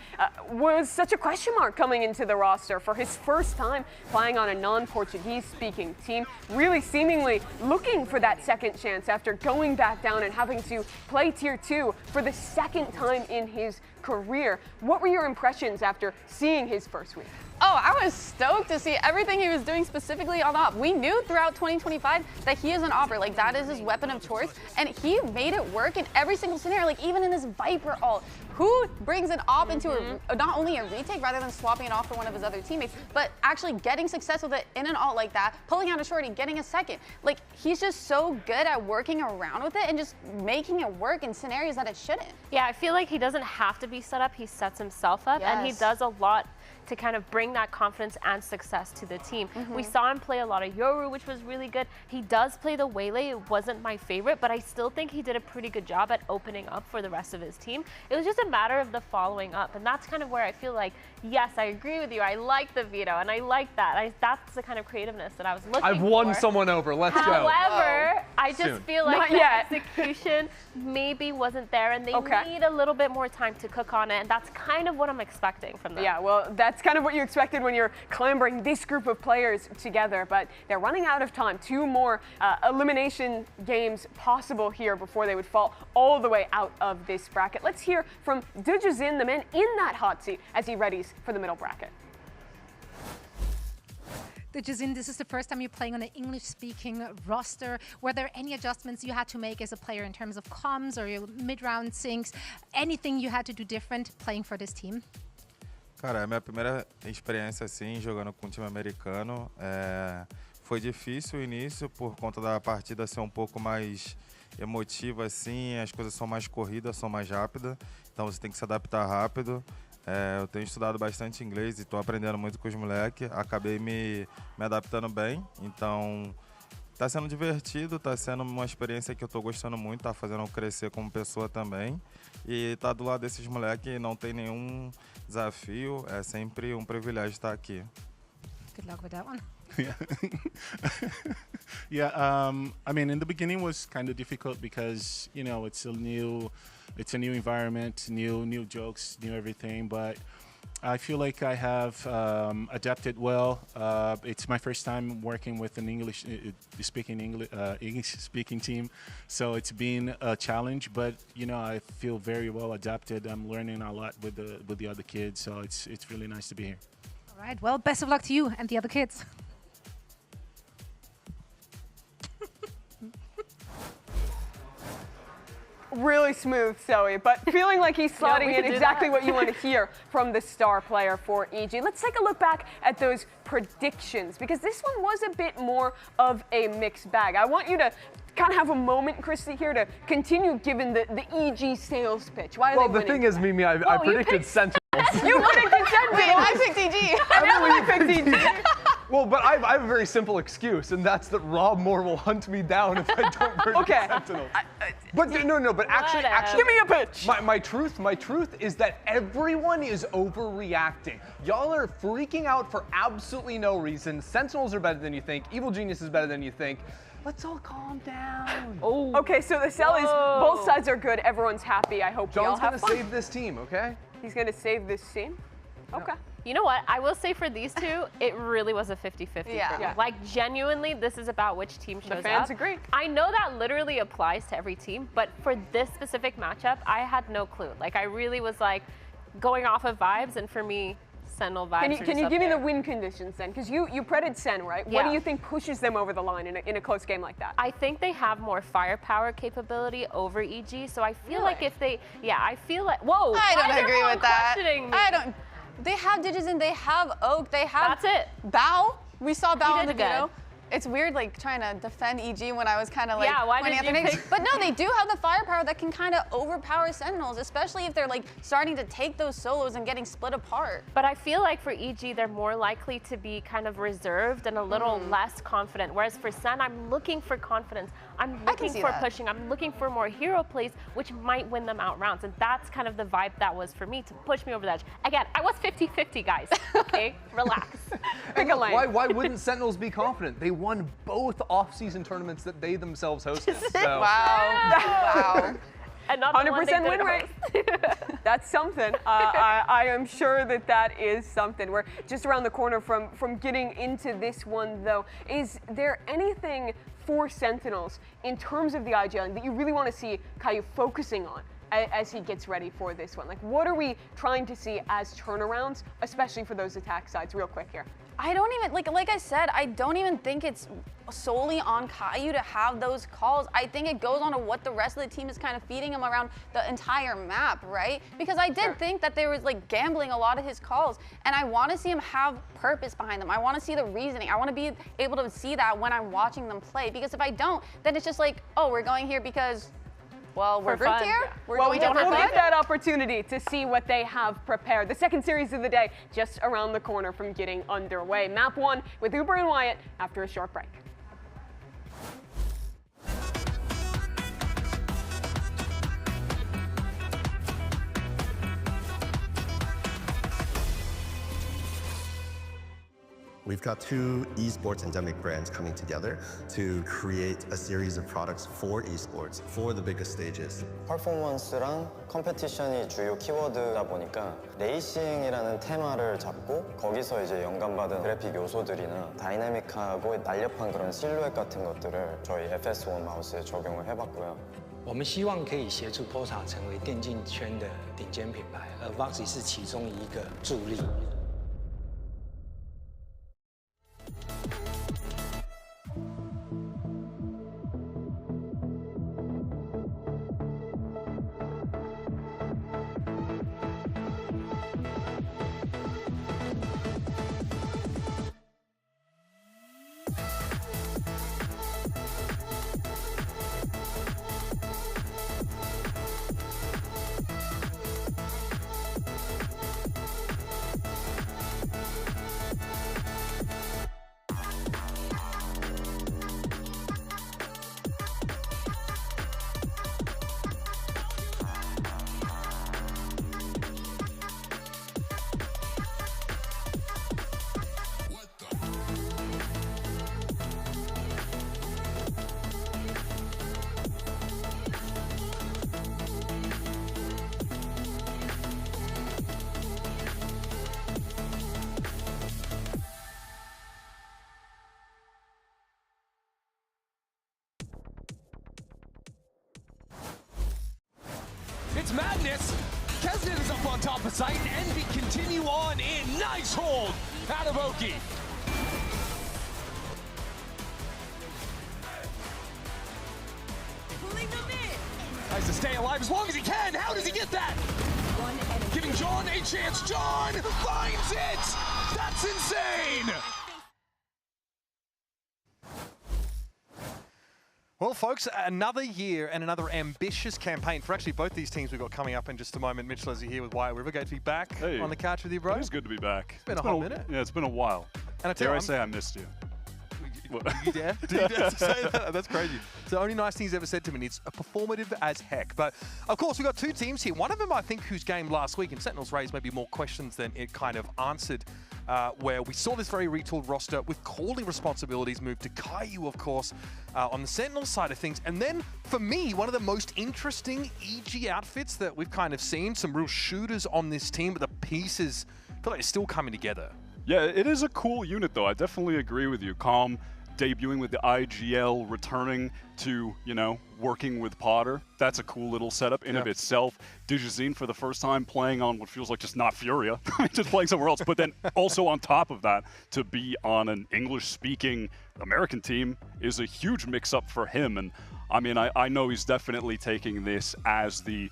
was such a question mark coming into the roster for his first time playing on a non-Portuguese speaking team, really seemingly looking for that second chance after going back down and having to play Tier 2 for the second time in his career. What were your impressions after seeing his first week? Oh, I was stoked to see everything he was doing specifically on AWP. We knew throughout 2025 that he is an AWPer, like that is his weapon of choice, and he made it work in every single scenario, like even in this Viper ult. Who brings an AWP into not only a retake rather than swapping it off for one of his other teammates, but actually getting success with it in an ult like that, pulling out a shorty, getting a second. Like, he's just so good at working around with it and just making it work in scenarios that it shouldn't. Yeah, I feel like he doesn't have to be set up, he sets himself up, and he does a lot to kind of bring that confidence and success to the team. We saw him play a lot of Yoru, which was really good. He does play the Waylay. It wasn't my favorite, but I still think he did a pretty good job at opening up for the rest of his team. It was just a matter of the following up, and that's kind of where I feel like, yes, I agree with you. I like the veto, and I like that. That's the kind of creativeness that I was looking for. I've won someone over. Let's go. However, I I just feel like the execution maybe wasn't there, and they need a little bit more time to cook on it, and that's kind of what I'm expecting from them. Yeah, well, that's kind of what you expected when you're clambering this group of players together, but they're running out of time. 2 more elimination games possible here before they would fall all the way out of this bracket. Let's hear from Dujazin, the man in that hot seat, as he readies for the middle bracket. Dujazin, this is the first time you're playing on an English-speaking roster. Were there any adjustments you had to make as a player in terms of comms or your mid-round syncs? Anything you had to do different playing for this team? Cara, é minha primeira experiência assim, jogando com um time americano. Foi difícil o início por conta da partida ser um pouco mais emotiva assim, as coisas são mais corridas, são mais rápidas, então você tem que se adaptar rápido. Eu tenho estudado bastante inglês e estou aprendendo muito com os moleques. Acabei me adaptando bem, então está sendo divertido, está sendo uma experiência que eu estou gostando muito, está fazendo eu crescer como pessoa também. E estar do lado desses moleques não tem nenhum desafio, é sempre um privilégio estar aqui. Good luck with that one. Yeah, I mean, in the beginning was kind of difficult because, you know, it's a new environment, new jokes, new everything, but I feel like I have adapted well. It's my first time working with an English-speaking team, so it's been a challenge, but, you know, I feel very well adapted. I'm learning a lot with the other kids, so it's really nice to be here. All right, well, best of luck to you and the other kids. Really smooth, Zoe, but feeling like he's slotting in exactly what you want to hear from the star player for EG. Let's take a look back at those predictions, because this one was a bit more of a mixed bag. I want you to kind of have a moment, Christy, here to continue giving the EG sales pitch. Why are they winning? Well, the thing is, Mimi, I predicted Sentinels. You predicted Sentinels! I picked EG. I picked EG. Well, but I have a very simple excuse, and that's that Rob Moore will hunt me down if I don't predict Sentinels. But but actually, give me a pitch. My truth is that everyone is overreacting. Y'all are freaking out for absolutely no reason. Sentinels are better than you think. Evil Genius is better than you think. Let's all calm down. Oh. Okay, so the sell is both sides are good. Everyone's happy. I hope we all have fun. John's gonna save this team, okay? He's gonna save this team. Okay. You know what? I will say for these two, it really was a 50-50 for me. Like, genuinely, this is about which team shows up. The fans agree. I know that literally applies to every team, but for this specific matchup, I had no clue. Like, I really was, like, going off of vibes, and for me, Sentinel vibes Can you give me the win conditions then? Because you predicted Sen, right? Yeah. What do you think pushes them over the line in a close game like that? I think they have more firepower capability over EG, so I feel like if they, I feel like, whoa. I don't agree with that. Me? I don't. They have Dujazin, they have Oak, they have. That's it. Bao. We saw Bao in the good. video. It's weird, like, trying to defend EG when I was kind of like why pointing did at their you names. pick? But no, they do have the firepower that can kind of overpower Sentinels, especially if they're like starting to take those solos and getting split apart. But I feel like for EG, they're more likely to be kind of reserved and a little less confident. Whereas for Sen, I'm looking for confidence. I'm looking for pushing. I'm looking for more hero plays, which might win them out rounds. And that's kind of the vibe that was for me to push me over the edge. Again, I was 50-50, guys. Okay, relax. Pick a lane. Why wouldn't Sentinels be confident? They won both off-season tournaments that they themselves hosted. So. Wow. And not 100% win rate. That's something. I am sure that is something. We're just around the corner from getting into this one, though. Is there anything for Sentinels in terms of the IGL that you really want to see Caillou focusing on as he gets ready for this one? Like, what are we trying to see as turnarounds, especially for those attack sides? Real quick here. I don't even, like I said, I don't even think it's solely on Caillou to have those calls. I think it goes on to what the rest of the team is kind of feeding him around the entire map, right? Because I did think that there was like gambling a lot of his calls, and I want to see him have purpose behind them. I want to see the reasoning. I want to be able to see that when I'm watching them play, because if I don't, then it's just like, oh, we're going here because, well, we're grouped here. We'll get that opportunity to see what they have prepared. The second series of the day just around the corner from getting underway. Map 1 with Uber and Wyatt after a short break. We've got two esports endemic brands coming together to create a series of products for esports for the biggest stages. 퍼포먼스랑 컴페티션이 주요 키워드다 보니까 레이싱이라는 테마를 잡고 거기서 이제 영감받은 그래픽 요소들이나 다이내믹하고 날렵한 그런 실루엣 같은 것들을 저희 FS1 마우스에 적용을 해봤고요. 我们希望可以协助 Pulsar 成为电竞圈的顶尖品牌，而 Voxy 是其中一个助力。 It's madness. Kesnet is up on top of site, and Envy continue on in. Nice hold out of Oki. Tries to stay alive as long as he can. How does he get that? Giving John a chance. John finds it. That's insane. Well, folks, another year and another ambitious campaign for actually both these teams we've got coming up in just a moment. Mitchell, as you're here with Wyatt River, great to be back on the couch with you, bro. It is good to be back. It's been a hot minute. Yeah, it's been a while. And I tell Dare you, I say I missed you? Do you dare? Do you dare to say that? That's crazy. It's the only nice thing he's ever said to me. It's performative as heck. But, of course, we've got two teams here. One of them, I think, whose game last week, and Sentinels raised maybe more questions than it kind of answered, where we saw this very retooled roster with calling responsibilities move to Caillou, of course, on the Sentinels side of things. And then, for me, one of the most interesting EG outfits that we've kind of seen, some real shooters on this team, but the pieces feel like they're still coming together. Yeah, it is a cool unit, though. I definitely agree with you. Calm, debuting with the IGL, returning to, you know, working with Potter. That's a cool little setup in of itself. Digizine for the first time playing on what feels like just not Furia, just playing somewhere else. But then also on top of that, to be on an English-speaking American team is a huge mix-up for him. And I mean, I know he's definitely taking this as the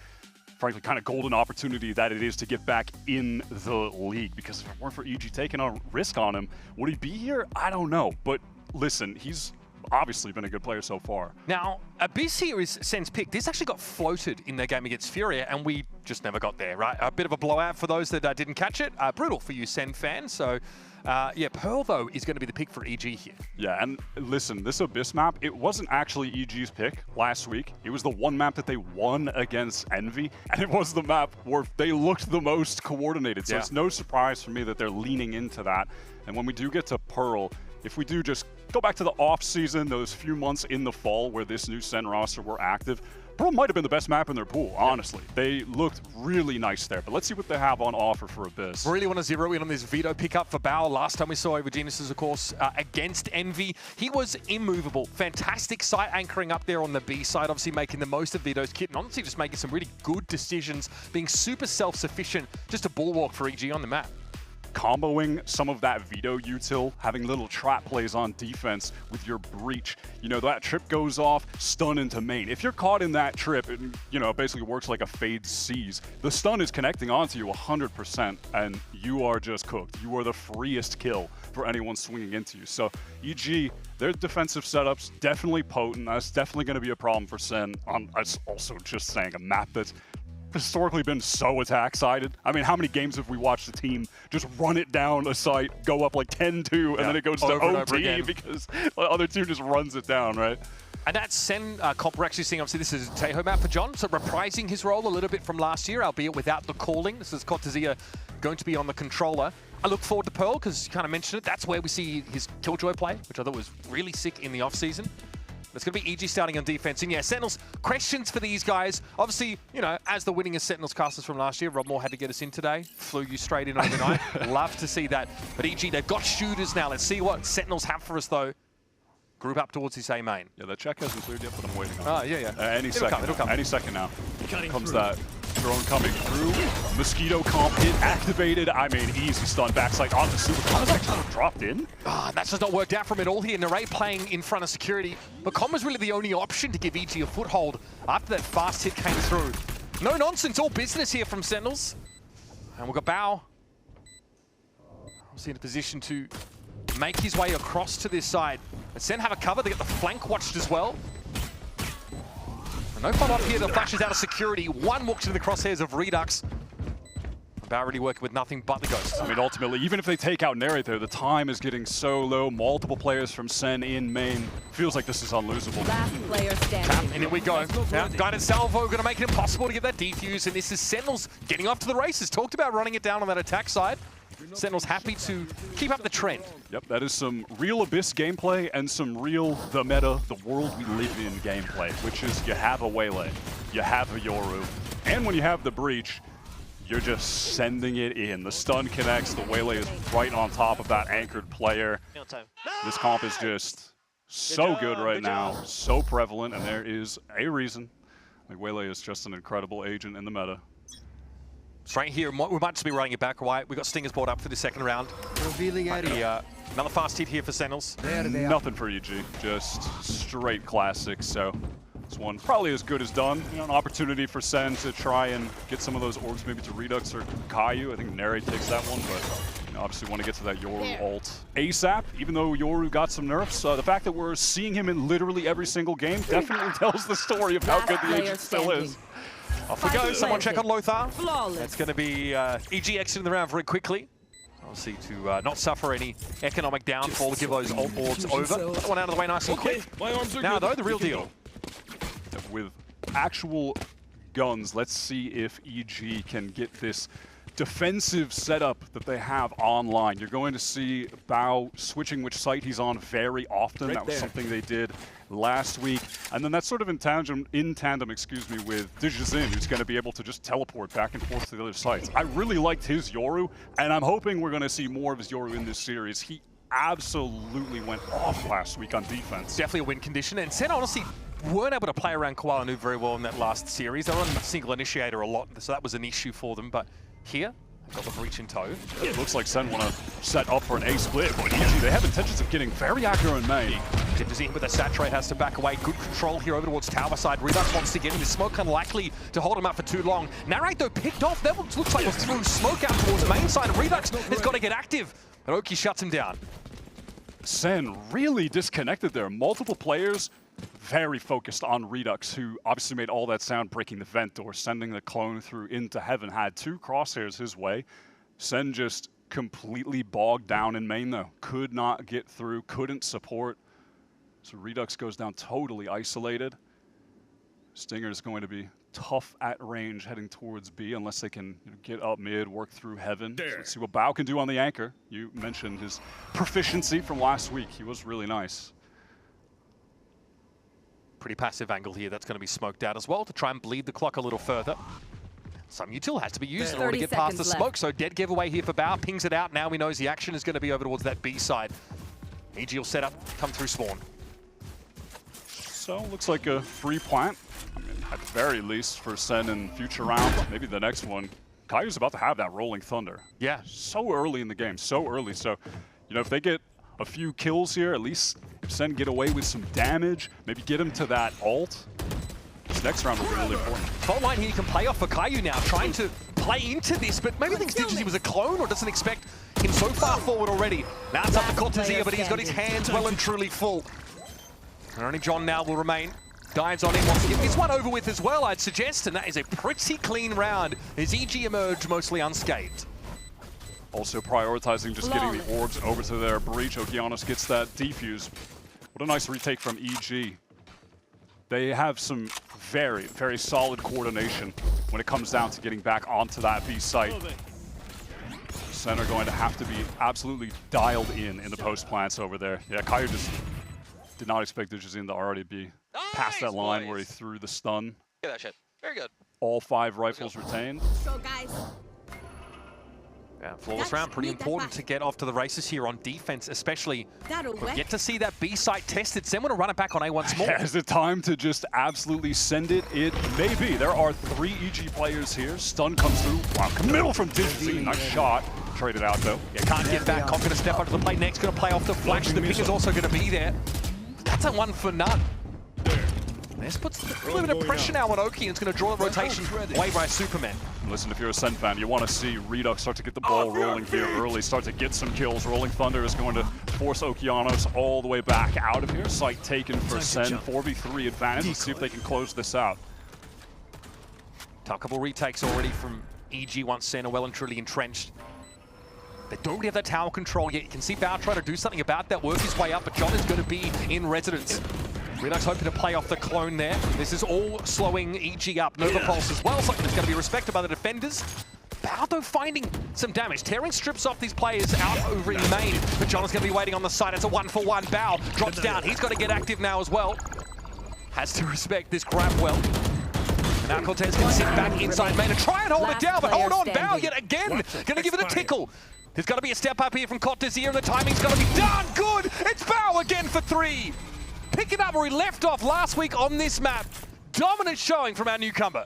frankly kind of golden opportunity that it is to get back in the league, because if it weren't for EG taking a risk on him, would he be here? I don't know. But listen, he's obviously been a good player so far. Now, Abyss here is Sen's pick. This actually got floated in their game against Furia, and we just never got there, right? A bit of a blowout for those that didn't catch it. Brutal for you, Sen fans. So, yeah, Pearl, though, is going to be the pick for EG here. Yeah, and listen, this Abyss map, it wasn't actually EG's pick last week. It was the one map that they won against Envy, and it was the map where they looked the most coordinated. So it's no surprise for me that they're leaning into that. And when we do get to Pearl, if we do just go back to the off-season, those few months in the fall where this new Sen roster were active, Pearl might have been the best map in their pool, honestly. They looked really nice there, but let's see what they have on offer for Abyss. Really want to zero in on this veto pickup for Bao. Last time we saw over Genesis, of course, against Envy. He was immovable. Fantastic site anchoring up there on the B side, obviously making the most of Vito's kit, and honestly just making some really good decisions, being super self-sufficient, just a bulwark for EG on the map. Comboing some of that Vito util, having little trap plays on defense with your breach. You know, that trip goes off, stun into main. If you're caught in that trip, it, you know, it basically works like a fade seize. The stun is connecting onto you 100%, and you are just cooked. You are the freest kill for anyone swinging into you. So EG, their defensive setups, definitely potent. That's definitely going to be a problem for Sen. That's also just saying a map that's historically been so attack-sided. I mean, how many games have we watched the team just run it down a site, go up like 10-2, and then it goes to OT because the other team just runs it down, right? And that Sen comp we're actually seeing, obviously, this is a Tejo map for John, so reprising his role a little bit from last year, albeit without the calling. This is Cortezia going to be on the controller. I look forward to Pearl because you kind of mentioned it. That's where we see his Killjoy play, which I thought was really sick in the offseason. It's going to be EG starting on defense. And yeah, Sentinels, questions for these guys. Obviously, you know, as the winningest Sentinels casters from last year, Rob Moore had to get us in today. Flew you straight in overnight. Love to see that. But EG, they've got shooters now. Let's see what Sentinels have for us, though. Group up towards his A main. Yeah, the check hasn't cleared yet, but I'm waiting on it. Oh, yeah. Any second. It'll come. Any second now. Comes that drone coming through. Mosquito comp hit activated. I mean, easy stun backside onto Super. Com's actually dropped in. That's just not worked out for him at all here. Narray playing in front of security. But Com was really the only option to give EG a foothold after that fast hit came through. No nonsense, all business here from Sentinels. And we've got Bao. Obviously in a position to make his way across to this side. And Sen have a cover. They get the flank watched as well. No follow-up here. The flashes out of security. One walks into the crosshairs of Redux. Bao really working with nothing but the Ghost. I mean, ultimately, even if they take out Narrate there, the time is getting so low. Multiple players from Sen in main. Feels like this is unlosable. Last player standing. And here we go. Now, Guided Salvo going to make it impossible to get that defuse. And this is Sentinels getting off to the races. Talked about running it down on that attack side. Sentinels happy to keep up the trend. Yep, that is some real Abyss gameplay and some real the meta, the world we live in gameplay, which is you have a Waylay, you have a Yoru, and when you have the Breach, you're just sending it in. The stun connects, the Waylay is right on top of that anchored player. This comp is just so good right now, so prevalent, and there is a reason. Like, Waylay is just an incredible agent in the meta. Straight here, we might just be running it back, right? We've got Stingers brought up for the second round. Another fast hit here for Sentinels. Nothing for EG, just straight classics. So this one probably as good as done. You know, an opportunity for Sen to try and get some of those orbs maybe to Redux or Caillou. I think Neri takes that one, but you know, obviously want to get to that Yoru ult ASAP. Even though Yoru got some nerfs, the fact that we're seeing him in literally every single game definitely tells the story of how good the agent still is. Off we go. Someone check on Lothar. That's going to be EG exiting the round very quickly. Obviously to not suffer any economic downfall to give those ult orbs over. That one out of the way nice and quick. Now though, the real deal. With actual guns, let's see if EG can get this defensive setup that they have online. You're going to see Bao switching which site he's on very often. That was something they did last week. And then that's sort of in tandem, with Dijizin, who's going to be able to just teleport back and forth to the other sites. I really liked his Yoru, and I'm hoping we're going to see more of his Yoru in this series. He absolutely went off last week on defense. Definitely a win condition, and Sen honestly weren't able to play around Koala Nu very well in that last series. They were on the single initiator a lot, so that was an issue for them. But here, got the breach in tow. It looks like Sen want to set up for an A split, but EG, they have intentions of getting very aggro in main. Dijizin with the saturate has to back away. Good control here over towards tower side. Redux wants to get in. The smoke unlikely to hold him up for too long. Narrate though picked off. That looks like it was through smoke out towards main side. And Redux has got to get active. But Oki shuts him down. Sen really disconnected there. Multiple players very focused on Redux, who obviously made all that sound breaking the vent door, sending the clone through into heaven. Had two crosshairs his way. Sen just completely bogged down in main though. Could not get through, couldn't support. So Redux goes down totally isolated. Stinger is going to be tough at range heading towards B unless they can get up mid, work through heaven. So let's see what Bao can do on the anchor. You mentioned his proficiency from last week. He was really nice. Pretty passive angle here. That's going to be smoked out as well to try and bleed the clock a little further. Some util has to be used in order to get past the smoke. So dead giveaway here for Bao. Pings it out. Now he knows the action is going to be over towards that B side. EG will set up, come through spawn. So looks like a free plant. I mean, at the very least for Sen in future rounds, maybe the next one. Caillou's about to have that rolling thunder. Yeah. So early in the game, so early. So, you know, if they get a few kills here, at least if Sen get away with some damage, maybe get him to that ult. This next round will be really important. Fault line here you can play off for Caillou now, trying to play into this, but maybe thinks Dijizin was a clone or doesn't expect him so far forward already. Now it's up to Cortezia, but he's got his hands well and truly full. And only John now will remain. Dives on him, wants to get this one over with as well, I'd suggest, and that is a pretty clean round as EG emerge mostly unscathed. Also prioritizing just getting the orbs over to their breach. Okeanos gets that defuse. What a nice retake from EG. They have some very, very solid coordination when it comes down to getting back onto that B site. Sen are going to have to be absolutely dialed in the post plants over there. Yeah, Kayu just did not expect Digizin to already be past that line where he threw the stun. Get that shit. Very good. All 5 rifles retained. So guys, Yeah, flawless round. Pretty important to get off to the races here on defense, especially. that'll We'll wet. get to see that B site tested. Sen want to run it back on A once more. Is it time to just absolutely send it? It may be. There are 3 EG players here. Stun comes through. Wow, middle from Digizin. Nice shot. Traded out though. Yeah, can't get back. Cock going to step up to the plate next. Going to play off the flash. The pick is also going to be there. That's a 1 for none. This puts a little bit of pressure now on Oki, and it's going to draw the rotation away by Superman. Listen, if you're a Sen fan, you want to see Redux start to get the ball rolling here early, start to get some kills. Rolling Thunder is going to force Okeanos all the way back out of here. Site taken for Sen, 4v3 advantage. Let's see if they can close this out. A couple retakes already from EG once Sen are well and truly entrenched. They don't really have that tower control yet. You can see Bao try to do something about that, work his way up, but John is going to be in residence. Redux hoping to play off the clone there. This is all slowing EG up. Nova Pulse as well, something that's going to be respected by the defenders. Bao, though, finding some damage. Tearing strips off these players out over in main, but John is going to be waiting on the side. It's a 1-for-1. Bao drops down. He's got to get active now as well. Has to respect this grab well. And now Cortez can sit back inside main and try and hold it down, but hold on, Bao yet again. Going to give it a tickle. There's got to be a step up here from Cortez here, and the timing's got to be done. Good. It's Bao again for 3. Picking up where he left off last week on this map. Dominant showing from our newcomer.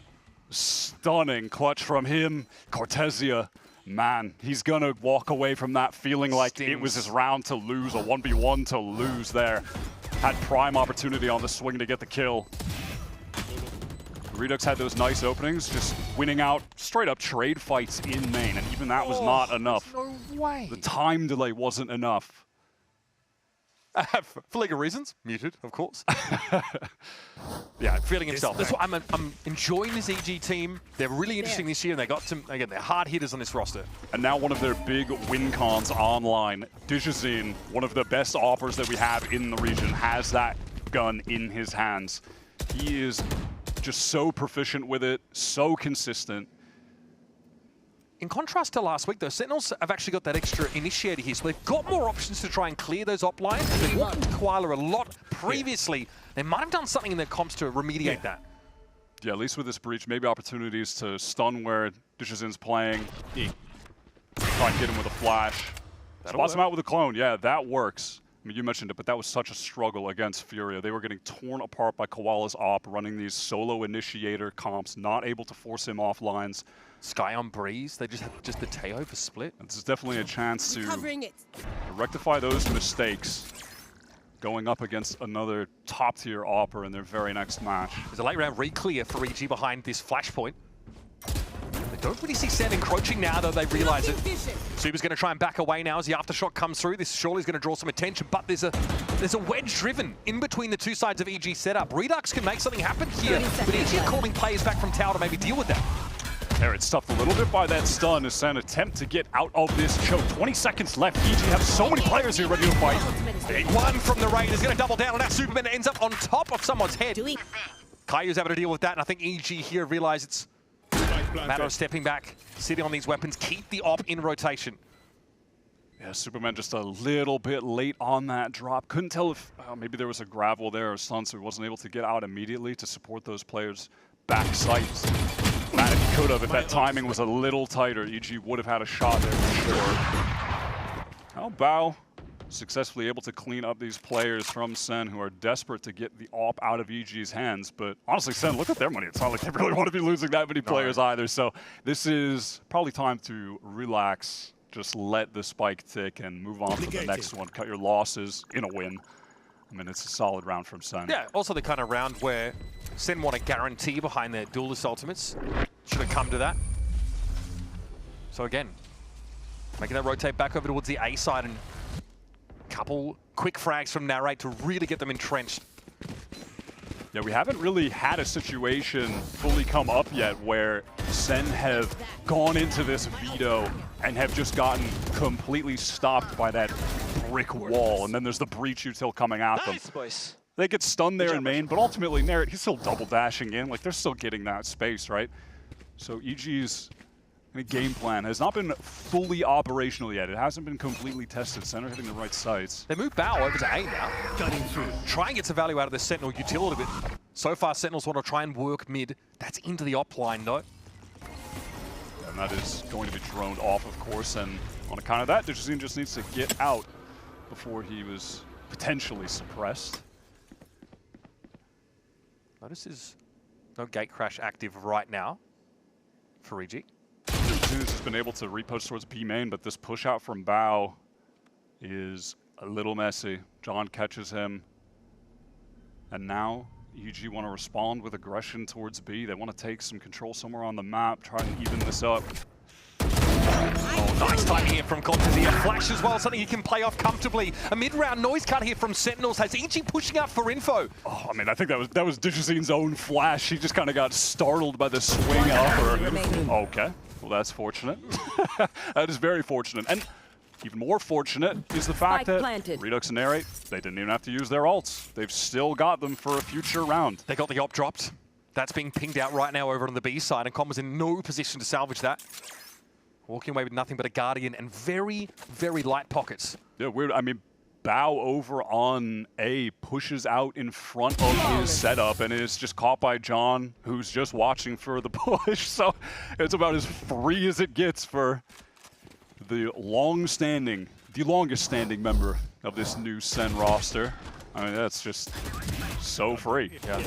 Stunning clutch from him. Cortezia, man, he's going to walk away from that feeling like it was his round to lose, a 1v1 to lose there. Had prime opportunity on the swing to get the kill. Redux had those nice openings, just winning out straight up trade fights in main, and even that was not enough. No way. The time delay wasn't enough. For legal reasons, muted, of course. Yeah, feeling himself. That's what I'm enjoying this EG team. They're really interesting this year, and they got some, again, they're hard hitters on this roster. And now one of their big win cons online, Digizin, one of the best offers that we have in the region, has that gun in his hands. He is just so proficient with it, so consistent. In contrast to last week, though, Sentinels have actually got that extra initiator here, so they've got more options to try and clear those op lines. They've walked into Koala a lot previously. They might have done something in their comps to remediate that. Yeah, at least with this breach, maybe opportunities to stun where Digizin's playing. Try and get him with a flash. Spots him out with a clone. Yeah, that works. I mean, you mentioned it, but that was such a struggle against Furia. They were getting torn apart by Koala's op, running these solo initiator comps, not able to force him off lines. Sky on Breeze, they just have the Teo for split. This is definitely a chance to rectify those mistakes going up against another top-tier opper in their very next match. There's a late round re-clear for EG behind this flashpoint. They don't really see Sen encroaching now, though they realize it. Super's going to try and back away now as the aftershock comes through. This surely is going to draw some attention, but there's a wedge driven in between the two sides of EG setup. Redux can make something happen here, but EG calling players back from tower to maybe deal with that. There, it's stuffed a little bit by that stun as Sen attempt to get out of this choke. 20 seconds left. EG have so many players here ready to fight. Big one from the Raid is going to double down on that. Superman ends up on top of someone's head. Kayu's able to deal with that, and I think EG here realize it's a matter of stepping back, sitting on these weapons, keep the op in rotation. Yeah, Superman just a little bit late on that drop. Couldn't tell if maybe there was a gravel there or stun, so he wasn't able to get out immediately to support those players' back sights. Man, if he could have, if that timing was a little tighter, EG would have had a shot there for sure. Now Bao successfully able to clean up these players from Sen who are desperate to get the op out of EG's hands. But honestly, Sen, look at their money. It's not like they really want to be losing that many players either. So this is probably time to relax, just let the spike tick and move on to the next one. Cut your losses in a win. I mean, it's a solid round from Sen. Yeah, also the kind of round where Sen want a guarantee behind their duelist ultimates. Should have come to that. So again, making that rotate back over towards the A side, and a couple quick frags from Narrate to really get them entrenched. Yeah, we haven't really had a situation fully come up yet where Sen have gone into this veto and have just gotten completely stopped by that brick wall, and then there's the breach util coming at them. Boys. They get stunned there in main, but ultimately Narrate, he's still double dashing in. Like, they're still getting that space, right? So EG's game plan has not been fully operational yet. It hasn't been completely tested. Center hitting the right sites. They move Bao over to A now. Gunning through. Try and get some value out of the Sentinel utility. But so far, Sentinels want to try and work mid. That's into the op line, though. And that is going to be droned off, of course. And on account of that, Digizine just needs to get out before he was potentially suppressed. Notice there's no gate crash active right now for EG. Digizine has been able to repush towards B main, but this push out from Bao is a little messy. John catches him. And now EG want to respond with aggression towards B. They want to take some control somewhere on the map, try and even this up. Oh, nice timing here from Cortez. A flash as well, something he can play off comfortably. A mid-round noise cut here from Sentinels. Has EG pushing up for info? Oh, I mean, I think that was Digizine's own flash. He just kind of got startled by the swing upper. Okay, well, that's fortunate. That is very fortunate. And even more fortunate is the fact that Redux and Narrate, they didn't even have to use their ults. They've still got them for a future round. They got the op dropped. That's being pinged out right now over on the B side, and Com was in no position to salvage that. Walking away with nothing but a Guardian and very, very light pockets. Yeah, weird. I mean, Bao over on A pushes out in front of his setup and is just caught by John, who's just watching for the push. So it's about as free as it gets for the longest standing member of this new SEN roster. I mean, that's just so free. Yeah.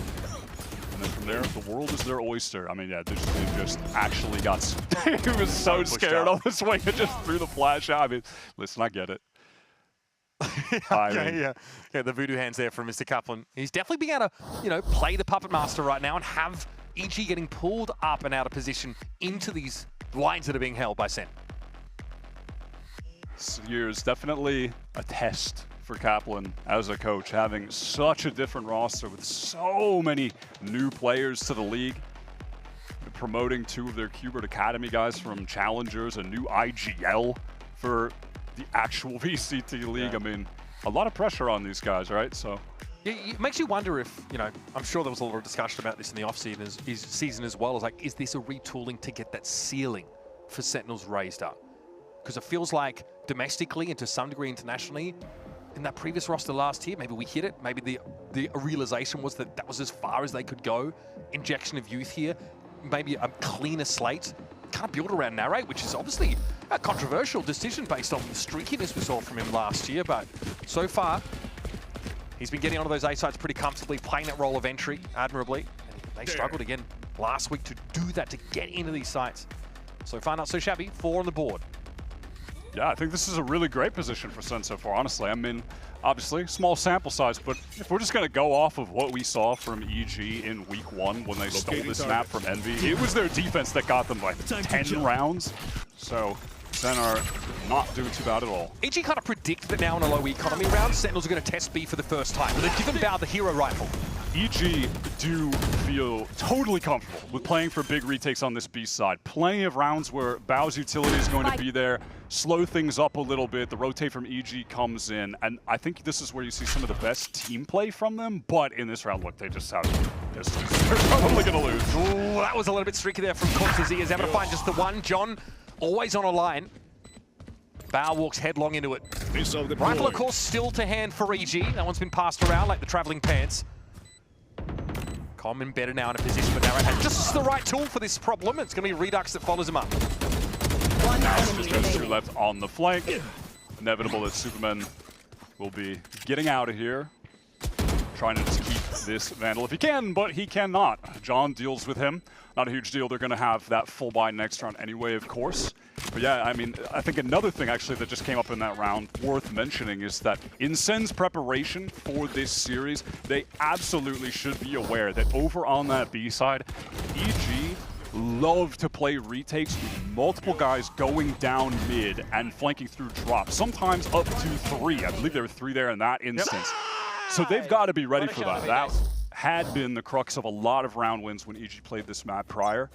And then from there, the world is their oyster. I mean, yeah, they just actually got... he was so scared on the swing and just threw the flash out. I mean, listen, I get it. Yeah, the voodoo hands there from Mr. Kaplan. He's definitely being able to, play the Puppet Master right now and have EG getting pulled up and out of position into these lines that are being held by SEN. This year is definitely a test for Kaplan as a coach, having such a different roster with so many new players to the league, promoting 2 of their Qbert Academy guys from Challengers, a new IGL for the actual VCT league. Yeah. I mean, a lot of pressure on these guys, right? So yeah, it makes you wonder if, I'm sure there was a lot of discussion about this in the off-season as well, is this a retooling to get that ceiling for Sentinels raised up? Because it feels like domestically and to some degree internationally, in that previous roster last year, maybe we hit it. Maybe the realization was that was as far as they could go. Injection of youth here, maybe a cleaner slate. Can't build around Narrate, which is obviously a controversial decision based on the streakiness we saw from him last year. But so far, he's been getting onto those A sides pretty comfortably, playing that role of entry admirably. And they struggled again last week to do that, to get into these sites. So far, not so shabby. 4 on the board. yeah, I think this is a really great position for SEN so far, honestly. I mean, obviously, small sample size, but if we're just going to go off of what we saw from EG in week 1 when they stole this map from Envy, it was their defense that got them like 10 rounds. So SEN are not doing too bad at all. EG kind of predicted that now in a low economy round, Sentinels are going to test B for the first time, but they've given Bao the hero rifle. EG do feel totally comfortable with playing for big retakes on this B side. Plenty of rounds where Bao's utility is going to be there, slow things up a little bit. The rotate from EG comes in, and I think this is where you see some of the best team play from them. But in this round, look, they just have distance. They're probably going to lose. Ooh, that was a little bit streaky there from Cortez. He is able to find just the one. John always on a line. Bao walks headlong into it. Rifle, of course, still to hand for EG. That one's been passed around like the traveling pants. Com embedded now in a position, but Narrate has just the right tool for this problem. It's going to be Redux that follows him up. Now it's just those 2 left on the flank. Inevitable that Superman will be getting out of here, trying to just keep this Vandal if he can, but he cannot. John deals with him. Not a huge deal. They're going to have that full buy next round anyway, of course. But yeah, I mean, I think another thing actually that just came up in that round worth mentioning is that in SEN's preparation for this series, they absolutely should be aware that over on that B side, EG love to play retakes with multiple guys going down mid and flanking through drops, sometimes up to 3. I believe there were 3 there in that instance. So they've got to be ready for that. That had been the crux of a lot of round wins when EG played this map prior.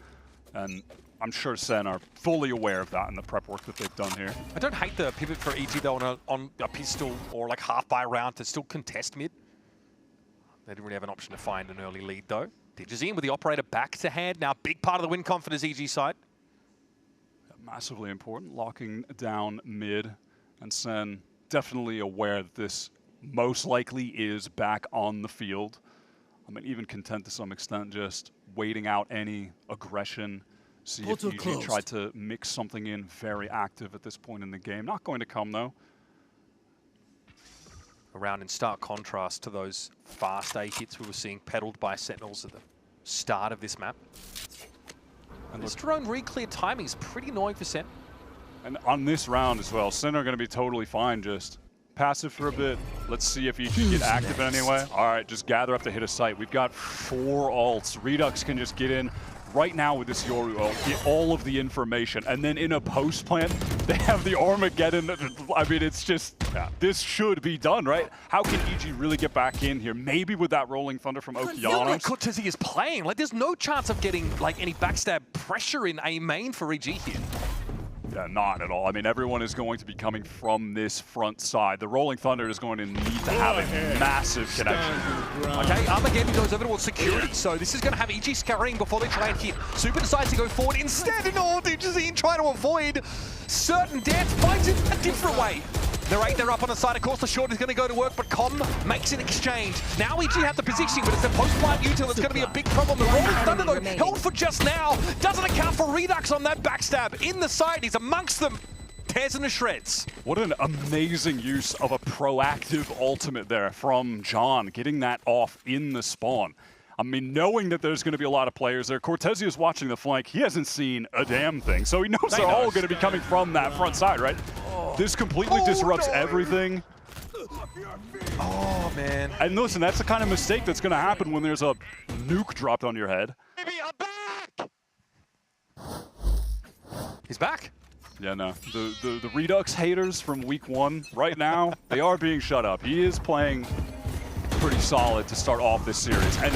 And I'm sure SEN are fully aware of that in the prep work that they've done here. I don't hate the pivot for EG though on a pistol or like half by round to still contest mid. They didn't really have an option to find an early lead though. Digizine with the operator back to hand. Now big part of the win confidence EG side. Massively important, locking down mid, and Sen definitely aware that this most likely is back on the field. I mean, even content to some extent, just waiting out any aggression. See if EG tried to mix something in very active at this point in the game. Not going to come, though. Around in stark contrast to those fast A hits we were seeing peddled by Sentinels at the start of this map. And this drone re-clear timing is pretty annoying for Sen. And on this round as well, Sen are going to be totally fine, just passive for a bit. Let's see if EG get active anyway. All right, just gather up to hit a site. We've got 4 ults. Redux can just get in right now with this Yoru ult, get all of the information, and then in a post plant, they have the Armageddon. I mean, it's just, this should be done, right? How can EG really get back in here? Maybe with that Rolling Thunder from Okeanos. Like Cortezi is playing. Like, there's no chance of getting like any backstab pressure in A main for EG here. Yeah, not at all. I mean, everyone is going to be coming from this front side. The Rolling Thunder is going to need to have a massive connection. Okay, Armageddon goes over towards security, so this is going to have EG scurrying before they try and hit. Super decides to go forward instead, and all Digizine trying to avoid certain death, finds it a different way. They're up on the side. Of course, the short is going to go to work, but Com makes an exchange. Now EG have the positioning, but it's a post-plant util that's going to be a big problem. The Rolling Thunder, though, held for just now. Doesn't account for Redux on that backstab. In the side, he's amongst them. Tears them to shreds. What an amazing use of a proactive ultimate there from John, getting that off in the spawn. I mean, knowing that there's going to be a lot of players there, Cortezi is watching the flank. He hasn't seen a damn thing, so he knows they're all going to be coming from that front side, right? This completely disrupts everything. Oh, man. And listen, that's the kind of mistake that's going to happen when there's a nuke dropped on your head. Baby, I'm back! He's back. Yeah, no. The Redux haters from week 1 right now, they are being shut up. He is playing pretty solid to start off this series. And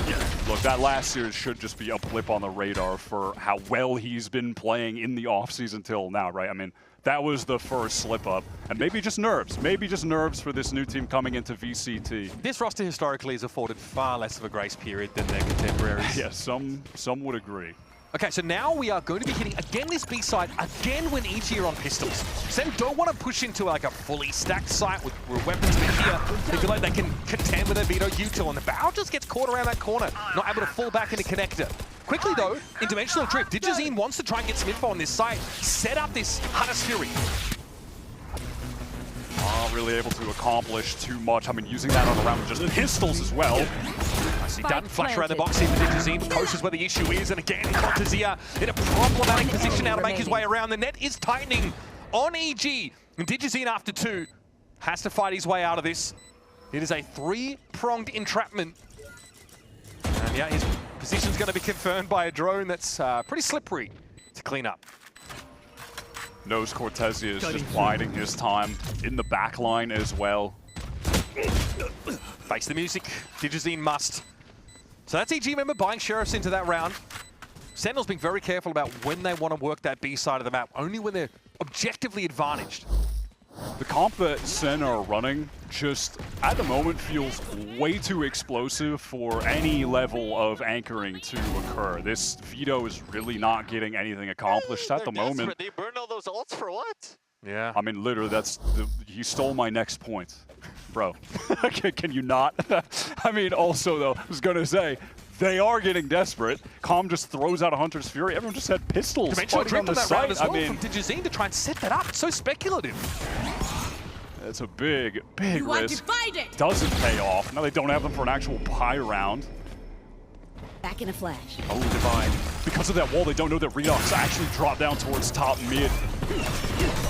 yeah, look, that last series should just be a blip on the radar for how well he's been playing in the offseason till now, right? I mean, that was the first slip up. And maybe just nerves for this new team coming into VCT. This roster historically has afforded far less of a grace period than their contemporaries. Yeah, some would agree. Okay, so now we are going to be hitting again this B side, again when EG are on pistols. Sen don't want to push into like a fully stacked site with weapons, but here they feel like they can contend with their Vito util, and the Bow just gets caught around that corner, not able to fall back into connector. Quickly though, in Dimensional Drift, Digizine wants to try and get some info on this site, set up this Hunter's Fury. Not really able to accomplish too much. I mean, using that on around with just pistols as well. I see Dutton flash around the box here for Digizine, but Coast is where the issue is, and again, Contazia in a problematic position now to make his way around. The net is tightening on EG, and Digizine after 2 has to fight his way out of this. It is a 3-pronged entrapment. And yeah, his position's going to be confirmed by a drone that's pretty slippery to clean up. Knows Cortezi is just biding his time in the back line as well. Face the music, Digizine must. So that's EG member buying Sheriffs into that round. Sentinel's being very careful about when they want to work that B side of the map, only when they're objectively advantaged. The comp that Sen are running just, at the moment, feels way too explosive for any level of anchoring to occur. This Vito is really not getting anything accomplished at the moment. They burned all those ults for what? Yeah. I mean, literally, he stole my next point. Bro, can you not? I mean, also, though, I was going to say, they are getting desperate. Com just throws out a Hunter's Fury. Everyone just had pistols. Dimensional Drift on that round as well from Digizine to try and set that up. It's so speculative. It's a big risk. Doesn't pay off. Now they don't have them for an actual pie round. Back in a flash. Oh, Divine. Because of that wall, they don't know that Redux actually dropped down towards top mid.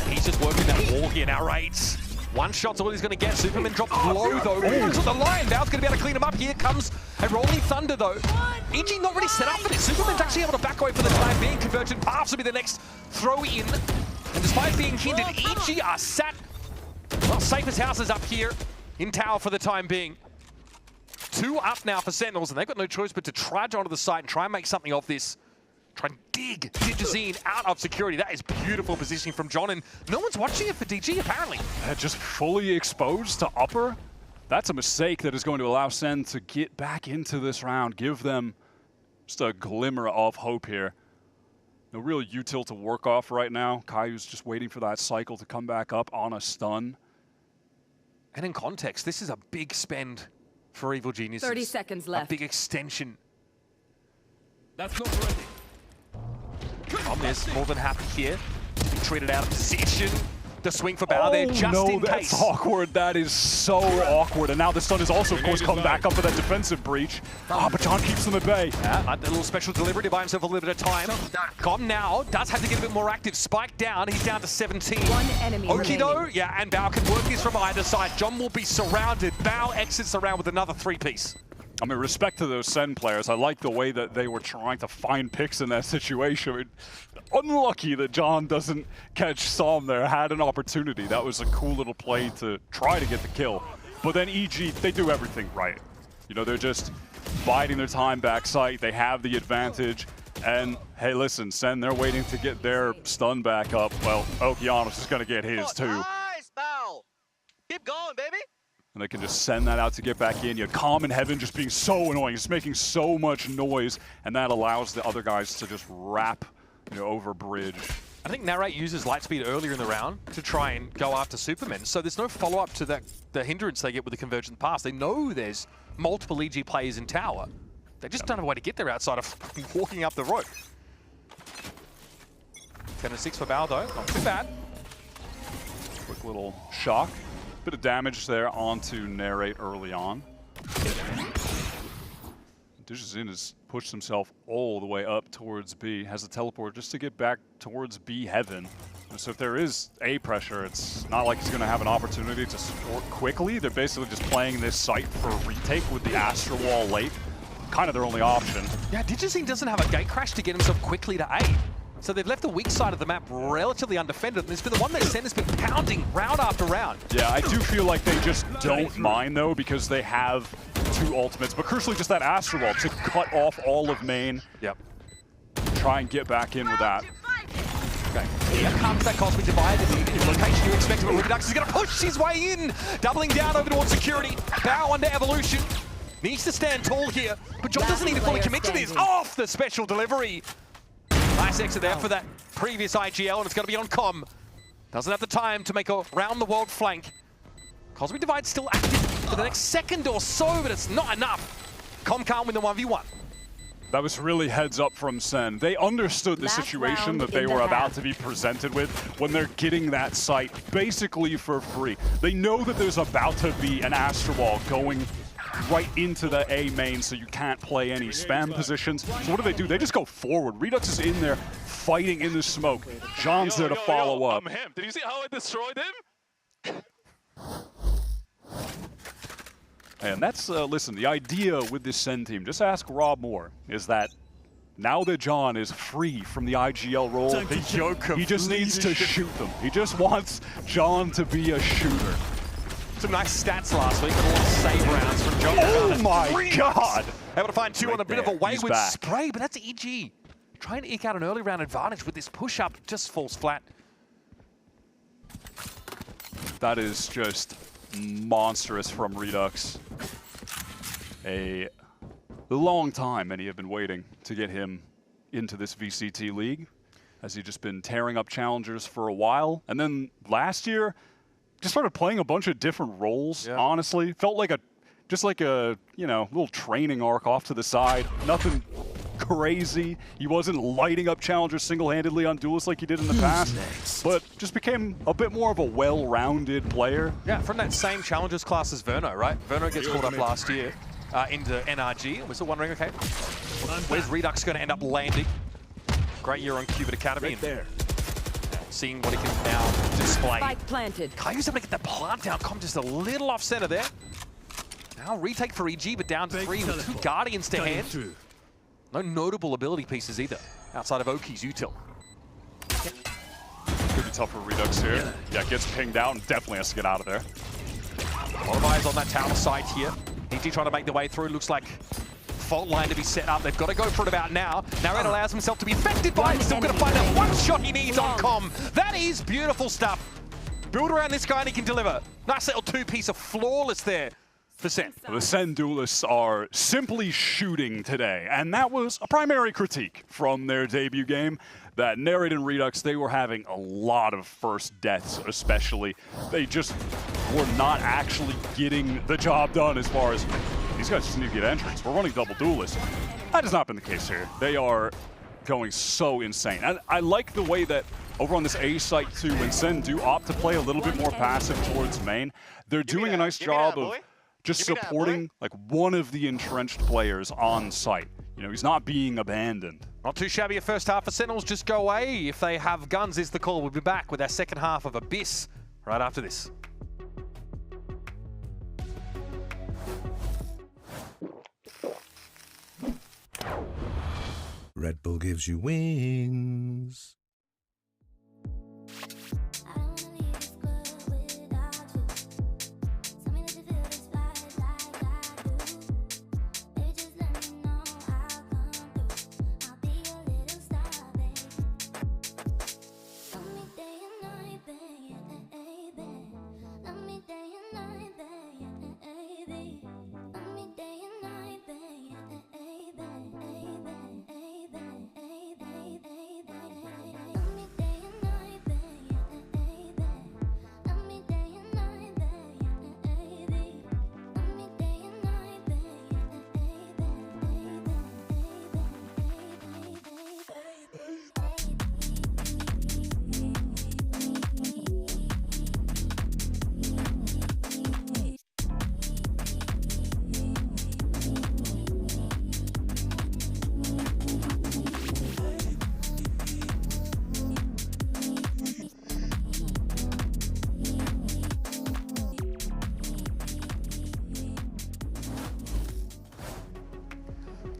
He's just working that wall here now, Raids. One shot's all he's going to get. Superman drops low, though. Looks at the line. Val's going to be able to clean him up. Here comes a Rolling Thunder, though. EG not really set up for this. Superman's actually able to back away for the time being. Convergent paths will be the next throw in. And despite being hindered, EG are sat, well, safe as houses up here in tower for the time being. 2 up now for Sentinels, and they've got no choice but to trudge onto the site and try and make something of this. Try and dig Digizine out of security. That is beautiful positioning from John, and no one's watching it for DG, apparently. Just fully exposed to upper. That's a mistake that is going to allow Sen to get back into this round, give them just a glimmer of hope here. No real util to work off right now. Kayu's just waiting for that cycle to come back up on a stun. And in context, this is a big spend for Evil Geniuses. 30 seconds left. A big extension. That's not ready. Omnis more than happy here. He treated out of position. The swing for Bao there, just in that's case. awkward. That is so awkward. And now the stun is also, of course, come back up for that defensive breach. But John keeps them at bay. Yeah, a little special delivery to buy himself a little bit of time. Com now does have to get a bit more active. Spike down, he's down to 17. One enemy Oki though, remaining. yeah, and Bao can work this from either side. John will be surrounded. Bao exits the round with another 3-piece. I mean, respect to those SEN players. I like the way that they were trying to find picks in that situation. I mean, unlucky that John doesn't catch Psalm there. Had an opportunity. That was a cool little play to try to get the kill. But then EG, they do everything right. You know, they're just biding their time backside. They have the advantage. And hey, listen, SEN, they're waiting to get their stun back up. Well, Okeanos is going to get his too. Nice, Bao. Keep going, baby. And they can just send that out to get back in. You have Calm in Heaven just being so annoying. It's making so much noise, and that allows the other guys to just wrap, you know, over bridge. I think Narrate uses Lightspeed earlier in the round to try and go after Supermen. So there's no follow-up to that the hindrance they get with the Convergent Pass. They know there's multiple EG players in tower. They just don't have a way to get there outside of walking up the rope. 10-6 for Bao though, not too bad. Quick little shock. Bit of damage there onto Narrate early on. Digizin has pushed himself all the way up towards B, has a teleport just to get back towards B Heaven. And so if there is A pressure, it's not like he's going to have an opportunity to support quickly. They're basically just playing this site for a retake with the Astral Wall late. Kind of their only option. Yeah, Digizin doesn't have a gate crash to get himself quickly to A. So they've left the weak side of the map relatively undefended. And it's been the one that SEN has been pounding round after round. Yeah, I do feel like they just don't mind though, because they have 2 ultimates, but crucially just that Astral Wall to cut off all of main. Yep. Try and get back in with that. Okay, here comes that Cosmic Divide. The location you expect, but Redux is going to push his way in. Doubling down over towards security. Bao under Evolution. Needs to stand tall here, but John doesn't need to fully commit to this. Off the special delivery. Nice exit there for that previous IGL, and it's going to be on Com. Doesn't have the time to make a round-the-world flank. Cosmic Divide still active for the next second or so, but it's not enough. Com can't win the 1v1. That was really heads up from SEN. They understood the situation that they were about to be presented with when they're getting that site basically for free. They know that there's about to be an Astral Wall going right into the A main, so you can't play any spam positions. So what do? They just go forward. Redux is in there fighting in the smoke. John's there to follow up. I'm him. Did you see how I destroyed him? And that's, listen, the idea with this SEN team, just ask Rob Moore, is that now that John is free from the IGL role, he just needs to shoot them. He just wants John to be a shooter. Some nice stats last week, a lot of save rounds from John. Oh my God! Able to find 2 on a bit of a wayward back. spray, but that's EG. Trying to eke out an early round advantage with this push-up, just falls flat. That is just monstrous from Redux. A long time many have been waiting to get him into this VCT league, as he's just been tearing up challengers for a while. And then last year, just started playing a bunch of different roles, honestly. Felt like just like a, you know, little training arc off to the side. Nothing crazy. He wasn't lighting up challengers single-handedly on duelists like he did in the past, but just became a bit more of a well-rounded player. Yeah, from that same challengers class as Verno, right? Verno gets called up last year into NRG, and we're still wondering, okay, where's Redux going to end up landing? Great year on Cubit Academy. Right there. Seeing what he can now display. Spike planted. Kayu's able to get the plant down. Com just a little off center there. Now retake for EG, but down to 3 with 2 Guardians to hand. No notable ability pieces either, outside of Oki's util. Could be tough for Redux here. Yeah, gets pinged out and definitely has to get out of there. A lot of eyes on that tower side here. EG trying to make their way through. Looks like fault line to be set up. They've got to go for it about now. Narrate allows himself to be affected by it. Still going to find that one shot he needs on Com. That is beautiful stuff. Build around this guy and he can deliver. Nice little 2-piece of flawless there for SEN. The SEN duelists are simply shooting today, and that was a primary critique from their debut game. That Narrate and Redux, they were having a lot of first deaths, especially. They just were not actually getting the job done as far as, these guys just need to get entries. We're running double duelists. That has not been the case here. They are going so insane. And I like the way that over on this A site too, when SEN do opt to play a little bit more passive towards main, they're doing a nice job of just supporting like one of the entrenched players on site. You know, he's not being abandoned. Not too shabby a first half for Sentinels. Just go away. If they have guns is the call. We'll be back with our second half of Abyss right after this. Red Bull gives you wings.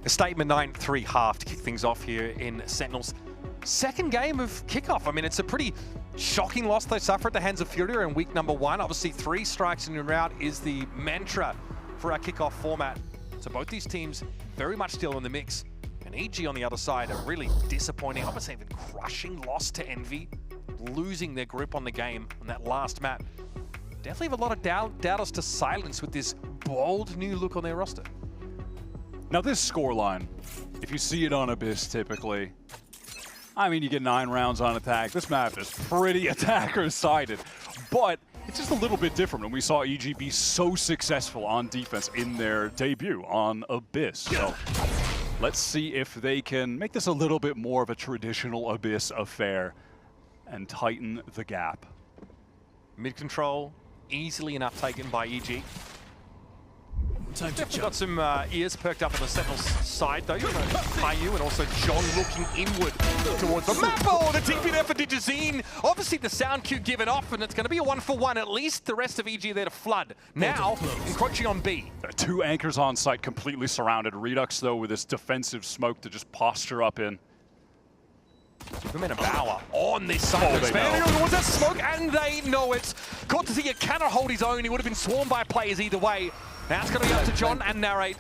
A statement 9-3 half to kick things off here in Sentinels' second game of kickoff. I mean, it's a pretty shocking loss they suffer at the hands of Furia in week number 1. Obviously, 3 strikes in a rout is the mantra for our kickoff format. So both these teams very much still in the mix. And EG on the other side, a really disappointing, I would say even crushing loss to Envy, losing their grip on the game on that last map. Definitely have a lot of doubters to silence with this bold new look on their roster. Now this scoreline, if you see it on Abyss typically, I mean, you get 9 rounds on attack. This map is pretty attacker-sided, but it's just a little bit different when we saw EG be so successful on defense in their debut on Abyss. So let's see if they can make this a little bit more of a traditional Abyss affair and tighten the gap. Mid-control, easily enough taken by EG. Definitely got some ears perked up on the Sentinels side, though. You've got Caillou and also John looking inward towards the map. Oh, the TP there for Digizine. Obviously, the sound cue given off, and it's going to be a 1-for-1 at least. The rest of EG there to flood. Now, encroaching on B. There are 2 anchors on site, completely surrounded. Redux, though, with this defensive smoke to just posture up in. Superman and Bauer on this side. Expanding towards that smoke, and they know it. Cortesia cannot hold his own. He would have been swarmed by players either way. Now it's going to be up to John and Narrate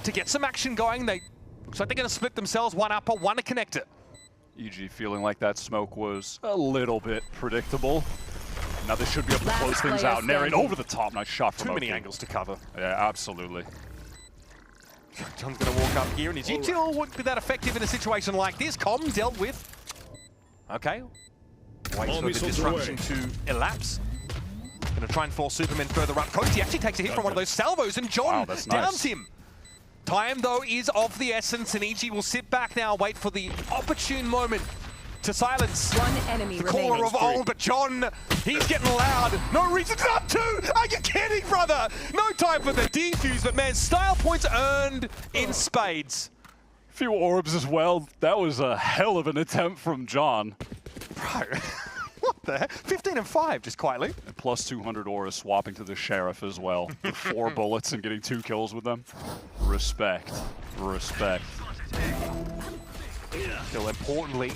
to get some action going. Looks like they're going to split themselves, 1 upper, 1 to connect it. EG feeling like that smoke was a little bit predictable. Now they should be able to close things out. Narrate over the top. Nice shot from Too many angles to cover. Yeah, absolutely. John's going to walk up here, and his util wouldn't be that effective in a situation like this. Com dealt with. Okay. Waits for the disruption to elapse. Going to try and force Superman further up. Cozy actually takes a hit from one of those salvos, and John downs him. Time, though, is of the essence, and EG will sit back now, wait for the opportune moment to silence the caller of old. But John, he's getting loud. No reason to up 2! Are you kidding, brother? No time for the defuse, but man, style points earned in spades. Few orbs as well. That was a hell of an attempt from John. Bro. What the heck? 15 and 5, just quietly. And plus 200 auras swapping to the Sheriff as well. With 4 bullets and getting 2 kills with them. Respect. Respect. Still importantly,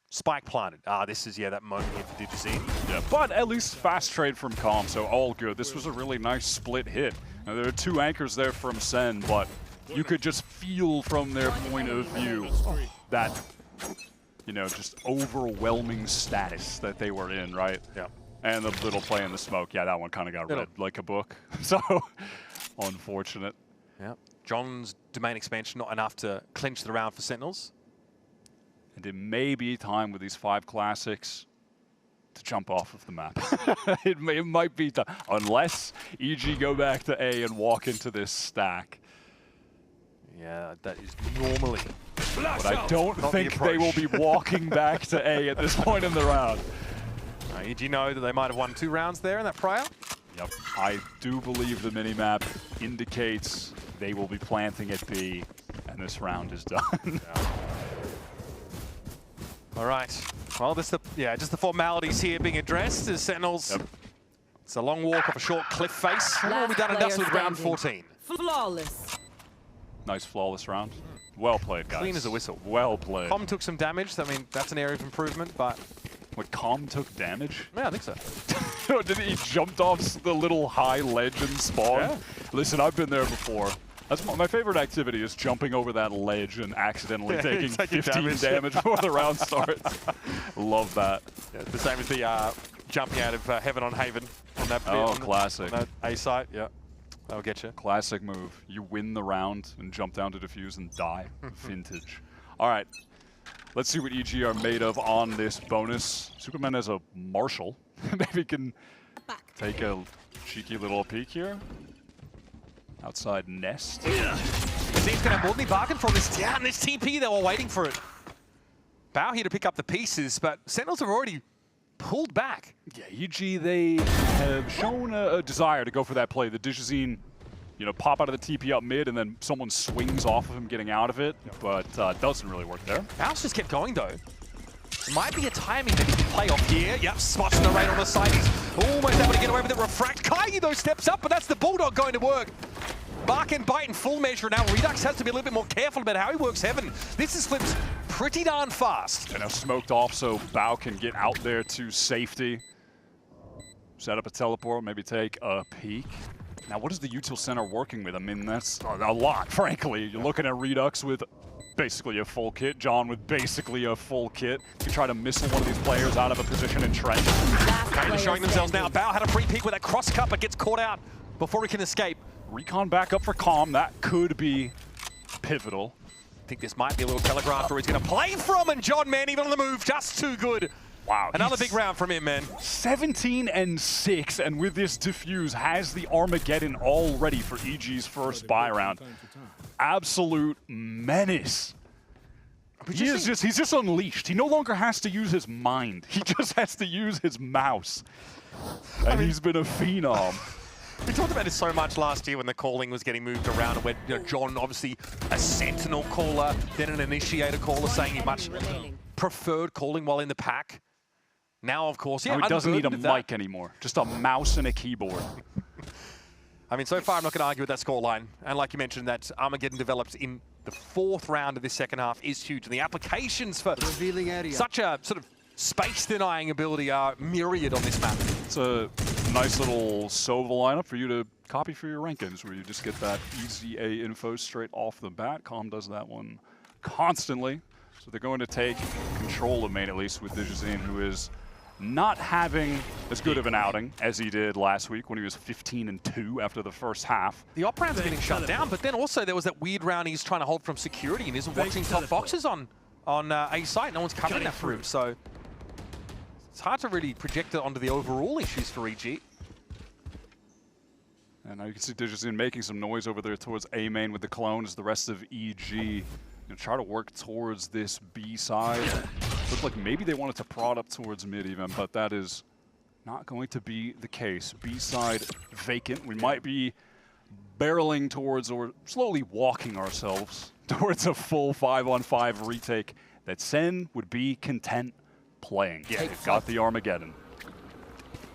spike planted. This is, that moment here for Digizine. Yeah, but at least fast trade from Calm, so all good. This was a really nice split hit. Now, there are 2 anchors there from SEN, but you could just feel from their point of view that, just overwhelming status that they were in, right? Yeah. And the little play in the smoke, that one kind of got read like a book. So Unfortunate. Yeah. John's domain expansion not enough to clinch the round for Sentinels. And it may be time with these 5 classics to jump off of the map. it might be time, unless EG go back to A and walk into this stack. Yeah, that is normally. But I don't think they will be walking back to A at this point in the round. EG know that they might have won 2 rounds there in that prior. Yep, I do believe the minimap indicates they will be planting at B, and this round is done. Yeah. All right. Well, just the formalities here being addressed as Sentinels. Yep. It's a long walk off a short cliff face. And we'll be done and dusted with round 14. Flawless. Nice flawless round. Well played, guys. Clean as a whistle. Well played. Com took some damage. I mean, that's an area of improvement, but... What, Com took damage? Yeah, I think so. Did he jumped off the little high ledge and spawned? Yeah. Listen, I've been there before. That's my favorite activity is jumping over that ledge and accidentally taking 15 damage before the round starts. Love that. Yeah, the same as the jumping out of Heaven on Haven on that bit. Oh, classic. On that A site, yeah. That'll get you. Classic move. You win the round and jump down to defuse and die. Vintage. All right. Let's see what EG are made of on this bonus. Superman has a Marshall. Maybe can take a cheeky little peek here. Outside nest. Yeah. Team's going to have more than bargain for this. Yeah, and this TP, they were waiting for it. Bao here to pick up the pieces, but Sentinels have already pulled back. Yeah, EG, they have shown a desire to go for that play. The Digizine, you know, pop out of the TP up mid, and then someone swings off of him getting out of it, but doesn't really work there. Bao's just kept going, though. Might be a timing that he can play off here. Yep, spots the raid on the side. He's almost able to get away with it. Refract. Kaigi, though, steps up, but that's the Bulldog going to work. Bark and bite in full measure. Now Redux has to be a little bit more careful about how he works Heaven. This is flipped pretty darn fast. And now smoked off so Bao can get out there to safety. Set up a teleport, maybe take a peek. Now, what is the util center working with? I mean, that's a lot, frankly. You're looking at Redux with basically a full kit, John with basically a full kit. You try to missile one of these players out of a position in trench. Kind of showing themselves now. Bao had a free peek with that cross cut, but gets caught out before he can escape. Recon back up for Com. That could be pivotal. I think this might be a little telegraph where he's going to play from, and John, man, even on the move, just too good. Wow. Another big round from him, man. 17 and 6, and with this defuse, has the Armageddon all ready for EG's first buy round. Absolute menace. He's just unleashed. He no longer has to use his mind. He just has to use his mouse. And he's been a phenom. We talked about this so much last year when the calling was getting moved around, and when John, obviously a Sentinel caller, then an Initiator caller, saying he much preferred calling while in the pack. Now, of course, yeah, he doesn't need a mic anymore. Just a mouse and a keyboard. I mean, so far, I'm not going to argue with that scoreline. And like you mentioned, that Armageddon develops in the 4th round of this second half is huge. And the applications for such a sort of space-denying ability are myriad on this map. It's a nice little Sova lineup for you to copy for your rankings, where you just get that easy A info straight off the bat. Com does that one constantly. So they're going to take control of main, at least, with Digizine, who is not having as good of an outing as he did last week when he was 15-2 after the first half. The op rounds are getting shut down, but then also there was that weird round he's trying to hold from security and isn't watching top boxes on A site. No one's covering that for him, so it's hard to really project it onto the overall issues for EG. And now you can see Digizine making some noise over there towards A main with the clones. The rest of EG try to work towards this B side. Looks like maybe they wanted to prod up towards mid even, but that is not going to be the case. B side vacant. We might be barreling towards, or slowly walking ourselves towards a full 5-on-5 retake that SEN would be content playing. Yeah, they've got the Armageddon.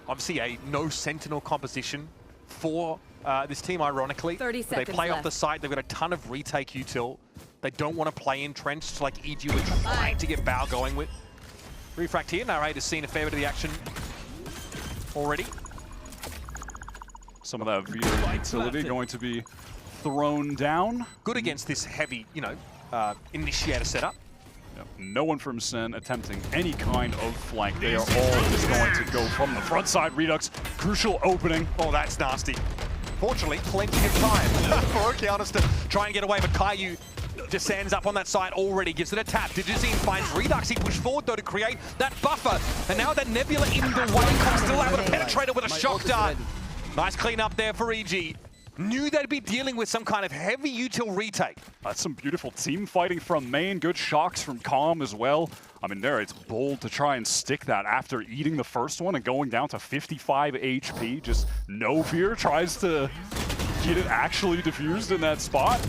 Obviously a no Sentinel composition for this team, ironically. 30 seconds they play left. off the site. They've got a ton of retake util. They don't want to play entrenched like EG were trying to get Bao going with. Refract here. Narrator's seen a fair bit of the action already. Some of that VR utility going to be thrown down. Good against this heavy, initiator setup. Yep. No one from SEN attempting any kind of flank. They are all just going to go from the front side. Redux, crucial opening. Oh, that's nasty. Fortunately, plenty of time for Okeanos to try and get away, but Caillou descends up on that side already, gives it a tap. Digizine finds Redux. He pushed forward though to create that buffer. And now that Nebula in the way, Com's still able to penetrate it with a shock dart. Nice clean up there for EG. Knew they'd be dealing with some kind of heavy util retake. That's some beautiful team fighting from main. Good shocks from Com as well. I mean, it's bold to try and stick that after eating the first one and going down to 55 HP. Just no fear, tries to get it actually diffused in that spot.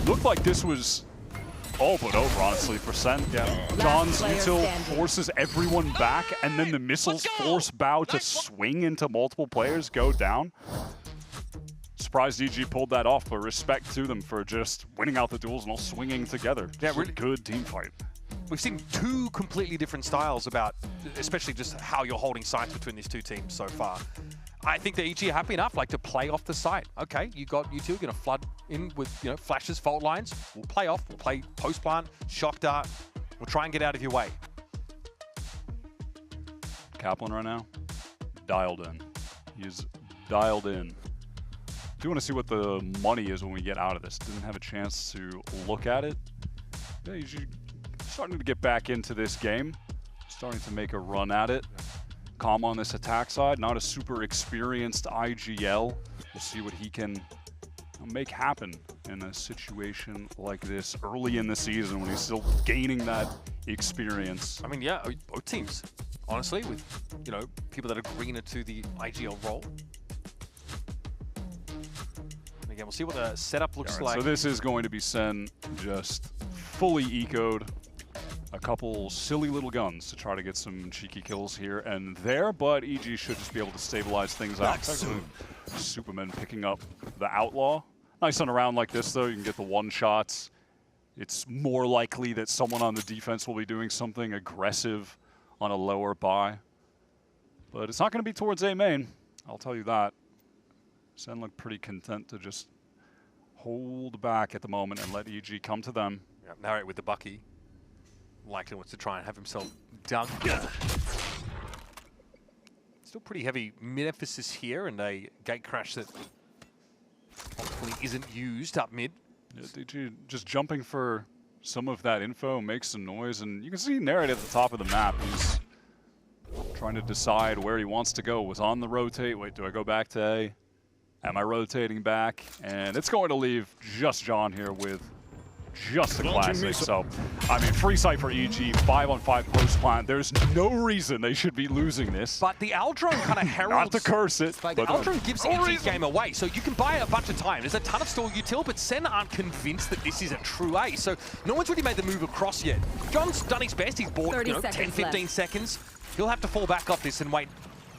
Looked like this was all but over, honestly, for SEN. Yeah. John's util forces everyone back, and then the missiles force Bao to swing into multiple players, go down. Surprised EG pulled that off, but respect to them for just winning out the duels and all swinging together. Yeah, really good team fight. We've seen two completely different styles about, especially just how you're holding sites between these two teams so far. I think that EG are happy enough, like, to play off the site. Okay, you got you two going to flood in with, you know, flashes, fault lines. We'll play off. We'll play post plant, shock dart. We'll try and get out of your way. Kaplan right now, dialed in. He's dialed in. Do want to see what the money is when we get out of this. Didn't have a chance to look at it. Yeah, he's starting to get back into this game. Starting to make a run at it. Com on this attack side, not a super experienced IGL. We'll see what he can make happen in a situation like this early in the season when he's still gaining that experience. I mean, yeah, both teams, honestly, with, you know, people that are greener to the IGL role. And again, we'll see what the setup looks like. So this is going to be SEN just fully ecoed. A couple silly little guns to try to get some cheeky kills here and there, but EG should just be able to stabilize things out. Superman picking up the Outlaw. Nice on a round like this, though. You can get the one-shots. It's more likely that someone on the defense will be doing something aggressive on a lower buy. But it's not going to be towards A main, I'll tell you that. SEN look pretty content to just hold back at the moment and let EG come to them. Yeah, narrate with the Bucky. Likely wants to try and have himself dunked. Still pretty heavy mid-emphasis here, and a gate crash that hopefully isn't used up mid. Yeah, DG just jumping for some of that info, makes some noise, and you can see Narrate at the top of the map. He's trying to decide where he wants to go. Was on the rotate. Wait, do I go back to A? Am I rotating back? And it's going to leave just John here with just a classic. So, I mean, free sight for EG, 5-on-5 post plant. There's no reason they should be losing this. But the Aldrone kind of heralds... Not to curse it. But the Aldrone gives EG's game away, so you can buy it a bunch of time. There's a ton of stall util, but SEN aren't convinced that this is a true A, so no one's really made the move across yet. John's done his best. He's bought, 10, 15 seconds. He'll have to fall back off this and wait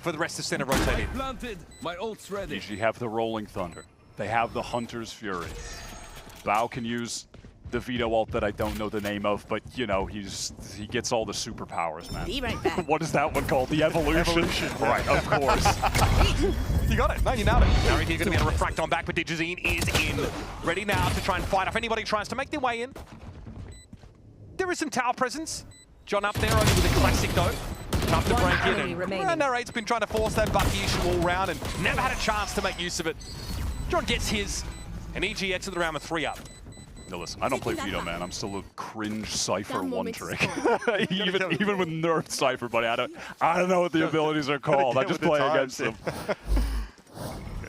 for the rest of SEN to rotate in. My ult's ready. EG have the Rolling Thunder. They have the Hunter's Fury. Bao can use the Veto ult that I don't know the name of, but you know, he gets all the superpowers, man. Be right back. What is that one called? The Evolution? Right, of course. You got it. No, you nailed it. Now you're going to be able to refract on back, but Digizine is in. Ready now to try and fight off anybody tries to make their way in. There is some tower presence. John up there only with a classic though. Tough to break in, and Narrate's been trying to force that Bucky issue all round and never had a chance to make use of it. John gets his, and EG exits the round with 3 up. No, listen, I don't play Veto, man. I'm still a cringe Cypher one trick. even with nerfed Cypher, buddy, I don't know what the abilities are called. I just play against them.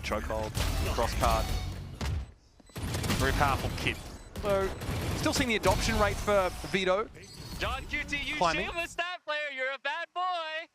Chokehold, cross card. Very powerful kit. So, still seeing the adoption rate for Veto. John QT, you Climbing. shameless stat player, you're a bad boy.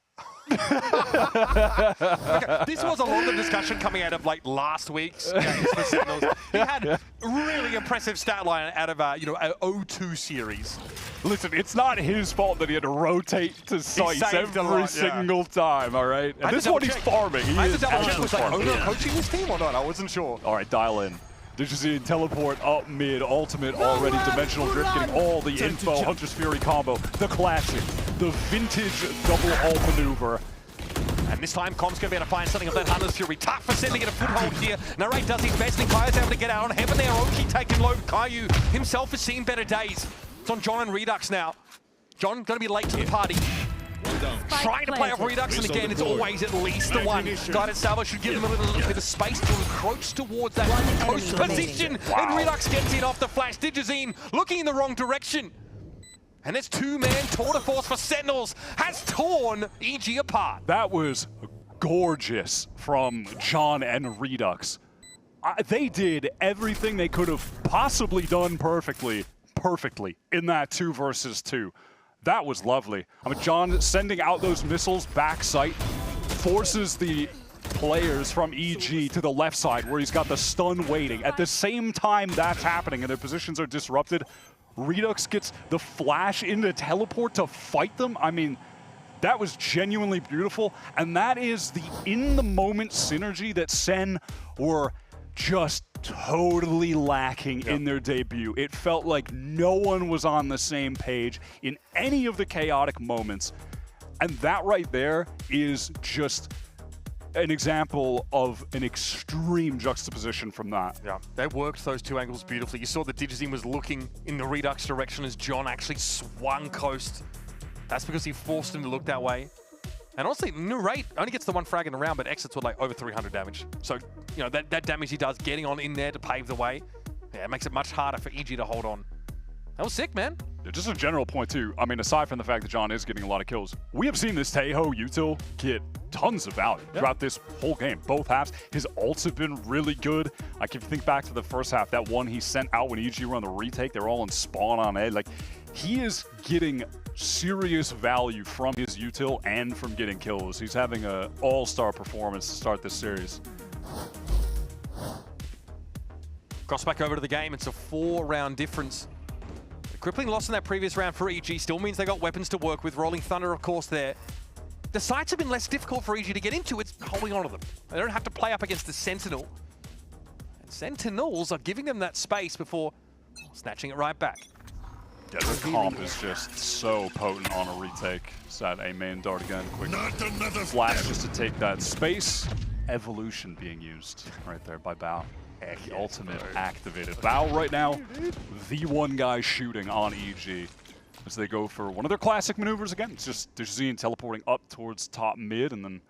Okay, this was a longer discussion coming out of like last week's games for Sentinels. He had really impressive stat line out of a O2 series. Listen, it's not his fault that he had to rotate to sites every single time, all right? And this is what he's farming. I had to double check, was like Owner coaching this team or not? I wasn't sure. All right, dial in. Digizine teleport up mid, ultimate already, dimensional drift, getting all the info, Hunter's Fury combo, the classic, the vintage double ult maneuver. And this time, Com's going to be able to find something of that Hunter's Fury. Tough for Sen to get a foothold here. Narrate does his best, and Kai's able to get out on Heaven there. Oki taking low. Caillou himself has seen better days. It's on John and Redux now. John going to be late to the party. Trying to play off Redux, and again, it's always at least the one. Guided Salvo should give them a little bit of space to encroach towards that coast position. And Redux gets it off the flash. Digizine looking in the wrong direction. And this two-man tour de force for Sentinels has torn EG apart. That was gorgeous from John and Redux. They did everything they could have possibly done perfectly in that 2 versus 2. That was lovely. I mean, John sending out those missiles back sight forces the players from EG to the left side where he's got the stun waiting. At the same time that's happening and their positions are disrupted, Redux gets the flash into teleport to fight them. I mean, that was genuinely beautiful. And that is the in-the-moment synergy that SEN were just totally lacking in their debut. It felt like no one was on the same page in any of the chaotic moments. And that right there is just an example of an extreme juxtaposition from that. Yeah, they worked those 2 angles beautifully. You saw that Digizine was looking in the Redux direction as John actually swung coast. That's because he forced him to look that way. And honestly, Narrate only gets the 1 frag in the round, but exits with like over 300 damage. So, you know, that damage he does getting on in there to pave the way, yeah, it makes it much harder for EG to hold on. That was sick, man. Yeah, just a general point too, I mean, aside from the fact that John is getting a lot of kills, we have seen this Taeho util get tons of value throughout this whole game, both halves. His ults have been really good. I can think back to the first half, that one he sent out when EG were on the retake, they were all in spawn on A. Like, he is getting serious value from his util and from getting kills. He's having an all-star performance to start this series. Cross back over to the game. It's a 4-round difference. The crippling loss in that previous round for EG still means they got weapons to work with. Rolling Thunder, of course, there. The sites have been less difficult for EG to get into. It's holding on to them. They don't have to play up against the Sentinel. And Sentinels are giving them that space before snatching it right back. Yeah, the comp is just so potent on a retake. It's that A main dart again, quick flash just to take that space. Evolution being used right there by Bao. The ultimate activated. Bao right now, the one guy shooting on EG as they go for one of their classic maneuvers again. It's just Digizine teleporting up towards top mid and then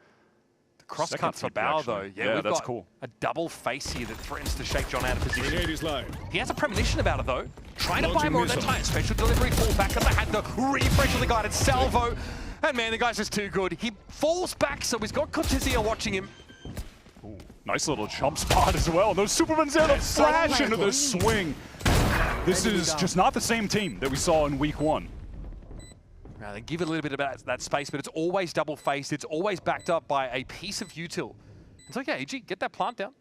Crosscut for Bao, though. Yeah, that's cool. A double face here that threatens to shake John out of position. He has a premonition about it, though. Trying to buy more of that time. Special delivery fall back, and they had the refresh of the guided salvo. And man, the guy's just too good. He falls back, so he's got Cortizia watching him. Ooh, nice little jump spot as well. Those Supermans there to flash into the swing. This is just not the same team that we saw in week 1. Now, they give it a little bit of that space, but it's always double-faced. It's always backed up by a piece of util. It's like, yeah, EG, get that plant down.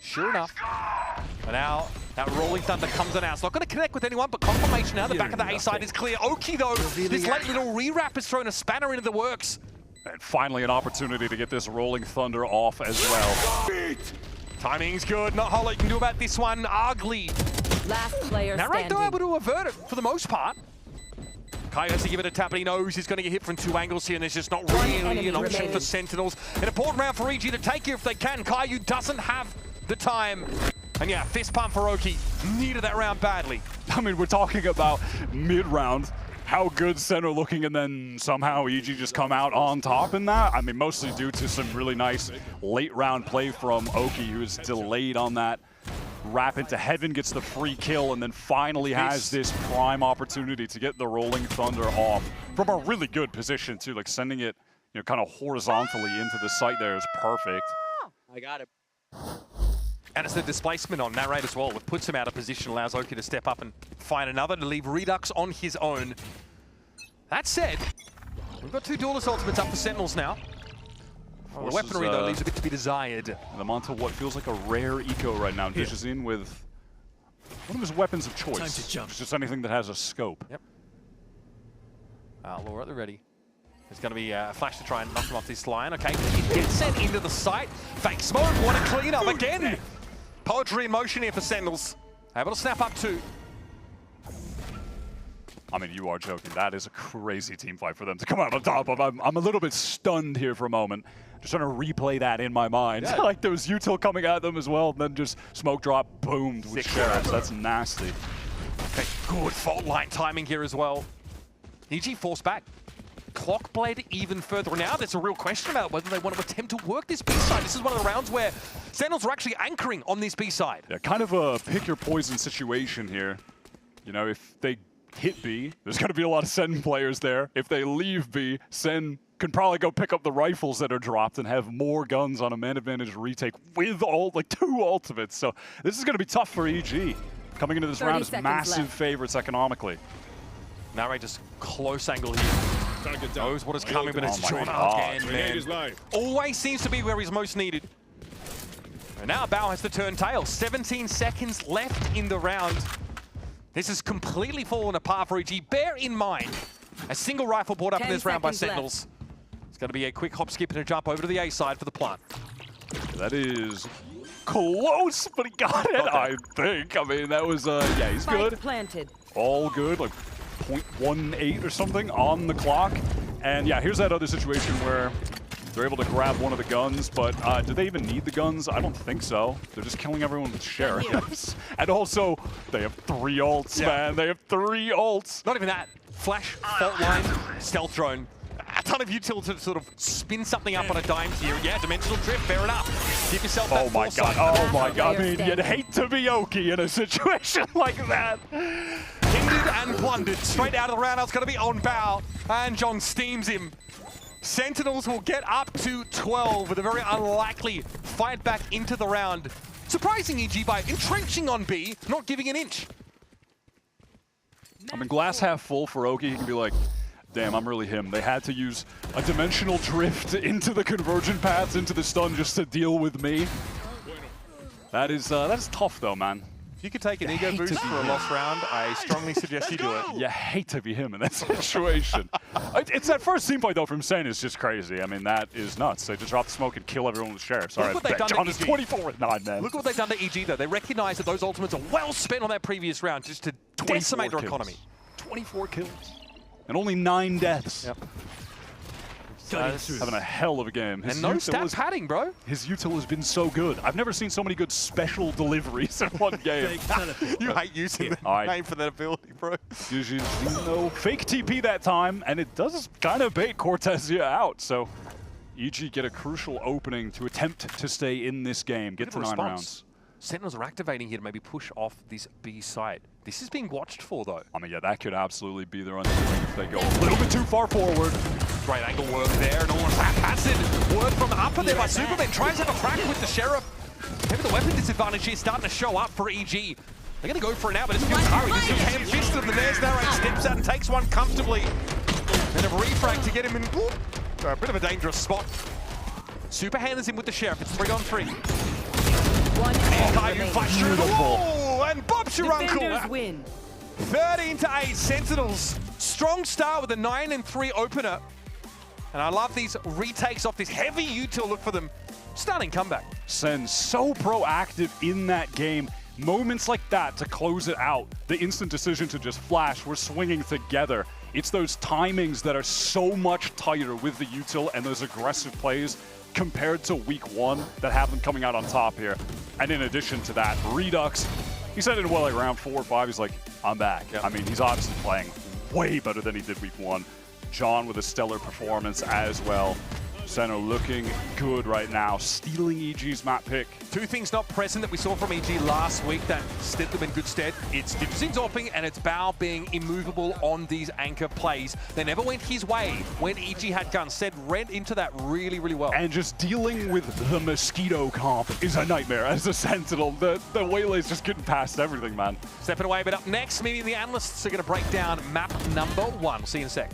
Sure enough. And now, that Rolling Thunder comes on out. It's not going to connect with anyone, but confirmation now. The back of the A side is clear. Oki, though, this late little re-wrap has thrown a spanner into the works. And finally an opportunity to get this Rolling Thunder off as well. Timing's good. Not a whole lot you can do about this one. Ugly. Last player Narrate, though, able to avert it for the most part. Kai has to give it a tap, but he knows he's going to get hit from 2 angles here, and there's just not really an option for Sentinels. An important round for EG to take if they can. Caillou doesn't have the time. And yeah, fist pump for Oki. Needed that round badly. I mean, we're talking about mid-round, how good Sen are looking, and then somehow EG just come out on top in that. I mean, mostly due to some really nice late-round play from Oki, who is delayed on that wrap into heaven, gets the free kill, and then finally has this prime opportunity to get the Rolling Thunder off from a really good position too, like sending it, you know, kind of horizontally into the site there is perfect. I got it. And it's the displacement on Narrate as well, that puts him out of position, allows Oki to step up and find another to leave Redux on his own. That said, we've got 2 Duelist ultimates up for Sentinels now. The weaponry, though, leaves a bit to be desired. Them onto what feels like a rare eco right now. Digizine with one of his weapons of choice. Time to jump. It's just anything that has a scope. Yep. Laura at the ready. There's going to be a flash to try and knock him off this line. Okay, he gets sent into the site. Fake smoke, what a clean up again. Poetry in motion here for Sentinels. Able to snap up 2. I mean, you are joking. That is a crazy team fight for them to come out on top of. I'm a little bit stunned here for a moment. Just trying to replay that in my mind. Yeah. Like there was util coming at them as well, and then just smoke drop, boomed with Sheriffs. That's nasty. Okay, good fault line timing here as well. EG forced back. clock bled even further. Now there's a real question about whether they want to attempt to work this B side. This is one of the rounds where Sentinels are actually anchoring on this B side. Yeah, kind of a pick your poison situation here. You know, if they hit B, there's going to be a lot of Sen players there. If they leave B, Sen can probably go pick up the rifles that are dropped and have more guns on a man advantage retake with like 2 ultimates. So this is going to be tough for EG. Coming into this round as massive favorites economically. Narrate just close angle here. Knows what is coming, but it's John again, man. Always seems to be where he's most needed. And now Bao has to turn tail. 17 seconds left in the round. This has completely fallen apart for EG. Bear in mind, a single rifle brought up in this round by Sentinels. It's going to be a quick hop, skip, and a jump over to the A side for the plant. That is close, but he got it, I think. I mean, that was, yeah, he's good. Planted. All good, like 0.18 or something on the clock. And yeah, here's that other situation where they're able to grab one of the guns, but do they even need the guns? I don't think so. They're just killing everyone with sheriffs. And also, they have 3 ults, man. They have 3 ults. Not even that. Flash, fault line, stealth drone. A ton of util to sort of spin something up on a dime here. Yeah, dimensional drift, fair enough. Give yourself that foresight. Oh my god. I mean, you'd hate to be Oki in a situation like that. Hindered and plundered. Straight out of the round, it's going to be on Bao. And John steams him. Sentinels will get up to 12 with a very unlikely fight back into the round. Surprising EG by entrenching on B, not giving an inch. I mean, glass half full for Oki, he can be like, damn, I'm really him. They had to use a dimensional drift into the convergent paths, into the stun just to deal with me. That is tough though, man. If you could take an ego boost for a lost round, I strongly suggest you do it. You hate to be him in that situation. It's that first team fight though from Sen is just crazy. I mean, that is nuts. They just drop the smoke and kill everyone with sheriffs. All right, John is 24-9, man. Look what they've done to EG though. They recognize that those ultimates are well spent on that previous round just to decimate their economy. 24 kills. And only 9 deaths. Yep. Having a hell of a game. And no stat padding, bro. His util has been so good. I've never seen so many good special deliveries in one game. You hate using the name for that ability, bro. Usually, no fake TP that time, and it does kind of bait Cortezia out. So EG get a crucial opening to attempt to stay in this game, get to 9 rounds. Sentinels are activating here to maybe push off this B side. This is being watched for, though. I mean, yeah, that could absolutely be their undoing if they go a little bit too far forward. Great angle work there, and almost haphazard work from the upper there by Superman. Tries to have a crack with the Sheriff. Maybe the weapon disadvantage here starting to show up for EG. They're going to go for it now, but it's feels hurried. This feels ham-fisted, and the Nares Narrate steps out and takes one comfortably. Then a refrag to get him in a bit of a dangerous spot. Super handers him with the Sheriff. It's 3-on-3. And Caillou flashed through the wall, and Bob's your uncle. 13-8 Sentinels. Strong start with a 9-3 opener. And I love these retakes off this heavy util. Look for them. Stunning comeback. Sen so proactive in that game. Moments like that to close it out. The instant decision to just flash. We're swinging together. It's those timings that are so much tighter with the util and those aggressive plays compared to week 1 that have them coming out on top here. And in addition to that, Redux, he said in like round 4 or 5, he's like, I'm back. Yep. I mean, he's obviously playing way better than he did week 1. John with a stellar performance as well. Senno looking good right now, stealing EG's map pick. 2 things not present that we saw from EG last week that stood them in good stead. It's Dipsy zopping and it's Bao being immovable on these anchor plays. They never went his way when EG had guns. Sed read into that really, really well. And just dealing with the Mosquito comp is a nightmare as a Sentinel. The Waylay's just getting past everything, man. Stepping away, but up next, maybe the analysts are going to break down map number 1. We'll see you in a sec.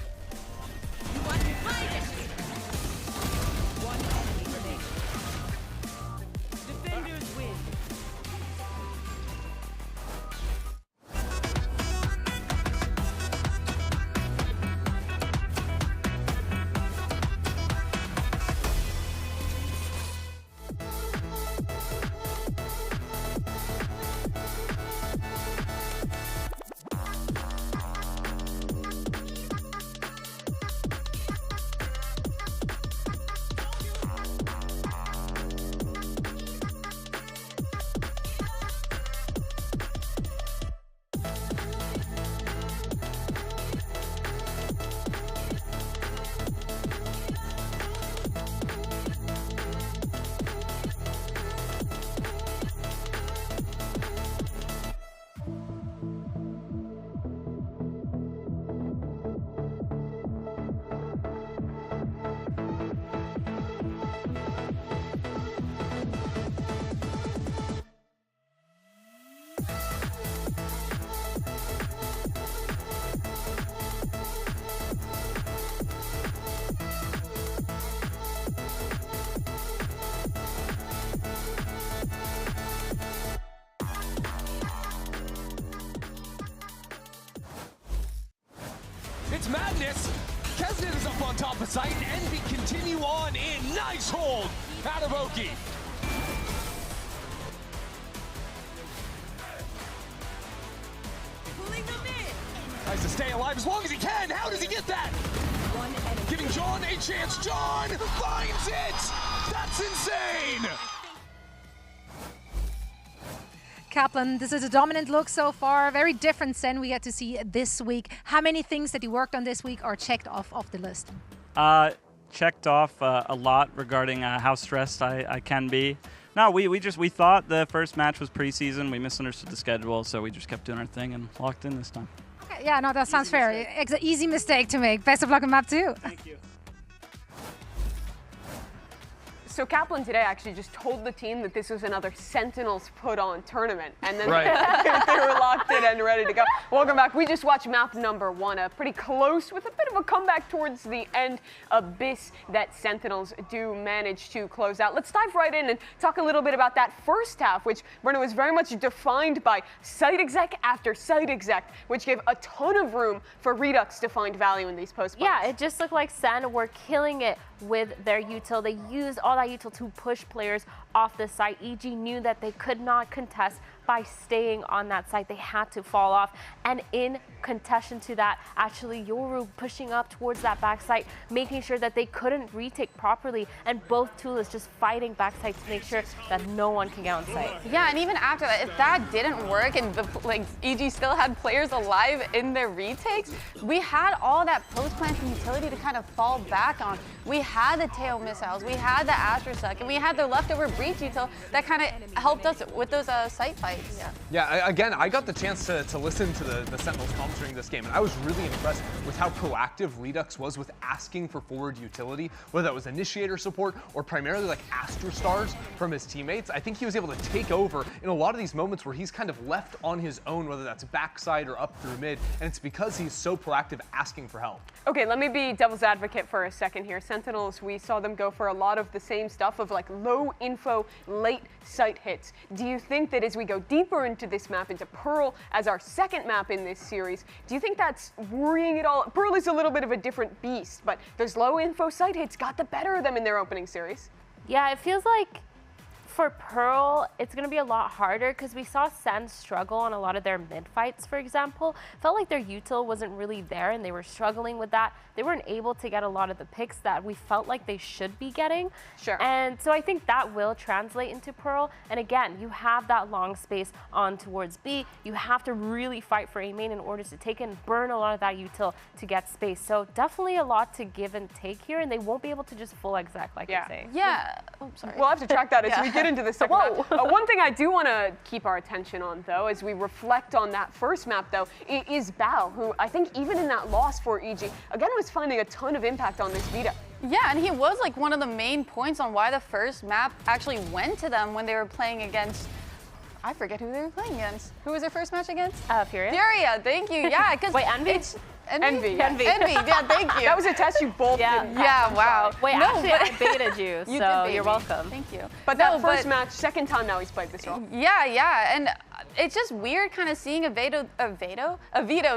It's madness. Kesnet is up on top of site, and Envy continue on in. Nice hold out of Oki. Pulling them in. Tries to stay alive as long as he can. How does he get that? Giving John a chance. John finds it. That's insane. Kaplan, this is a dominant look so far. Very different SEN we get to see this week. How many things that you worked on this week are checked off the list? Checked off a lot regarding how stressed I can be. No, we thought the first match was preseason. We misunderstood the schedule, so we just kept doing our thing and locked in this time. Okay, yeah, no, that sounds fair. It's an easy mistake to make. Best of luck on map 2. Thank you. So Kaplan today actually just told the team that this was another Sentinels put-on tournament, and then Right. they were locked in and ready to go. Welcome back. We just watched map number 1, pretty close with a bit of a comeback towards the end. Abyss that Sentinels do manage to close out. Let's dive right in and talk a little bit about that first half, which Brenna was very much defined by site exec after site exec, which gave a ton of room for Redux to find value in these post Yeah, it just looked like SEN were killing it with their util. They used all that util to push players off the site. EG knew that they could not contest by staying on that site. They had to fall off. And in contention to that, actually Yoru pushing up towards that backside, making sure that they couldn't retake properly, and both Tulas just fighting backside to make sure that no one can get on site. Yeah, and even after that, if that didn't work and EG still had players alive in their retakes, we had all that post-planting utility to kind of fall back on. We had the tail missiles, we had the Astrosuck, and we had the leftover breach util that kind of helped us with those site fights. Yeah, again, I got the chance to listen to the Sentinels comms during this game, and I was really impressed with how proactive Redux was with asking for forward utility, whether that was initiator support or primarily like Astrostars from his teammates. I think he was able to take over in a lot of these moments where he's kind of left on his own, whether that's backside or up through mid, and it's because he's so proactive asking for help. Okay, let me be devil's advocate for a second here. Sentinels, we saw them go for a lot of the same stuff of like low info, late site hits. Do you think that as we go deeper into this map, into Pearl as our second map in this series, do you think that's worrying at all? Pearl is a little bit of a different beast, but those low info site hits got the better of them in their opening series. Yeah, it feels like for Pearl, it's going to be a lot harder because we saw SEN struggle on a lot of their mid fights, for example. Felt like their util wasn't really there and they were struggling with that. They weren't able to get a lot of the picks that we felt like they should be getting. Sure. And so I think that will translate into Pearl. And again, you have that long space on towards B. You have to really fight for A main in order to take and burn a lot of that util to get space. So definitely a lot to give and take here, and they won't be able to just full exec like you say. Yeah. Oh, sorry. We'll have to track that as we get into the second Whoa. map. One thing I do want to keep our attention on, though, as we reflect on that first map, though, is Bao, who I think even in that loss for EG, again, was finding a ton of impact on this Vita. Yeah, and he was like one of the main points on why the first map actually went to them when they were playing against, I forget who they were playing against. Who was their first match against? Furia. Furia, thank you. Yeah, because Wait, Envy? Envy. Envy, yeah, thank you. That was a test you both didn't pass. Yeah, I'm wow. sorry. Wait, No, actually, but- I baited you, You so did bait you're me. welcome. Thank you. But No, that first match, second time now he's played this role. Yeah, and it's just weird kind of seeing a Vito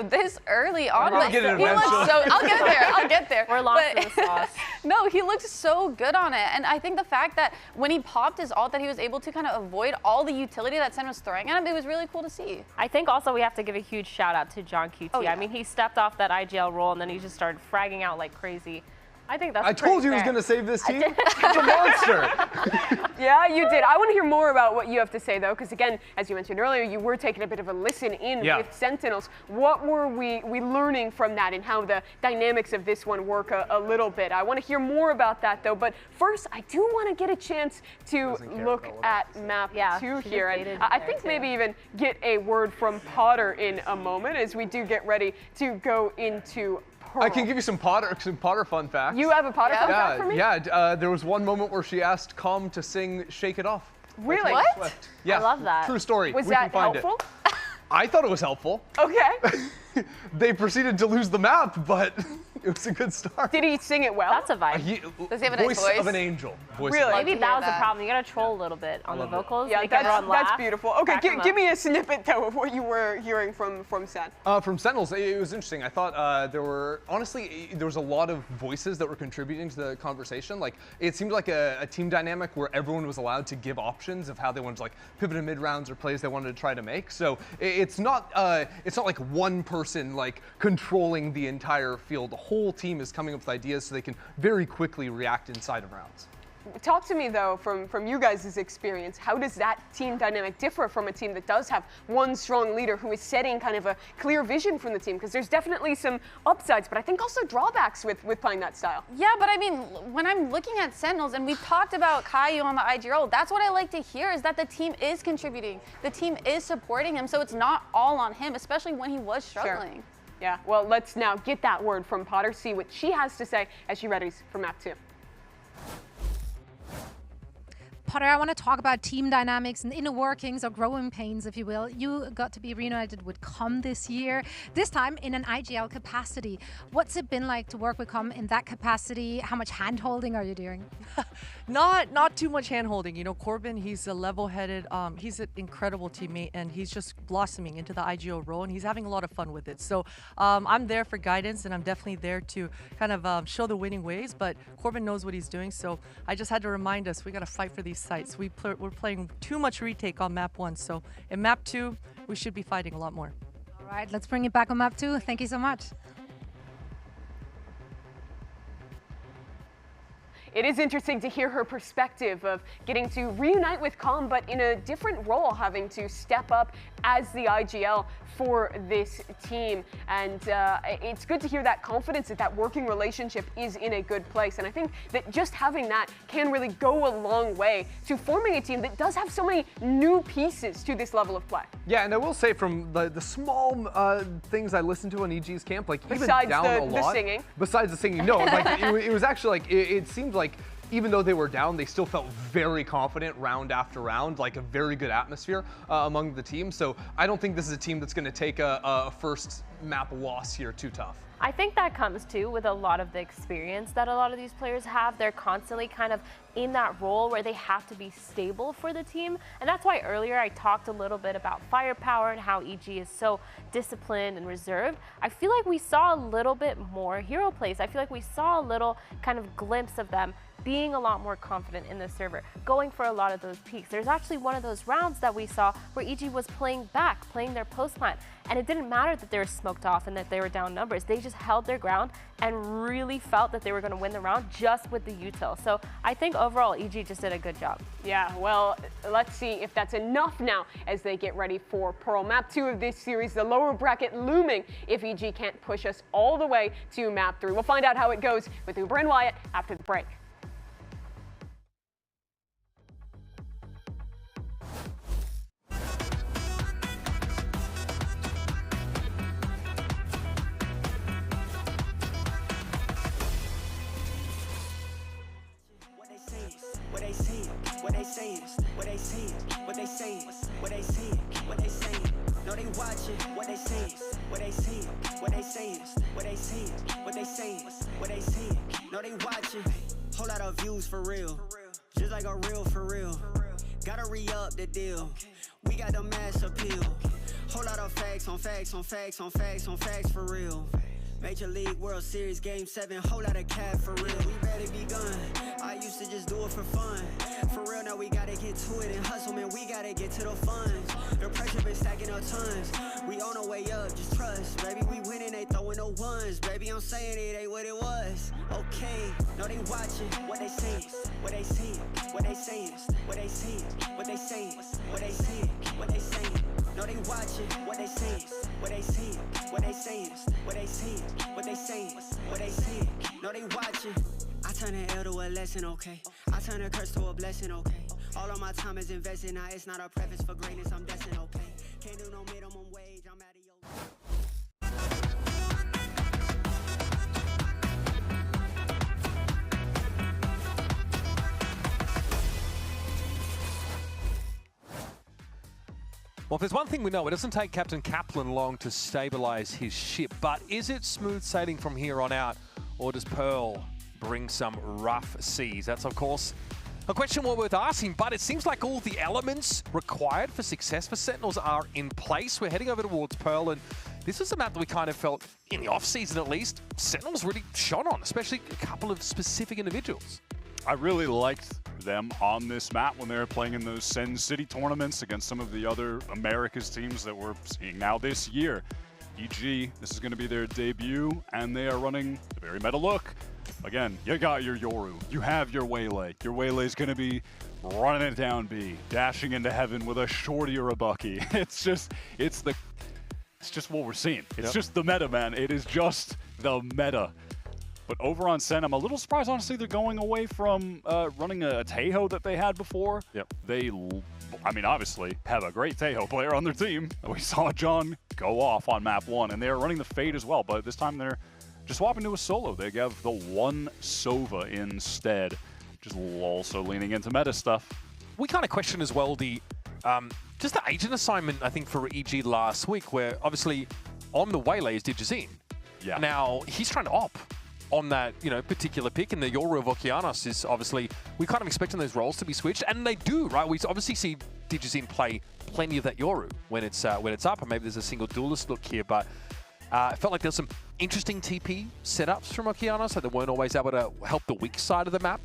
this early on. We'll Like, get it he looks eventually. so. I'll get there. We're lost But- in the sauce. No, he looks so good on it, and I think the fact that when he popped his ult, that he was able to kind of avoid all the utility that Sen was throwing at him, it was really cool to see. I think also we have to give a huge shout out to John QT. Oh, yeah. I mean, he stepped off that IGL role and then he just started fragging out like crazy. I think that's I told you he was going to save this team. He's a monster. Yeah, you did. I want to hear more about what you have to say, though, because again, as you mentioned earlier, you were taking a bit of a listen in with Sentinels. What were we learning from that and how the dynamics of this one work a little bit? I want to hear more about that, though. But first, I do want to get a chance to look at map 2 here. And I think maybe even get a word from Potter in a moment as we do get ready to go into Pearl. I can give you some Potter fun facts. You have a Potter fun fact for me? Yeah, there was one moment where she asked Calm to sing Shake It Off. Really? What? Swift. Yeah, I love that. True story. Was we that can find helpful? It. I thought it was helpful. Okay. They proceeded to lose the map, but It was a good start. Did he sing it well? That's a vibe. Does he have a nice voice? Of an angel. Voice Really? Of an Maybe angel. that was the problem. You gotta troll a little bit on the vocals. Yeah, make everyone that's laugh, beautiful. Okay, crack 'em give up. me a snippet though of what you were hearing from Sen. From Sentinels, it was interesting. I thought there was a lot of voices that were contributing to the conversation. Like, it seemed like a team dynamic where everyone was allowed to give options of how they wanted to like pivot in mid rounds or plays they wanted to try to make. So it's not like one person like controlling the entire field. The whole team is coming up with ideas so they can very quickly react inside of rounds. Talk to me though, from you guys' experience, how does that team dynamic differ from a team that does have one strong leader who is setting kind of a clear vision from the team? Because there's definitely some upsides, but I think also drawbacks with playing that style. Yeah, but I mean, when I'm looking at Sentinels, and we've talked about Caillou on the IG role, that's what I like to hear, is that the team is contributing. The team is supporting him, so it's not all on him, especially when he was struggling. Sure. Yeah, well, let's now get that word from Potter, see what she has to say as she readies for map 2. Potter, I want to talk about team dynamics and inner workings or growing pains, if you will. You got to be reunited with Com this year, this time in an IGL capacity. What's it been like to work with Com in that capacity? How much hand-holding are you doing? Not too much hand-holding. You know, Corbin, he's a level-headed, he's an incredible teammate, and he's just blossoming into the IGL role, and he's having a lot of fun with it. So I'm there for guidance, and I'm definitely there to kind of show the winning ways, but Corbin knows what he's doing, so I just had to remind us, we got to fight for these sites. We're playing too much retake on map 1, so in map 2, we should be fighting a lot more. All right, let's bring it back on map 2. Thank you so much. It is interesting to hear her perspective of getting to reunite with Com, but in a different role, having to step up as the IGL for this team. And it's good to hear that confidence that that working relationship is in a good place. And I think that just having that can really go a long way to forming a team that does have so many new pieces to this level of play. Yeah, and I will say from the small things I listened to on EG's camp, like besides even down a lot. the singing. Besides the singing, no, like it was actually like it seemed like even though they were down, they still felt very confident round after round, like a very good atmosphere among the team. So I don't think this is a team that's going to take a first map loss here too tough. I think that comes too with a lot of the experience that a lot of these players have. They're constantly kind of in that role where they have to be stable for the team. And that's why earlier I talked a little bit about firepower and how EG is so disciplined and reserved. I feel like we saw a little bit more hero plays. I feel like we saw a little kind of glimpse of them being a lot more confident in the server, going for a lot of those peaks. There's actually one of those rounds that we saw where EG was playing back, playing their post plant, and it didn't matter that they were smoked off and that they were down numbers. They just held their ground and really felt that they were going to win the round just with the util. So I think overall EG just did a good job. Yeah, well, let's see if that's enough now as they get ready for Pearl. Map 2 of this series, the lower bracket looming if EG can't push us all the way to map 3. We'll find out how it goes with Uber and Wyatt after the break. No, they watching what they saying, what they saying, what they saying, what they saying, what they saying, what they saying. No, they watching. Whole lot of views for real, just like a real for real. Gotta re-up the deal. We got the mass appeal. Whole lot of facts on facts on facts on facts on facts for real. Major League World Series Game 7, whole lot of cap for real. We better be gone. I used to just do it for fun. For real, now we gotta get to it and hustle, man. We gotta get to the funds. The pressure been stacking up tons. We on our way up, just trust. Baby, we winning, they throwing the ones. Baby, I'm saying it ain't what it was. Okay, no, they watching what they saying, what they saying, what they saying, what they saying, what they saying, what they saying, what they saying. No, they watching what they saying, what they saying, what they saying, what they saying, what they saying, what they saying. No, they watching. I turn an L to a lesson, okay? I turn a curse to a blessing, okay? All of my time is invested, now it's not a preface for greatness, I'm destined, okay? Can't do no minimum wage, I'm out of your... Well, if there's one thing we know, it doesn't take Captain Kaplan long to stabilize his ship, but is it smooth sailing from here on out? or does Pearl bring some rough seas? That's, of course, a question well worth asking, but it seems like all the elements required for success for Sentinels are in place. We're heading over towards Pearl, and this was a map that we kind of felt, in the off-season at least, Sentinels really shone on, especially a couple of specific individuals. I really liked them on this map when they were playing in those SEN City tournaments against some of the other Americas teams that we're seeing now this year. EG, this is going to be their debut, and they are running a very meta look. Again, you got your Yoru, you have your Waylay. Your Waylay's going to be running it down B, dashing into heaven with a shorty or a bucky. It's just what we're seeing. It's just the meta, man. It is just the meta. But over on SEN, I'm a little surprised, honestly, they're going away from running a Taeho that they had before. They, I mean, obviously have a great Taeho player on their team. We saw John go off on map 1, and they're running the Fade as well, but this time they're just swapping to a solo. They have the one Sova instead, just also leaning into meta stuff. We kind of question as well the just the agent assignment, I think, for EG last week, where obviously on the Waylay is Digizine. Yeah. Now, he's trying to op on that, particular pick, and the Yoru of Okeanos is obviously, we're kind of expecting those roles to be switched, and they do, right? We obviously see Digizine play plenty of that Yoru when it's up, and maybe there's a single duelist look here, but it felt like there's some interesting TP setups from Okeanos, so they weren't always able to help the weak side of the map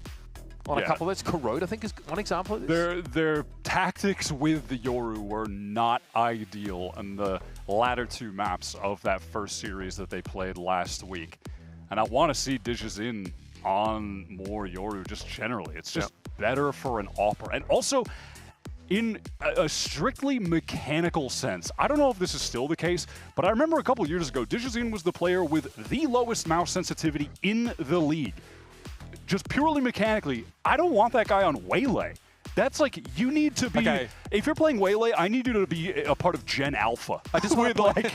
on a couple of those. Corrode, I think, is one example of this. Their tactics with the Yoru were not ideal in the latter two maps of that first series that they played last week. And I want to see Digizine on more Yoru just generally. It's just better for an opera. And also, in a strictly mechanical sense, I don't know if this is still the case, but I remember a couple years ago, Digizine was the player with the lowest mouse sensitivity in the league. Just purely mechanically, I don't want that guy on Waylay. That's like, you need to be, if you're playing Waylay, I need you to be a part of Gen Alpha. I just want like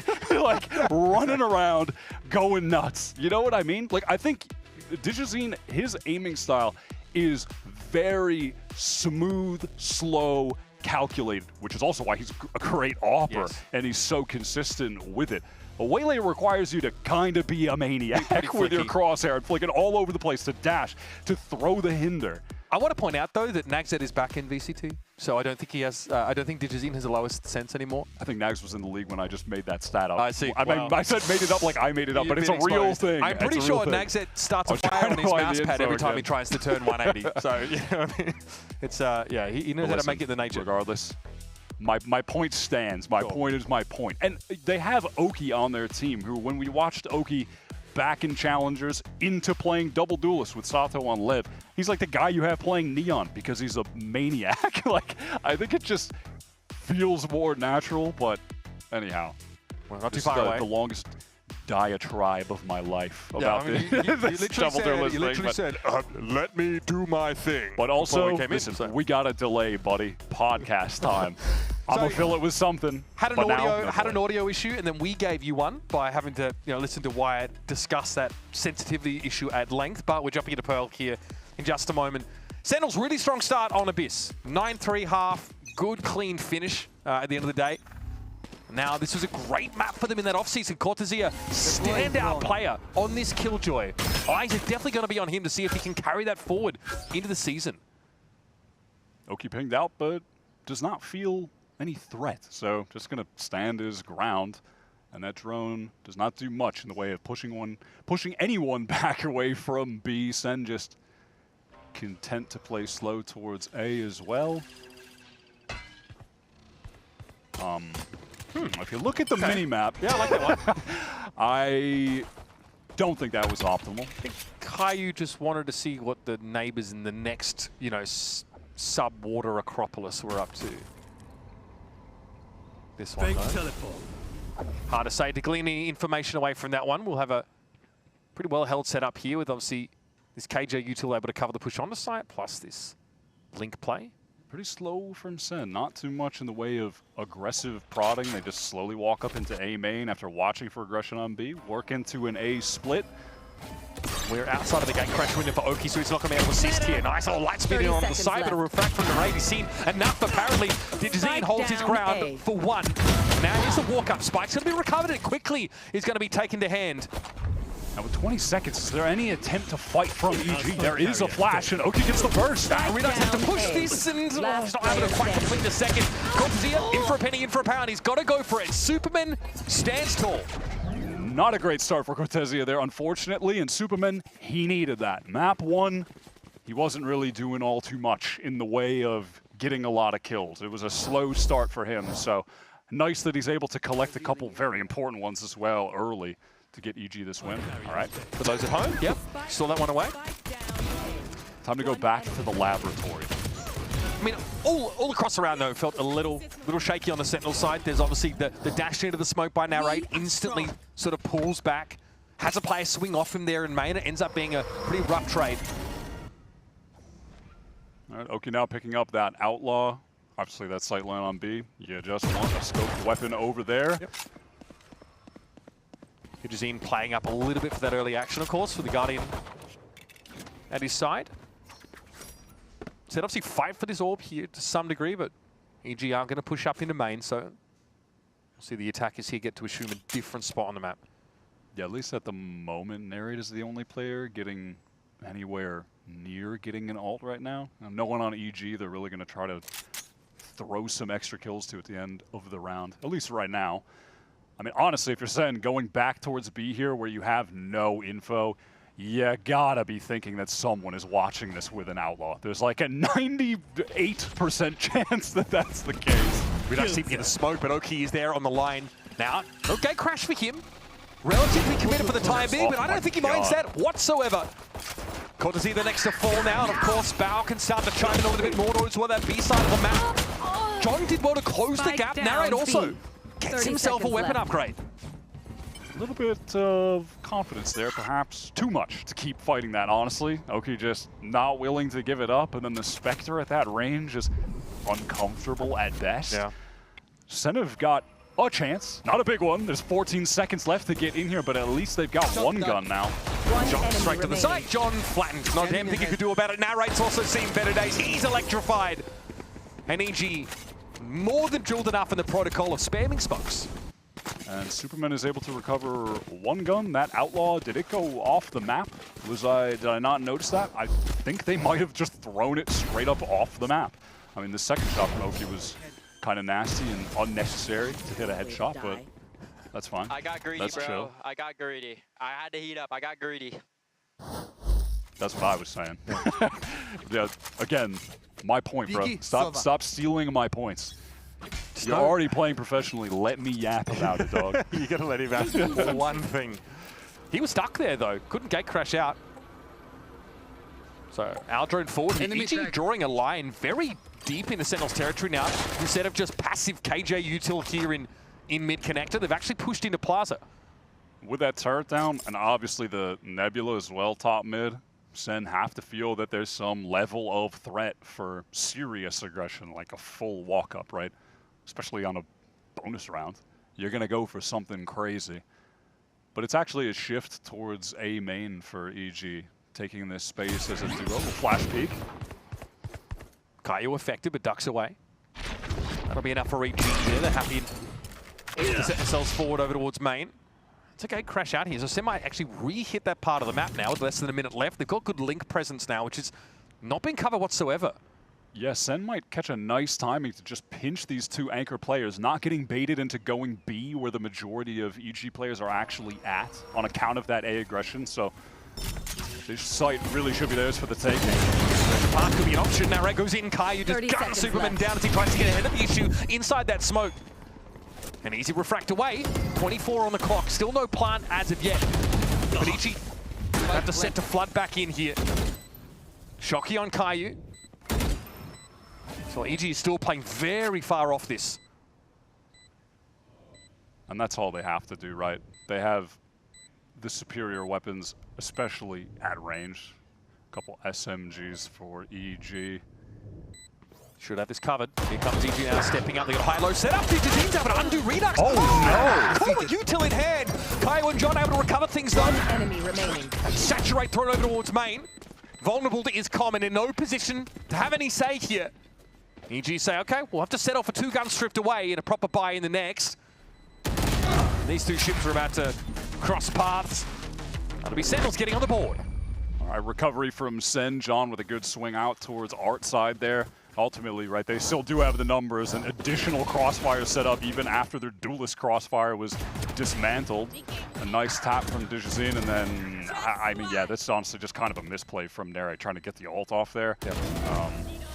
running around, going nuts. You know what I mean? Like, I think Digizine, his aiming style is very smooth, slow, calculated, which is also why he's a great opera, and he's so consistent with it. A Waylay requires you to kind of be a maniac with your crosshair and flicking all over the place, to dash, to throw the hinder. I want to point out, though, that Nagzed is back in VCT, so I don't think he has. I don't think Digizine has the lowest sense anymore. I think Nags was in the league when I just made that stat up. I see. I mean, I said made it up like I made it up, but it's a real thing. I'm pretty sure Nagzed starts a fire on his mouse pad every time he tries to turn 180. So, you know what I mean? It's, he knows how to make it the nature. Regardless, my point stands. My point is my point. And they have Oki on their team, who, when we watched Oki back in Challengers into playing double duelist with Sato on Liv, he's like the guy you have playing Neon because he's a maniac. Like, I think it just feels more natural, but anyhow. Well, not too far away. The longest diatribe of my life about you literally said, let me do my thing. But also, listen, we got a delay, buddy. Podcast time. I'm gonna fill it with something. Had an audio issue, and then we gave you one by having to listen to Wyatt discuss that sensitivity issue at length. But we're jumping into Pearl here in just a moment. Sentinels, really strong start on Abyss. 9-3 half, good clean finish at the end of the day. Now, this was a great map for them in that offseason. Cortesia, standout player on this Killjoy. Eyes are definitely going to be on him to see if he can carry that forward into the season. Oki pinged out, but does not feel any threat. So just going to stand his ground. And that drone does not do much in the way of pushing anyone back away from B. Sen just content to play slow towards A as well. If you look at the mini-map, I like that one. I don't think that was optimal. I think Caillou just wanted to see what the neighbors in the next, sub-water Acropolis were up to. This one, though. Hard to say. To glean any information away from that one, we'll have a pretty well-held setup here with, obviously, this KJ util able to cover the push onto site, plus this link play. Pretty slow from Sen. Not too much in the way of aggressive prodding. They just slowly walk up into A main after watching for aggression on B. Work into an A split. We're outside of the gate crash window for Oki, so he's not going to be able to assist here. Nice little light speed on the side, but a refract from the raid. He's seen enough, apparently. Digizine holds his ground for one. Now here's the walk-up. Spike's going to be recovered, and quickly is going to be taken to hand. Now with 20 seconds, is there any attempt to fight from EG? There is a flash, and Oki gets the burst. Redux has to push this, and he's not able to quite complete the second. Cortezia, in for a penny, in for a pound. He's got to go for it. Superman stands tall. Not a great start for Cortezia there, unfortunately, and Superman, he needed that. Map 1, he wasn't really doing all too much in the way of getting a lot of kills. It was a slow start for him, so nice that he's able to collect a couple very important ones as well early to get EG this win. All right. For those at home, yep, saw that one away. Time to go back to the laboratory. I mean, all across the round, though, felt a little shaky on the Sentinel side. There's obviously the dash into the smoke by Narrate, instantly sort of pulls back, has a player swing off him there in main. It ends up being a pretty rough trade. All right, Oki now picking up that Outlaw. Obviously, that sightline on B. You just want a scoped weapon over there. Yep. Hidrazine playing up a little bit for that early action, of course, for the Guardian at his side. So obviously fight for this orb here to some degree, but EG are going to push up into main, so we'll see the attackers here get to assume a different spot on the map. Yeah, at least at the moment, Narrate is the only player getting anywhere near getting an ult right now. No one on EG. They're really going to try to throw some extra kills to at the end of the round, at least right now. I mean, honestly, if you're saying going back towards B here where you have no info, you gotta be thinking that someone is watching this with an Outlaw. There's like a 98% chance that that's the case. We don't see him get a smoke, but Oki is there on the line now. Okay, crash for him. Relatively committed for the time being, but I don't think he minds that whatsoever. Cortezia the next to fall now, and of course, Bao can start to chime in a little bit more towards that B side of the map. John did well to close the gap. Narrate also gets himself a weapon upgrade. A little bit of confidence there, perhaps too much to keep fighting that, honestly. Oki just not willing to give it up, and then the Spectre at that range is uncomfortable at best. Yeah. SEN have got a chance, not a big one. There's 14 seconds left to get in here, but at least they've got one gun now. John straight to the side. John flattened. Not a damn thing he could do about it. Narrate's also seen better days. He's electrified. And EG more than drilled enough in the protocol of spamming smokes. And Superman is able to recover one gun. That Outlaw, did it go off the map? Did I not notice that? I think they might have just thrown it straight up off the map. I mean, the second shot from Oki was kind of nasty and unnecessary to hit a headshot, but that's fine. I got greedy, that's bro. Chill. I got greedy. I had to heat up. I got greedy. That's what I was saying. Yeah, again, my point, bro. Stop stealing my points. You're already playing professionally. Let me yap about it, dog. You gotta let him have one thing. He was stuck there though. Couldn't gate crash out. So our drone forward. EG drawing a line very deep into Sentinel's territory now. Instead of just passive KJ util here in mid connector, they've actually pushed into Plaza. With that turret down, and obviously the Nebula as well, top mid, SEN have to feel that there's some level of threat for serious aggression, like a full walk-up, right? Especially on a bonus round. You're going to go for something crazy. But it's actually a shift towards A main for EG, taking this space as a duo. Flash peek. Kaio affected, but ducks away. That'll be enough for EG here. They're happy to set themselves forward over towards main. It's okay, crash out here. So SEN might actually re-hit that part of the map now with less than a minute left. They've got good link presence now, which is not been covered whatsoever. Yeah, SEN might catch a nice timing to just pinch these two anchor players, not getting baited into going B where the majority of EG players are actually at on account of that A aggression. So this site really should be theirs for the taking. Park could be an option. Now Red goes in. Kaio just guns Superman down as he tries to get ahead of the issue inside that smoke. An easy refract away. 24 on the clock. Still no plant as of yet. But EG have to set to flood back in here. Shocky on Kaio. So EG is still playing very far off this. And that's all they have to do, right? They have the superior weapons, especially at range. A couple SMGs for EG. Should have this covered. Here comes EG now stepping up. They got high-low setup. Digitines have an undo Redux. Oh, no! Call it util in hand. Kaio and John able to recover things though. One enemy remaining. And Saturate thrown over towards main. Vulnerable to is common, in no position to have any say here. EG say, okay, we'll have to settle for 2 guns stripped away and a proper buy in the next. These two ships are about to cross paths. That'll be Sentinels getting on the board. All right, recovery from Sen. John with a good swing out towards Art side there. Ultimately, right, they still do have the numbers and additional crossfire set up even after their duelist crossfire was dismantled. A nice tap from Dijazin, and then, I mean, yeah, that's honestly just kind of a misplay from Nere trying to get the ult off there. Yep.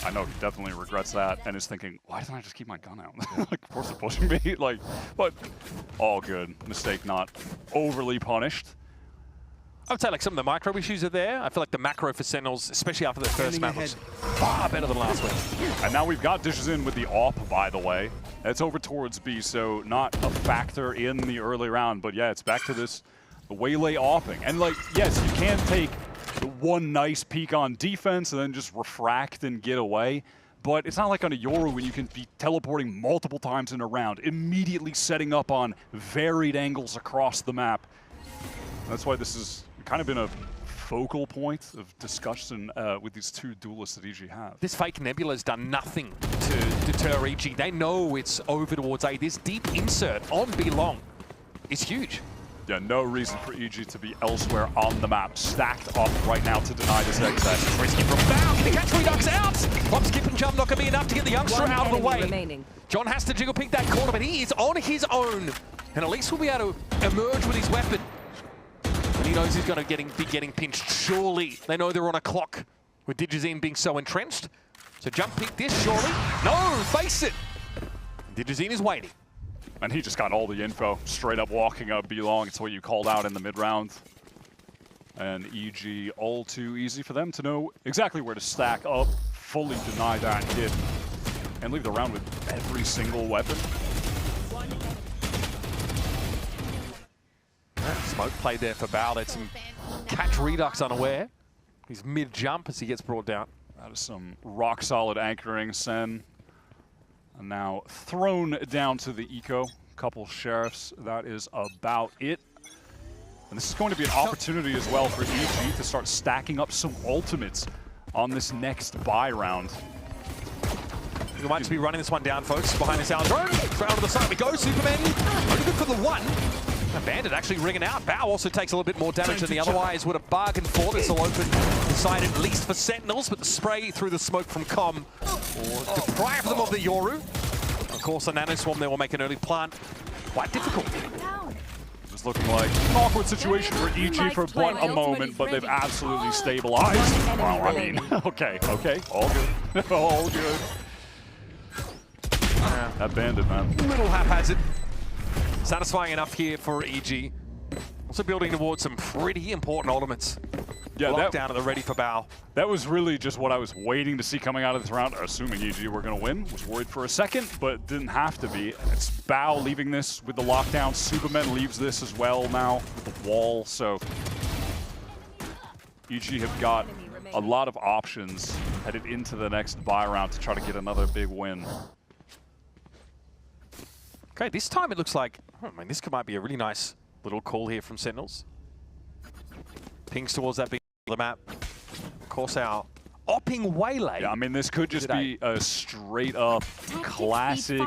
I know he definitely regrets that and is thinking, why didn't I just keep my gun out? Like, of course they're pushing me. Like, but all good. Mistake not overly punished. I would say like some of the micro issues are there. I feel like the macro for Sentinels, especially after the first map, was far better than last week. And now we've got Dijazin with the AWP, by the way. It's over towards B, so not a factor in the early round. But yeah, it's back to this waylay AWPing. And like, yes, you can take the one nice peek on defense and then just refract and get away. But it's not like on a Yoru when you can be teleporting multiple times in a round, immediately setting up on varied angles across the map. That's why this has kind of been a focal point of discussion with these two duelists that EG have. This fake Nebula's done nothing to deter EG. They know it's over towards A. This deep insert on B long is huge. Yeah, no reason for EG to be elsewhere on the map. Stacked up right now to deny this access. It's risky from Bao. Can he catch Redux out? From skip and jump, not going to be enough to get the youngster out of the way. Remaining. John has to jiggle pick that corner, but he is on his own. And at least we'll be able to emerge with his weapon. And he knows he's going to be getting pinched. Surely they know they're on a clock with Dijazin being so entrenched. So jump pick this, surely. No, face it. Dijazin is waiting. And he just got all the info, straight up walking up B long. It's what you called out in the mid-round. And EG all too easy for them to know exactly where to stack up, fully deny that hit, and leave the round with every single weapon. Smoke played there for Bao. Let some catch Redux unaware. He's mid-jump as he gets brought down. That is some rock-solid anchoring, Sen. And now thrown down to the eco. Couple sheriffs, that is about it. And this is going to be an opportunity as well for EG to start stacking up some ultimates on this next buy round. We might just be running this one down, folks. Behind this Allen. Round to the side we go. Superman only good for the one. A Bandit actually ringing out. Bao also takes a little bit more damage than he otherwise would have bargained for. This will open the side at least for Sentinels, but the spray through the smoke from Com will deprive them of the Yoru. Of course, the Nano Swarm there will make an early plant quite difficult. It's looking like an awkward situation for EG for but a moment, but they've absolutely stabilized. Well, I mean, okay, all good, all good. That Bandit, man. Little haphazard. Satisfying enough here for EG. Also building towards some pretty important ultimates. Yeah, Lockdown at the ready for Bao. That was really just what I was waiting to see coming out of this round, assuming EG were going to win. Was worried for a second, but didn't have to be. It's Bao leaving this with the lockdown. Superman leaves this as well now with the wall, so EG have got a lot of options headed into the next buy round to try to get another big win. Okay, this time it looks like, I mean, this might be a really nice little call here from Sentinels. Pings towards that big of the map. Of course, our opping waylay. Yeah, I mean, this could just be a straight up classic.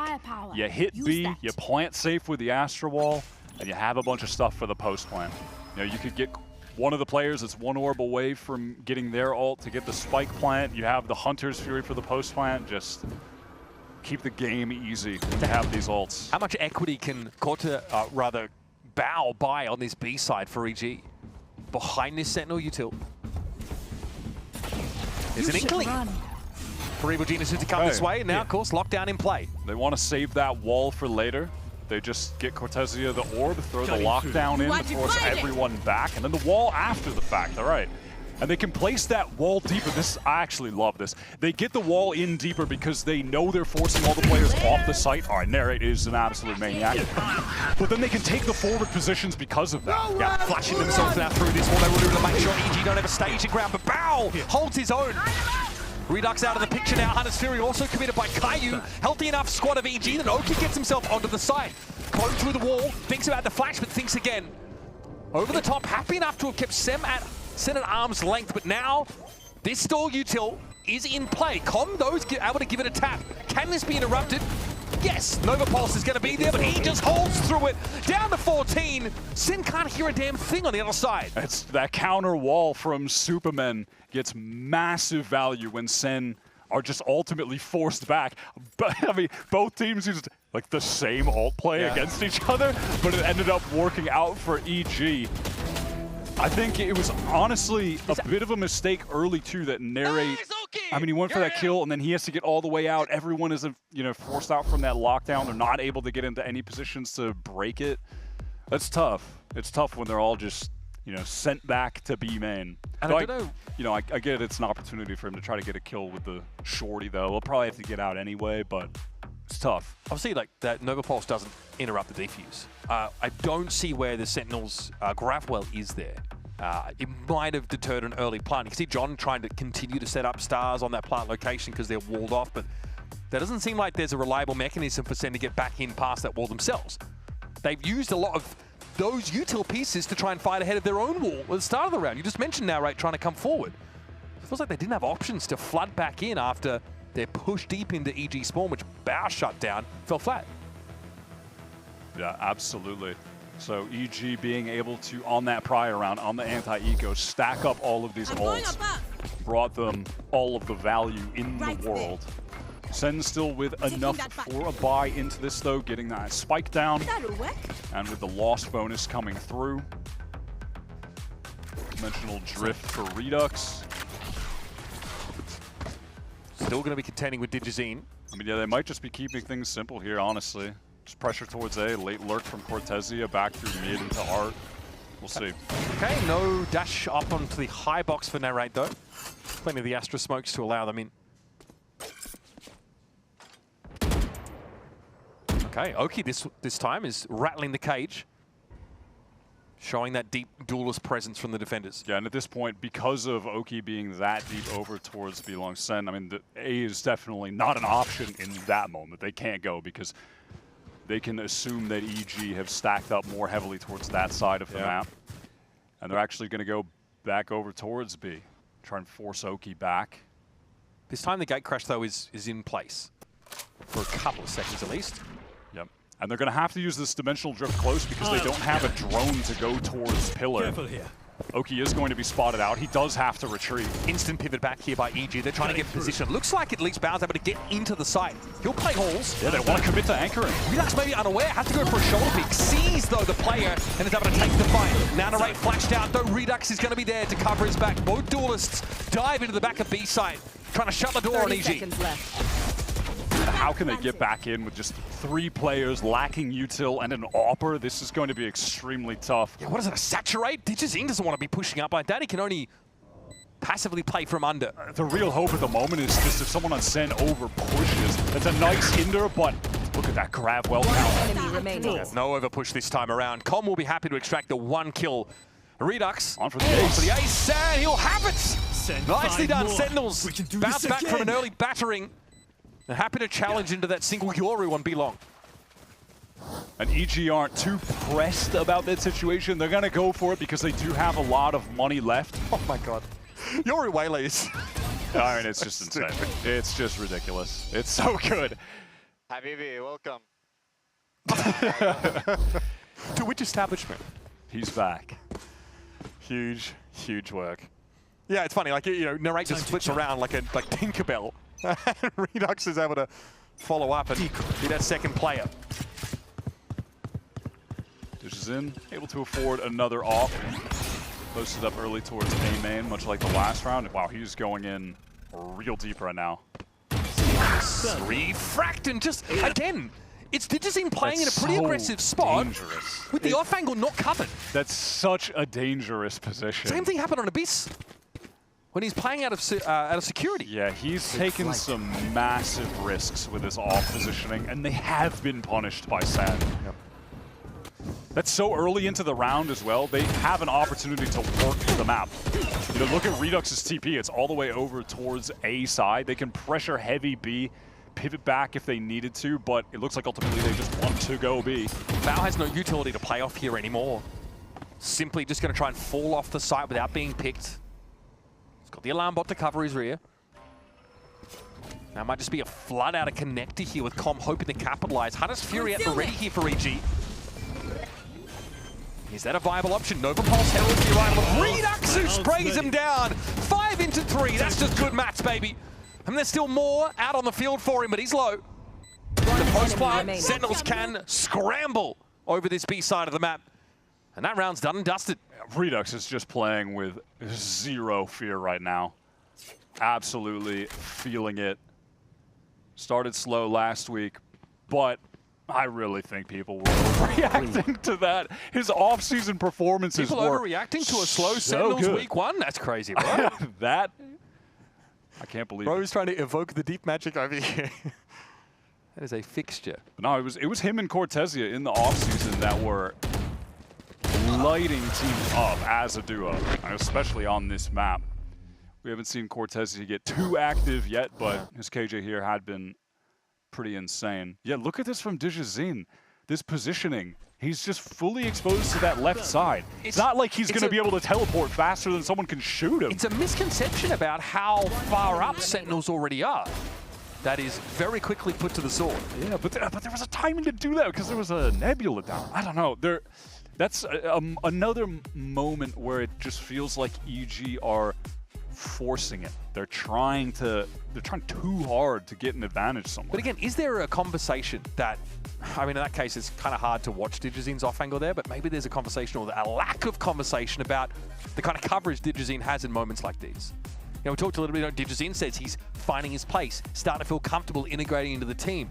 You hit B, you plant safe with the Astra Wall, and you have a bunch of stuff for the post plant. You know, you could get one of the players that's one orb away from getting their ult to get the spike plant. You have the Hunter's Fury for the post plant. Just keep the game easy to have these ults. How much equity can Bao buy on this B side for EG? Behind this Sentinel util. There's an inkling for Evil Geniuses to come this way, and now, of course, lockdown in play. They want to save that wall for later. They just get Cortesia the orb, throw the lockdown in to force everyone back, and then the wall after the fact. All right. And they can place that wall deeper. I actually love this. They get the wall in deeper because they know they're forcing all the players off the site. All right, Narrate is an absolute maniac. But then they can take the forward positions because of that. Yeah, flashing themselves now through this wall. They want to make sure EG don't have a staging ground, but Bao holds his own. Redux out of the picture now. Hunter's Fury also committed by Caillou. Healthy enough squad of EG that Oki gets himself onto the side. Clone through the wall, thinks about the flash, but thinks again. Over the top, happy enough to have kept Sen at arm's length, but now this stall util is in play. Com, though, is able to give it a tap. Can this be interrupted? Yes, Nova Pulse is going to be there, but he just holds through it. Down to 14. SEN can't hear a damn thing on the other side. It's that counter wall from Superman gets massive value when SEN are just ultimately forced back. But I mean, both teams used like the same ult play against each other, but it ended up working out for EG. I think it was honestly a bit of a mistake early too that Narrate. I mean, he went for that kill, and then he has to get all the way out. Everyone is, forced out from that lockdown. They're not able to get into any positions to break it. That's tough. It's tough when they're all just, sent back to B main. And so I don't know. I get it's an opportunity for him to try to get a kill with the shorty, though. We'll probably have to get out anyway, but it's tough. Obviously, like that Nova Pulse doesn't interrupt the defuse. I don't see where the Sentinels Gravwell is there. It might have deterred an early plant. You can see John trying to continue to set up stars on that plant location because they're walled off, but there doesn't seem like there's a reliable mechanism for SEN to get back in past that wall themselves. They've used a lot of those util pieces to try and fight ahead of their own wall at the start of the round. You just mentioned Narrate trying to come forward. It feels like they didn't have options to flood back in after their push deep into EG spawn, which Bao shut down, fell flat. Yeah, absolutely. So EG being able to, on that prior round, on the anti-eco, stack up all of these ults, brought them all of the value in the world. SEN still with enough for a buy into this, though, getting that spike down. And with the loss bonus coming through. Dimensional drift for Redux. Still going to be contending with Digizine. I mean, yeah, they might just be keeping things simple here, honestly. Just pressure towards A, late lurk from Cortezia, back through mid into Art. We'll see. Okay, no dash up onto the high box for Narrate, though. Plenty of the Astra smokes to allow them in. Okay, Oki this time is rattling the cage, showing that deep duelist presence from the defenders. Yeah, and at this point, because of Oki being that deep over towards Belong SEN, I mean, the A is definitely not an option in that moment. They can't go because they can assume that EG have stacked up more heavily towards that side of the map. And they're actually going to go back over towards B, try and force Oki back. This time the gate crash, though, is in place for a couple of seconds at least. Yep. And they're going to have to use this dimensional drift close because they don't have a drone to go towards Pillar. Careful here. Oki is going to be spotted out. He does have to retreat. Instant pivot back here by EG. They're trying to get position. Looks like at least Bao's able to get into the site. He'll play halls. Yeah, they want to commit to anchoring. Redux maybe unaware. Has to go for a shoulder pick. Sees, though, the player and is able to take the fight. Now Narrate flashed out, though. Redux is going to be there to cover his back. Both duelists dive into the back of B site, trying to shut the door on EG. 30 seconds left. How can they get back in with just 3 players lacking util and an AWPer? This is going to be extremely tough. Yeah, what is it, a saturate? Digizine doesn't want to be pushing up like that. He can only passively play from under. The real hope at the moment is just if someone on SEN over pushes. That's a nice hinder, but look at that Gravwell count. Enemy remaining. No over push this time around. Com will be happy to extract the 1 kill. Redux on for the ace. For the ace, and he'll have it! Nicely done, Sentinels. Bounce back from an early battering. They're happy to challenge into that single Yoru on B-Long. And EG aren't too pressed about that situation. They're going to go for it because they do have a lot of money left. Oh my god. Yoru waylays. I mean, it's just insane. It's just ridiculous. It's so good. Habibi, welcome. To which establishment? He's back. Huge, huge work. Yeah, it's funny. Like, Narrate just flips around like Tinkerbell. Redux is able to follow up and be that second player. Dishes in, able to afford another off. Posted up early towards A main, much like the last round. Wow, he's going in real deep right now. Refract and just, again, it's Digizine playing in a pretty aggressive spot. Dangerous. With the off angle not covered. That's such a dangerous position. Same thing happened on Abyss when he's playing out of security. Yeah, he's taken some massive risks with his off positioning, and they have been punished by SEN. Yep. That's so early into the round as well. They have an opportunity to work the map. Look at Redux's TP. It's all the way over towards A side. They can pressure heavy B, pivot back if they needed to, but it looks like ultimately they just want to go B. Bao has no utility to play off here anymore. Simply just going to try and fall off the site without being picked. Got the alarm bot to cover his rear. That might just be a flood out of connector here with Com hoping to capitalize. Hunter's Fury out already here for EG. Is that a viable option? Nova Pulse heralds the arrival of Redux, who sprays him down. 5 into 3. That's just good maths, baby. And there's still more out on the field for him, but he's low. The post plant, Sentinels can scramble over this B side of the map. And that round's done and dusted. Redux is just playing with zero fear right now. Absolutely feeling it. Started slow last week, but I really think people were overreacting to that. His off-season performances People were overreacting to a slow so Sentinels good. week 1? That's crazy, right? That, I can't believe Bro's trying to evoke the deep magic over here. That is a fixture. But no, it was him and Cortezia in the offseason that were lighting teams up as a duo, especially on this map. We haven't seen Cortezia get too active yet, but his KJ here had been pretty insane. Yeah, look at this from Dijazine. This positioning. He's just fully exposed to that left side. It's not like he's going to be able to teleport faster than someone can shoot him. It's a misconception about how far up Sentinels already are. That is very quickly put to the sword. Yeah, but there was a timing to do that because there was a Nebula down. I don't know. That's another moment where it just feels like EG are forcing it. They're trying too hard to get an advantage somewhere. But again, is there a conversation that, I mean, in that case, it's kind of hard to watch Digizine's off angle there, but maybe there's a conversation or a lack of conversation about the kind of coverage Digizine has in moments like these. You know, we talked a little bit about Digizine says he's finding his place, starting to feel comfortable integrating into the team.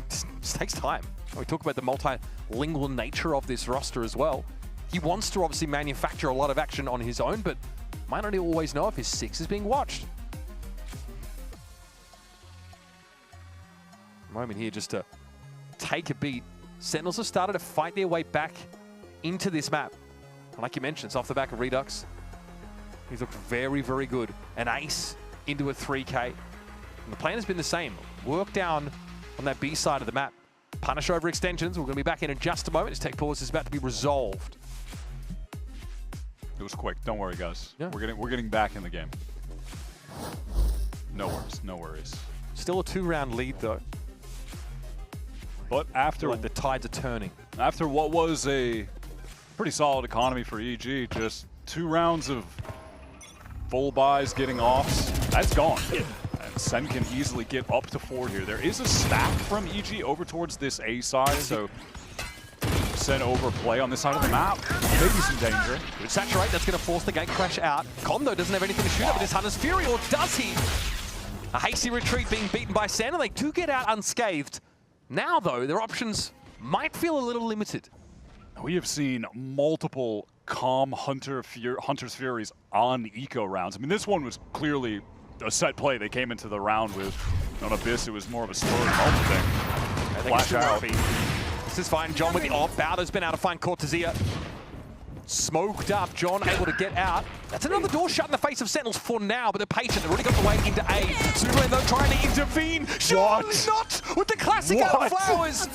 This takes time. We talk about the multilingual nature of this roster as well. He wants to obviously manufacture a lot of action on his own, but might not always know if his 6 is being watched. Moment here just to take a beat. Sentinels have started to fight their way back into this map. And like you mentioned, it's off the back of Redux. He's looked very, very good. An ace into a 3K. And the plan has been the same. Work down on that B side of the map. Punish over extensions. We're going to be back in just a moment. This tech pause is about to be resolved. It was quick. Don't worry, guys. Yeah. We're getting back in the game. No worries. No worries. Still a 2-round lead, though. But after like the tides are turning. After what was a pretty solid economy for EG, just 2 rounds of full buys getting offs, that's gone. And SEN can easily get up to 4 here. There is a stack from EG over towards this A side, so SEN overplay on this side of the map. Maybe some danger. Good saturate, that's going to force the gate crash out. Kondo doesn't have anything to shoot at with his Hunter's Fury, or does he? A hasty retreat being beaten by SEN, and they do get out unscathed. Now, though, their options might feel a little limited. We have seen multiple calm Hunter's Furies on eco rounds. I mean, this one was clearly a set play. They came into the round with. On Abyss, it was more of a spur of the moment thing. I think Flash out. This is fine. John with the off. Bowder's been able to find Cortezia. Smoked up. John able to get out. That's another door shut in the face of Sentinels for now, but they're patient. They've already got the way into A. Superman, though, trying to intervene. Surely not with the classic out of flowers.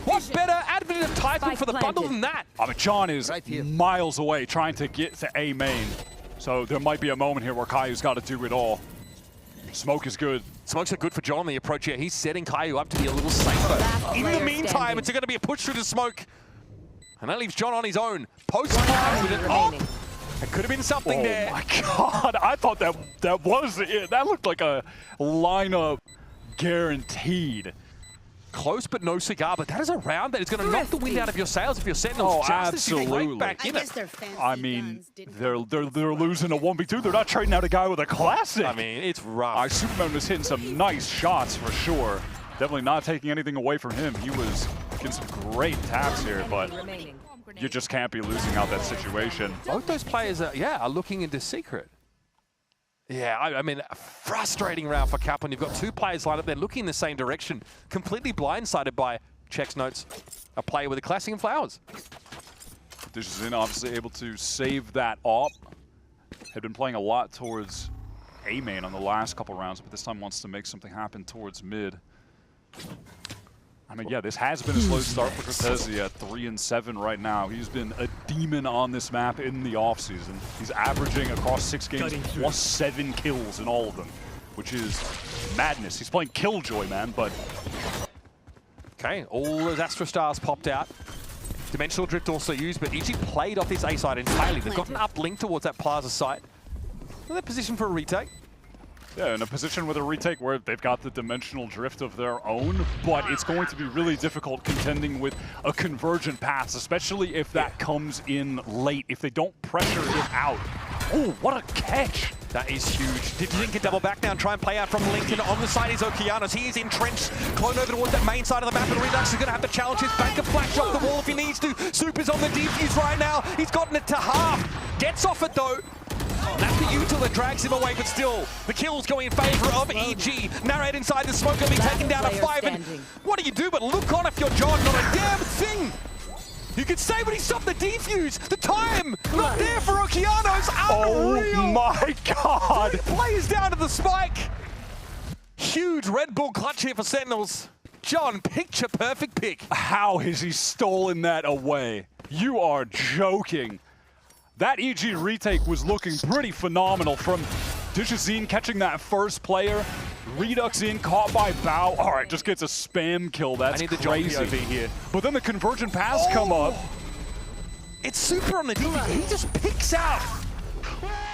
What better advent of title for the bundle than that? I mean, John is miles away trying to get to A main. So there might be a moment here where Kaiu's got to do it all. Smoke is good. Smokes are good for John on the approach here. He's setting Kaiu up to be a little safer. In the meantime, it's going to be a push through the smoke. And that leaves John on his own. Post-5 with it off. It could have been something there. Oh my God, I thought that was it. That looked like a lineup guaranteed. Close but no cigar, but that is a round that is going to knock the wind out of your sails if you're Sentinels. Oh, absolutely. Right back in it. I mean, they're losing a 1v2. They're not trading out a guy with a classic. I mean, it's rough. Superman was hitting some nice shots for sure. Definitely not taking anything away from him. He was getting some great taps here, but you just can't be losing out that situation. Both those players are looking into Secret. Yeah, I mean, a frustrating round for Kaplan. You've got 2 players lined up there looking in the same direction, completely blindsided by Check's notes, a player with a classic and flowers. Dijazine obviously able to save that op. Had been playing a lot towards A main on the last couple rounds, but this time wants to make something happen towards mid. I mean, yeah, this has been a slow start for Cortezia at 3-7 right now. He's been a demon on this map in the offseason. He's averaging across 6 games plus 7 kills in all of them, which is madness. He's playing Killjoy, man, but... Okay, all those Astra Stars popped out. Dimensional Drift also used, but EG played off this A side entirely. They've got an uplink towards that Plaza site. Well, they're positioned for a retake. Yeah, in a position with a retake where they've got the dimensional drift of their own, but it's going to be really difficult contending with a convergent pass, especially if that comes in late, if they don't pressure it out. Oh, what a catch! That is huge. Did Link double back now and try and play out from Lincoln? On the side is Okeanos. He is entrenched. Clone over towards that main side of the map, and Redux is going to have to challenge his bank of flash off the wall if he needs to. Super's on the defuse right now. He's gotten it to half. Gets off it though. That's the util that drags him away, but still, the kills go in favor of EG. Narrate inside the smoke, going to be taken down to 5. And what do you do but look on if you're John? Not a damn thing. You could say, but he stopped the defuse. The time not there for Okeanos. Unreal. Oh my God. 3 players down to the spike. Huge Red Bull clutch here for Sentinels. John, picture perfect pick. How has he stolen that away? You are joking. That EG retake was looking pretty phenomenal from Digizine catching that first player. Redux in, caught by Bao. All right, just gets a spam kill. That's crazy. POV here. But then the convergent pass come up. It's Super on the defense. He just picks out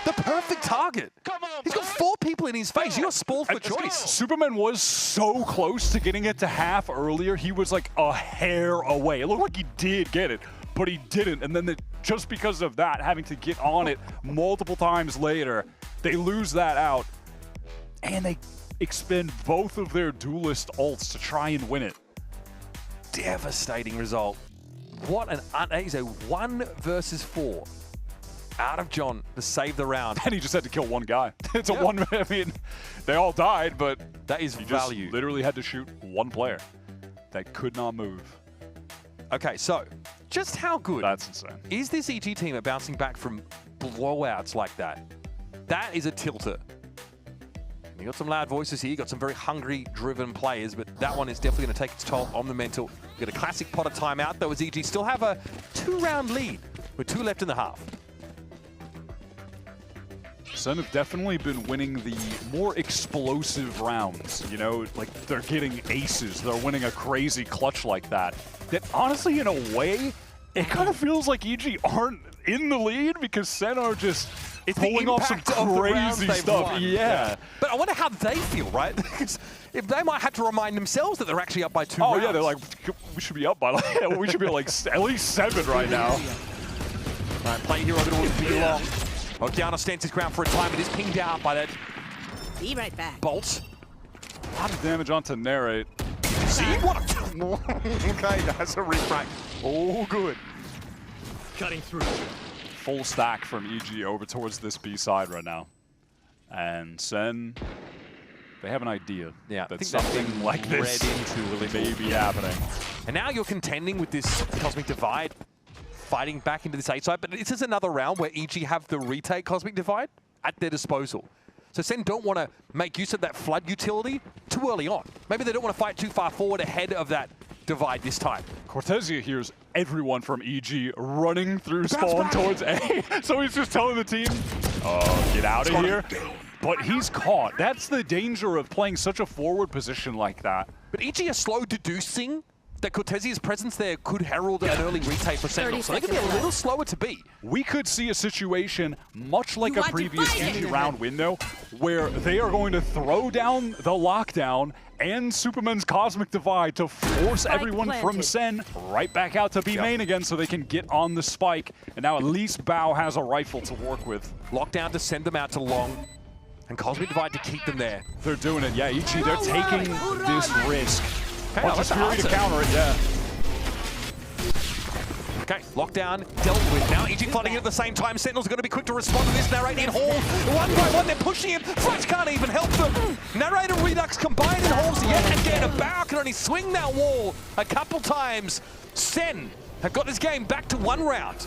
the perfect target. Come on, he's got 4 people in his face. You're spoiled for choice. Superman was so close to getting it to half earlier. He was like a hair away. It looked like he did get it, but he didn't. And then just because of that, having to get on it multiple times later, they lose that out. And they expend both of their duelist ults to try and win it. Devastating result. What an that is a 1 versus 4 out of John to save the round. And he just had to kill one guy. It's a one. I mean, they all died, but that is value. Just literally had to shoot one player that could not move. Okay, so just how good That's insane. is this EG team at bouncing back from blowouts like that? That is a tilter. You got some loud voices here, you got some very hungry, driven players, but that one is definitely going to take its toll on the mental. You got a classic pot of timeout, though, as EG still have a 2-round lead with 2 left in the half. SEN have definitely been winning the more explosive rounds, you know, like they're getting aces, they're winning a crazy clutch like that. That honestly, in a way, it kind of feels like EG aren't in the lead because SEN are just pulling off some crazy stuff. Yeah. But I wonder how they feel, right? Because if they might have to remind themselves that they're actually up by 2 rounds. Oh, yeah, they're like, we should be up by, like, we should be like at least 7 right now. All right, play hero going to be long. Okeanos stands his ground for a time, but is pinged out by that. Be right back. Bolt. A lot of damage onto Narrate. See what? Okay, that's a refract. Oh, good. Cutting through. Full stack from EG over towards this B side right now. And SEN, they have an idea that something like this may be happening. And now you're contending with this Cosmic Divide, fighting back into this A side, but this is another round where EG have the retake Cosmic Divide at their disposal. So SEN don't want to make use of that flood utility too early on. Maybe they don't want to fight too far forward ahead of that divide this time. Cortesia hears everyone from EG running through spawn towards A. So he's just telling the team, get out of here. But he's caught. That's the danger of playing such a forward position like that. But EG are slow deducing that Cortesia's presence there could herald an early retake for Sentinel. So they can be a little slower to beat. We could see a situation much like a previous EG round window where they are going to throw down the lockdown and Superman's Cosmic Divide to force everyone from SEN right back out to B main again so they can get on the spike. And now at least Bao has a rifle to work with. Lockdown to send them out to long. And Cosmic Divide to keep them there. They're doing it, yeah. EG, they're taking this risk. Bunch of Fury to counter it, yeah. Okay, lockdown dealt with. Now EG flooding it at the same time. Sentinel's going to be quick to respond to this. Narrate in Hall. 1 by 1, they're pushing him. Flash can't even help them. Narrate and Redux combined in Halls yet again. A Bao can only swing that wall a couple times. SEN have got this game back to 1 round.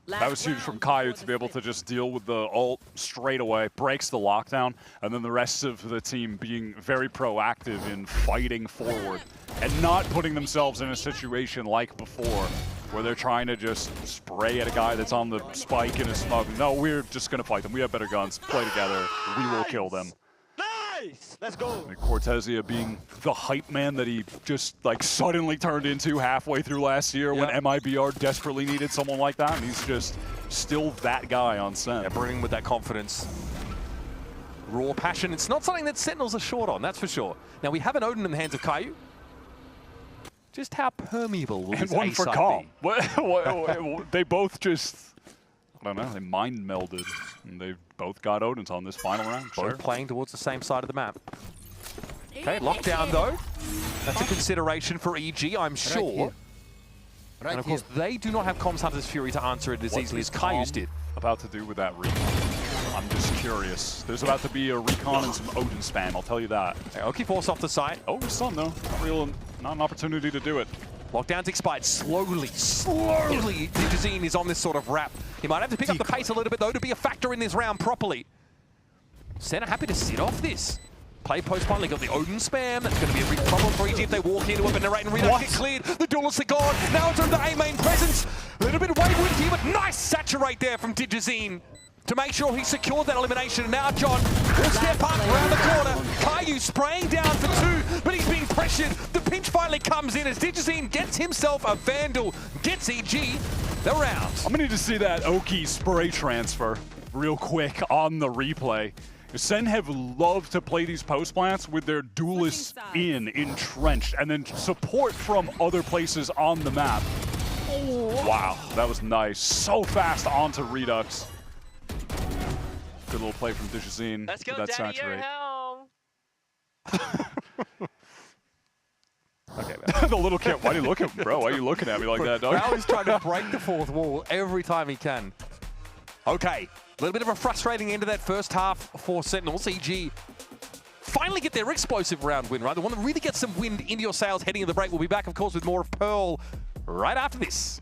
That was huge from Caillou to be able to just deal with the ult straight away, breaks the lockdown, and then the rest of the team being very proactive in fighting forward and not putting themselves in a situation like before where they're trying to just spray at a guy that's on the spike in a smoke. No, we're just going to fight them. We have better guns. Play together. We will kill them. boys. Let's go. And Cortezia being the hype man that he just like suddenly turned into halfway through last year when MIBR desperately needed someone like that, and he's just still that guy on SEN. Yeah, bringing with that confidence. Raw passion. It's not something that Sentinels are short on, that's for sure. Now we have an Odin in the hands of Caillou. Just how permeable will And this one A for side Calm. be? They both just, I don't know, they mind melded. And they both got Odins on this final round. Both playing towards the same side of the map. Okay, lockdown though. That's a consideration for EG, I'm sure. And of course, they do not have Comms Hunter's Fury to answer it as easily as Caillou's did. About to do with that recon? I'm just curious. There's about to be a recon and some Odin spam, I'll tell you that. Okay, Oki forced off the site. Oh, some though. Not an opportunity to do it. Lockdown's expired. Slowly, Digizine is on this sort of wrap. He might have to pick up the pace a little bit though to be a factor in this round properly. SEN are happy to sit off this. Play post finally got the Odin spam. That's going to be a big problem for EG if they walk into it, but Narrate and Redux get cleared. The duelists are gone. Now it's on the A main presence. A little bit wayward here, but nice saturate there from Digizine to make sure he secured that elimination. And now John will step up around the corner. Caillou spraying down for 2, but he's being pressured. The pinch finally comes in as Digizine gets himself a Vandal, gets EG the round. I'm going to need to see that Oki spray transfer real quick on the replay. SEN have loved to play these post plants with their duelists entrenched, and then support from other places on the map. Wow, that was nice. So fast onto Redux. Good little play from Digizine. Let's go, with that Daddy, saturate. you're home. Okay, man. The little kid. Why are you looking, bro? Why are you looking at me like that, dog? Now he's trying to break the fourth wall every time he can. Okay, a little bit of a frustrating end of that first half for Sentinels. EG finally get their explosive round win, right? They want to really get some wind into your sails heading into the break. We'll be back, of course, with more of Pearl right after this.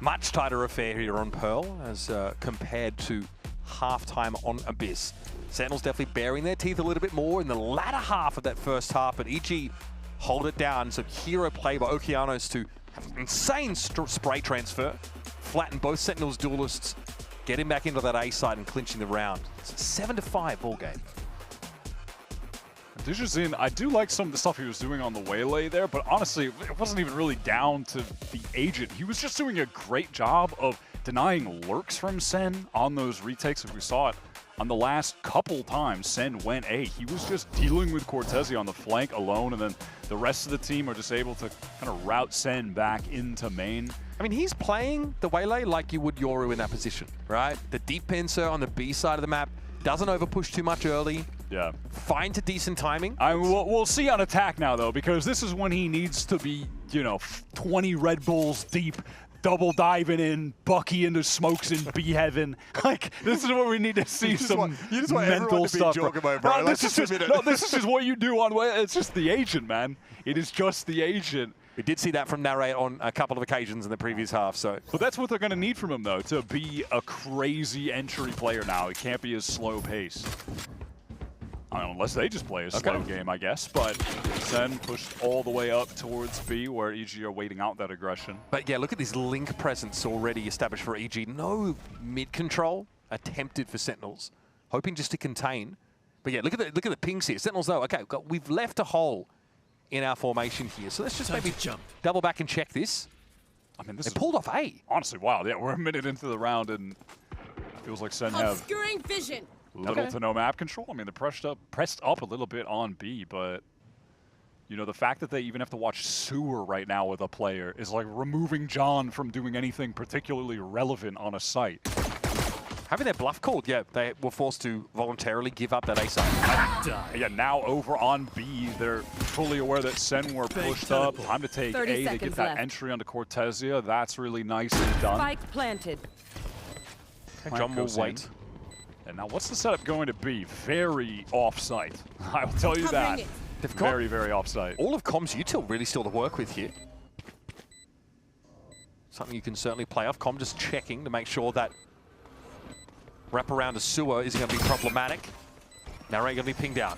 Much tighter affair here on Pearl as compared to halftime on Abyss. Sentinels definitely bearing their teeth a little bit more in the latter half of that first half, but EG hold it down. Some hero play by Okeanos to have an insane spray transfer, flatten both Sentinels duelists, get him back into that A side and clinching the round. It's a 7-5 ball game. Digizine, I do like some of the stuff he was doing on the waylay there, but honestly, it wasn't even really down to the agent. He was just doing a great job of denying lurks from SEN on those retakes. If we saw it on the last couple times SEN went A, he was just dealing with Cortezia on the flank alone, and then the rest of the team are just able to kind of route SEN back into main. I mean, he's playing the waylay like you would Yoru in that position, right? The deep pincer on the B side of the map, doesn't overpush too much early. Yeah. Fine to decent timing. We'll see on attack now, though, because this is when he needs to be, 20 Red Bulls deep, double diving in, Bucky into smokes in B heaven. Like, this is where we need to see some mental stuff. This is just what you do on. It's just the agent, man. It is just the agent. We did see that from Narrate on a couple of occasions in the previous half, so. But that's what they're going to need from him, though, to be a crazy entry player now. It can't be as slow pace. I don't know, unless they just play a slow game, I guess. But SEN pushed all the way up towards B, where EG are waiting out that aggression. But yeah, look at this link presence already established for EG. No mid control attempted for Sentinels, hoping just to contain. But yeah, look at the pings here. Sentinels though, okay, we've left a hole in our formation here. So let's just maybe double back and check this. I mean, this they is pulled off A. Honestly, wow. Yeah, we're a minute into the round, and it feels like Sen have Obscuring vision. little to no map control. I mean, they're pressed up a little bit on B, but you know, the fact that they even have to watch Sewer right now with a player is like removing John from doing anything particularly relevant on a site. Having their bluff called, yeah, they were forced to voluntarily give up that A side. Yeah, now over on B, they're fully aware that Sen were pushed up. Time to take A. They get that entry onto Cortesia. That's really nicely done. Spike planted. And John will wait. And now what's the setup going to be? Very off-site. I will tell you that. They've got very, very off-site. All of Com's util really still to work with here. Something you can certainly play off. Com just checking to make sure that wrap around to Sewer isn't going to be problematic. Now Ray going to be pinged out.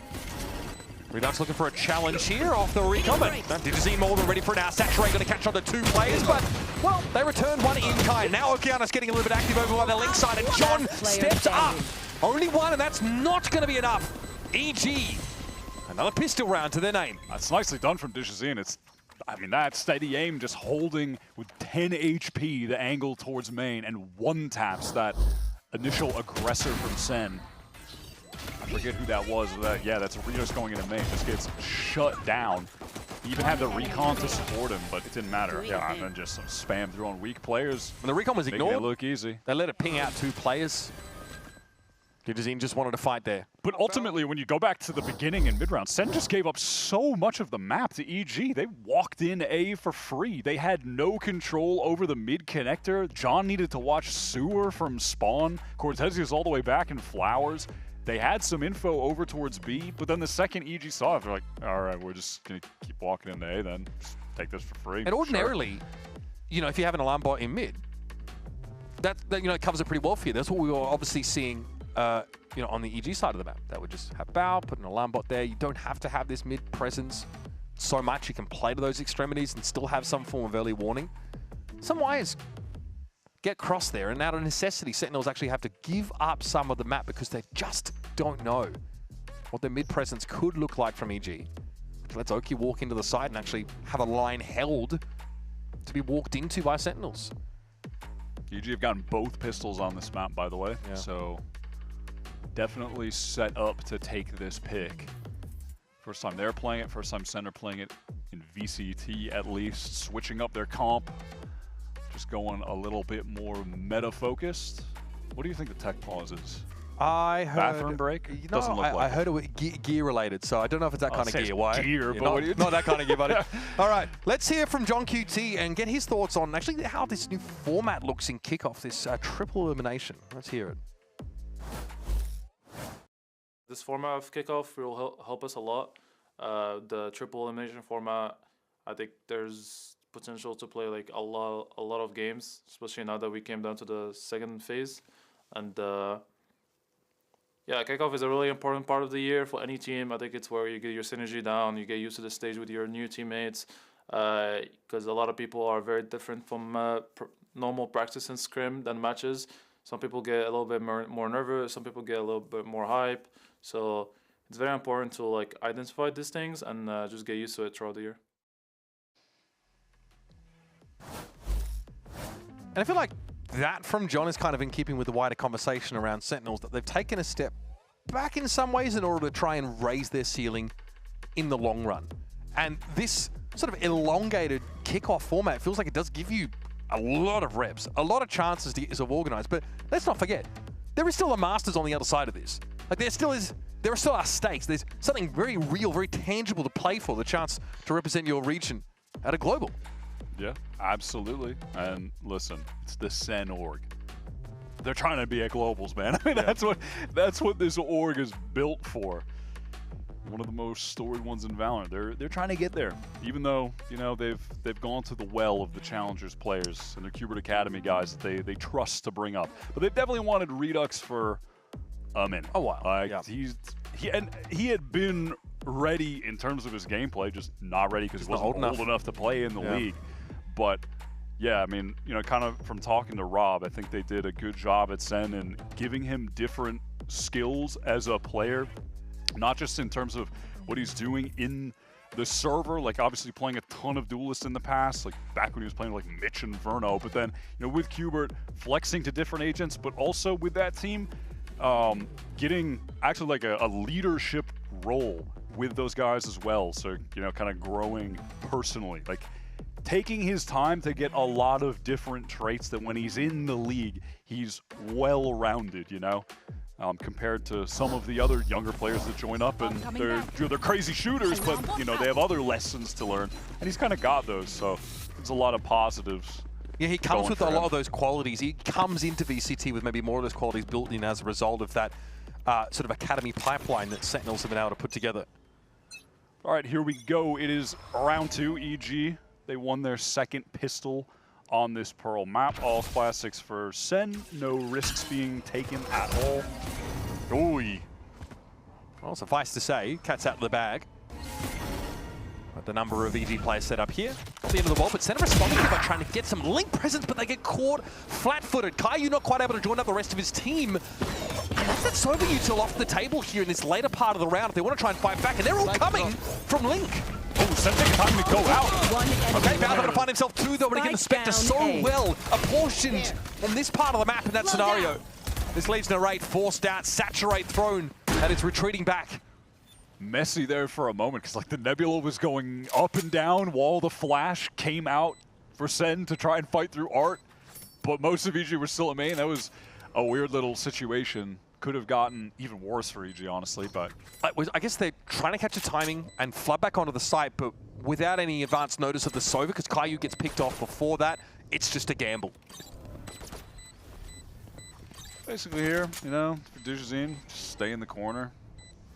Redux looking for a challenge here off the recon, but Digizine more than ready for it now. Saturate going to catch on to 2 players, but, well, they return one in kind. Now Okeanos getting a little bit active over on the link side, and John steps up. Only one, and that's not going to be enough. EG, another pistol round to their name. That's nicely done from Digizine. I mean, that steady aim, just holding with 10 HP the angle towards main, and one taps that initial aggressor from Sen. I forget who that was. Yeah, that's Rios going into main. Just gets shut down. He even had the recon to support him, but it didn't matter. Yeah, and then just some spam through on weak players. When the recon was ignored, it look easy. They let it ping out 2 players. Digizine just wanted to fight there. But ultimately, when you go back to the beginning in mid-round, Sen just gave up so much of the map to EG. They walked in A for free. They had no control over the mid connector. John needed to watch Sewer from spawn. Cortesia's all the way back in Flowers. They had some info over towards B, but then the second EG saw it, they're like, all right, we're just going to keep walking into A then. Just take this for free. And ordinarily, you know, if you have an alarm bot in mid, that you know, covers it pretty well for you. That's what we were obviously seeing you know, on the EG side of the map. That would just have bow, put an alarm bot there. You don't have to have this mid presence so much. You can play to those extremities and still have some form of early warning. Some wires get crossed there, and out of necessity, Sentinels actually have to give up some of the map because they just don't know what their mid presence could look like from EG. Which lets Oki walk into the side and actually have a line held to be walked into by Sentinels. EG have gotten both pistols on this map, by the way, so definitely set up to take this pick. First time they're playing it, first time Sen are playing it in VCT at least, switching up their comp, just going a little bit more meta-focused. What do you think the tech pause is? I heard bathroom break? You know, Doesn't look like I heard it was gear related, so I don't know if it's that kind of gear. Why? Gear, yeah, but not that kind of gear, buddy. All right, let's hear from John QT and get his thoughts on actually how this new format looks in Kickoff, this triple elimination. Let's hear it. This format of Kickoff will help us a lot. The triple elimination format, I think there's potential to play like a lot of games, especially now that we came down to the second phase. And yeah, Kickoff is a really important part of the year for any team. I think it's where you get your synergy down, you get used to the stage with your new teammates, because a lot of people are very different from normal practice and scrim than matches. Some people get a little bit more nervous, some people get a little bit more hype. So it's very important to like identify these things and just get used to it throughout the year. And I feel like that from John is kind of in keeping with the wider conversation around Sentinels, that they've taken a step back in some ways in order to try and raise their ceiling in the long run. And this sort of elongated Kickoff format feels like it does give you a lot of reps, a lot of chances to get yourself organized. But let's not forget, there is still a Masters on the other side of this. Like there still are stakes. There's something very real, very tangible to play for, the chance to represent your region at a global. Yeah, absolutely. And listen, it's the SEN org. They're trying to be at globals, man. I mean, that's what this org is built for. One of the most storied ones in VALORANT. They're trying to get there, even though they've gone to the well of the challengers players and the Qbert Academy guys that they trust to bring up. But they've definitely wanted Redux for a minute. A while. He had been ready in terms of his gameplay, just not ready because he wasn't old enough to play in the league. But yeah, I mean, kind of from talking to Rob, I think they did a good job at SEN in giving him different skills as a player Not just in terms of what he's doing in the server, like obviously playing a ton of duelists in the past, like back when he was playing like Mitch and Verno, but then, you know, with Qbert flexing to different agents, but also with that team, getting actually like a leadership role with those guys as well. So, you know, kind of growing personally, like taking his time to get a lot of different traits that when he's in the league, he's well-rounded, you know? Compared to some of the other younger players that join up, and they're crazy shooters, but you know they have other lessons to learn, and he's kind of got those. So there's a lot of positives. Yeah, he comes with a lot of those qualities. He comes into VCT with maybe more of those qualities built in as a result of that sort of academy pipeline that Sentinels have been able to put together. All right, here we go. It is round 2. EG, they won their second pistol on this Pearl map. All classics for SEN. No risks being taken at all. Oy. Well, suffice to say, cat's out of the bag. But the number of EG players set up here. At the end of the wall, but SEN responding by trying to get some link presence, but they get caught flat-footed. Caillou not quite able to join up the rest of his team. And that's that Sova util off the table here in this later part of the round. If they want to try and fight back, and they're all coming from Link. Oh, SEN taking time to go out. Okay, Val's going to find himself too, though, but again, the Spectre so well apportioned on this part of the map in that scenario. This leads Narrate forced out, Saturate thrown, and it's retreating back. Messy there for a moment, because like the Nebula was going up and down while the flash came out for SEN to try and fight through Art, but most of EG were still at main. That was a weird little situation. Could have gotten even worse for EG, honestly, but... I guess they're trying to catch the timing and flood back onto the site, but without any advance notice of the Sova, because Caillou gets picked off before that, it's just a gamble. Basically here, you know, for Dijazine, just stay in the corner.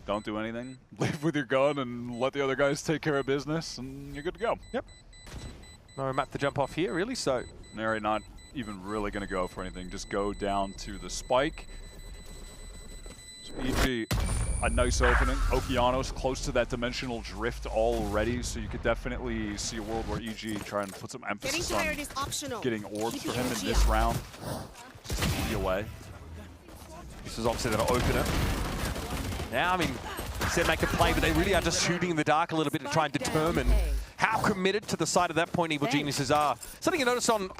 Don't do anything. Leave with your gun and let the other guys take care of business, and you're good to go. Yep. No map to jump off here, really, so... Nary not even really going to go for anything. Just go down to the spike. So EG, a nice opening. Okeanos close to that dimensional drift already, so you could definitely see a world where EG try and put some emphasis on getting orbs for him in this round. Just easy away. This is obviously going to open it. Now, I mean, SEN make a play, but they really are just shooting in the dark a little bit to try and determine how committed to the side of that point Evil Geniuses are. Something you notice on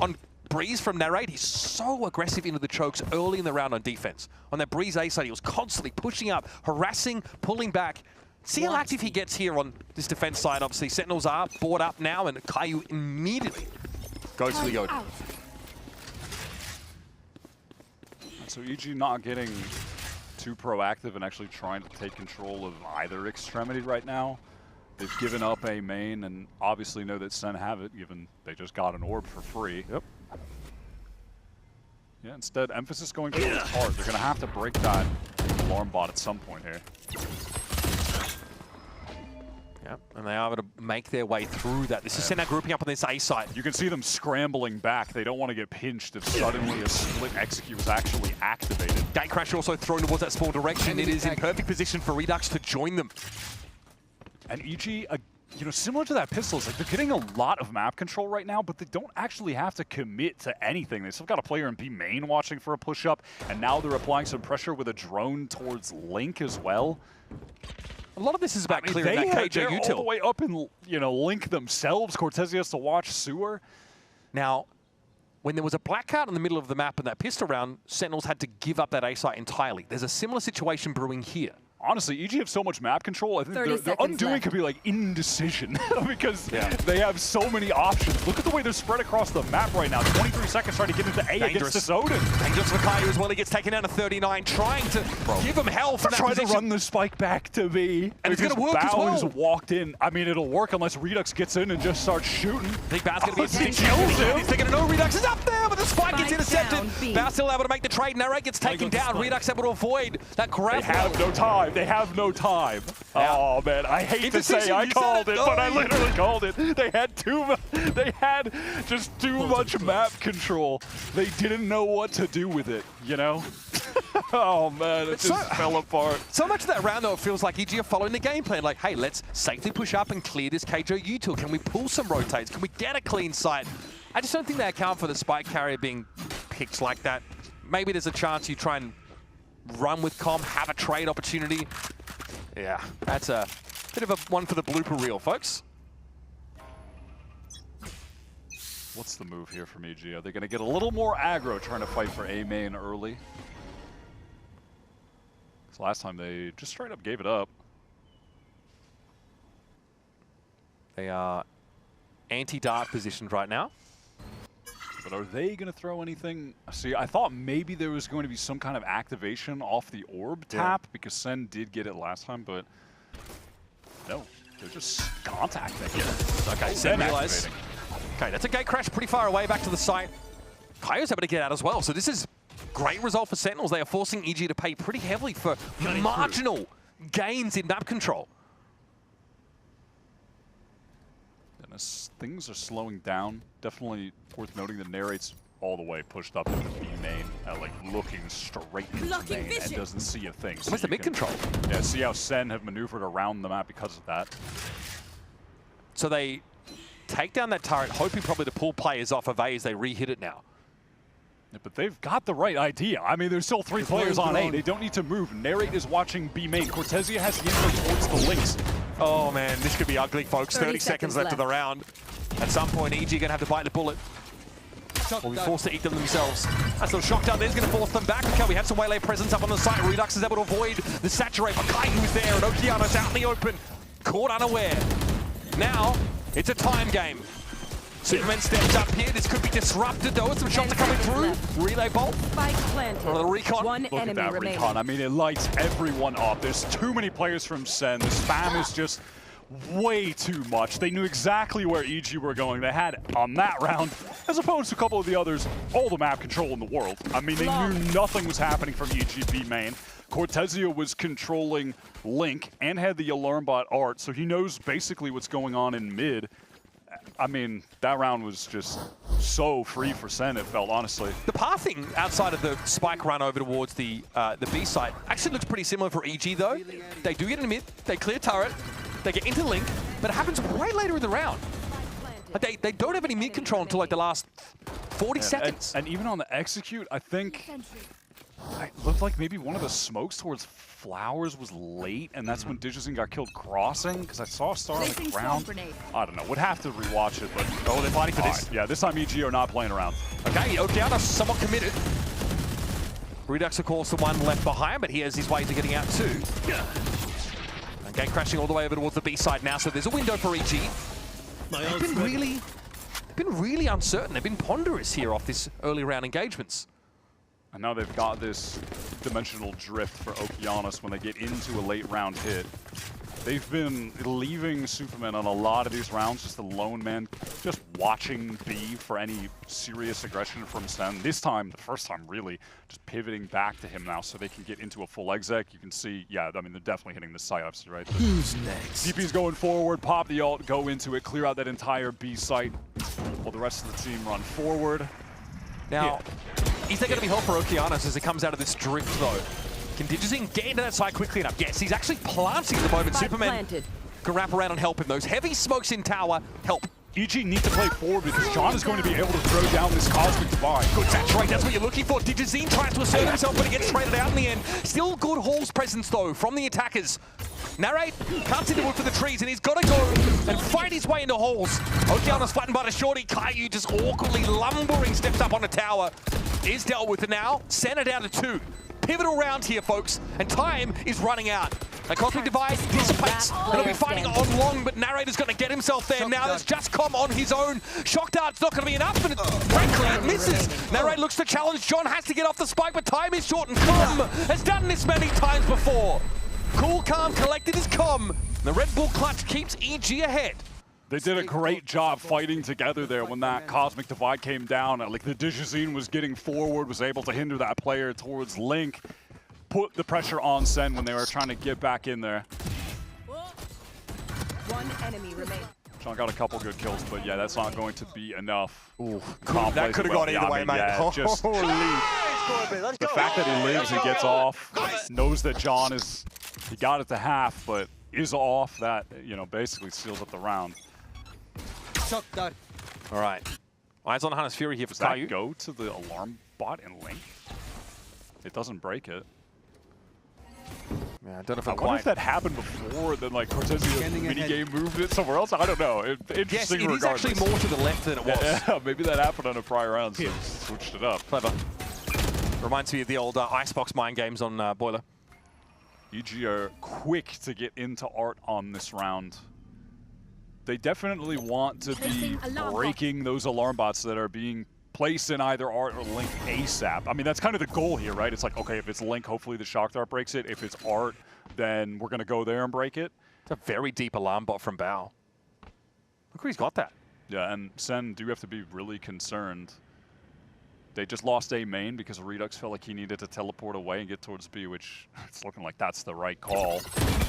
Breeze from Narrate, he's so aggressive into the chokes early in the round on defense. On that Breeze A side, he was constantly pushing up, harassing, pulling back. See how active he gets here on this defense side, obviously. Sentinels are board up now, and Caillou immediately goes for the Odin. So EG not getting too proactive and actually trying to take control of either extremity right now. They've given up a main and obviously know that SEN have it, given they just got an orb for free. Yep. Yeah, instead, emphasis going towards hard. They're going to have to break that alarm bot at some point here. Yep, and they are able to make their way through that. This is SEN grouping up on this A side. You can see them scrambling back. They don't want to get pinched if suddenly a split execute was actually activated. Gatecrash also thrown towards that small direction. It is in perfect position for Redux to join them. And EG, you know, similar to that pistol, it's like they're getting a lot of map control right now, but they don't actually have to commit to anything. They still got a player in B main watching for a push-up, and now they're applying some pressure with a drone towards Link as well. A lot of this is about clearing that KJ they're util. all the way up in, you know, Link themselves. Cortez has to watch Sewer. Now, when there was a blackout in the middle of the map in that pistol round, Sentinels had to give up that A site entirely. There's a similar situation brewing here. Honestly, EG have so much map control, I think their undoing could be like indecision because they have so many options. Look at the way they're spread across the map right now. 23 seconds trying to get into A against this Odin. Dangerous for Caillou as well. He gets taken down to 39, trying to give him health. Trying to run the spike back to B. And it's going to work as well. Bow's walked in. I mean, it'll work unless Redux gets in and just starts shooting. I think Bow's going to be a kills him. He's thinking, no, Redux is up there, but the spike gets intercepted. Bow's still able to make the trade. Narrate gets taken down. Redux able to avoid that grab. They have no time. They have no time. Oh man, I hate to say I called it, but I literally called it. They had just too much map control. They didn't know what to do with it, you know? Oh man, it just fell apart. So much of that round though, it feels like EG are following the game plan. Like, hey, let's safely push up and clear this KJ util. Can we pull some rotates? Can we get a clean sight? I just don't think they account for the spike carrier being picked like that. Maybe there's a chance you try and run with Com, have a trade opportunity. Yeah, that's a bit of a one for the blooper reel, folks. What's the move here from EG? Are they going to get a little more aggro trying to fight for A main early? Because last time they just straight up gave it up. They are anti-dart positioned right now. But are they going to throw anything? See, I thought maybe there was going to be some kind of activation off the orb tap because SEN did get it last time, but no, they're just contacting it. Okay, SEN realize. Okay, that's a gate crash pretty far away back to the site. Kaio's able to get out as well, so this is great result for Sentinels. They are forcing EG to pay pretty heavily for marginal gains in map control. And as things are slowing down, definitely worth noting the narrate's all the way pushed up into B main, like looking straight into main and doesn't see a thing. So what's the mid control? Yeah, see how SEN have maneuvered around the map because of that. So they take down that turret, hoping probably to pull players off of A as they re-hit it now. Yeah, but they've got the right idea. I mean, there's still 3 players on A. They don't need to move. Narrate is watching B main. Cortezia has the input towards the links. Oh man, this could be ugly, folks. 30 seconds left of the round. At some point, EG gonna have to bite the bullet. Or be forced to eat them themselves. That little shock down there is going to force them back. Okay, we have some Waylay presence up on the site. Redux is able to avoid the saturate, but Kai who's there, and Okeano's out in the open. Caught unaware. Now, it's a time game. Superman steps up here. This could be disrupted though. Some shots are coming through. Relay bolt. Spike planted. Or the recon. One Look at enemy that remaining. recon. I mean, it lights everyone up. There's too many players from SEN. The spam is just way too much. They knew exactly where EG were going. They had on that round, as opposed to a couple of the others, all the map control in the world. I mean, they knew nothing was happening from EGB main. Cortezia was controlling Link and had the alarm bot art, so he knows basically what's going on in mid. I mean, that round was just so free for SEN, it felt, honestly. The pathing outside of the spike run over towards the B site actually looks pretty similar for EG though. They do get in mid, they clear turret, they get into Link, but it happens way later in the round. They don't have any mid control until like the last 40 seconds. And even on the execute, I think it looked like maybe one of the smokes towards Flowers was late, and that's when Digizine got killed crossing, because I saw a star on the ground. I don't know, would have to rewatch it, but... Oh, they're fighting for this. Right, yeah, this time EG are not playing around. Okay, Okeano's somewhat committed. Redux, of course, the one left behind, but he has his ways of getting out too. And gate crashing all the way over towards the B side now, so there's a window for EG. They've been really uncertain. They've been ponderous here off this early round engagements. And now they've got this dimensional drift for Okeanos when they get into a late round hit. They've been leaving Superman on a lot of these rounds, just a lone man, just watching B for any serious aggression from SEN. This time, the first time really, just pivoting back to him now so they can get into a full exec. You can see, yeah, I mean, they're definitely hitting the site, obviously, right? Who's next? DP's going forward, pop the ult, go into it, clear out that entire B site while the rest of the team run forward. Now, is there going to be help for Okeanos as it comes out of this drift, though? Can Digizine get into that side quickly enough? Yes, he's actually planting at the moment. Superman can wrap around and help him. Those heavy smokes in tower help. EG need to play forward because John is going to be able to throw down this Cosmic Divide. Good saturate, that's what you're looking for. Digizine tries to assert himself, but he gets traded out in the end. Still good Hall's presence, though, from the attackers. Narrate cuts into wood for the trees, and he's got to go and fight his way into Halls. Okeano's flattened by the shorty. Caillou just awkwardly lumbering steps up on the tower. Is dealt with, and now SEN are down to 2. Pivotal round here, folks, and time is running out. The Cosmic Divide dissipates. They'll be fighting on long, but Narrator's going to get himself there. Now there's just Com on his own. Shock Dart's not going to be enough, and frankly, it misses. Narrator looks to challenge. John has to get off the spike, but time is short, and Com has done this many times before. Cool, calm, collected as Com. The Red Bull clutch keeps EG ahead. They did a great job fighting together there when that Cosmic Divide came down. Like the Digizine was getting forward, was able to hinder that player towards Link, put the pressure on SEN when they were trying to get back in there. One enemy remains. John got a couple good kills, but yeah, that's not going to be enough. Ooh, that could have gone either way, mate. Yeah, just the fact that he lives and gets off, knows that John is, he got it to half, but is off, that, you know, basically seals up the round. All right. Eyes on Hunter's Fury here for Does that Caillou. go to the alarm bot and Link? It doesn't break it. Yeah, I don't know if I I'm wonder if quite... that happened before, then like Cortezia minigame moved it somewhere else. I don't know. Yes, Interesting it is actually more to the left than it was. Yeah, maybe that happened on a prior round, so switched it up. Clever. Reminds me of the old Icebox mind games on Boiler. EG are quick to get into art on this round. They definitely want to be breaking those alarm bots that are being placed in either art or Link ASAP. I mean, that's kind of the goal here, right? It's like, okay, if it's Link, hopefully the Shock Dart breaks it. If it's art, then we're going to go there and break it. It's a very deep alarm bot from Bao. Look where he's got that. Yeah, and Sen do have to be really concerned. They just lost A main because Redux felt like he needed to teleport away and get towards B, which it's looking like that's the right call.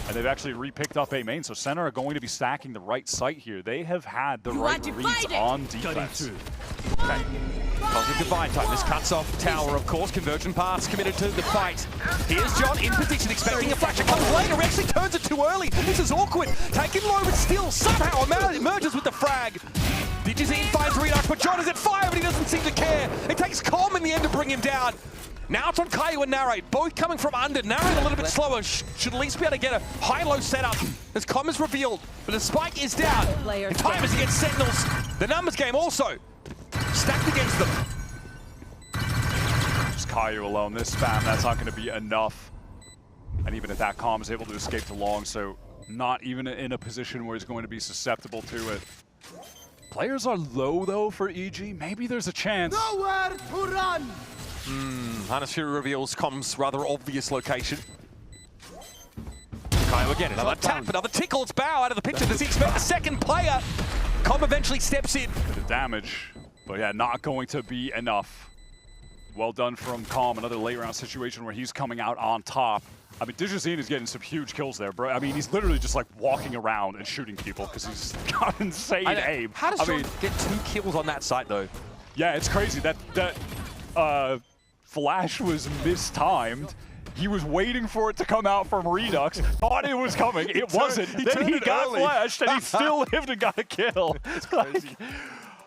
And they've actually re-picked up A main, so Sen are going to be stacking the right site here. They have had the right reads on defense. Okay. Cosmic Divine time. This cuts off Tower, of course. Conversion paths committed to the fight. Here's John in position, expecting a fracture. Comes later, he actually turns it too early. This is awkward. Taken low, but still somehow emerges with the frag. Digizine finds Redux, but John is at fire, but he doesn't seem to care. It takes Calm in the end to bring him down. Now it's on Caillou and Narrate, both coming from under. Narrate a little bit slower, should at least be able to get a high-low setup as Com is revealed. But the spike is down. In time as he gets Sentinels. The numbers game also stacked against them. Just Caillou alone. This spam, that's not going to be enough. And even at that, Calm is able to escape to long, so not even in a position where he's going to be susceptible to it. Players are low, though, for EG. Maybe there's a chance. Nowhere to run! Harness Fury reveals Com's rather obvious location. Caillou again, another tap, another tickle. It's Bao out of the picture. Does he expect a second player? Com eventually steps in. Bit of damage, but yeah, not going to be enough. Well done from Com. Another late round situation where he's coming out on top. I mean, Digizine is getting some huge kills there, bro. I mean, he's literally just like walking around and shooting people because he's got insane aim. How does John get 2 kills on that site, though? Yeah, it's crazy. That flash was mistimed. He was waiting for it to come out from Redux, thought it was coming. It wasn't. Then he got flashed, and he still lived and got a kill. It's crazy. Like,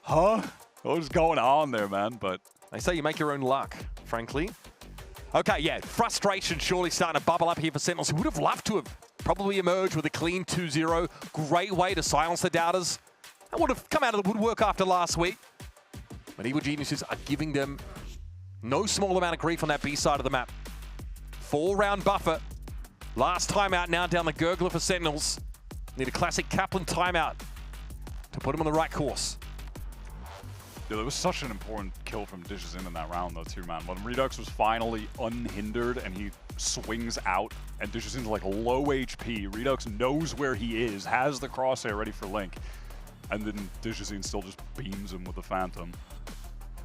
huh? What was going on there, man? But they say you make your own luck, frankly. Okay, yeah, frustration surely starting to bubble up here for Sentinels, who would have loved to have probably emerged with a clean 2-0. Great way to silence the doubters. That would have come out of the woodwork after last week. But Evil Geniuses are giving them no small amount of grief on that B side of the map. 4-round buffer. Last timeout now down the gurgler for Sentinels. Need a classic Kaplan timeout to put him on the right course. Yeah, there was such an important kill from Digizine in that round, though, too, man. When Redux was finally unhindered and he swings out, and Digizine's like low HP, Redux knows where he is, has the crosshair ready for Link, and then Digizine still just beams him with the Phantom.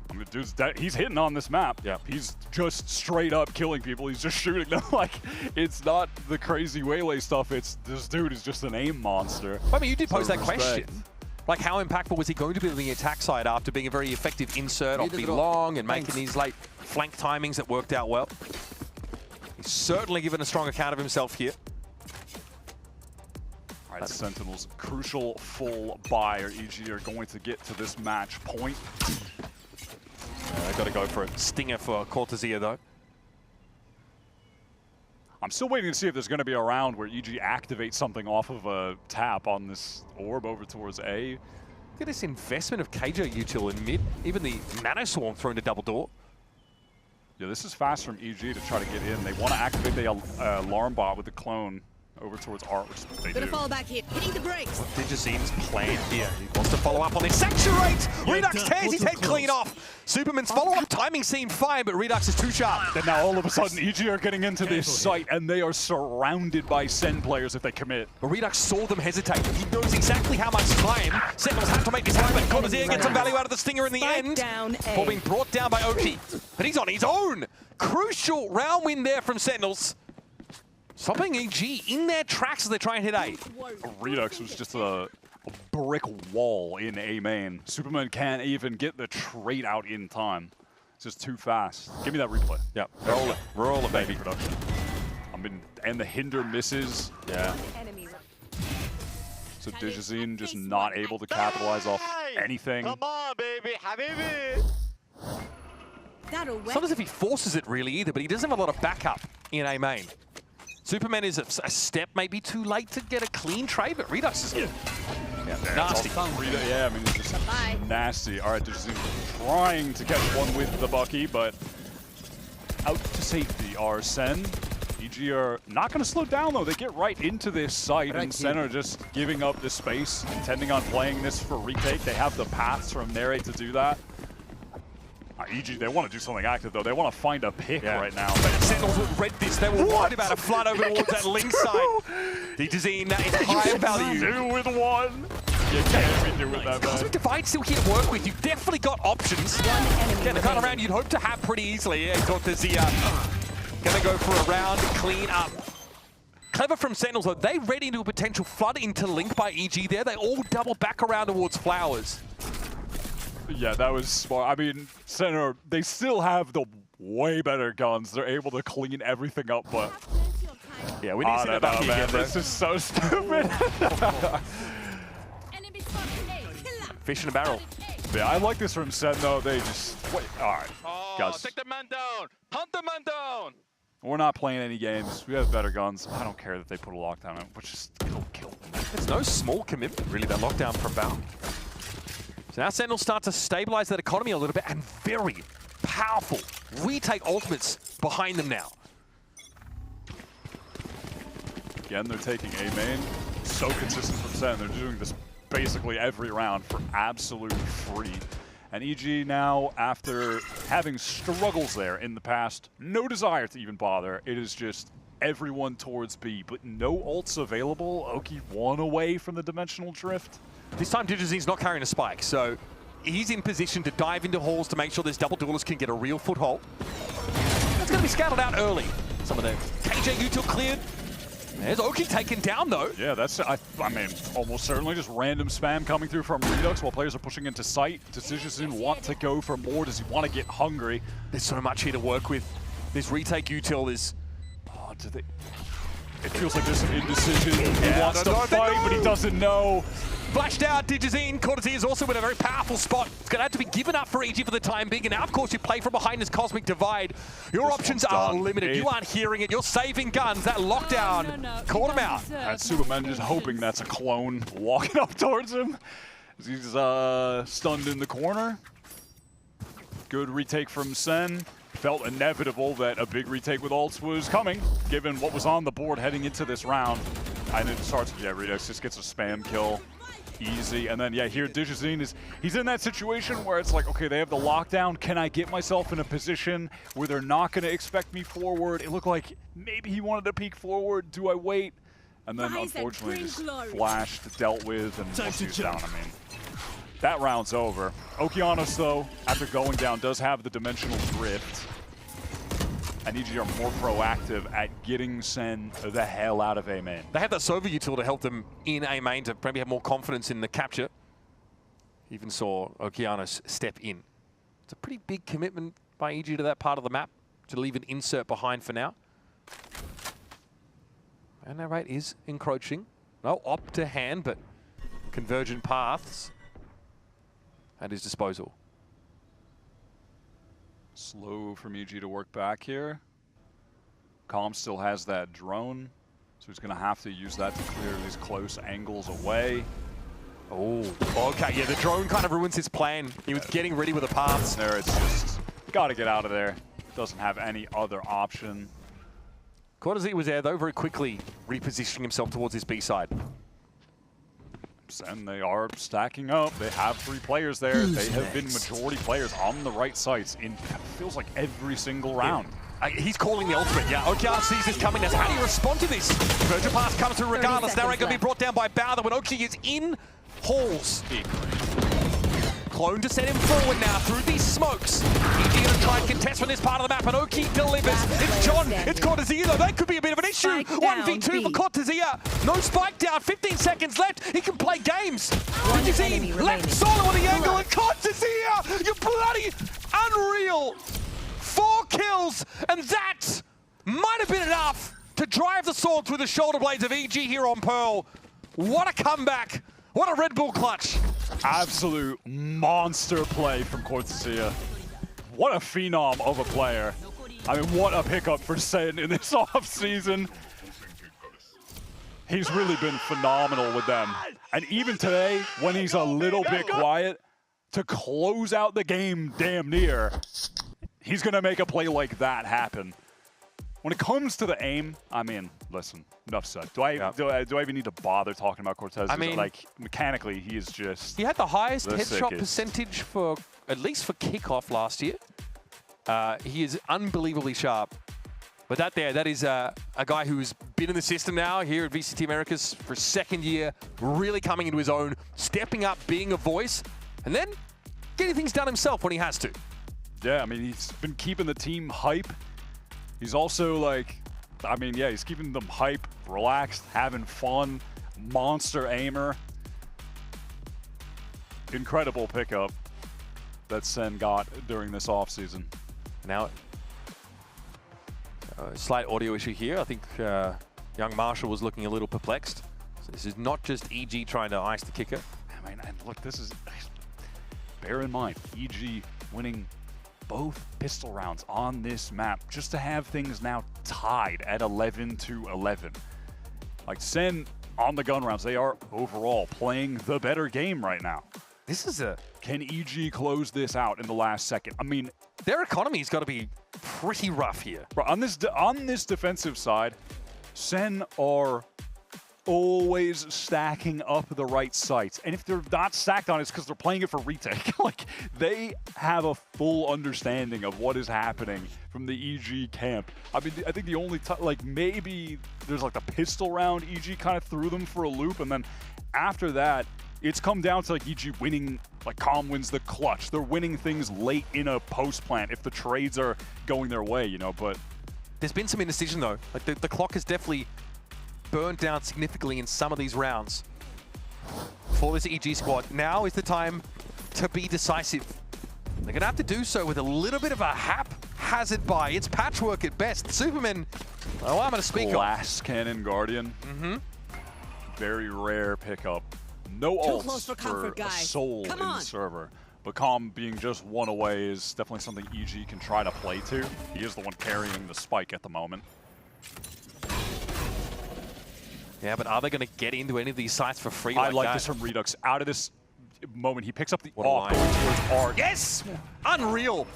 I mean, dude's he's hitting on this map. Yeah. He's just straight up killing people. He's just shooting them. Like, it's not the crazy Waylay stuff. It's this dude is just an aim monster. I mean, you did pose that respect. question. Like, how impactful was he going to be on the attack side after being a very effective insert off B long and making these late flank timings that worked out well? He's certainly given a strong account of himself here. All right, Sentinels, crucial full buy, or EG are going to get to this match point. They've got to go for a stinger for Cortezia, though. I'm still waiting to see if there's going to be a round where EG activates something off of a tap on this orb over towards A. Look at this investment of KJ util in mid. Even the Nano Swarm thrown to double door. Yeah, this is fast from EG to try to get in. They want to activate the alarm bot with the clone over towards Art, which they do. Fall back here, hitting the brakes. Digizine's plan here. He wants to follow up on this. Saturate! Redux tears his head clean off. Superman's follow-up timing seemed fine, but Redux is too sharp. Then now all of a sudden, EG are getting into this site, and they are surrounded by Sen players if they commit. But Redux saw them hesitate. He knows exactly how much time Sentinels have to make this happen. Cortezia gets some value out of the stinger in the end. Before being brought down by Oki. But he's on his own. Crucial round win there from Sentinels. Stopping EG in their tracks as they try and hit A. Redux was just a brick wall in A main. Superman can't even get the trait out in time. It's just too fast. Give me that replay. Yep, roll it. Roll it, baby. Production. And the hinder misses. Yeah. So Digizine just not able to capitalize off anything. Come on, baby, habibi. Sometimes if he forces it really either, but he doesn't have a lot of backup in A main. Superman is a step maybe too late to get a clean trade, but Redux is nasty. Yeah, I mean, it's just nasty. All right, there's trying to catch one with the Bucky, but out to safety are SEN. EG are not going to slow down, though. They get right into this site, and SEN are just giving up this space, intending on playing this for retake. They have the paths from Nere to do that. EG, they want to do something active, though. They want to find a pick right now. But Sentinels would read this. They were worried about a flood over towards that link side. DJZ in that is high value. Two with one. You can't be doing that, man. Cosmic Divide still here to work with. You've definitely got options. Again, the kind of round you'd hope to have pretty easily. Yeah, Cortezia gonna go for a round clean up. Clever from Sentinels, though. They read into a potential flood into link by EG there. They all double back around towards Flowers. Yeah, that was smart. I mean, Center, they still have the way better guns. They're able to clean everything up, but... Yeah, we need to see that back again, This is so stupid. Fish in a barrel. Yeah, I like this from Sen, though. They just... Wait, all right. Guys. Take the man down. Hunt the man down. We're not playing any games. We have better guns. I don't care that they put a lockdown in, which is it'll kill them. It's no small commitment, really, that lockdown from Val. So now Sentinels start to stabilize that economy a little bit, and very powerful retake ultimates behind them now. Again, they're taking A main. So consistent from Sen. They're doing this basically every round for absolute free. And EG now, after having struggles there in the past, no desire to even bother. It is just everyone towards B, but no ults available. Oki one away from the dimensional drift. This time DJZ's not carrying a spike, so he's in position to dive into halls to make sure this double duelist can get a real foothold. That's going to be scouted out early. Some of the KJ util cleared. There's Oki taken down, though. Yeah, that's, I mean, almost certainly just random spam coming through from Redux while players are pushing into sight. Does DJZ want to go for more? Does he want to get hungry? There's so much here to work with. This retake util is... Oh, do they... It feels like there's some indecision. He wants to fight, but he doesn't know. Flashed out, DJZ. Cortezia is also in a very powerful spot. It's going to have to be given up for EG for the time being. And now, of course, you play from behind this Cosmic Divide. Your options are limited. You aren't hearing it. You're saving guns. That lockdown caught him out. And Superman just hoping that's a clone walking up towards him. He's stunned in the corner. Good retake from Sen. Felt inevitable that a big retake with ults was coming, given what was on the board heading into this round. And it starts, yeah, Redux just gets a spam kill. Easy. And then, yeah, here DJZ he's in that situation where it's like, okay, they have the lockdown. Can I get myself in a position where they're not going to expect me forward? It looked like maybe he wanted to peek forward. Do I wait? And then, unfortunately, just flashed, dealt with, and he's down. I mean, that round's over. Okeanos, though, after going down, does have the dimensional drift. And EG are more proactive at getting Sen the hell out of A main. They have that Sova util to help them in A main to maybe have more confidence in the capture. Even saw Okeanos step in. It's a pretty big commitment by EG to that part of the map to leave an insert behind for now. And that rate is encroaching. No op to hand, but convergent paths at his disposal. Slow from EG to work back here. Calm still has that drone, so he's going to have to use that to clear these close angles away. Oh, okay, yeah, the drone kind of ruins his plan. He was getting ready with the paths. There, it's just, got to get out of there. Doesn't have any other option. Cortezia was there, though, very quickly repositioning himself towards his B side. And they are stacking up. They have 3 players there. They have been majority players on the right sites in feels like every single round. He's calling the ultimate, yeah. Okeanos sees this coming. How do you respond to this? Virgin Pass comes through regardless. Now they're going to be brought down by Bowther when Oki is in halls. Clone to set him forward now through these smokes. EG going to try and contest from this part of the map, and Oki delivers. It's John, it's Cortezia, though. That could be a bit of an issue. 1v2 for Cortezia. No spike down, 15 seconds left. He can play games. DJZ left solo on the angle, and Cortezia, you're bloody unreal. 4 kills, and that might have been enough to drive the sword through the shoulder blades of EG here on Pearl. What a comeback. What a Red Bull clutch. Absolute monster play from Cortezia. What a phenom of a player. I mean, what a pickup for Sen in this offseason. He's really been phenomenal with them. And even today, when he's a little bit quiet, to close out the game damn near, he's going to make a play like that happen. When it comes to the aim, I mean, listen, enough said. Do I even need to bother talking about Cortez? I mean, like, mechanically, he is just... He had the highest the headshot sickest. percentage for, at least for kickoff last year. He is unbelievably sharp. But that is a guy who's been in the system now here at VCT Americas for his second year, really coming into his own, stepping up, being a voice, and then getting things done himself when he has to. Yeah, I mean, he's been keeping the team hype. He's also like, I mean, yeah, he's keeping them hype, relaxed, having fun, monster aimer. Incredible pickup that SEN got during this offseason. Now, a slight audio issue here. I think young Marshall was looking a little perplexed. So this is not just EG trying to ice the kicker. I mean, and look, this is, bear in mind, EG winning both pistol rounds on this map just to have things now tied at 11-11. Like SEN on the gun rounds, they are overall playing the better game right now. This is a... Can EG close this out in the last second? I mean, their economy's got to be pretty rough here. Bro, on this defensive side, SEN are always stacking up the right sites. And if they're not stacked on it, it's because they're playing it for retake. Like, they have a full understanding of what is happening from the EG camp. I mean, I think the only like, maybe there's like the pistol round EG kind of threw them for a loop, and then after that, it's come down to like EG winning, like Calm wins the clutch. They're winning things late in a post plant if the trades are going their way, you know, but... There's been some indecision though. Like the clock has definitely burned down significantly in some of these rounds for this EG squad. Now is the time to be decisive. They're gonna have to do so with a little bit of a haphazard buy. It's patchwork at best. Superman, oh, I'm gonna speak Glass Cannon Guardian. Very rare pickup. No ults for a soul in the server. But Calm being just one away is definitely something EG can try to play to. He is the one carrying the spike at the moment. Yeah, but are they going to get into any of these sites for free I like like that? this from Redux. Out of this moment, he picks up the off going towards Art. Yes! Unreal!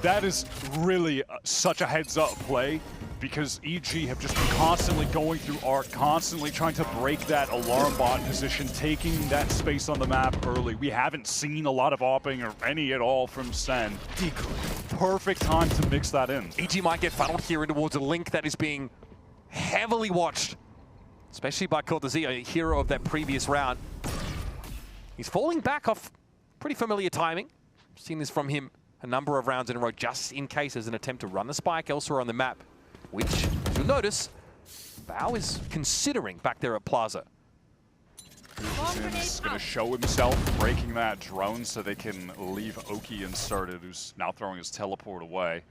That is really such a heads-up play because EG have just been constantly going through Art, constantly trying to break that alarm bot position, taking that space on the map early. We haven't seen a lot of opping or any at all from SEN. Perfect time to mix that in. EG might get funneled here in towards a link that is being heavily watched, especially by Cortezia, a hero of that previous round. He's falling back off pretty familiar timing. I've seen this from him a number of rounds in a row, just in case there's an attempt to run the spike elsewhere on the map, which, as you'll notice, Bao is considering back there at Plaza. Is going to show himself breaking that drone so they can leave Oki inserted, who's now throwing his teleport away.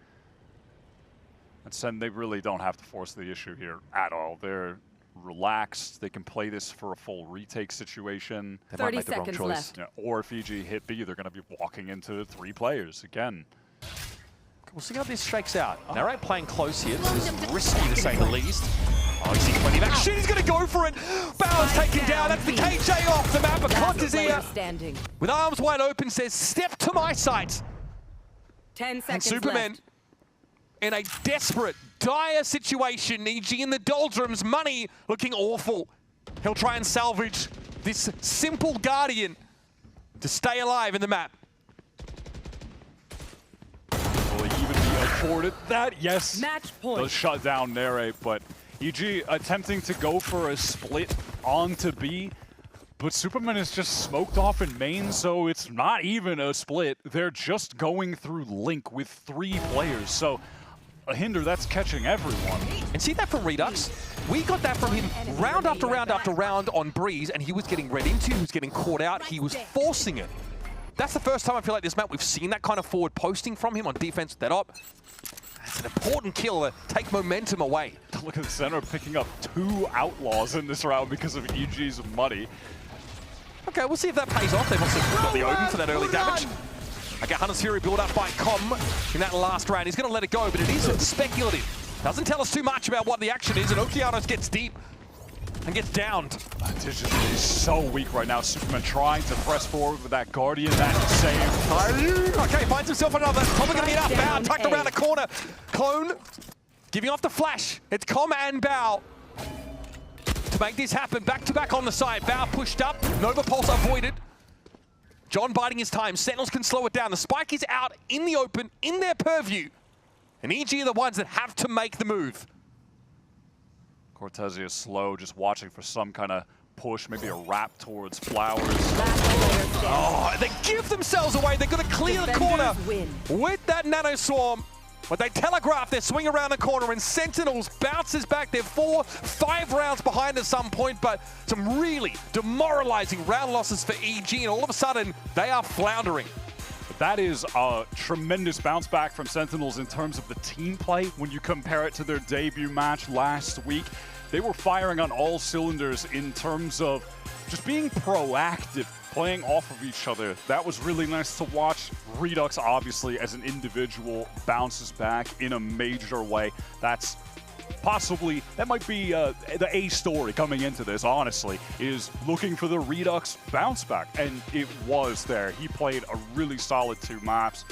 And SEN, they really don't have to force the issue here at all. They're relaxed. They can play this for a full retake situation. 30 seconds left. Yeah, or if EG hit B, they're going to be walking into 3 players again. We'll see how this shakes out. Narrate playing close here. This is risky to say the least. Oh, he's seeing plenty of action. He's going to go for it. Bao's taken down. That's the KJ off the map. But Cortezia, with arms wide open, says, step to my site. 10 seconds and Superman, left. in a desperate, dire situation, EG in the doldrums, money looking awful. He'll try and salvage this simple Guardian to stay alive in the map. Will he even be afforded that? Yes. Match point. Does shut down Narrate, but EG attempting to go for a split onto B. But Superman is just smoked off in main, so it's not even a split. They're just going through Link with 3 players. So a hinder that's catching everyone. And see that from Redux? We got that from him round after round after round on Breeze, and he was getting read into, he was getting caught out, he was forcing it. That's the first time I feel like this map we've seen that kind of forward posting from him on defense with that op. That's an important kill to take momentum away. Look at the center picking up 2 outlaws in this round because of EG's money. Okay, we'll see if that pays off. They've also got the Odin for that early damage. Okay, Hunter's Fury built up by Com in that last round. He's going to let it go, but it is speculative. Doesn't tell us too much about what the action is, and Okeanos gets deep. and gets downed. Digital is so weak right now. Superman trying to press forward with that Guardian, that save. Okay, finds himself another. Probably going to get up. Bao tucked around the corner. Clone giving off the flash. It's Com and Bao to make this happen. Back to back on the side. Bao pushed up. Nova Pulse avoided. John biding his time. Sentinels can slow it down. The spike is out in the open, in their purview. And EG are the ones that have to make the move. Cortezia is slow, just watching for some kind of push, maybe a wrap towards Flowers. Oh, they give themselves away. They're going to clear the corner with that Nano Swarm. But they telegraph their swing around the corner, and Sentinels bounces back. They're 4-5 rounds behind at some point, but some really demoralizing round losses for EG, and all of a sudden, they are floundering. But that is a tremendous bounce back from Sentinels in terms of the team play. When you compare it to their debut match last week, they were firing on all cylinders in terms of just being proactive, playing off of each other. That was really nice to watch. Redux, obviously, as an individual, bounces back in a major way. That's possibly, that might be the A story coming into this, honestly, is looking for the Redux bounce back. And it was there. He played a really solid 2 maps.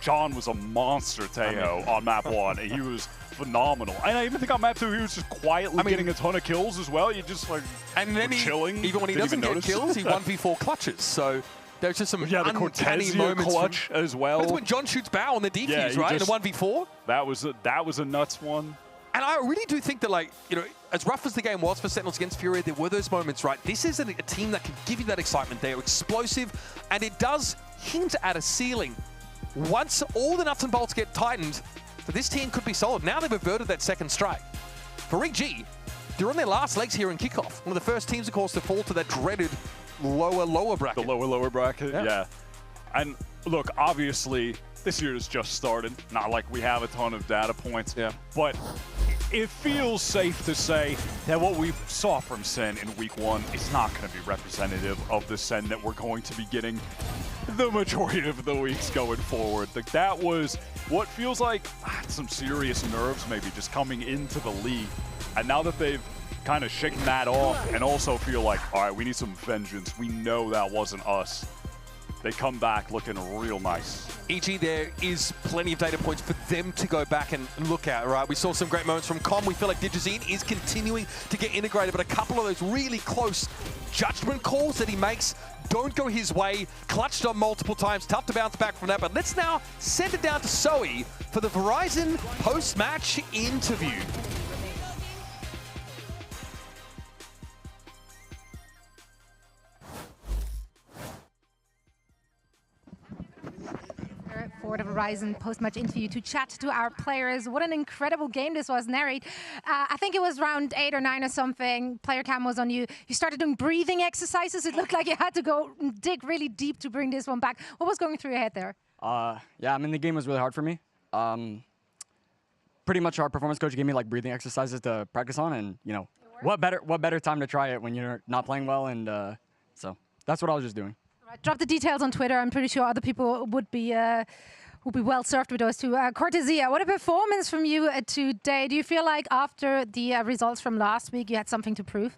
John was a monster, Teo, on map 1. He was phenomenal. And I even think on map 2, he was just quietly getting a ton of kills as well. You just like, and then chilling. Even when he doesn't get kills, he 1v4 clutches. So there's just some the uncanny moments clutch as well. That's when John shoots Bao on the defuse, right? In the 1v4. That was a nuts one. And I really do think that, like, you know, as rough as the game was for Sentinels against Fury, there were those moments, right? This is a team that can give you that excitement. They are explosive, and it does hint at a ceiling. Once all the nuts and bolts get tightened, this team could be solid. Now they've averted that second strike. For EG, they're on their last legs here in kickoff. One of the first teams, of course, to fall to that dreaded lower bracket. The lower bracket, yeah. And look, obviously, this year has just started. Not like we have a ton of data points. Yeah. But it feels safe to say that what we saw from SEN in week 1 is not going to be representative of the SEN that we're going to be getting the majority of the weeks going forward. Like, that was what feels like some serious nerves maybe just coming into the league. And now that they've kind of shaken that off and also feel like, all right, we need some vengeance. We know that wasn't us. They come back looking real nice. EG, there is plenty of data points for them to go back and look at, right? We saw some great moments from Com. We feel like Digizine is continuing to get integrated, but a couple of those really close judgment calls that he makes don't go his way. Clutched on multiple times, tough to bounce back from that. But let's now send it down to Zoe for the Verizon post-match interview. For the Verizon post-match interview to chat to our players. What an incredible game this was, Narrate. I think it was round 8 or 9 or something. Player cam was on you. You started doing breathing exercises. It looked like you had to go dig really deep to bring this one back. What was going through your head there? Yeah, I mean, the game was really hard for me. Pretty much our performance coach gave me like breathing exercises to practice on, and you know, what better time to try it when you're not playing well, and so that's what I was just doing. Right, drop the details on Twitter. I'm pretty sure other people would be well served with those two. Cortezia, what a performance from you today. Do you feel like after the results from last week, you had something to prove?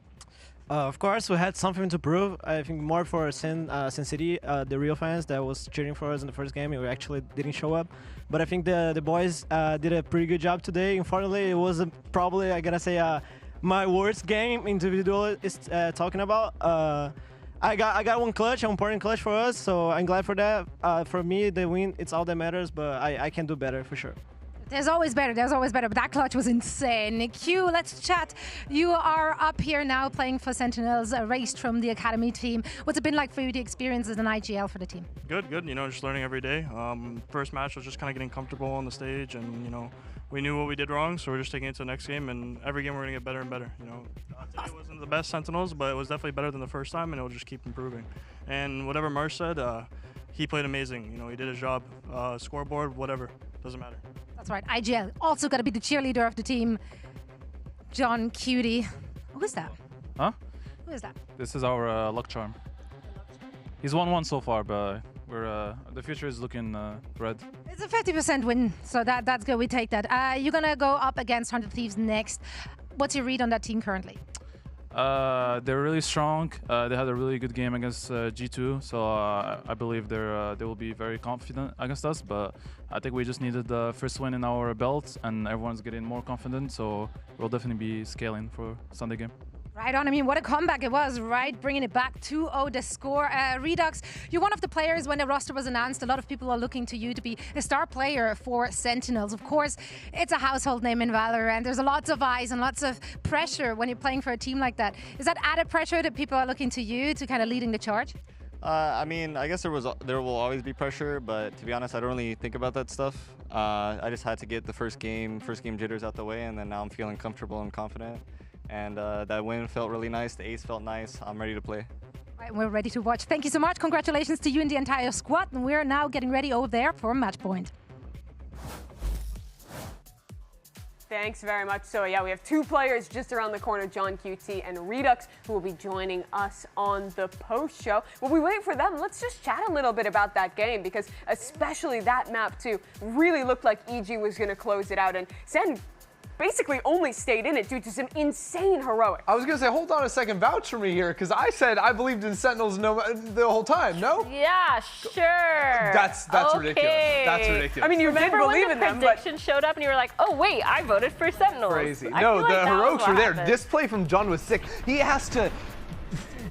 Of course, we had something to prove. I think more for Sin City, the real fans that was cheering for us in the first game. We actually didn't show up. But I think the boys did a pretty good job today. Unfortunately, it was probably, I gotta say, my worst game individual is talking about. I got one clutch, an important clutch for us, so I'm glad for that. For me, the win, it's all that matters, but I can do better for sure. There's always better, but that clutch was insane. Q, let's chat. You are up here now playing for Sentinels, raced from the Academy team. What's it been like for you, the experience as an IGL for the team? Good, you know, just learning every day. First match was just kind of getting comfortable on the stage, and, you know, we knew what we did wrong, so we're just taking it to the next game, and every game we're going to get better and better, you know. Today wasn't the best Sentinels, but it was definitely better than the first time, and it'll just keep improving. And whatever Marsh said, he played amazing. You know, he did his job. Scoreboard, whatever, doesn't matter. That's right, IGL also got to be the cheerleader of the team. John Cutie. Who is that? Huh? Who is that? This is our luck charm. He's 1-1 so far, but we're the future is looking red. It's a 50% win, so that's good. We take that. You're gonna go up against 100 Thieves next. What's your read on that team currently? They're really strong. They had a really good game against G2, so I believe they will be very confident against us. But I think we just needed the first win in our belt, and everyone's getting more confident. So we'll definitely be scaling for Sunday game. Right on. I mean, what a comeback it was, right? Bringing it back 2-0 the score. Redux, you're one of the players when the roster was announced. A lot of people are looking to you to be a star player for Sentinels. Of course, it's a household name in VALORANT. There's lots of eyes and lots of pressure when you're playing for a team like that. Is that added pressure that people are looking to you to kind of leading the charge? I mean, I guess there will always be pressure, but to be honest, I don't really think about that stuff. I just had to get the first game jitters out the way, and then now I'm feeling comfortable and confident. And that win felt really nice. The ace felt nice. I'm ready to play. Right, we're ready to watch. Thank you so much. Congratulations to you and the entire squad. And we're now getting ready over there for match point. Thanks very much. So yeah, we have two players just around the corner, John QT and Redux, who will be joining us on the post show. While we wait for them, let's just chat a little bit about that game, because especially that map too really looked like EG was going to close it out, and SEN basically only stayed in it due to some insane heroics. I was going to say, hold on a second, vouch for me here, because I said I believed in Sentinels the whole time, no? Yeah, sure. That's ridiculous. That's ridiculous. I mean, you remember didn't believe when in the them, prediction showed up and you were like, oh wait, I voted for Sentinels. Crazy. I No, feel the like that was heroics what were there. happened. This play from John was sick. He has to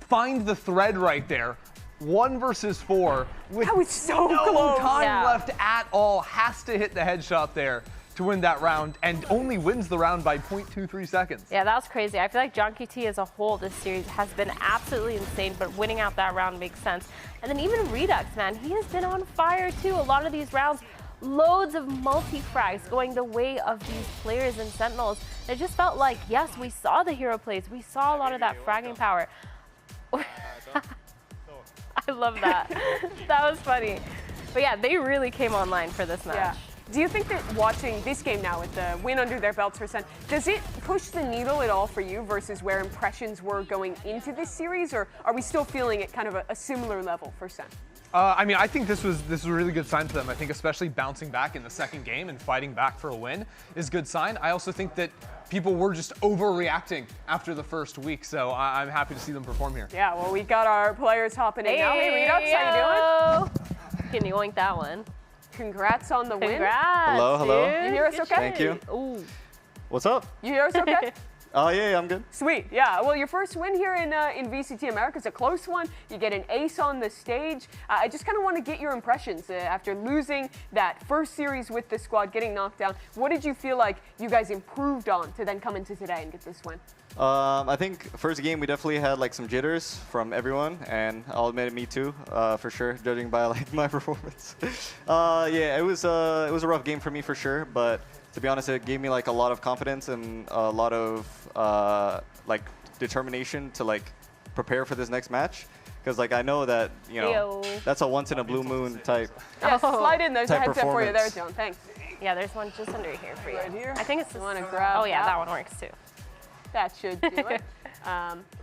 find the thread right there. 1 versus 4 with that was so no close. time left at all. Has to hit the headshot there to win that round, and only wins the round by 0.23 seconds. Yeah, that was crazy. I feel like John QT as a whole this series has been absolutely insane, but winning out that round makes sense. And then even Redux, man, he has been on fire too. A lot of these rounds, loads of multi-frags going the way of these players in Sentinels. It just felt like, yes, we saw the hero plays. We saw a lot of that fragging power. I love that. That was funny. But yeah, they really came online for this match. Yeah. Do you think that watching this game now with the win under their belts for SEN, does it push the needle at all for you versus where impressions were going into this series, or are we still feeling it kind of a similar level for SEN? I mean, I think this was a really good sign for them. I think especially bouncing back in the second game and fighting back for a win is a good sign. I also think that people were just overreacting after the first week, so I'm happy to see them perform here. Yeah, well, we got our players hopping in now. Hey, Redux, how you doing? Can you oink that one? Congrats on the win. Congrats, Hello. Dude. You hear us okay? Thank you. Ooh. What's up? You hear us okay? Oh, yeah, I'm good. Sweet, yeah. Well, your first win here in VCT Americas, a close one. You get an ace on the stage. I just kind of want to get your impressions after losing that first series with the squad, getting knocked down. What did you feel like you guys improved on to then come into today and get this win? I think first game we definitely had like some jitters from everyone, and I'll admit it, me too, for sure, judging by like my performance. Yeah, it was a rough game for me for sure, but to be honest, it gave me like a lot of confidence and a lot of like determination to like prepare for this next match. Because like I know that, you know, that's a once in a blue moon type. Yeah, slide in. There's a headset for you there, performance. John. Thanks. Yeah, there's one just under here for you. Right here? I think it's You want to grab Oh yeah, that one works too. That should do it.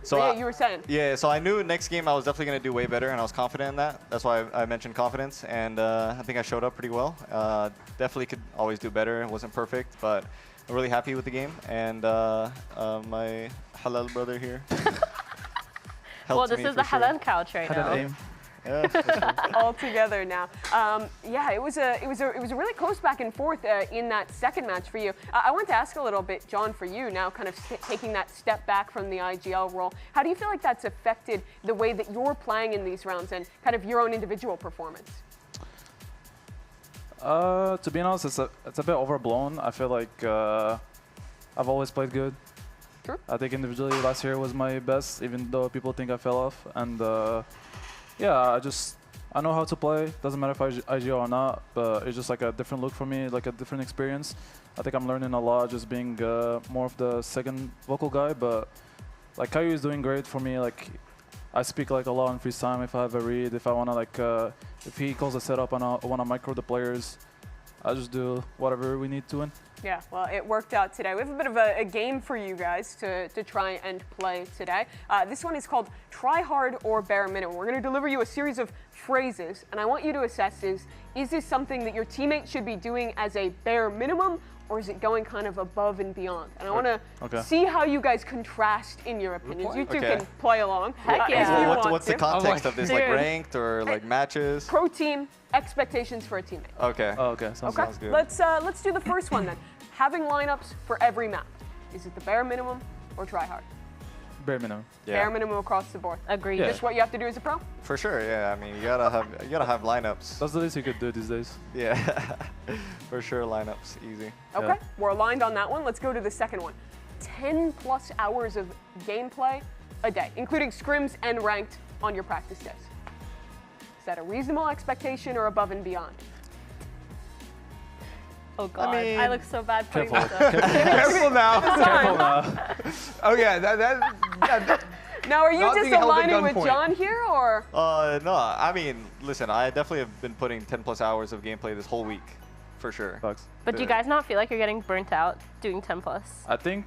So yeah, you were saying. Yeah, so I knew next game I was definitely going to do way better, and I was confident in that. That's why I mentioned confidence, and I think I showed up pretty well. Definitely could always do better. It wasn't perfect, but I'm really happy with the game. And my halal brother here. Well, this is the halal couch right now. Yeah, all together now. Yeah, it was a really close back and forth in that second match for you. I want to ask a little bit, John, for you now, kind of taking that step back from the IGL role. How do you feel like that's affected the way that you're playing in these rounds and kind of your own individual performance? To be honest, it's a bit overblown. I feel like I've always played good. True. I think individually last year was my best, even though people think I fell off. And yeah, I know how to play. Doesn't matter if I IGO or not, but it's just like a different look for me, like a different experience. I think I'm learning a lot, just being more of the second vocal guy. But like Caillou is doing great for me. Like I speak like a lot in freeze time if I have a read, if I wanna like if he calls a setup and I wanna micro the players, I just do whatever we need to win. Yeah, well, it worked out today. We have a bit of a game for you guys to try and play today. This one is called Try Hard or Bare Minimum. We're going to deliver you a series of phrases, and I want you to assess is this something that your teammates should be doing as a bare minimum, or is it going kind of above and beyond? And I want to Okay. see how you guys contrast in your opinions. You two Okay. can play along. Heck yeah. if you What's, want what's the to. context of this? Like Dude. ranked or like matches? Pro team, expectations for a teammate. Okay. Oh, okay. Sounds Okay, good. let's do the first one then. Having lineups for every map. Is it the bare minimum or try hard? bare minimum. Bare minimum across the board. Agreed. Yeah. Just what you have to do as a pro? For sure, yeah. I mean, you gotta have lineups. That's the least you could do these days. Yeah, for sure, lineups, easy. Okay, we're aligned on that one. Let's go to the second one. 10 plus hours of gameplay a day, including scrims and ranked on your practice days. Is that a reasonable expectation or above and beyond? Oh God, mean- I look so bad putting Careful. this up. Careful now. Careful now. Oh yeah, that Now, are you Not just being held at aligning with gunpoint. John here, or? No, I mean, listen, I definitely have been putting 10 plus hours of gameplay this whole week, for sure. Bugs. But do you guys not feel like you're getting burnt out doing 10 plus? I think,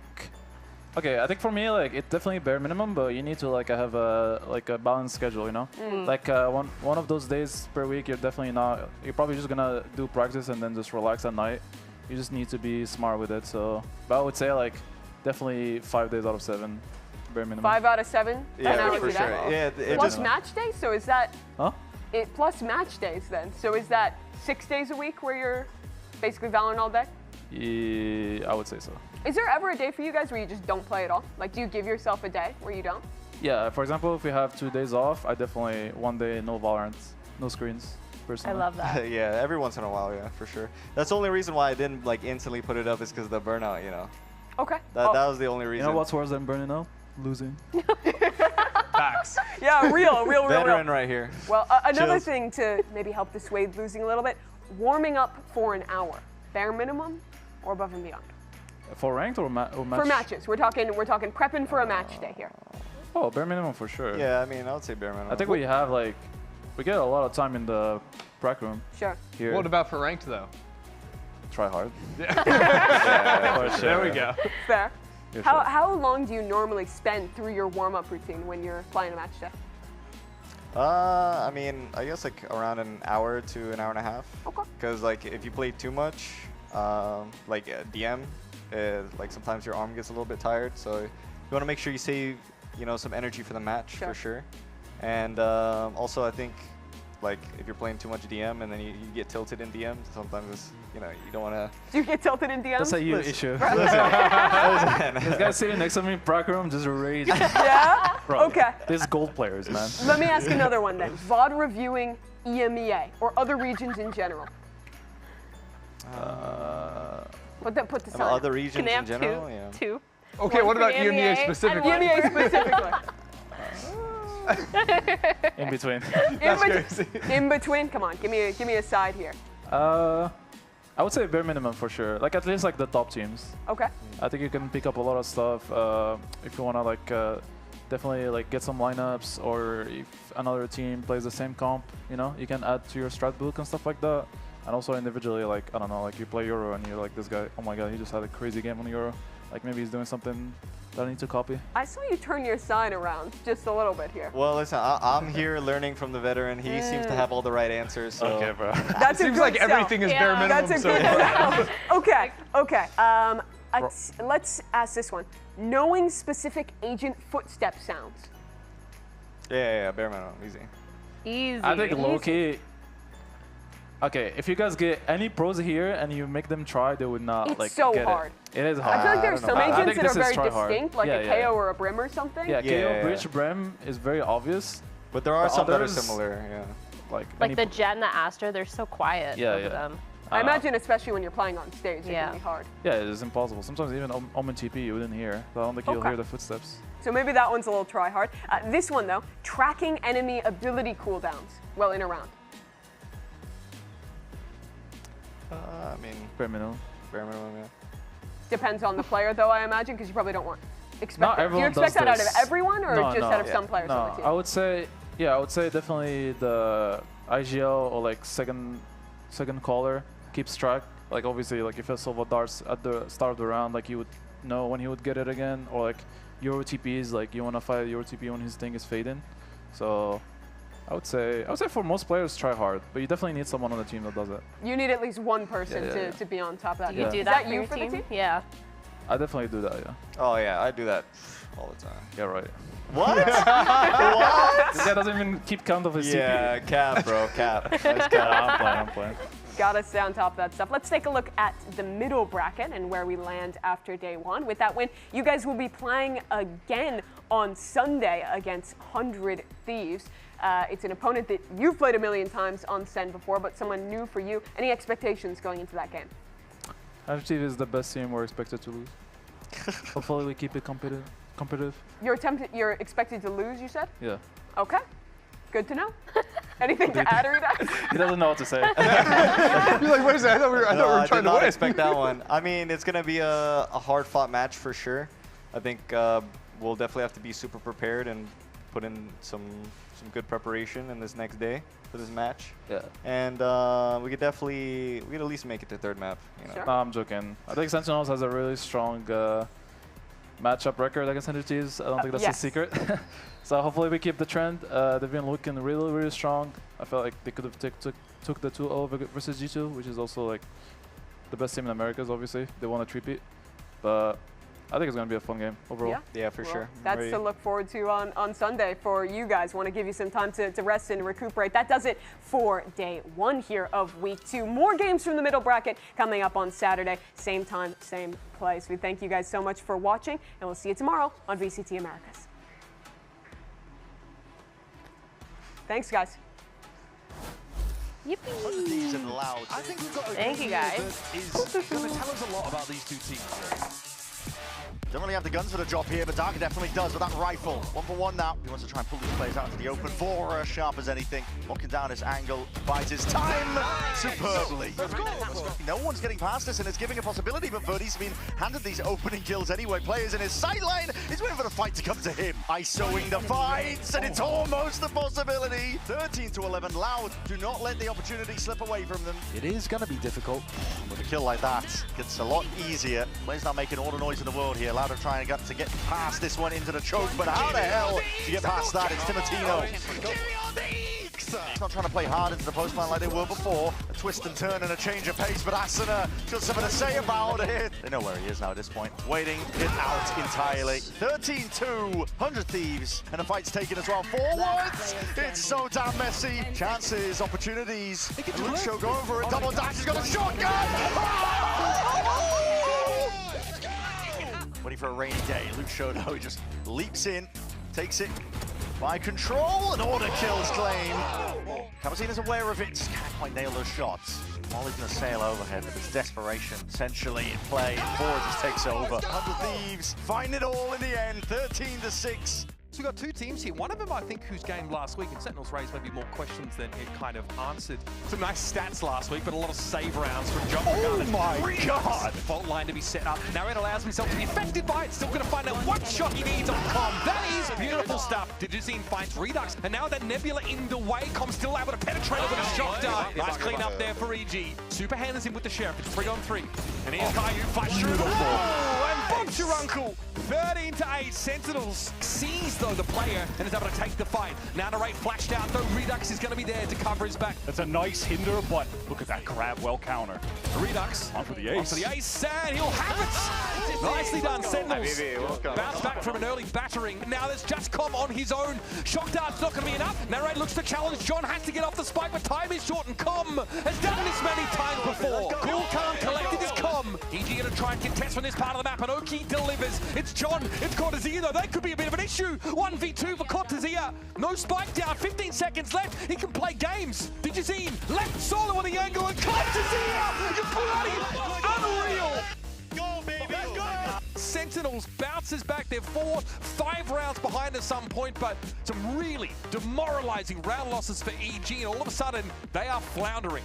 okay, I think for me, like, it's definitely bare minimum, but you need to like have a balanced schedule, you know? Like one of those days per week, you're definitely not, you're probably just gonna do practice and then just relax at night. You just need to be smart with it. So, but I would say like definitely 5 days out of 7, bare minimum. 5 out of 7? 10 Yeah, hours for a day? sure. Yeah, it Plus just, match days, so is that Huh? it? Plus match days then, so is that 6 days a week where you're basically Valorant all day? Yeah, I would say so. Is there ever a day for you guys where you just don't play at all? Like, do you give yourself a day where you don't? Yeah, for example, if we have 2 days off, I definitely one day no Valorant, no screens. I Personally. love that. yeah, every once in a while, yeah, for sure. That's the only reason why I didn't like instantly put it up is because of the burnout, you know. Okay. That was the only You reason. know what's worse than burning out? Losing. facts. Yeah, real. Veteran right here. Well, another Chills. thing to maybe help dissuade losing a little bit, warming up for an hour. Bare minimum or above and beyond? For ranked or, match? For matches. We're talking prepping for a match day here. Oh, bare minimum for sure. Yeah, I mean, I would say bare minimum. I think we have like, we get a lot of time in the prac room. Sure. Here. What about for ranked though? Try hard. Yeah, For sure. There we go. Fair. Yeah, How, sure. how long do you normally spend through your warm-up routine when you're playing a match day? I mean, I guess like around an hour to an hour and a half. Okay. Because like if you play too much, like DM, like sometimes your arm gets a little bit tired. So you want to make sure you save, you know, some energy for the match for sure. And also I think like if you're playing too much DM and then you get tilted in DM, sometimes it's, you know, you don't want to. Do you get tilted in DMs? That's a you Listen. issue. Listen. This guy sitting next to me in prac room just raging. Yeah? Bro, Okay. These gold players, man. Let me ask another one then. VOD reviewing EMEA or other regions in general. Put the sign. Other up. regions Can they in have general, two? yeah. Two. Okay, what One for about EMEA EMEA specifically? and EMEA specifically. In between. In between. Come on, give me a side here. I would say bare minimum for sure. Like at least like the top teams. Okay. I think you can pick up a lot of stuff if you wanna like definitely like get some lineups, or if another team plays the same comp, you know, you can add to your strat book and stuff like that. And also individually, like I don't know, like you play Euro and you're like, this guy, oh my god, he just had a crazy game on Euro. Like maybe he's doing something that I need to copy. I saw you turn your sign around just a little bit here. Well, listen, I'm here learning from the veteran. He seems to have all the right answers. So. Okay, bro. That's a Seems good like sell. everything is bare minimum. That's a so good far. sell. Okay. Let's ask this one. Knowing specific agent footstep sounds. Yeah, bare minimum, easy. Easy. I think low-key, okay, if you guys get any pros here and you make them try, they would not It's like so get hard. It is hard. I feel like there's some I agents think that this are is very try hard. distinct, like Yeah, a yeah. KO or a Brim or something. Yeah, Yeah. KO Bridge Brem is very obvious. But there are But some that are others- similar, yeah. Like Like the Jet and the Astra, they're so quiet. Yeah, both yeah. of them. I imagine, especially when you're playing on stage, it Yeah. can be hard. Yeah, it is impossible. Sometimes even Omen TP you wouldn't hear. So I don't think you'll Okay. hear the footsteps. So maybe that one's a little try hard. This one though, tracking enemy ability cooldowns well in a round. I mean, Bare minimum. bare minimum, yeah. Depends on the player though, I imagine, because you probably don't want expect Not that. Do you everyone expect does that out of this. everyone or No, just no. out of some players No, on the team? I would say, yeah, I would say definitely the IGL or like second caller keeps track. Like obviously, like if a Silva darts at the start of the round, like you would know when he would get it again, or like Euro TPs, like you want to fight Euro TP when his thing is fading. So I would say for most players, try hard, but you definitely need someone on the team that does it. You need at least one person Yeah. to be on top of that. Do you do Is that that you for for your the team? Yeah. I definitely do that, yeah. Oh yeah, I do that all the time. Yeah, right. What? What? This guy doesn't even keep count of his Yeah, CP. cap, bro, cap. Nice cap. I'm playing. Got us on top of that stuff. Let's take a look at the middle bracket and where we land after day one. With that win, you guys will be playing again on Sunday against 100 Thieves. It's an opponent that you've played a million times on SEN before, but someone new for you. Any expectations going into that game? 100 Thieves is the best team we're expected to lose. Hopefully we keep it competitive. You're expected to lose, you said? Yeah. Okay. Good to know. Anything to add, Rita? He doesn't know what to say. You're like, what is that? I thought we were I trying did to not win. expect that one. I mean, it's going to be a hard-fought match for sure. I think we'll definitely have to be super prepared and put in some good preparation in this next day for this match. Yeah. And we could at least make it to third map. You know? Sure. No, I'm joking. I think Sentinels has a really strong matchup record against 100 Thieves. I don't think that's a secret. So hopefully we keep the trend. They've been looking really, really strong. I felt like they could have took the 2-0 versus G2, which is also like the best team in Americas, obviously. They want to 3-peat. But I think it's going to be a fun game overall. Yeah, for sure. That's to look forward to on Sunday for you guys. Want to give you some time to rest and recuperate. That does it for day one here of week 2. More games from the middle bracket coming up on Saturday. Same time, same place. We thank you guys so much for watching, and we'll see you tomorrow on VCT Americas. Thanks, guys. Yippee. I think we've got a Thank game you, guys. that is going to tell us a lot about these two teams. Don't really have the guns for the job here, but Darker definitely does with that rifle. 1-for-1 now. He wants to try and pull these players out into the open. Vora sharp as anything. Locking down his angle. Buys his time superbly. No one's getting past this, and it's giving a possibility, but Verdi's been handed these opening kills anyway. Players in his sight lane. He's waiting for the fight to come to him. ISOing the fights, and it's almost a possibility. 13-11. Loud. Do not let the opportunity slip away from them. It is going to be difficult. With a kill like that, gets a lot easier. Players not making all the noise in the world here. Loud are trying to get past this one into the choke, but how the hell to get past that? It's Timotino. He's not trying to play hard into the postman like they were before. A twist and turn and a change of pace, but Asuna got something to say about it. They know where he is now at this point. Waiting it out entirely. 13-2, 100 Thieves, and the fight's taken as well forwards. It's so damn messy. Chances, opportunities. And Lucio going for a double dash. He's got a shotgun. Waiting for a rainy day. Lucio, though, he just leaps in, takes it by control, and order kills claim. Kamazina's aware of it, just can't quite nail those shots. Molly's gonna sail overhead, but it's desperation essentially in play. Forward just takes over. 100 Thieves find it all in the end, 13-6. So we've got two teams here. One of them, I think, whose game last week, and Sentinels raised maybe more questions than it kind of answered. Some nice stats last week, but a lot of save rounds from John. Oh my God! Fault line to be set up. Now it allows himself to be affected by it. Still going to find out what shot he needs on Com. That is beautiful stuff. Digizine finds Redux, and now that Nebula in the way, Com still able to penetrate with a shock dart. Nice clean up there for EG. Super handles him with the Sheriff. It's 3-on-3. And here's Caillou fights through the wall. And bumps your uncle. 13-8. Sentinels sees, though, the player and is able to take the fight. Now the rate flashed out, though Redux is going to be there to cover his back. That's a nice hinder, but look at that grab well counter. Redux on for the ace. On for the ace, and he'll have it. Nicely done, Sentinels. Bounce back from an early battering. Now there's just Com on his own. Shock dart's not going to be enough. Narrate looks to challenge. John has to get off the spike, but time is short, and Com has done this many times before. Cool, calm, collected is Com. EG going to try and contest from this part of the map, and Oki delivers. It's John, it's Cortezia, though. That could be a bit of an issue. 1v2 for Cortezia. No spike down, 15 seconds left. He can play games. Digizine left solo on the angle, and Cortezia! You bloody unreal! Go, baby! Let's go! Sentinels bounces back. They're 4-5 rounds behind at some point, but some really demoralizing round losses for EG, and all of a sudden, they are floundering.